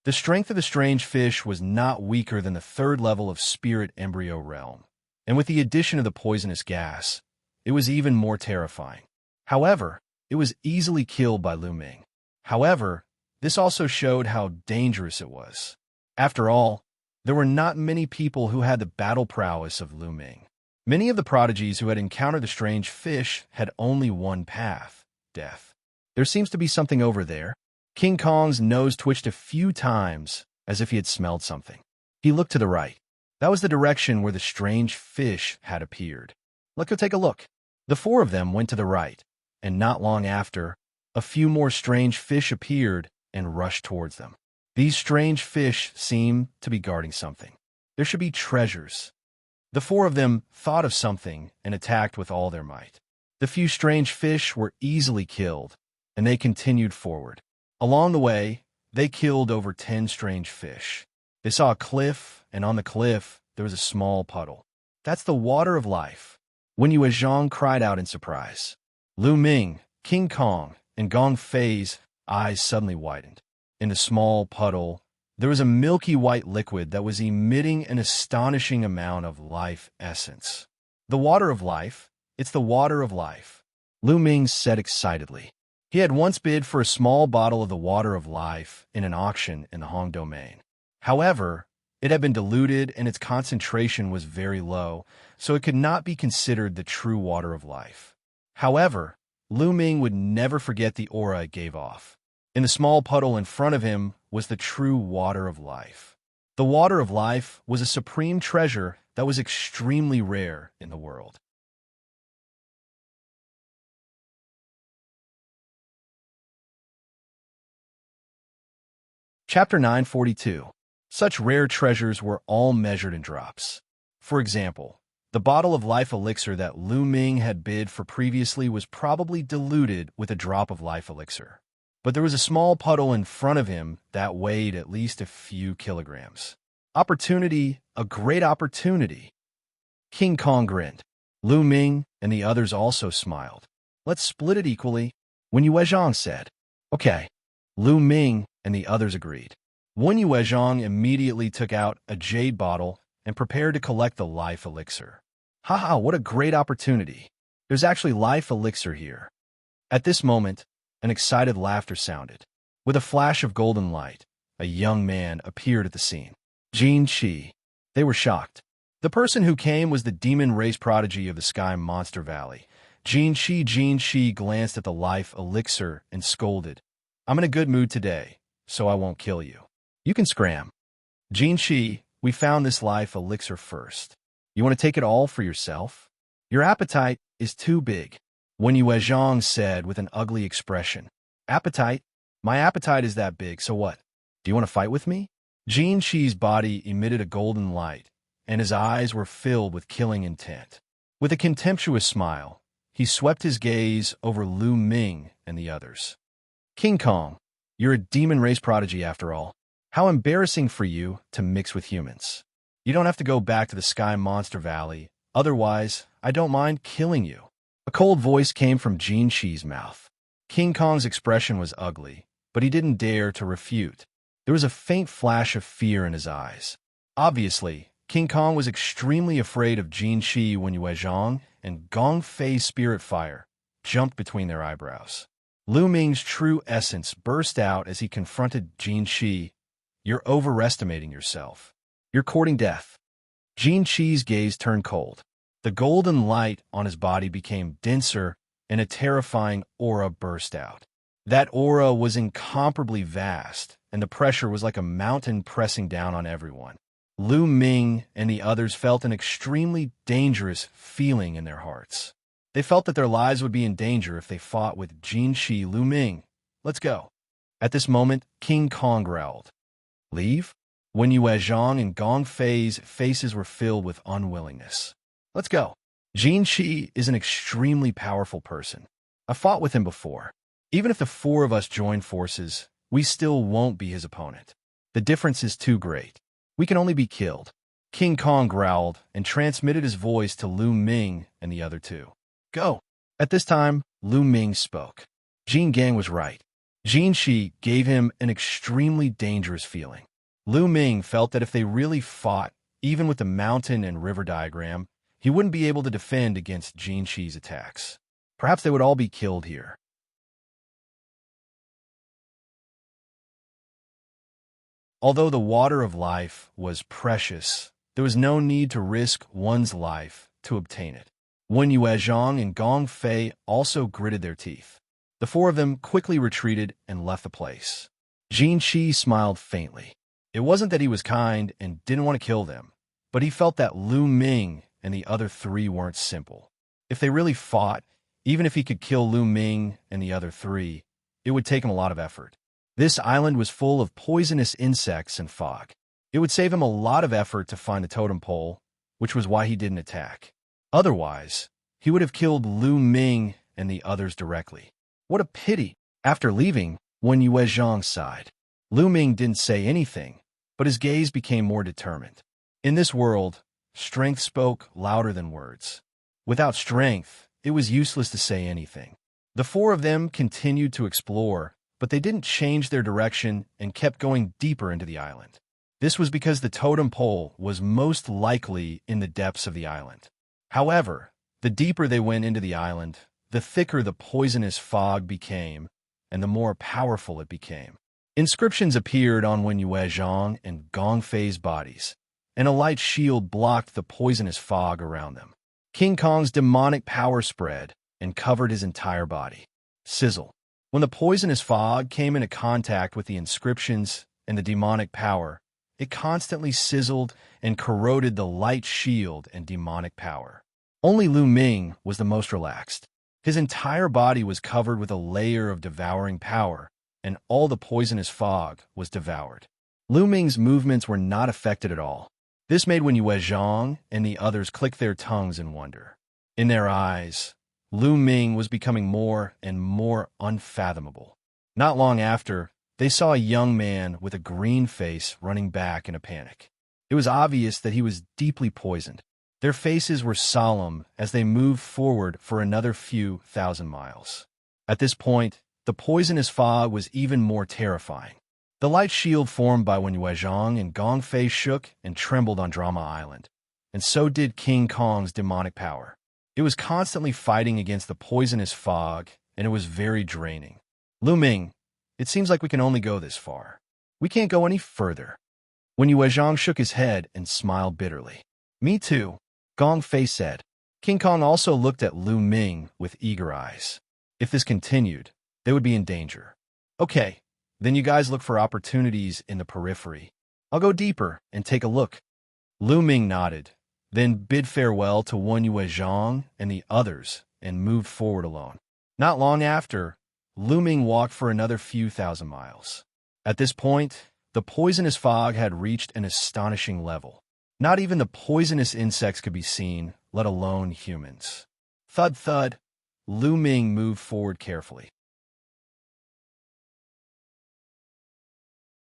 The strength of the strange fish was not weaker than the 3rd level of Spirit Embryo Realm, and with the addition of the poisonous gas, it was even more terrifying. However, it was easily killed by Lu Ming. However, this also showed how dangerous it was. After all, there were not many people who had the battle prowess of Lu Ming. Many of the prodigies who had encountered the strange fish had only one path: death. There seems to be something over there. King Kong's nose twitched a few times, as if he had smelled something. He looked to the right. That was the direction where the strange fish had appeared. Let's go take a look. The 4 of them went to the right, and not long after, a few more strange fish appeared and rushed towards them. These strange fish seemed to be guarding something. There should be treasures. The 4 of them thought of something and attacked with all their might. The few strange fish were easily killed, and they continued forward. Along the way, they killed over 10 strange fish. They saw a cliff, and on the cliff, there was a small puddle. That's the water of life. Wenyue Zhang cried out in surprise. Lu Ming, King Kong, and Gong Fei's eyes suddenly widened. In the small puddle, there was a milky white liquid that was emitting an astonishing amount of life essence. The water of life? It's the water of life, Lu Ming said excitedly. He had once bid for a small bottle of the water of life in an auction in the Hong domain. However, it had been diluted and its concentration was very low, so it could not be considered the true water of life. However, Lu Ming would never forget the aura it gave off. In the small puddle in front of him was the true water of life. The water of life was a supreme treasure that was extremely rare in the world. Chapter 942. Such rare treasures were all measured in drops. For example, the bottle of life elixir that Lu Ming had bid for previously was probably diluted with a drop of life elixir. But there was a small puddle in front of him that weighed at least a few kilograms. Opportunity, a great opportunity. King Kong grinned. Lu Ming and the others also smiled. Let's split it equally. Wen Yuezhang said, Okay. Lu Ming and the others agreed. Wen Yuezhang immediately took out a jade bottle and prepared to collect the life elixir. Haha, what a great opportunity. There's actually life elixir here. At this moment, an excited laughter sounded. With a flash of golden light, a young man appeared at the scene. Xianxia. They were shocked. The person who came was the demon race prodigy of the Sky Monster Valley. Xianxia glanced at the life elixir and scolded. I'm in a good mood today, so I won't kill you. You can scram. Xianxia, we found this life elixir first. You want to take it all for yourself? Your appetite is too big. Wen Yuezhang said with an ugly expression. Appetite? My appetite is that big, so what? Do you want to fight with me? Xianxia's body emitted a golden light, and his eyes were filled with killing intent. With a contemptuous smile, he swept his gaze over Lu Ming and the others. King Kong, you're a demon race prodigy after all. How embarrassing for you to mix with humans. You don't have to go back to the Sky Monster Valley, otherwise I don't mind killing you. A cold voice came from Xianxia's mouth. King Kong's expression was ugly, but he didn't dare to refute. There was a faint flash of fear in his eyes. Obviously, King Kong was extremely afraid of Xianxia when Yuezhang and Gong Fei's spirit fire jumped between their eyebrows. Lu Ming's true essence burst out as he confronted Xianxia. You're overestimating yourself. You're courting death. Xianxia's gaze turned cold. The golden light on his body became denser, and a terrifying aura burst out. That aura was incomparably vast, and the pressure was like a mountain pressing down on everyone. Lu Ming and the others felt an extremely dangerous feeling in their hearts. They felt that their lives would be in danger if they fought with Xianxia. Lu Ming, let's go. At this moment, King Kong growled. Leave? Wen Yuezhang and Gong Fei's faces were filled with unwillingness. Let's go. Xianxia is an extremely powerful person. I fought with him before. Even if the four of us join forces, we still won't be his opponent. The difference is too great. We can only be killed. King Kong growled and transmitted his voice to Lu Ming and the other two. Go. At this time, Lu Ming spoke. Jin Gang was right. Xianxia gave him an extremely dangerous feeling. Lu Ming felt that if they really fought, even with the mountain and river diagram, he wouldn't be able to defend against Xianxia's attacks. Perhaps they would all be killed here. Although the water of life was precious, there was no need to risk one's life to obtain it. Wen Yuezhang and Gong Fei also gritted their teeth. The four of them quickly retreated and left the place. Xianxia smiled faintly. It wasn't that he was kind and didn't want to kill them, but he felt that Lu Ming and the other three weren't simple. If they really fought, even if he could kill Lu Ming and the other three, it would take him a lot of effort. This island was full of poisonous insects and fog. It would save him a lot of effort to find the totem pole, which was why he didn't attack. Otherwise, he would have killed Lu Ming and the others directly. What a pity! After leaving, Wen Yuezhang sighed. Lu Ming didn't say anything, but his gaze became more determined. In this world, strength spoke louder than words. Without strength, it was useless to say anything. The four of them continued to explore, but they didn't change their direction and kept going deeper into the island. This was because the totem pole was most likely in the depths of the island. However, the deeper they went into the island, the thicker the poisonous fog became, and the more powerful it became. Inscriptions appeared on Wen Yuezhang and Gong Fei's bodies, and a light shield blocked the poisonous fog around them. King Kong's demonic power spread and covered his entire body. Sizzle. When the poisonous fog came into contact with the inscriptions and the demonic power, it constantly sizzled and corroded the light shield and demonic power. Only Lu Ming was the most relaxed. His entire body was covered with a layer of devouring power, and all the poisonous fog was devoured. Lu Ming's movements were not affected at all. This made Wen Yuezhang and the others click their tongues in wonder. In their eyes, Lu Ming was becoming more and more unfathomable. Not long after, they saw a young man with a green face running back in a panic. It was obvious that he was deeply poisoned. Their faces were solemn as they moved forward for another few thousand miles. At this point, the poisonous fog was even more terrifying. The light shield formed by Wen Yuezhang and Gong Fei shook and trembled on Drama Island, and so did King Kong's demonic power. It was constantly fighting against the poisonous fog, and it was very draining. Lu Ming, it seems like we can only go this far. We can't go any further. Wen Yuezhang shook his head and smiled bitterly. Me too, Gong Fei said. King Kong also looked at Lu Ming with eager eyes. If this continued, they would be in danger. Okay, then you guys look for opportunities in the periphery. I'll go deeper and take a look. Lu Ming nodded, then bid farewell to Wen Yuezhang and the others and moved forward alone. Not long after, Lu Ming walked for another few thousand miles. At this point, the poisonous fog had reached an astonishing level. Not even the poisonous insects could be seen, let alone humans. Thud thud, Lu Ming moved forward carefully.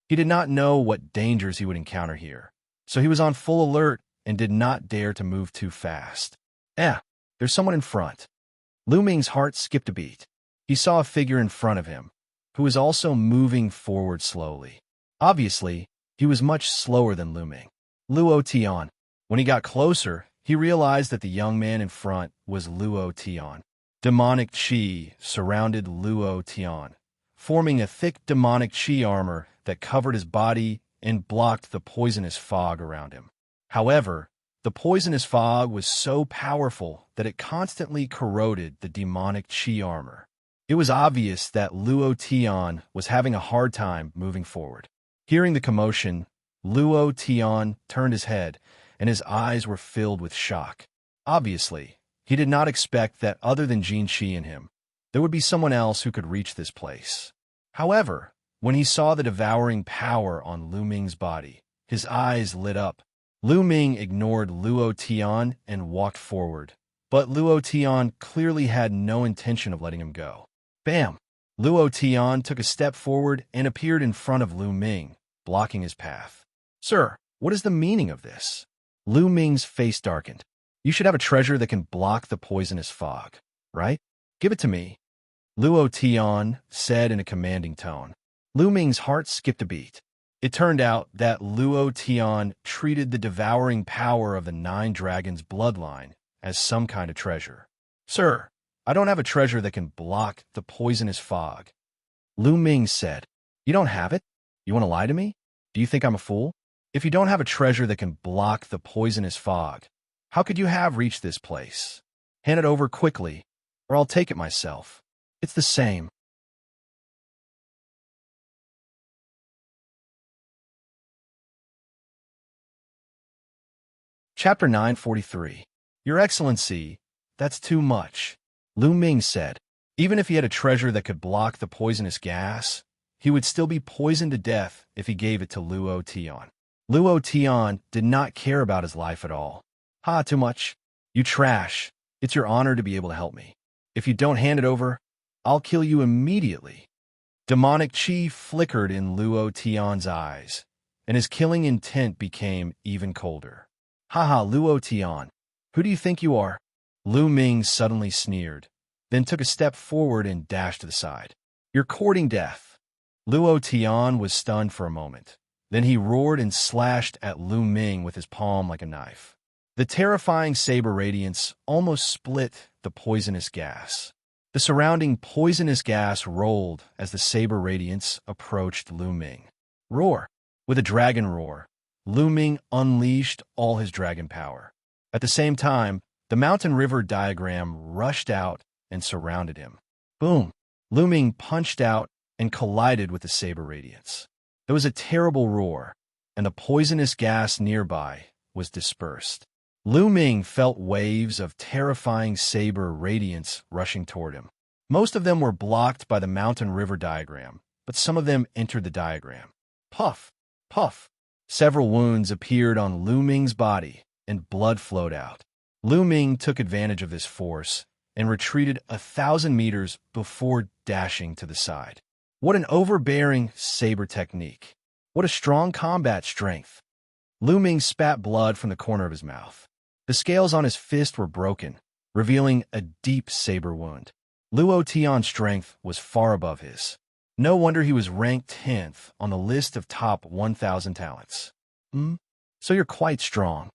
He did not know what dangers he would encounter here, so he was on full alert and did not dare to move too fast. There's someone in front. Lu Ming's heart skipped a beat. He saw a figure in front of him, who was also moving forward slowly. Obviously, he was much slower than Lu Ming. Luo Tian. When he got closer, he realized that the young man in front was Luo Tian. Demonic qi surrounded Luo Tian, forming a thick demonic qi armor that covered his body and blocked the poisonous fog around him. However, the poisonous fog was so powerful that it constantly corroded the demonic qi armor. It was obvious that Luo Tian was having a hard time moving forward. Hearing the commotion, Luo Tian turned his head, and his eyes were filled with shock. Obviously, he did not expect that other than Jin Qi and him, there would be someone else who could reach this place. However, when he saw the devouring power on Lu Ming's body, his eyes lit up. Lu Ming ignored Luo Tian and walked forward, but Luo Tian clearly had no intention of letting him go. Bam! Luo Tian took a step forward and appeared in front of Lu Ming, blocking his path. Sir, what is the meaning of this? Lu Ming's face darkened. You should have a treasure that can block the poisonous fog, right? Give it to me, Luo Tian said in a commanding tone. Lu Ming's heart skipped a beat. It turned out that Luo Tian treated the devouring power of the Nine Dragons' bloodline as some kind of treasure. Sir, I don't have a treasure that can block the poisonous fog. Lu Ming said, You don't have it? You want to lie to me? Do you think I'm a fool? If you don't have a treasure that can block the poisonous fog, how could you have reached this place? Hand it over quickly, or I'll take it myself. It's the same. Chapter 943. Your Excellency, that's too much, Lu Ming said. Even if he had a treasure that could block the poisonous gas, he would still be poisoned to death if he gave it to Luo Tian. Luo Tian did not care about his life at all. Ha, too much. You trash. It's your honor to be able to help me. If you don't hand it over, I'll kill you immediately. Demonic qi flickered in Luo Tian's eyes, and his killing intent became even colder. Haha, Luo Tian, who do you think you are? Lu Ming suddenly sneered, then took a step forward and dashed to the side. You're courting death. Luo Tian was stunned for a moment. Then he roared and slashed at Lu Ming with his palm like a knife. The terrifying saber radiance almost split the poisonous gas. The surrounding poisonous gas rolled as the saber radiance approached Lu Ming. Roar! With a dragon roar, Lu Ming unleashed all his dragon power. At the same time, the mountain river diagram rushed out and surrounded him. Boom! Lu Ming punched out and collided with the saber radiance. There was a terrible roar, and the poisonous gas nearby was dispersed. Lu Ming felt waves of terrifying saber radiance rushing toward him. Most of them were blocked by the mountain-river diagram, but some of them entered the diagram. Puff! Puff! Several wounds appeared on Lu Ming's body, and blood flowed out. Lu Ming took advantage of this force and retreated 1,000 meters before dashing to the side. What an overbearing saber technique! What a strong combat strength! Lu Ming spat blood from the corner of his mouth. The scales on his fist were broken, revealing a deep saber wound. Luo Tian's strength was far above his. No wonder he was ranked 10th on the list of top 1,000 talents. So you're quite strong.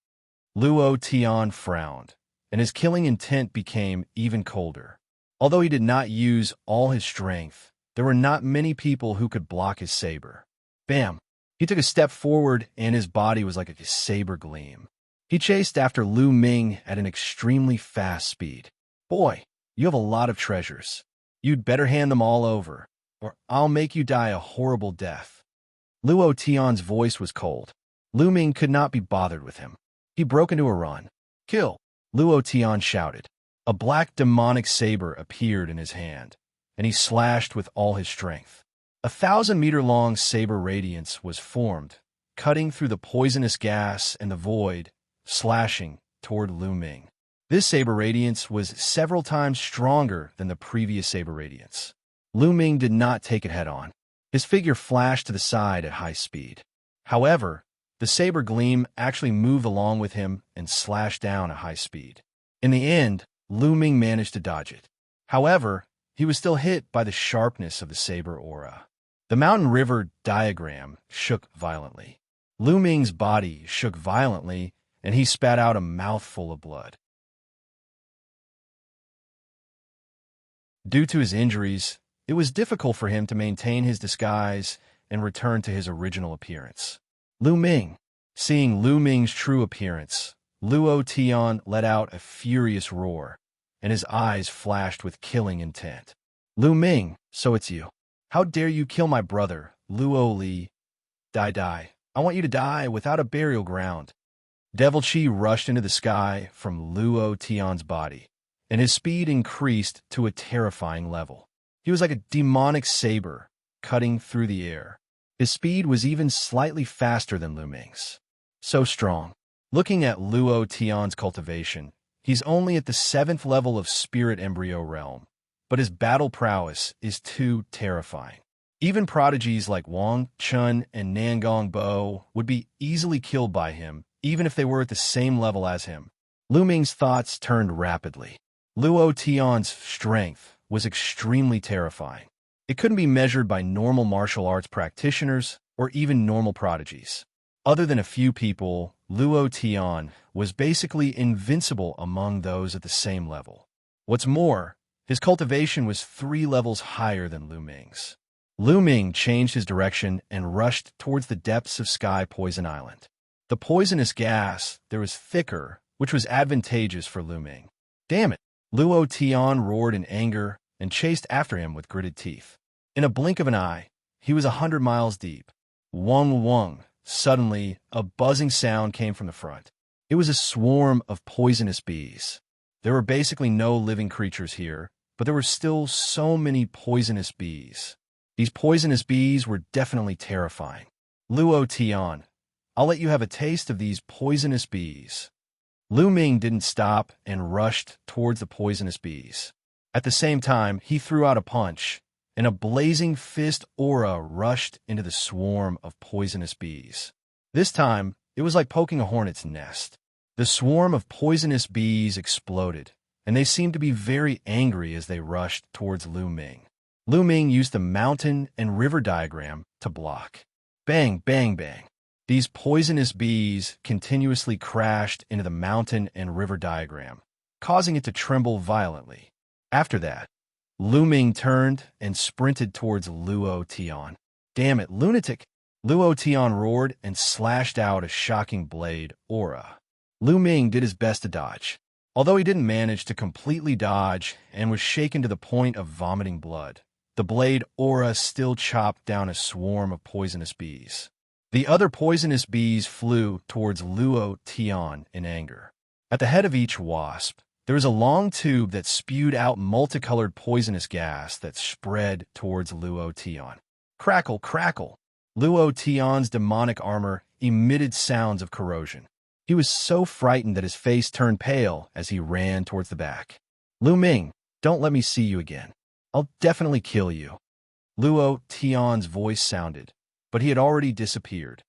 Luo Tian frowned, and his killing intent became even colder. Although he did not use all his strength, there were not many people who could block his saber. Bam! He took a step forward, and his body was like a saber gleam. He chased after Lu Ming at an extremely fast speed. Boy, you have a lot of treasures. You'd better hand them all over, or I'll make you die a horrible death. Luo Tian's voice was cold. Lu Ming could not be bothered with him. He broke into a run. Kill! Luo Tian shouted. A black demonic saber appeared in his hand, and he slashed with all his strength. 1,000-meter-long saber radiance was formed, cutting through the poisonous gas and the void, slashing toward Lu Ming. This saber radiance was several times stronger than the previous saber radiance. Lu Ming did not take it head-on. His figure flashed to the side at high speed. However, the saber gleam actually moved along with him and slashed down at high speed. In the end, Lu Ming managed to dodge it. However, he was still hit by the sharpness of the saber aura. The mountain-river diagram shook violently. Lu Ming's body shook violently, and he spat out a mouthful of blood. Due to his injuries, it was difficult for him to maintain his disguise and return to his original appearance. Lu Ming. Seeing Lu Ming's true appearance, Luo Tian let out a furious roar, and his eyes flashed with killing intent. Lu Ming, so it's you. How dare you kill my brother, Luo Li? Die. I want you to die without a burial ground. Devil Chi rushed into the sky from Luo Tian's body, and his speed increased to a terrifying level. He was like a demonic saber, cutting through the air. His speed was even slightly faster than Lu Ming's. So strong. Looking at Luo Tian's cultivation, he's only at the 7th level of Spirit Embryo Realm, but his battle prowess is too terrifying. Even prodigies like Wang Chun and Nangong Bo would be easily killed by him, even if they were at the same level as him. Lu Ming's thoughts turned rapidly. Luo Tian's strength was extremely terrifying. It couldn't be measured by normal martial arts practitioners or even normal prodigies. Other than a few people, Luo Tian was basically invincible among those at the same level. What's more, his cultivation was 3 levels higher than Lu Ming's. Lu Ming changed his direction and rushed towards the depths of Sky Poison Island. The poisonous gas there was thicker, which was advantageous for Lu Ming. Damn it! Luo Tian roared in anger and chased after him with gritted teeth. In a blink of an eye, he was 100 miles deep. Wung. Suddenly, a buzzing sound came from the front. It was a swarm of poisonous bees. There were basically no living creatures here, but there were still so many poisonous bees. These poisonous bees were definitely terrifying. Luo Tian, I'll let you have a taste of these poisonous bees. Lu Ming didn't stop and rushed towards the poisonous bees. At the same time, he threw out a punch, and a blazing fist aura rushed into the swarm of poisonous bees. This time, it was like poking a hornet's nest. The swarm of poisonous bees exploded, and they seemed to be very angry as they rushed towards Lu Ming. Lu Ming used the mountain and river diagram to block. Bang, bang, bang. These poisonous bees continuously crashed into the mountain and river diagram, causing it to tremble violently. After that, Lu Ming turned and sprinted towards Luo Tian. Damn it, lunatic! Luo Tian roared and slashed out a shocking blade aura. Lu Ming did his best to dodge. Although he didn't manage to completely dodge and was shaken to the point of vomiting blood, the blade aura still chopped down a swarm of poisonous bees. The other poisonous bees flew towards Luo Tian in anger. At the head of each wasp, there was a long tube that spewed out multicolored poisonous gas that spread towards Luo Tian. Crackle, crackle! Luo Tian's demonic armor emitted sounds of corrosion. He was so frightened that his face turned pale as he ran towards the back. Lu Ming, don't let me see you again. I'll definitely kill you. Luo Tian's voice sounded, but he had already disappeared.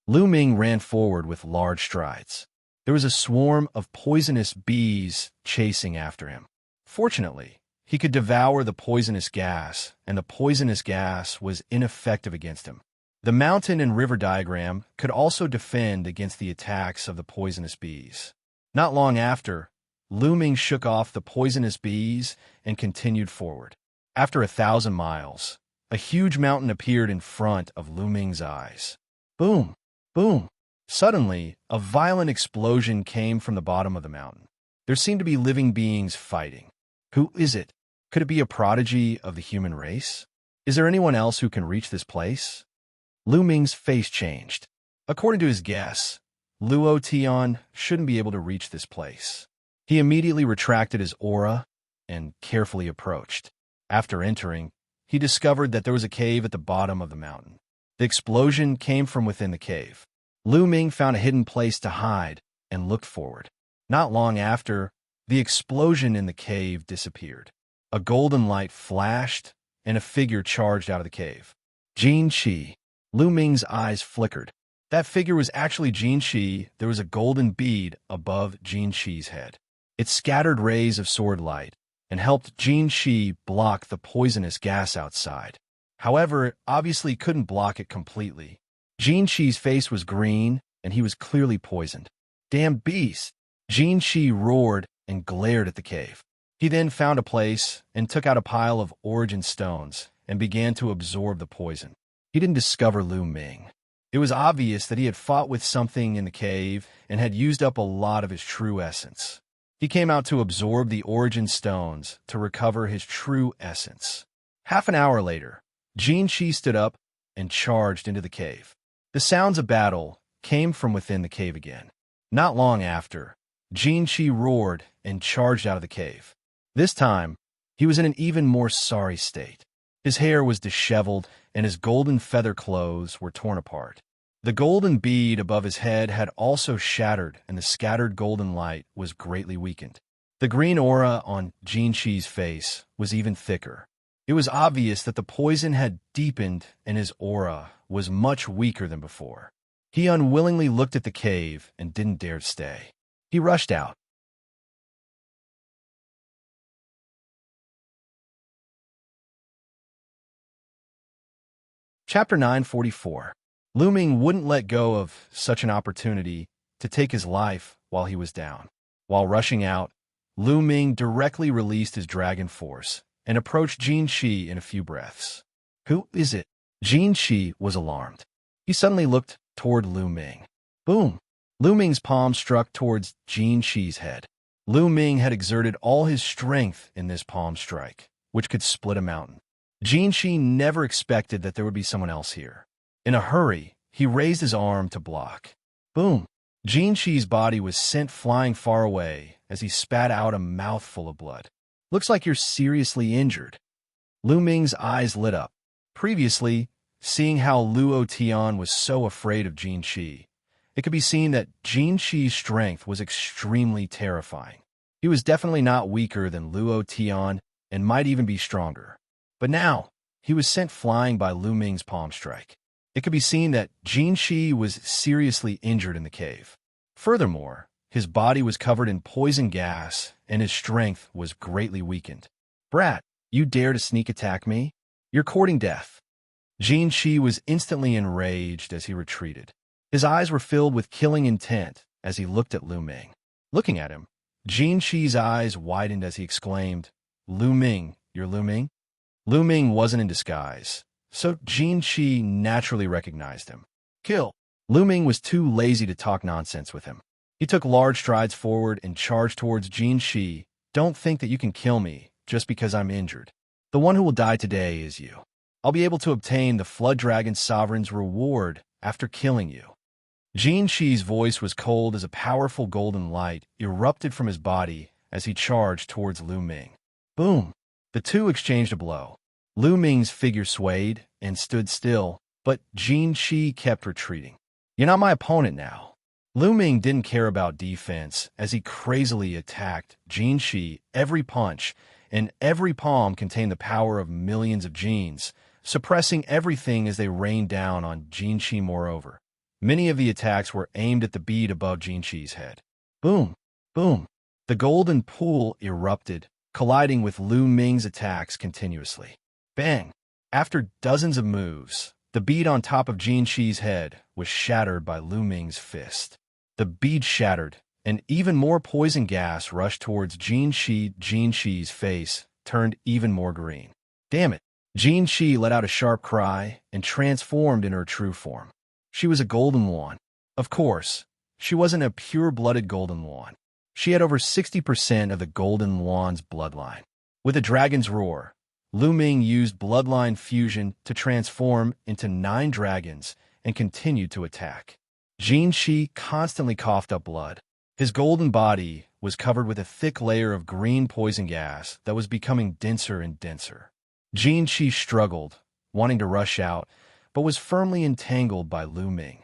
Lu Ming ran forward with large strides. There was a swarm of poisonous bees chasing after him. Fortunately, he could devour the poisonous gas, and the poisonous gas was ineffective against him. The mountain and river diagram could also defend against the attacks of the poisonous bees. Not long after, Lu Ming shook off the poisonous bees and continued forward. After 1,000 miles, a huge mountain appeared in front of Lu Ming's eyes. Boom! Boom! Suddenly, a violent explosion came from the bottom of the mountain. There seemed to be living beings fighting. Who is it? Could it be a prodigy of the human race? Is there anyone else who can reach this place? Lu Ming's face changed. According to his guess, Luo Tian shouldn't be able to reach this place. He immediately retracted his aura and carefully approached. After entering, he discovered that there was a cave at the bottom of the mountain. The explosion came from within the cave. Lu Ming found a hidden place to hide and looked forward. Not long after, the explosion in the cave disappeared. A golden light flashed, and a figure charged out of the cave. Xianxia. Lu Ming's eyes flickered. That figure was actually Xianxia. There was a golden bead above Xianxia's head. It scattered rays of sword light and helped Xianxia block the poisonous gas outside. However, it obviously couldn't block it completely. Xianxia's face was green, and he was clearly poisoned. Damn beast! Xianxia roared and glared at the cave. He then found a place and took out a pile of origin stones and began to absorb the poison. He didn't discover Lu Ming. It was obvious that he had fought with something in the cave and had used up a lot of his true essence. He came out to absorb the origin stones to recover his true essence. Half an hour later, Xianxia stood up and charged into the cave. The sounds of battle came from within the cave again. Not long after, Xianxia roared and charged out of the cave. This time, he was in an even more sorry state. His hair was disheveled, and his golden feather clothes were torn apart. The golden bead above his head had also shattered, and the scattered golden light was greatly weakened. The green aura on Xianxia's face was even thicker. It was obvious that the poison had deepened, and his aura was much weaker than before. He unwillingly looked at the cave and didn't dare stay. He rushed out. Chapter 944. Lu Ming wouldn't let go of such an opportunity to take his life while he was down. While rushing out, Lu Ming directly released his dragon force and approached Xianxia in a few breaths. Who is it? Xianxia was alarmed. He suddenly looked toward Lu Ming. Boom! Lu Ming's palm struck towards Xianxia's head. Lu Ming had exerted all his strength in this palm strike, which could split a mountain. Xianxia never expected that there would be someone else here. In a hurry, he raised his arm to block. Boom! Xianxia's body was sent flying far away as he spat out a mouthful of blood. Looks like you're seriously injured. Lu Ming's eyes lit up. Previously, seeing how Luo Tian was so afraid of Xianxia, it could be seen that Xianxia's strength was extremely terrifying. He was definitely not weaker than Luo Tian and might even be stronger. But now, he was sent flying by Lu Ming's palm strike. It could be seen that Xianxia was seriously injured in the cave. Furthermore, his body was covered in poison gas, and his strength was greatly weakened. Brat, you dare to sneak attack me? You're courting death. Xianxia was instantly enraged as he retreated. His eyes were filled with killing intent as he looked at Lu Ming. Looking at him, Xianxia's eyes widened as he exclaimed, Lu Ming, you're Lu Ming? Lu Ming wasn't in disguise, so Xianxia naturally recognized him. Kill! Lu Ming was too lazy to talk nonsense with him. He took large strides forward and charged towards Xianxia don't think that you can kill me just because I'm injured. The one who will die today is you. I'll be able to obtain the Flood Dragon Sovereign's reward after killing you." Xianxia's voice was cold as a powerful golden light erupted from his body as he charged towards Lu Ming. Boom! The two exchanged a blow. Lu Ming's figure swayed and stood still, but Xianxia kept retreating. "You're not my opponent now." Lu Ming didn't care about defense as he crazily attacked Xianxia. Every punch and every palm contained the power of millions of genes, suppressing everything as they rained down on Xianxia. Moreover, many of the attacks were aimed at the bead above Xianxia's head. Boom! Boom! The golden pool erupted, colliding with Lu Ming's attacks continuously. Bang! After dozens of moves, the bead on top of Xianxia's head was shattered by Lu Ming's fist. The bead shattered, and even more poison gas rushed towards Xianxia. Xianxia's face turned even more green. Damn it! Xianxia let out a sharp cry and transformed in her true form. She was a golden one. Of course, she wasn't a pure-blooded golden one. She had over 60% of the golden one's bloodline. With a dragon's roar, Lu Ming used bloodline fusion to transform into 9 dragons and continued to attack. Xianxia constantly coughed up blood. His golden body was covered with a thick layer of green poison gas that was becoming denser and denser. Xianxia struggled, wanting to rush out, but was firmly entangled by Lu Ming.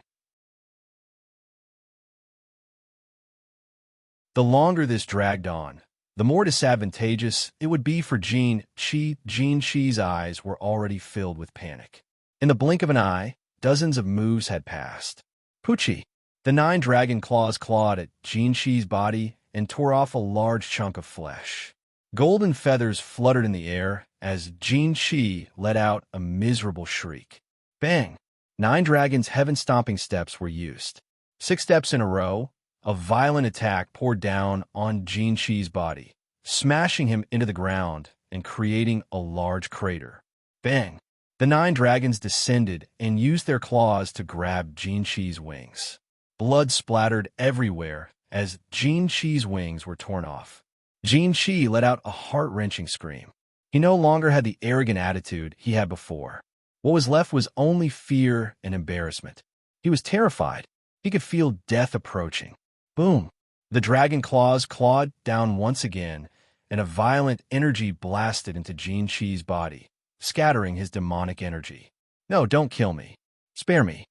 The longer this dragged on, the more disadvantageous it would be for Xianxia. Xianxia's eyes were already filled with panic. In the blink of an eye, dozens of moves had passed. Pucci! The 9 dragon claws clawed at Xianxia's body and tore off a large chunk of flesh. Golden feathers fluttered in the air as Xianxia let out a miserable shriek. Bang! 9 dragons' heaven-stomping steps were used. 6 steps in a row, a violent attack poured down on Xianxia's body, smashing him into the ground and creating a large crater. Bang! The 9 dragons descended and used their claws to grab Xianxia's wings. Blood splattered everywhere as Xianxia's wings were torn off. Xianxia let out a heart-wrenching scream. He no longer had the arrogant attitude he had before. What was left was only fear and embarrassment. He was terrified. He could feel death approaching. Boom! The dragon claws clawed down once again, and a violent energy blasted into Xianxia's body, scattering his demonic energy. "No, don't kill me. Spare me."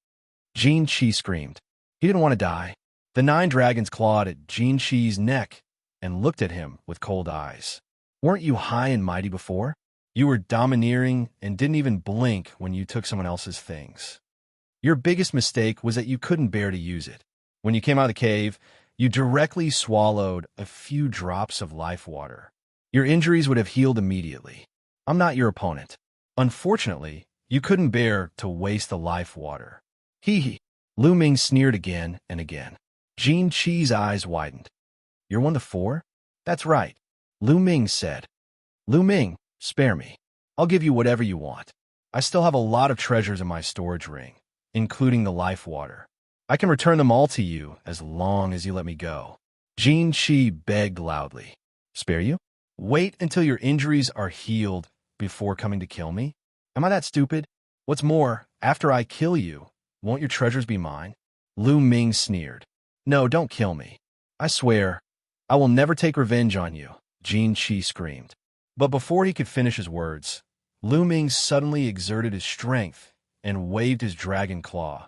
Xianxia screamed. He didn't want to die. The 9 dragons clawed at Xianxia's neck and looked at him with cold eyes. "Weren't you high and mighty before? You were domineering and didn't even blink when you took someone else's things. Your biggest mistake was that you couldn't bear to use it. When you came out of the cave, you directly swallowed a few drops of life water. Your injuries would have healed immediately. I'm not your opponent. Unfortunately, you couldn't bear to waste the life water." Hee hee. Lu Ming sneered again and again. Xianxia's eyes widened. "You're one of the 4? That's right," Lu Ming said. "Lu Ming, spare me. I'll give you whatever you want. I still have a lot of treasures in my storage ring, including the life water. I can return them all to you as long as you let me go." Xianxia begged loudly. "Spare you? Wait until your injuries are healed before coming to kill me? Am I that stupid? What's more, after I kill you, won't your treasures be mine?" Lu Ming sneered. "No, don't kill me. I swear, I will never take revenge on you," Xianxia screamed. But before he could finish his words, Lu Ming suddenly exerted his strength and waved his dragon claw,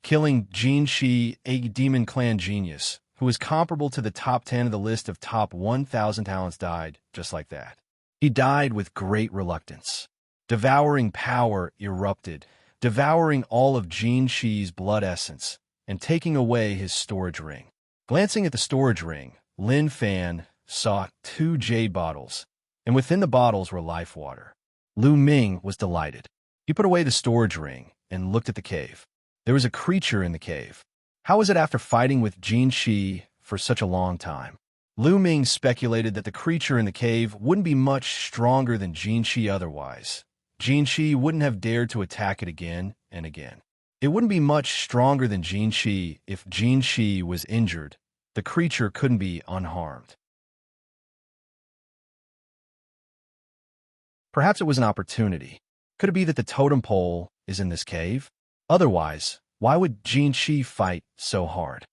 killing Xianxia, a demon clan genius, who was comparable to the top 10 of the list of top 1,000 talents, died just like that. He died with great reluctance. Devouring power erupted, devouring all of Xianxia's blood essence and taking away his storage ring. Glancing at the storage ring, Lin Fan saw 2 jade bottles, and within the bottles were life water. Lu Ming was delighted. He put away the storage ring and looked at the cave. There was a creature in the cave. How was it after fighting with Xianxia for such a long time? Lu Ming speculated that the creature in the cave wouldn't be much stronger than Xianxia otherwise. Xianxia wouldn't have dared to attack it again and again. It wouldn't be much stronger than Xianxia if Xianxia was injured. The creature couldn't be unharmed. Perhaps it was an opportunity. Could it be that the totem pole is in this cave? Otherwise, why would Xianxia fight so hard?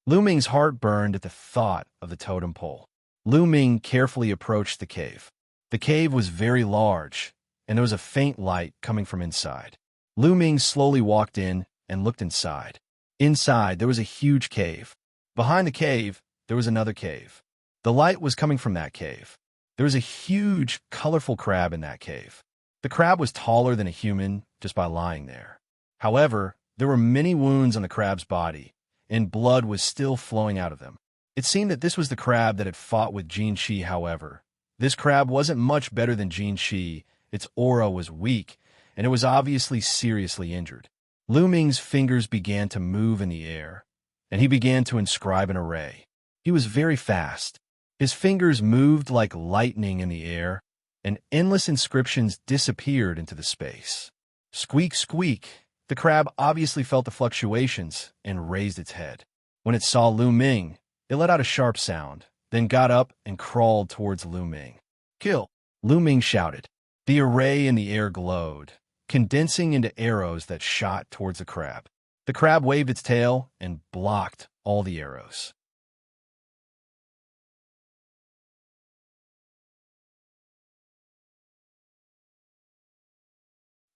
Lu Ming's heart burned at the thought of the totem pole. Lu Ming carefully approached the cave. The cave was very large, and there was a faint light coming from inside. Lu Ming slowly walked in and looked inside. Inside, there was a huge cave. Behind the cave, there was another cave. The light was coming from that cave. There was a huge, colorful crab in that cave. The crab was taller than a human just by lying there. However, there were many wounds on the crab's body, and blood was still flowing out of them. It seemed that this was the crab that had fought with Xianxia. However, this crab wasn't much better than Xianxia. Its aura was weak, and it was obviously seriously injured. Lu Ming's fingers began to move in the air, and he began to inscribe an array. He was very fast. His fingers moved like lightning in the air, and endless inscriptions disappeared into the space. Squeak, squeak. The crab obviously felt the fluctuations and raised its head. When it saw Lu Ming, it let out a sharp sound, then got up and crawled towards Lu Ming. Kill! Lu Ming shouted. The array in the air glowed, condensing into arrows that shot towards the crab. The crab waved its tail and blocked all the arrows.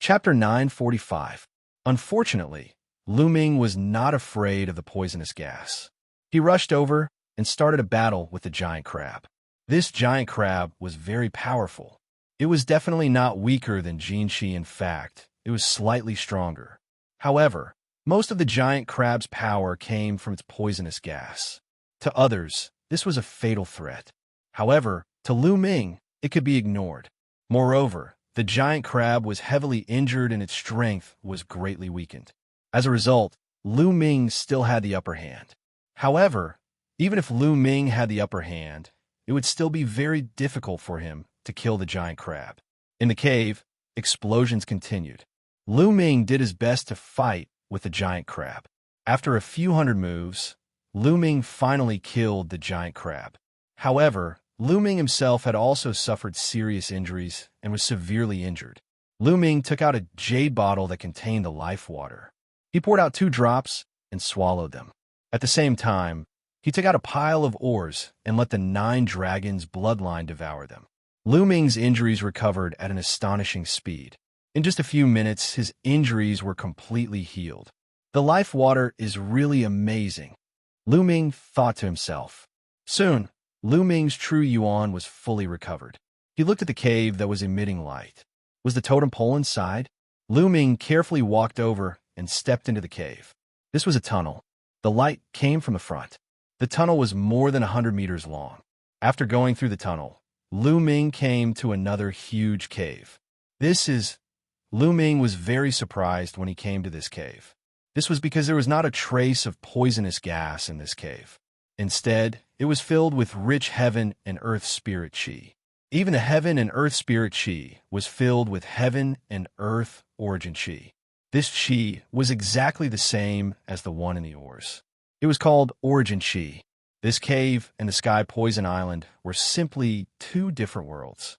Chapter 945. Unfortunately, Lu Ming was not afraid of the poisonous gas. He rushed over and started a battle with the giant crab. This giant crab was very powerful. It was definitely not weaker than Xianxia. In fact, it was slightly stronger. However, most of the giant crab's power came from its poisonous gas. To others, this was a fatal threat. However, to Lu Ming, it could be ignored. Moreover, the giant crab was heavily injured and its strength was greatly weakened. As a result, Lu Ming still had the upper hand. However, even if Lu Ming had the upper hand, it would still be very difficult for him to kill the giant crab. In the cave, explosions continued. Lu Ming did his best to fight with the giant crab. After a few hundred moves, Lu Ming finally killed the giant crab. However, Lu Ming himself had also suffered serious injuries and was severely injured. Lu Ming took out a jade bottle that contained the life water. He poured out 2 drops and swallowed them. At the same time, he took out a pile of ores and let the 9 dragons' bloodline devour them. Lu Ming's injuries recovered at an astonishing speed. In just a few minutes, his injuries were completely healed. The life water is really amazing, Lu Ming thought to himself. Soon, Lu Ming's true yuan was fully recovered. He looked at the cave that was emitting light. Was the totem pole inside? Lu Ming carefully walked over and stepped into the cave. This was a tunnel. The light came from the front. The tunnel was more than 100 meters long. After going through the tunnel, Lu Ming came to another huge cave. Lu Ming was very surprised when he came to this cave. This was because there was not a trace of poisonous gas in this cave. Instead, it was filled with rich heaven and earth spirit chi. Even the heaven and earth spirit chi was filled with heaven and earth origin chi. This chi was exactly the same as the one in the ores. It was called origin chi. This cave and the Sky Poison Island were simply 2 different worlds.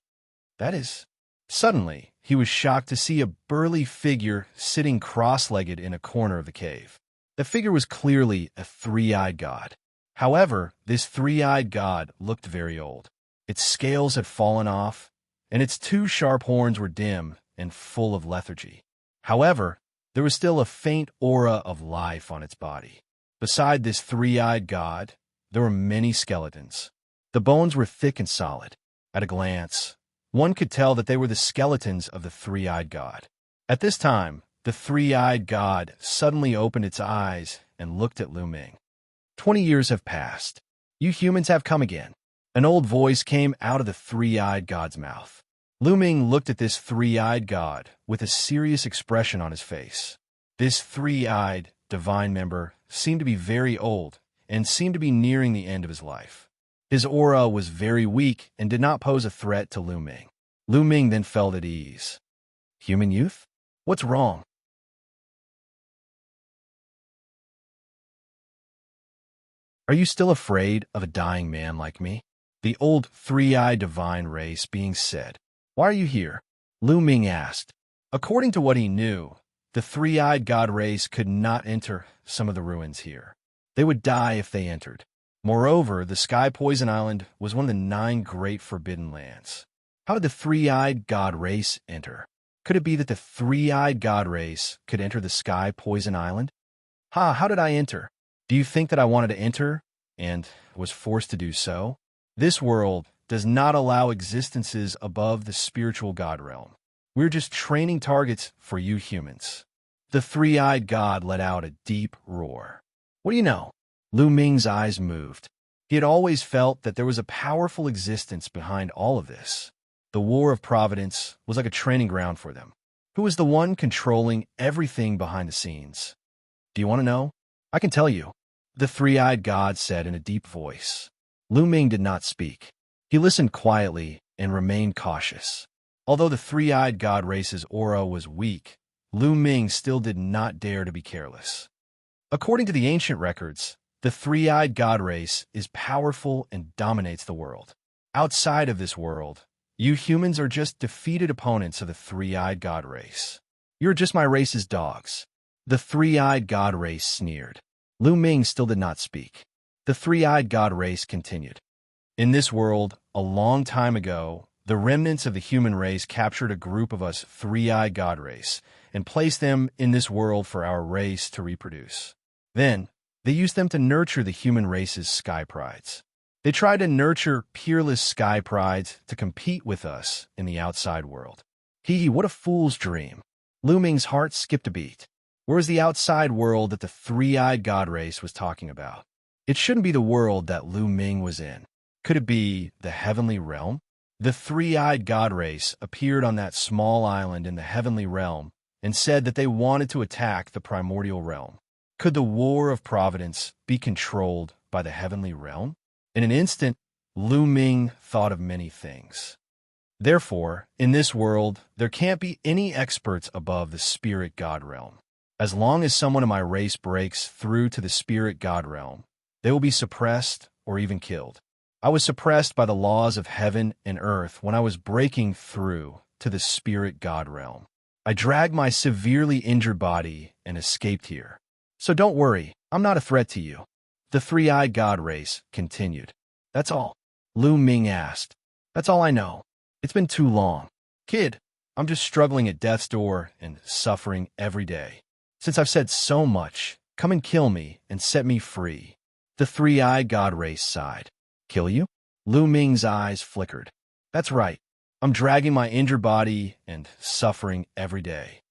Suddenly, he was shocked to see a burly figure sitting cross-legged in a corner of the cave. The figure was clearly a 3-eyed god. However, this 3-eyed god looked very old. Its scales had fallen off, and its 2 sharp horns were dim and full of lethargy. However, there was still a faint aura of life on its body. Beside this 3-eyed god, there were many skeletons. The bones were thick and solid. At a glance, one could tell that they were the skeletons of the 3-eyed god. At this time, the 3-eyed god suddenly opened its eyes and looked at Lu Ming. 20 years have passed. You humans have come again. An old voice came out of the 3-eyed god's mouth. Lu Ming looked at this 3-eyed god with a serious expression on his face. This 3-eyed divine member seemed to be very old and seemed to be nearing the end of his life. His aura was very weak and did not pose a threat to Lu Ming. Lu Ming then felt at ease. Human youth? What's wrong? Are you still afraid of a dying man like me? The old 3-eyed divine race being said. Why are you here? Lu Ming asked. According to what he knew, the three-eyed god race could not enter some of the ruins here. They would die if they entered. Moreover, the Sky Poison Island was one of the 9 great forbidden lands. How did the three-eyed god race enter? Could it be that the three-eyed god race could enter the Sky Poison Island? How did I enter? Do you think that I wanted to enter and was forced to do so? This world does not allow existences above the spiritual god realm. We're just training targets for you humans. The three-eyed god let out a deep roar. What do you know? Lu Ming's eyes moved. He had always felt that there was a powerful existence behind all of this. The War of Providence was like a training ground for them. Who was the one controlling everything behind the scenes? Do you want to know? I can tell you, the three-eyed god said in a deep voice. Lu Ming did not speak. He listened quietly and remained cautious. Although the three-eyed god race's aura was weak, Lu Ming still did not dare to be careless. According to the ancient records, the three-eyed god race is powerful and dominates the world. Outside of this world, you humans are just defeated opponents of the three-eyed god race. You're just my race's dogs. The three-eyed god race sneered. Lu Ming still did not speak. The three-eyed god race continued. In this world, a long time ago, the remnants of the human race captured a group of us three-eyed god race and placed them in this world for our race to reproduce. Then, they used them to nurture the human race's sky prides. They tried to nurture peerless sky prides to compete with us in the outside world. What a fool's dream. Lu Ming's heart skipped a beat. Where is the outside world that the three-eyed god race was talking about? It shouldn't be the world that Lu Ming was in. Could it be the heavenly realm? The three-eyed god race appeared on that small island in the heavenly realm and said that they wanted to attack the primordial realm. Could the War of Providence be controlled by the heavenly realm? In an instant, Lu Ming thought of many things. Therefore, in this world, there can't be any experts above the spirit god realm. As long as someone in my race breaks through to the spirit god realm, they will be suppressed or even killed. I was suppressed by the laws of heaven and earth when I was breaking through to the spirit god realm. I dragged my severely injured body and escaped here. So don't worry, I'm not a threat to you. The three-eyed god race continued. That's all. Lu Ming asked. That's all I know. It's been too long. Kid, I'm just struggling at death's door and suffering every day. Since I've said so much, come and kill me and set me free. The three-eyed god race sighed. Kill you? Lu Ming's eyes flickered. That's right. I'm dragging my injured body and suffering every day.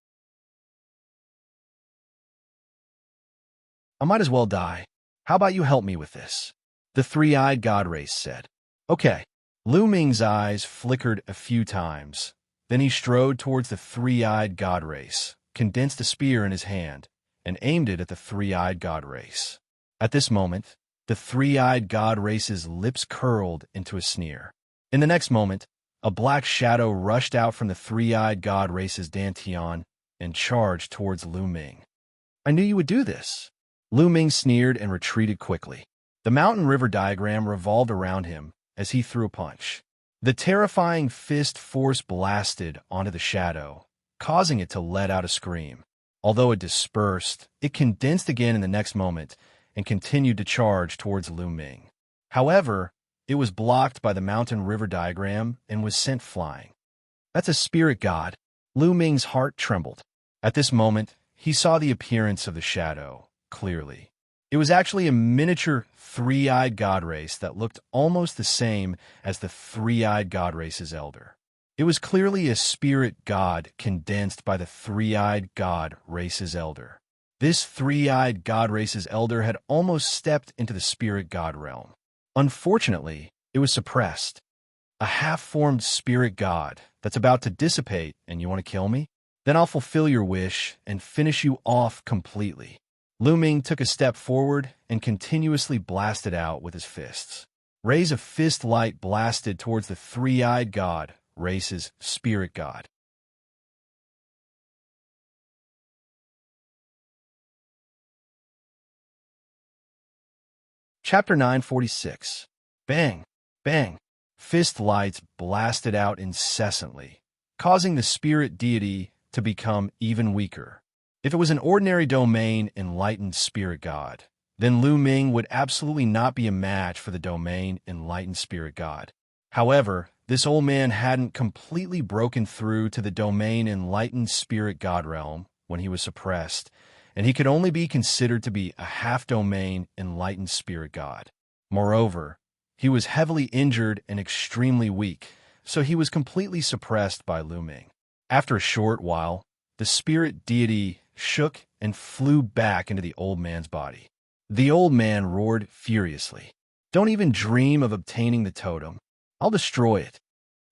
I might as well die. How about you help me with this? The three-eyed god race said. Okay. Lu Ming's eyes flickered a few times. Then he strode towards the three-eyed god race, condensed a spear in his hand, and aimed it at the three-eyed god race. At this moment, the three-eyed god race's lips curled into a sneer. In the next moment, a black shadow rushed out from the three-eyed god race's dantian and charged towards Lu Ming. I knew you would do this. Lu Ming sneered and retreated quickly. The mountain river diagram revolved around him as he threw a punch. The terrifying fist force blasted onto the shadow, causing it to let out a scream. Although it dispersed, it condensed again in the next moment and continued to charge towards Lu Ming. However, it was blocked by the mountain river diagram and was sent flying. That's a spirit god. Lu Ming's heart trembled. At this moment, he saw the appearance of the shadow clearly. It was actually a miniature three-eyed god race that looked almost the same as the three-eyed god race's elder. It was clearly a spirit god condensed by the three-eyed god race's elder. This three-eyed god race's elder had almost stepped into the spirit god realm. Unfortunately, it was suppressed. A half-formed spirit god that's about to dissipate, and you want to kill me? Then I'll fulfill your wish and finish you off completely. Lu Ming took a step forward and continuously blasted out with his fists. Rays of fist light blasted towards the three-eyed god race's spirit god. Chapter 946. Bang! Bang! Fist lights blasted out incessantly, causing the spirit deity to become even weaker. If it was an ordinary domain enlightened spirit god, then Lu Ming would absolutely not be a match for the domain enlightened spirit god. However, this old man hadn't completely broken through to the domain enlightened spirit god realm when he was suppressed, and he could only be considered to be a half-domain enlightened spirit god. Moreover, he was heavily injured and extremely weak, so he was completely suppressed by Lu Ming. After a short while, the spirit deity shook and flew back into the old man's body. The old man roared furiously. "Don't even dream of obtaining the totem. I'll destroy it."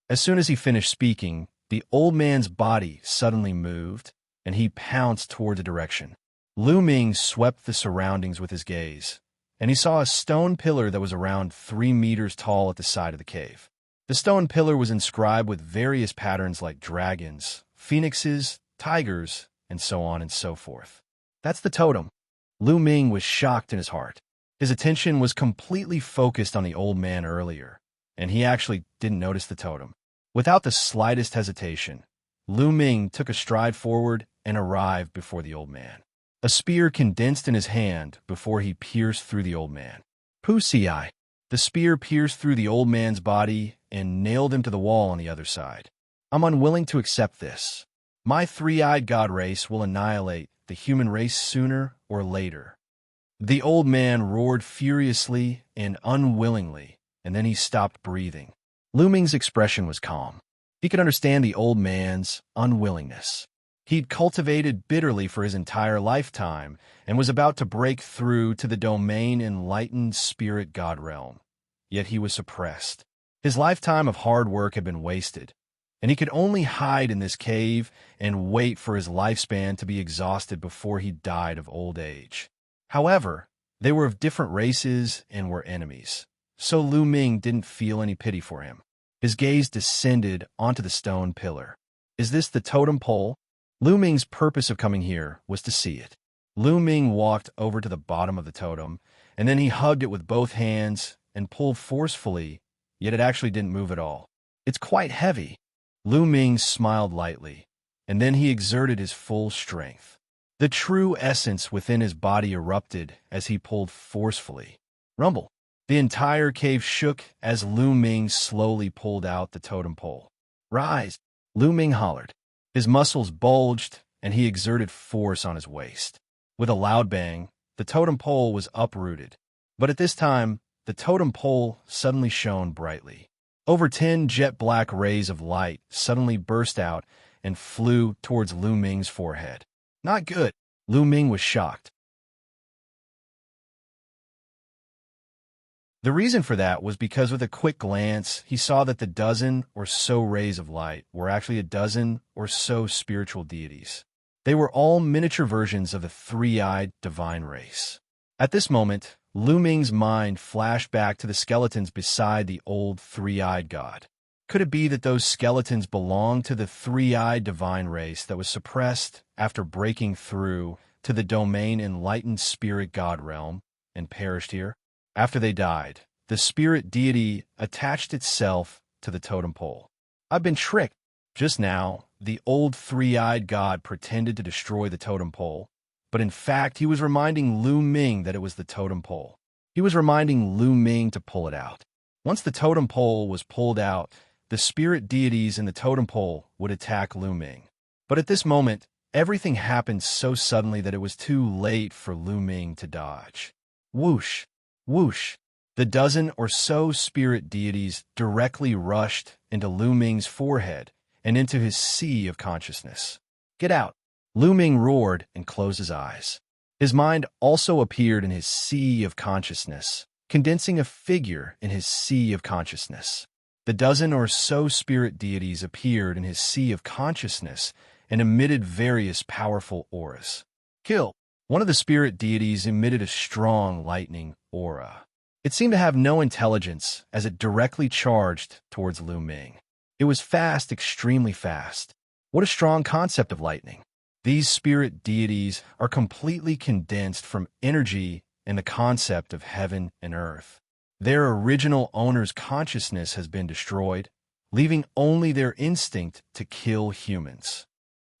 As soon as he finished speaking, the old man's body suddenly moved, and he pounced toward the direction. Lu Ming swept the surroundings with his gaze, and he saw a stone pillar that was around 3 meters tall at the side of the cave. The stone pillar was inscribed with various patterns like dragons, phoenixes, tigers, and so on and so forth. "That's the totem." Lu Ming was shocked in his heart. His attention was completely focused on the old man earlier, and he actually didn't notice the totem. Without the slightest hesitation, Lu Ming took a stride forward and arrived before the old man. A spear condensed in his hand before he pierced through the old man. Wuxia. The spear pierced through the old man's body and nailed him to the wall on the other side. "I'm unwilling to accept this. My three-eyed god race will annihilate the human race sooner or later." The old man roared furiously and unwillingly, and then he stopped breathing. Lu Ming's expression was calm. He could understand the old man's unwillingness. He'd cultivated bitterly for his entire lifetime and was about to break through to the domain enlightened spirit god realm. Yet he was suppressed. His lifetime of hard work had been wasted, and he could only hide in this cave and wait for his lifespan to be exhausted before he died of old age. However, they were of different races and were enemies, so Lu Ming didn't feel any pity for him. His gaze descended onto the stone pillar. "Is this the totem pole?" Lu Ming's purpose of coming here was to see it. Lu Ming walked over to the bottom of the totem, and then he hugged it with both hands and pulled forcefully, yet it actually didn't move at all. "It's quite heavy." Lu Ming smiled lightly, and then he exerted his full strength. The true essence within his body erupted as he pulled forcefully. Rumble. The entire cave shook as Lu Ming slowly pulled out the totem pole. "Rise!" Lu Ming hollered. His muscles bulged, and he exerted force on his waist. With a loud bang, the totem pole was uprooted. But at this time, the totem pole suddenly shone brightly. Over 10 jet-black rays of light suddenly burst out and flew towards Lu Ming's forehead. "Not good." Lu Ming was shocked. The reason for that was because with a quick glance, he saw that the dozen or so rays of light were actually a dozen or so spiritual deities. They were all miniature versions of the three-eyed divine race. At this moment, Lu Ming's mind flashed back to the skeletons beside the old three-eyed god. Could it be that those skeletons belonged to the three-eyed divine race that was suppressed after breaking through to the domain enlightened spirit god realm and perished here? After they died, the spirit deity attached itself to the totem pole. "I've been tricked." Just now, the old three-eyed god pretended to destroy the totem pole, but in fact he was reminding Lu Ming that it was the totem pole. He was reminding Lu Ming to pull it out. Once the totem pole was pulled out, the spirit deities in the totem pole would attack Lu Ming. But at this moment, everything happened so suddenly that it was too late for Lu Ming to dodge. Whoosh! Whoosh! The dozen or so spirit deities directly rushed into Lu Ming's forehead and into his sea of consciousness. "Get out!" Lu Ming roared and closed his eyes. His mind also appeared in his sea of consciousness, condensing a figure in his sea of consciousness. The dozen or so spirit deities appeared in his sea of consciousness and emitted various powerful auras. "Kill!" One of the spirit deities emitted a strong lightning aura. It seemed to have no intelligence as it directly charged towards Lu Ming. It was fast, extremely fast. What a strong concept of lightning. These spirit deities are completely condensed from energy and the concept of heaven and earth. Their original owner's consciousness has been destroyed, leaving only their instinct to kill humans.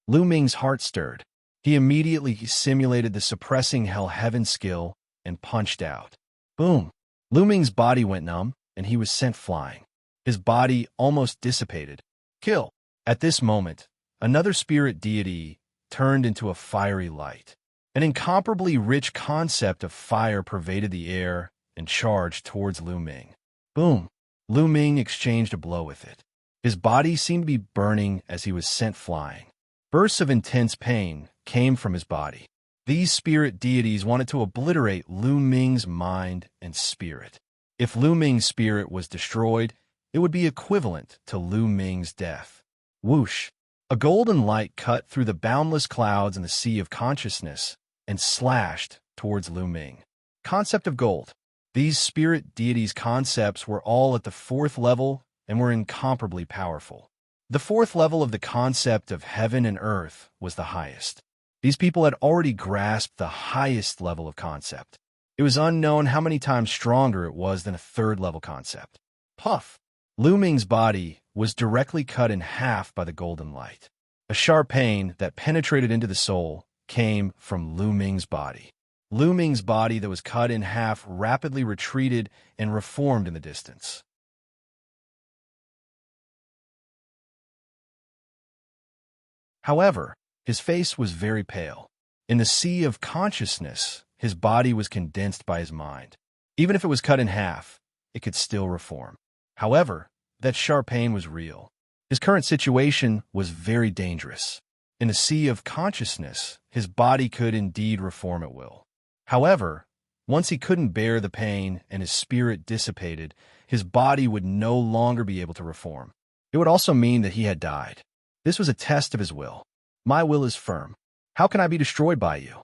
Lu Ming's heart stirred. He immediately simulated the suppressing Hell Heaven skill and punched out. Boom! Lu Ming's body went numb, and he was sent flying. His body almost dissipated. Kill! At this moment, another spirit deity turned into a fiery light. An incomparably rich concept of fire pervaded the air and charged towards Lu Ming. Boom! Lu Ming exchanged a blow with it. His body seemed to be burning as he was sent flying. Bursts of intense pain came from his body. These spirit deities wanted to obliterate Lu Ming's mind and spirit. If Lu Ming's spirit was destroyed, it would be equivalent to Lu Ming's death. Whoosh! A golden light cut through the boundless clouds in the sea of consciousness and slashed towards Lu Ming. Concept of gold. These spirit deities' concepts were all at the 4th level and were incomparably powerful. The 4th level of the concept of heaven and earth was the highest. These people had already grasped the highest level of concept. It was unknown how many times stronger it was than a 3rd level concept. Puff! Lu Ming's body was directly cut in half by the golden light. A sharp pain that penetrated into the soul came from Lu Ming's body. Lu Ming's body that was cut in half rapidly retreated and reformed in the distance. However, his face was very pale. In the sea of consciousness, his body was condensed by his mind. Even if it was cut in half, it could still reform. However, that sharp pain was real. His current situation was very dangerous. In the sea of consciousness, his body could indeed reform at will. However, once he couldn't bear the pain and his spirit dissipated, his body would no longer be able to reform. It would also mean that he had died. This was a test of his will. My will is firm. How can I be destroyed by you?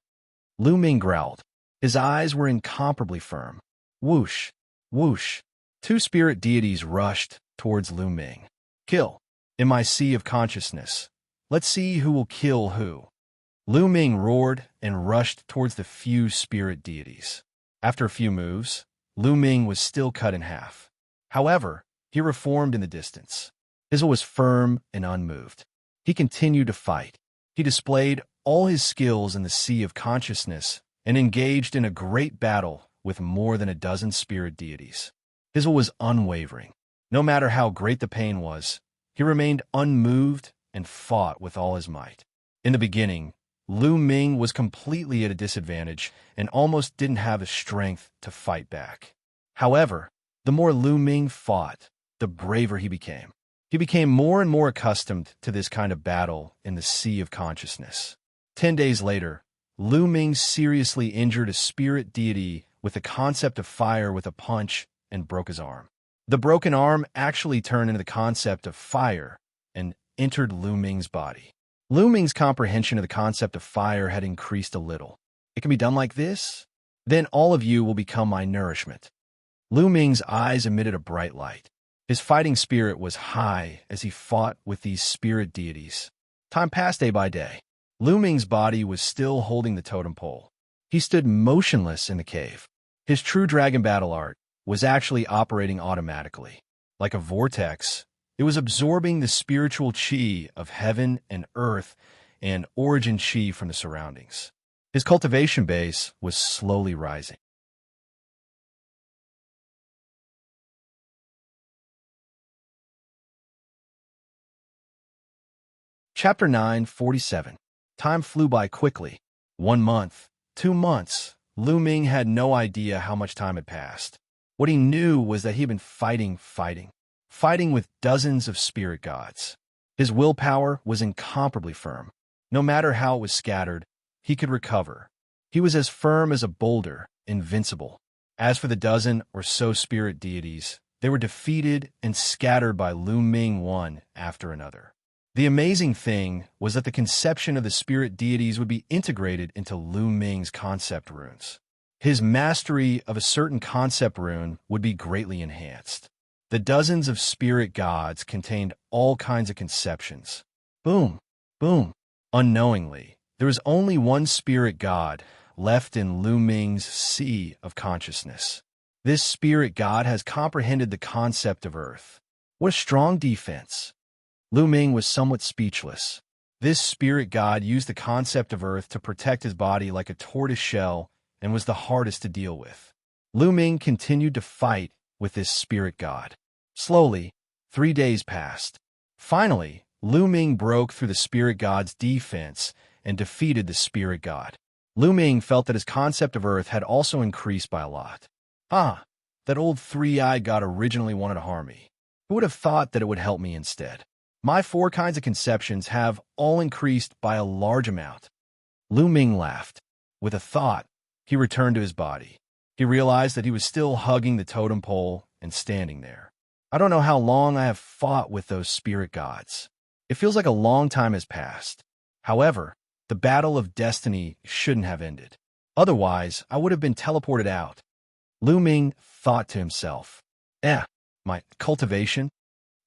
Lu Ming growled. His eyes were incomparably firm. Whoosh! Whoosh! 2 spirit deities rushed towards Lu Ming. Kill! In my sea of consciousness. Let's see who will kill who. Lu Ming roared and rushed towards the few spirit deities. After a few moves, Lu Ming was still cut in half. However, he reformed in the distance. His will was firm and unmoved. He continued to fight. He displayed all his skills in the sea of consciousness and engaged in a great battle with more than a dozen spirit deities. His will was unwavering. No matter how great the pain was, he remained unmoved and fought with all his might. In the beginning, Lu Ming was completely at a disadvantage and almost didn't have the strength to fight back. However, the more Lu Ming fought, the braver he became. He became more and more accustomed to this kind of battle in the sea of consciousness. 10 days later, Lu Ming seriously injured a spirit deity with the concept of fire with a punch and broke his arm. The broken arm actually turned into the concept of fire and entered Lu Ming's body. Lu Ming's comprehension of the concept of fire had increased a little. It can be done like this? Then all of you will become my nourishment. Lu Ming's eyes emitted a bright light. His fighting spirit was high as he fought with these spirit deities. Time passed day by day. Lu Ming's body was still holding the totem pole. He stood motionless in the cave. His true dragon battle art was actually operating automatically. Like a vortex, it was absorbing the spiritual chi of heaven and earth and origin chi from the surroundings. His cultivation base was slowly rising. Chapter 9:47. Time flew by quickly. 1 month, 2 months. Lu Ming had no idea how much time had passed. What he knew was that he had been fighting with dozens of spirit gods. His willpower was incomparably firm. No matter how it was scattered, he could recover. He was as firm as a boulder, invincible. As for the dozen or so spirit deities, they were defeated and scattered by Lu Ming one after another. The amazing thing was that the conception of the spirit deities would be integrated into Lu Ming's concept runes. His mastery of a certain concept rune would be greatly enhanced. The dozens of spirit gods contained all kinds of conceptions. Boom, boom. Unknowingly, there was only one spirit god left in Lu Ming's sea of consciousness. This spirit god has comprehended the concept of Earth. What a strong defense. Lu Ming was somewhat speechless. This spirit god used the concept of Earth to protect his body like a tortoise shell and was the hardest to deal with. Lu Ming continued to fight with this spirit god. Slowly, 3 days passed. Finally, Lu Ming broke through the spirit god's defense and defeated the spirit god. Lu Ming felt that his concept of Earth had also increased by a lot. That old three-eyed god originally wanted to harm me. Who would have thought that it would help me instead? My 4 kinds of conceptions have all increased by a large amount. Lu Ming laughed. With a thought, he returned to his body. He realized that he was still hugging the totem pole and standing there. I don't know how long I have fought with those spirit gods. It feels like a long time has passed. However, the battle of destiny shouldn't have ended. Otherwise, I would have been teleported out. Lu Ming thought to himself. My cultivation?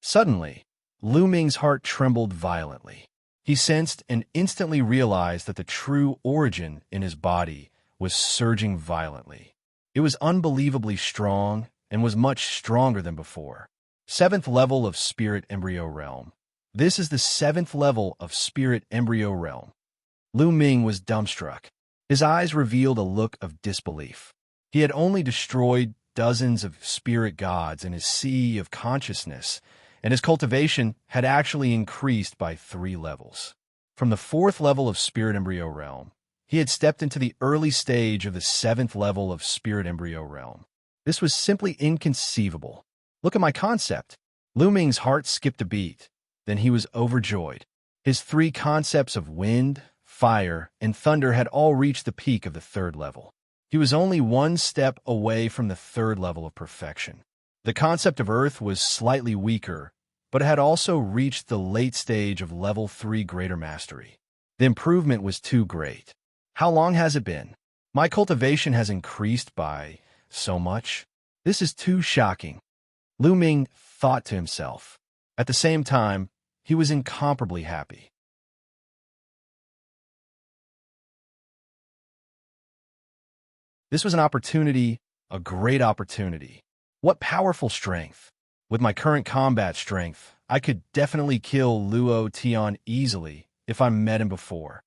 Suddenly, Lu Ming's heart trembled violently. He sensed and instantly realized that the true origin in his body was surging violently. It was unbelievably strong and was much stronger than before. 7th level of Spirit Embryo Realm. This is the 7th level of Spirit Embryo Realm. Lu Ming was dumbstruck. His eyes revealed a look of disbelief. He had only destroyed dozens of spirit gods in his sea of consciousness, and his cultivation had actually increased by 3 levels. From the 4th level of Spirit Embryo Realm, he had stepped into the early stage of the 7th level of Spirit Embryo Realm. This was simply inconceivable. Look at my concept. Lu Ming's heart skipped a beat. Then he was overjoyed. His 3 concepts of wind, fire, and thunder had all reached the peak of the 3rd level. He was only 1 step away from the 3rd level of perfection. The concept of Earth was slightly weaker, but had also reached the late stage of level 3 greater mastery. The improvement was too great. How long has it been? My cultivation has increased by so much. This is too shocking. Lu Ming thought to himself. At the same time, he was incomparably happy. This was an opportunity, a great opportunity. What powerful strength. With my current combat strength, I could definitely kill Luo Tian easily if I met him before.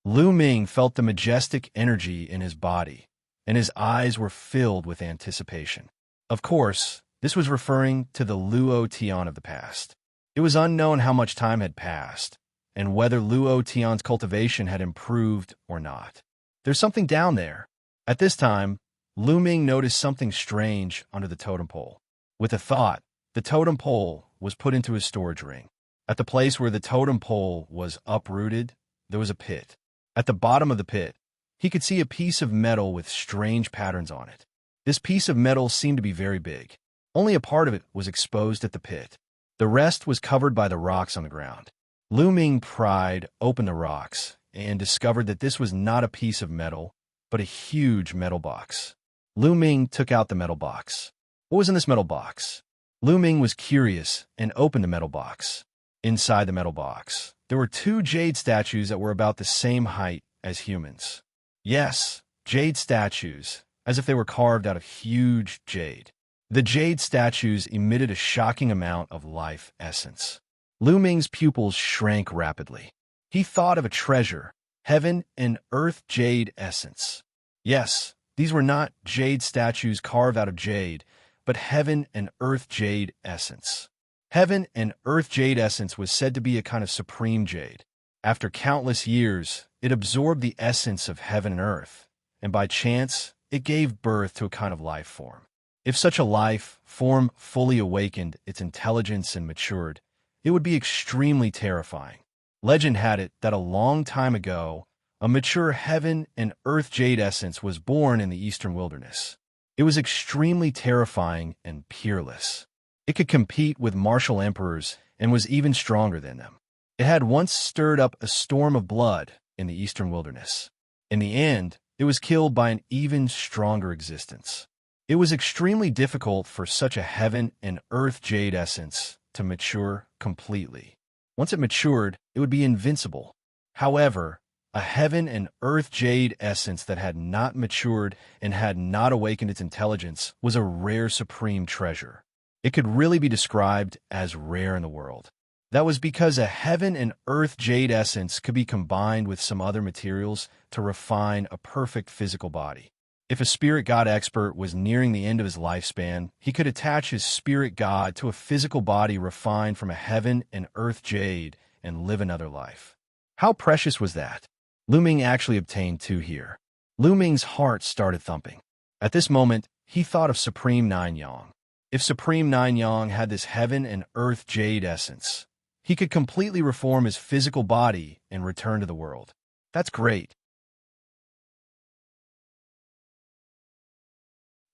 Lu Ming felt the majestic energy in his body, and his eyes were filled with anticipation. Of course, this was referring to the Luo Tian of the past. It was unknown how much time had passed, and whether Luo Tian's cultivation had improved or not. There's something down there. At this time, Lu Ming noticed something strange under the totem pole. With a thought, the totem pole was put into his storage ring. At the place where the totem pole was uprooted, there was a pit. At the bottom of the pit, he could see a piece of metal with strange patterns on it. This piece of metal seemed to be very big. Only a part of it was exposed at the pit. The rest was covered by the rocks on the ground. Lu Ming pried open the rocks and discovered that this was not a piece of metal, but a huge metal box. Lu Ming took out the metal box. What was in this metal box? Lu Ming was curious and opened the metal box. Inside the metal box, there were 2 jade statues that were about the same height as humans. Yes, jade statues, as if they were carved out of huge jade. The jade statues emitted a shocking amount of life essence. Lu Ming's pupils shrank rapidly. He thought of a treasure, heaven and earth jade essence. Yes, these were not jade statues carved out of jade, but heaven and earth jade essence. Heaven and earth jade essence was said to be a kind of supreme jade. After countless years, it absorbed the essence of heaven and earth, and by chance, it gave birth to a kind of life form. If such a life form fully awakened its intelligence and matured, it would be extremely terrifying. Legend had it that a long time ago, a mature heaven and earth jade essence was born in the eastern wilderness. It was extremely terrifying and peerless. It could compete with martial emperors and was even stronger than them. It had once stirred up a storm of blood in the eastern wilderness. In the end, it was killed by an even stronger existence. It was extremely difficult for such a heaven and earth jade essence to mature completely. Once it matured, it would be invincible. However, A heaven and earth jade essence that had not matured and had not awakened its intelligence was a rare supreme treasure. It could really be described as rare in the world. That was because a heaven and earth jade essence could be combined with some other materials to refine a perfect physical body. If a spirit god expert was nearing the end of his lifespan, he could attach his spirit god to a physical body refined from a heaven and earth jade and live another life. How precious was that? Lu Ming actually obtained two here. Lu Ming's heart started thumping. At this moment, he thought of Supreme Nine Yang. If Supreme Nine Yang had this heaven and earth jade essence, he could completely reform his physical body and return to the world. That's great.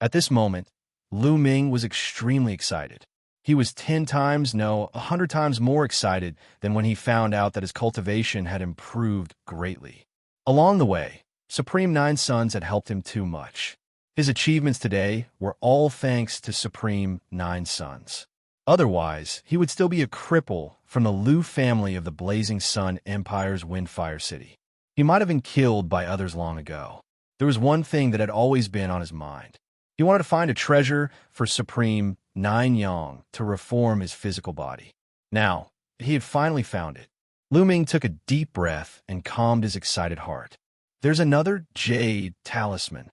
At this moment, Lu Ming was extremely excited. He was 10 times, no, 100 times more excited than when he found out that his cultivation had improved greatly. Along the way, Supreme Nine Sons had helped him too much. His achievements today were all thanks to Supreme Nine Sons. Otherwise, he would still be a cripple from the Lu family of the Blazing Sun Empire's Windfire City. He might have been killed by others long ago. There was one thing that had always been on his mind. He wanted to find a treasure for Supreme Nine Yang to reform his physical body. Now, he had finally found it. Lu Ming took a deep breath and calmed his excited heart. There's another jade talisman.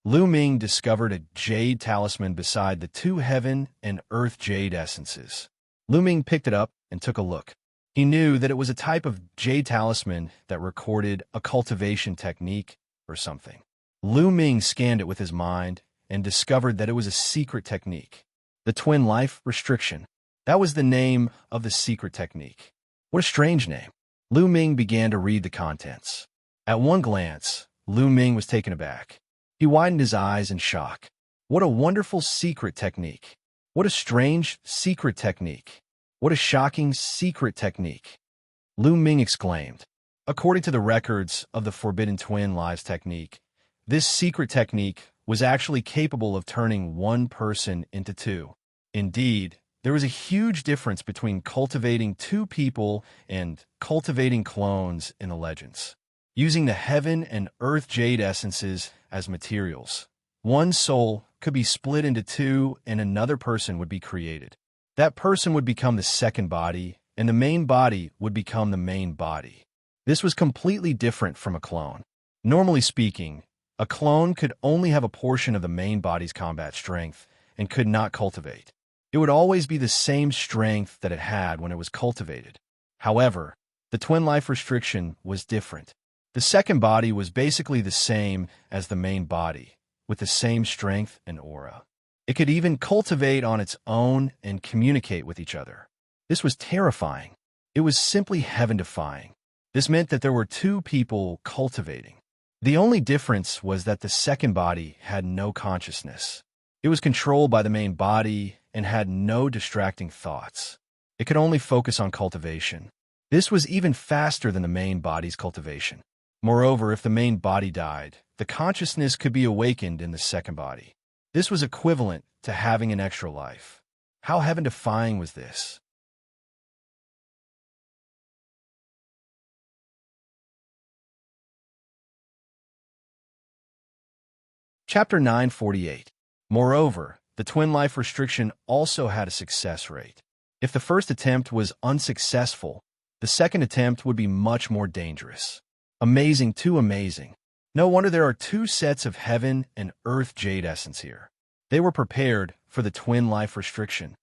Lu Ming discovered a jade talisman beside the two heaven and earth jade essences. Lu Ming picked it up and took a look. He knew that it was a type of jade talisman that recorded a cultivation technique or something. Lu Ming scanned it with his mind and discovered that it was a secret technique. The twin life restriction. That was the name of the secret technique. What a strange name. Lu Ming began to read the contents. At one glance, Lu Ming was taken aback. He widened his eyes in shock. What a wonderful secret technique. What a strange secret technique. What a shocking secret technique. Lu Ming exclaimed. According to the records of the Forbidden Twin Lives technique, this secret technique was actually capable of turning one person into two. Indeed, there was a huge difference between cultivating two people and cultivating clones in the legends. Using the heaven and earth jade essences as materials, one soul could be split into two and another person would be created. That person would become the second body, and the main body would become the main body. This was completely different from a clone. Normally speaking, a clone could only have a portion of the main body's combat strength and could not cultivate. It would always be the same strength that it had when it was cultivated. However, the twin life restriction was different. The second body was basically the same as the main body, with the same strength and aura. It could even cultivate on its own and communicate with each other. This was terrifying. It was simply heaven-defying. This meant that there were two people cultivating. The only difference was that the second body had no consciousness. It was controlled by the main body and had no distracting thoughts. It could only focus on cultivation. This was even faster than the main body's cultivation. Moreover, if the main body died, the consciousness could be awakened in the second body. This was equivalent to having an extra life. How heaven-defying was this? Chapter 948. Moreover, the twin life restriction also had a success rate. If the first attempt was unsuccessful, the second attempt would be much more dangerous. Amazing too amazing. No wonder there are two sets of heaven and earth jade essence here. They were prepared for the twin life restriction.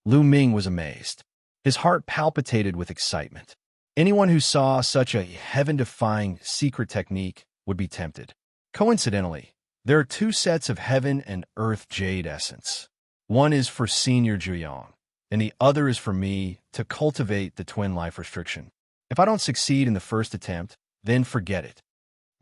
Lu Ming was amazed. His heart palpitated with excitement. Anyone who saw such a heaven-defying secret technique would be tempted. Coincidentally, there are two sets of heaven and earth jade essence. One is for Senior Zhuyang, and the other is for me to cultivate the twin life restriction. If I don't succeed in the first attempt, then forget it.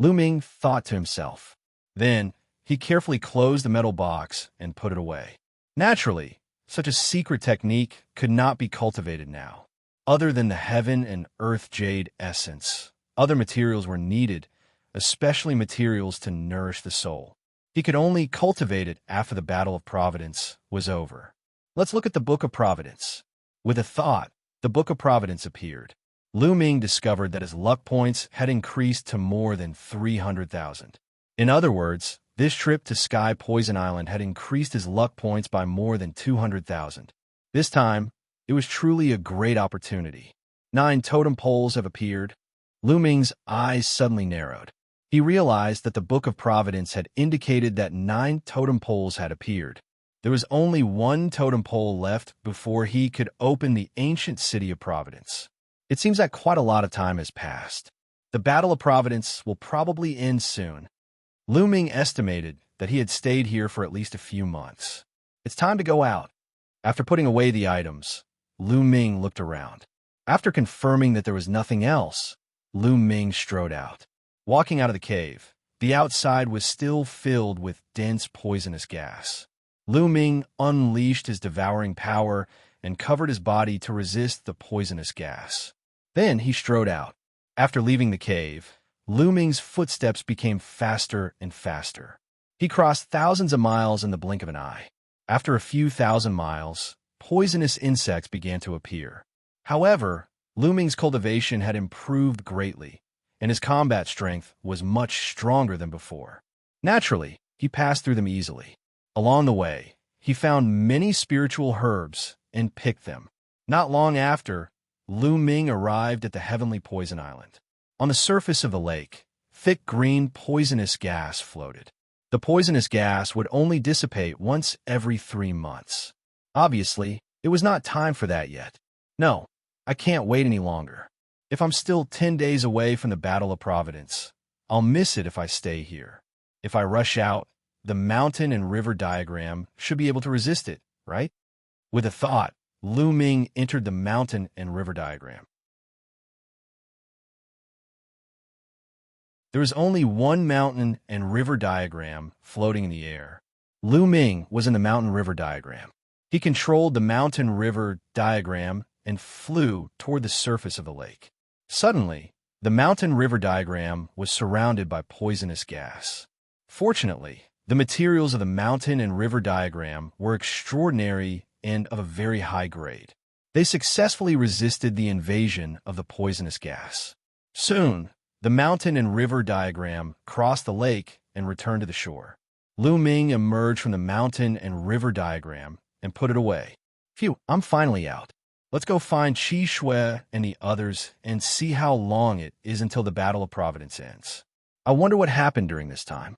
Lu Ming thought to himself. Then, he carefully closed the metal box and put it away. Naturally, such a secret technique could not be cultivated now. Other than the heaven and earth jade essence, other materials were needed, especially materials to nourish the soul. He could only cultivate it after the Battle of Providence was over. Let's look at the Book of Providence. With a thought, the Book of Providence appeared. Lu Ming discovered that his luck points had increased to more than 300,000. In other words, this trip to Sky Poison Island had increased his luck points by more than 200,000. This time, it was truly a great opportunity. 9 totem poles have appeared. Lu Ming's eyes suddenly narrowed. He realized that the Book of Providence had indicated that 9 totem poles had appeared. There was only 1 totem pole left before he could open the ancient city of Providence. It seems that quite a lot of time has passed. The Battle of Providence will probably end soon. Lu Ming estimated that he had stayed here for at least a few months. It's time to go out. After putting away the items, Lu Ming looked around. After confirming that there was nothing else, Lu Ming strode out. Walking out of the cave, the outside was still filled with dense poisonous gas. Lu Ming unleashed his devouring power and covered his body to resist the poisonous gas. Then he strode out. After leaving the cave, Lu Ming's footsteps became faster and faster. He crossed thousands of miles in the blink of an eye. After a few thousand miles, poisonous insects began to appear. However, Lu Ming's cultivation had improved greatly, and his combat strength was much stronger than before. Naturally, he passed through them easily. Along the way, he found many spiritual herbs and picked them. Not long after, Lu Ming arrived at the heavenly poison island. On the surface of the lake, thick green poisonous gas floated. The poisonous gas would only dissipate once every 3 months. Obviously, it was not time for that yet. No, I can't wait any longer. If I'm still 10 days away from the Battle of Providence, I'll miss it if I stay here. If I rush out, the mountain and river diagram should be able to resist it, right? With a thought, Lu Ming entered the mountain and river diagram. There was only one mountain and river diagram floating in the air. Lu Ming was in the mountain-river diagram. He controlled the mountain-river diagram and flew toward the surface of the lake. Suddenly, the mountain-river diagram was surrounded by poisonous gas. Fortunately, the materials of the mountain and river diagram were extraordinary and of a very high grade. They successfully resisted the invasion of the poisonous gas. Soon, the mountain and river diagram crossed the lake and returned to the shore. Lu Ming emerged from the mountain and river diagram and put it away. Phew, I'm finally out. Let's go find Qi Shui and the others and see how long it is until the Battle of Providence ends. I wonder what happened during this time.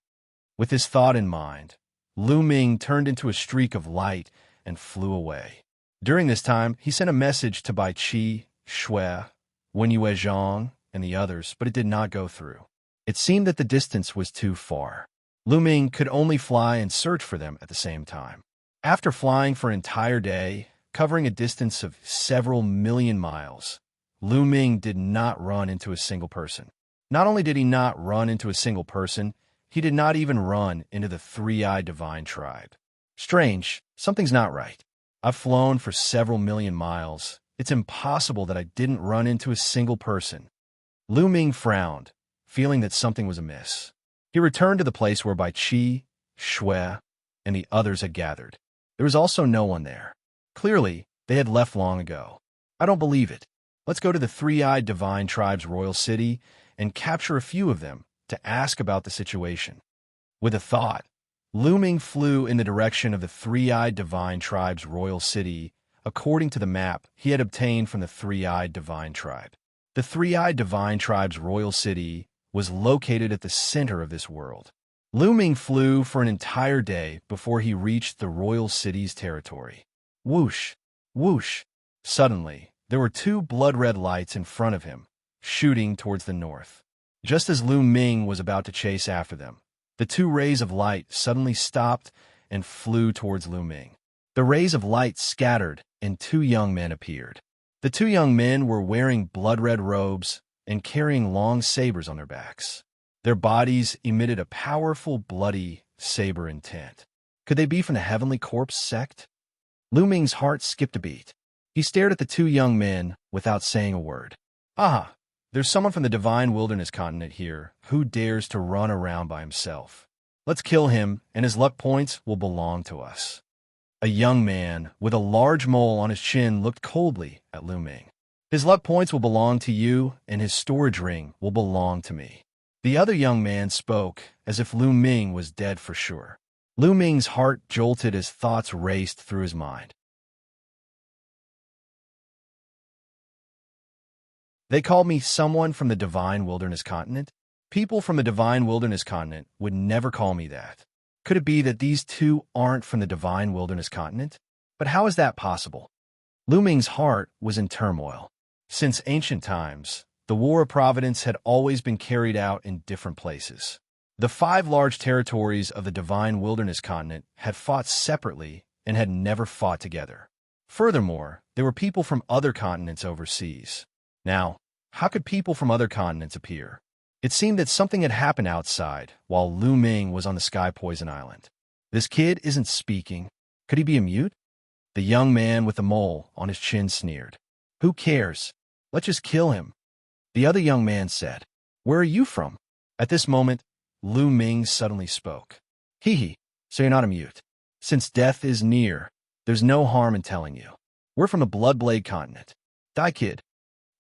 With this thought in mind, Lu Ming turned into a streak of light and flew away. During this time, he sent a message to Bai Qi, Shui, Wen Yue Zhang, and the others, but it did not go through. It seemed that the distance was too far. Lu Ming could only fly and search for them at the same time. After flying for an entire day, covering a distance of several million miles, Lu Ming did not run into a single person. Not only did he not run into a single person, he did not even run into the three-eyed divine tribe. Strange, something's not right. I've flown for several million miles. It's impossible that I didn't run into a single person. Lu Ming frowned, feeling that something was amiss. He returned to the place where Bai Qi, Shui, and the others had gathered. There was also no one there. Clearly, they had left long ago. I don't believe it. Let's go to the three-eyed divine tribe's royal city and capture a few of them to ask about the situation. With a thought, Lu Ming flew in the direction of the three-eyed divine tribe's royal city according to the map he had obtained from the three-eyed divine tribe. The three-eyed divine tribe's royal city was located at the center of this world. Lu Ming flew for an entire day before he reached the royal city's territory. Whoosh! Whoosh! Suddenly, there were 2 blood-red lights in front of him, shooting towards the north. Just as Lu Ming was about to chase after them, the 2 rays of light suddenly stopped and flew towards Lu Ming. The rays of light scattered, and 2 young men appeared. The 2 young men were wearing blood-red robes and carrying long sabers on their backs. Their bodies emitted a powerful, bloody saber intent. Could they be from the Heavenly Corpse sect? Lu Ming's heart skipped a beat. He stared at the 2 young men without saying a word. Ah, there's someone from the Divine Wilderness continent here who dares to run around by himself. Let's kill him, and his luck points will belong to us. A young man with a large mole on his chin looked coldly at Lu Ming. His luck points will belong to you, and his storage ring will belong to me. The other young man spoke as if Lu Ming was dead for sure. Lu Ming's heart jolted as thoughts raced through his mind. They called me someone from the Divine Wilderness Continent? People from the Divine Wilderness Continent would never call me that. Could it be that these two aren't from the Divine Wilderness Continent? But how is that possible? Lu Ming's heart was in turmoil. Since ancient times, the War of Providence had always been carried out in different places. The 5 large territories of the Divine Wilderness Continent had fought separately and had never fought together. Furthermore, there were people from other continents overseas. Now, how could people from other continents appear? It seemed that something had happened outside while Lu Ming was on the Sky Poison Island. This kid isn't speaking. Could he be a mute? The young man with the mole on his chin sneered. Who cares? Let's just kill him. The other young man said, Where are you from? At this moment, Lu Ming suddenly spoke. Hee hee, so you're not a mute. Since death is near, there's no harm in telling you. We're from the Bloodblade continent. Die, kid.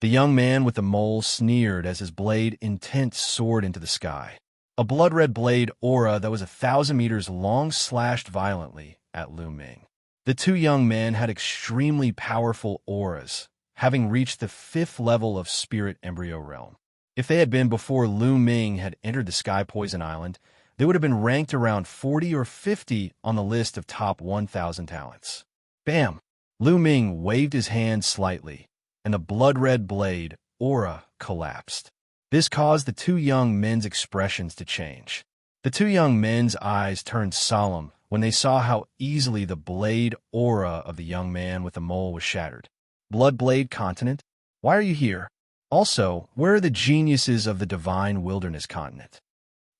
The young man with the mole sneered as his blade intent soared into the sky. A blood-red blade aura that was 1,000 meters long slashed violently at Lu Ming. The two young men had extremely powerful auras, having reached the 5th level of Spirit Embryo Realm. If they had been before Lu Ming had entered the Sky Poison Island, they would have been ranked around 40 or 50 on the list of top 1,000 talents. Bam! Lu Ming waved his hand slightly, and the blood-red blade aura collapsed. This caused the two young men's expressions to change. The two young men's eyes turned solemn when they saw how easily the blade aura of the young man with the mole was shattered. Bloodblade Continent? Why are you here? Also, where are the geniuses of the Divine Wilderness Continent?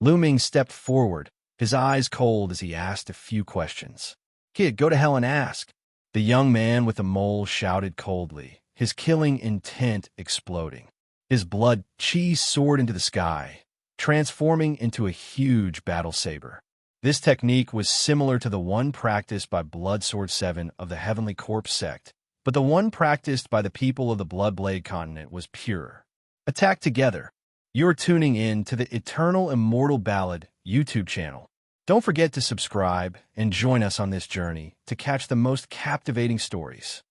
Lu Ming stepped forward, his eyes cold as he asked a few questions. Kid, go to hell and ask. The young man with the mole shouted coldly, his killing intent exploding. His blood chi soared into the sky, transforming into a huge battle saber. This technique was similar to the one practiced by Bloodsword 7 of the Heavenly Corpse sect, but the one practiced by the people of the Bloodblade continent was purer. Attack together. You're tuning in to the Eternal Immortal Ballad YouTube channel. Don't forget to subscribe and join us on this journey to catch the most captivating stories.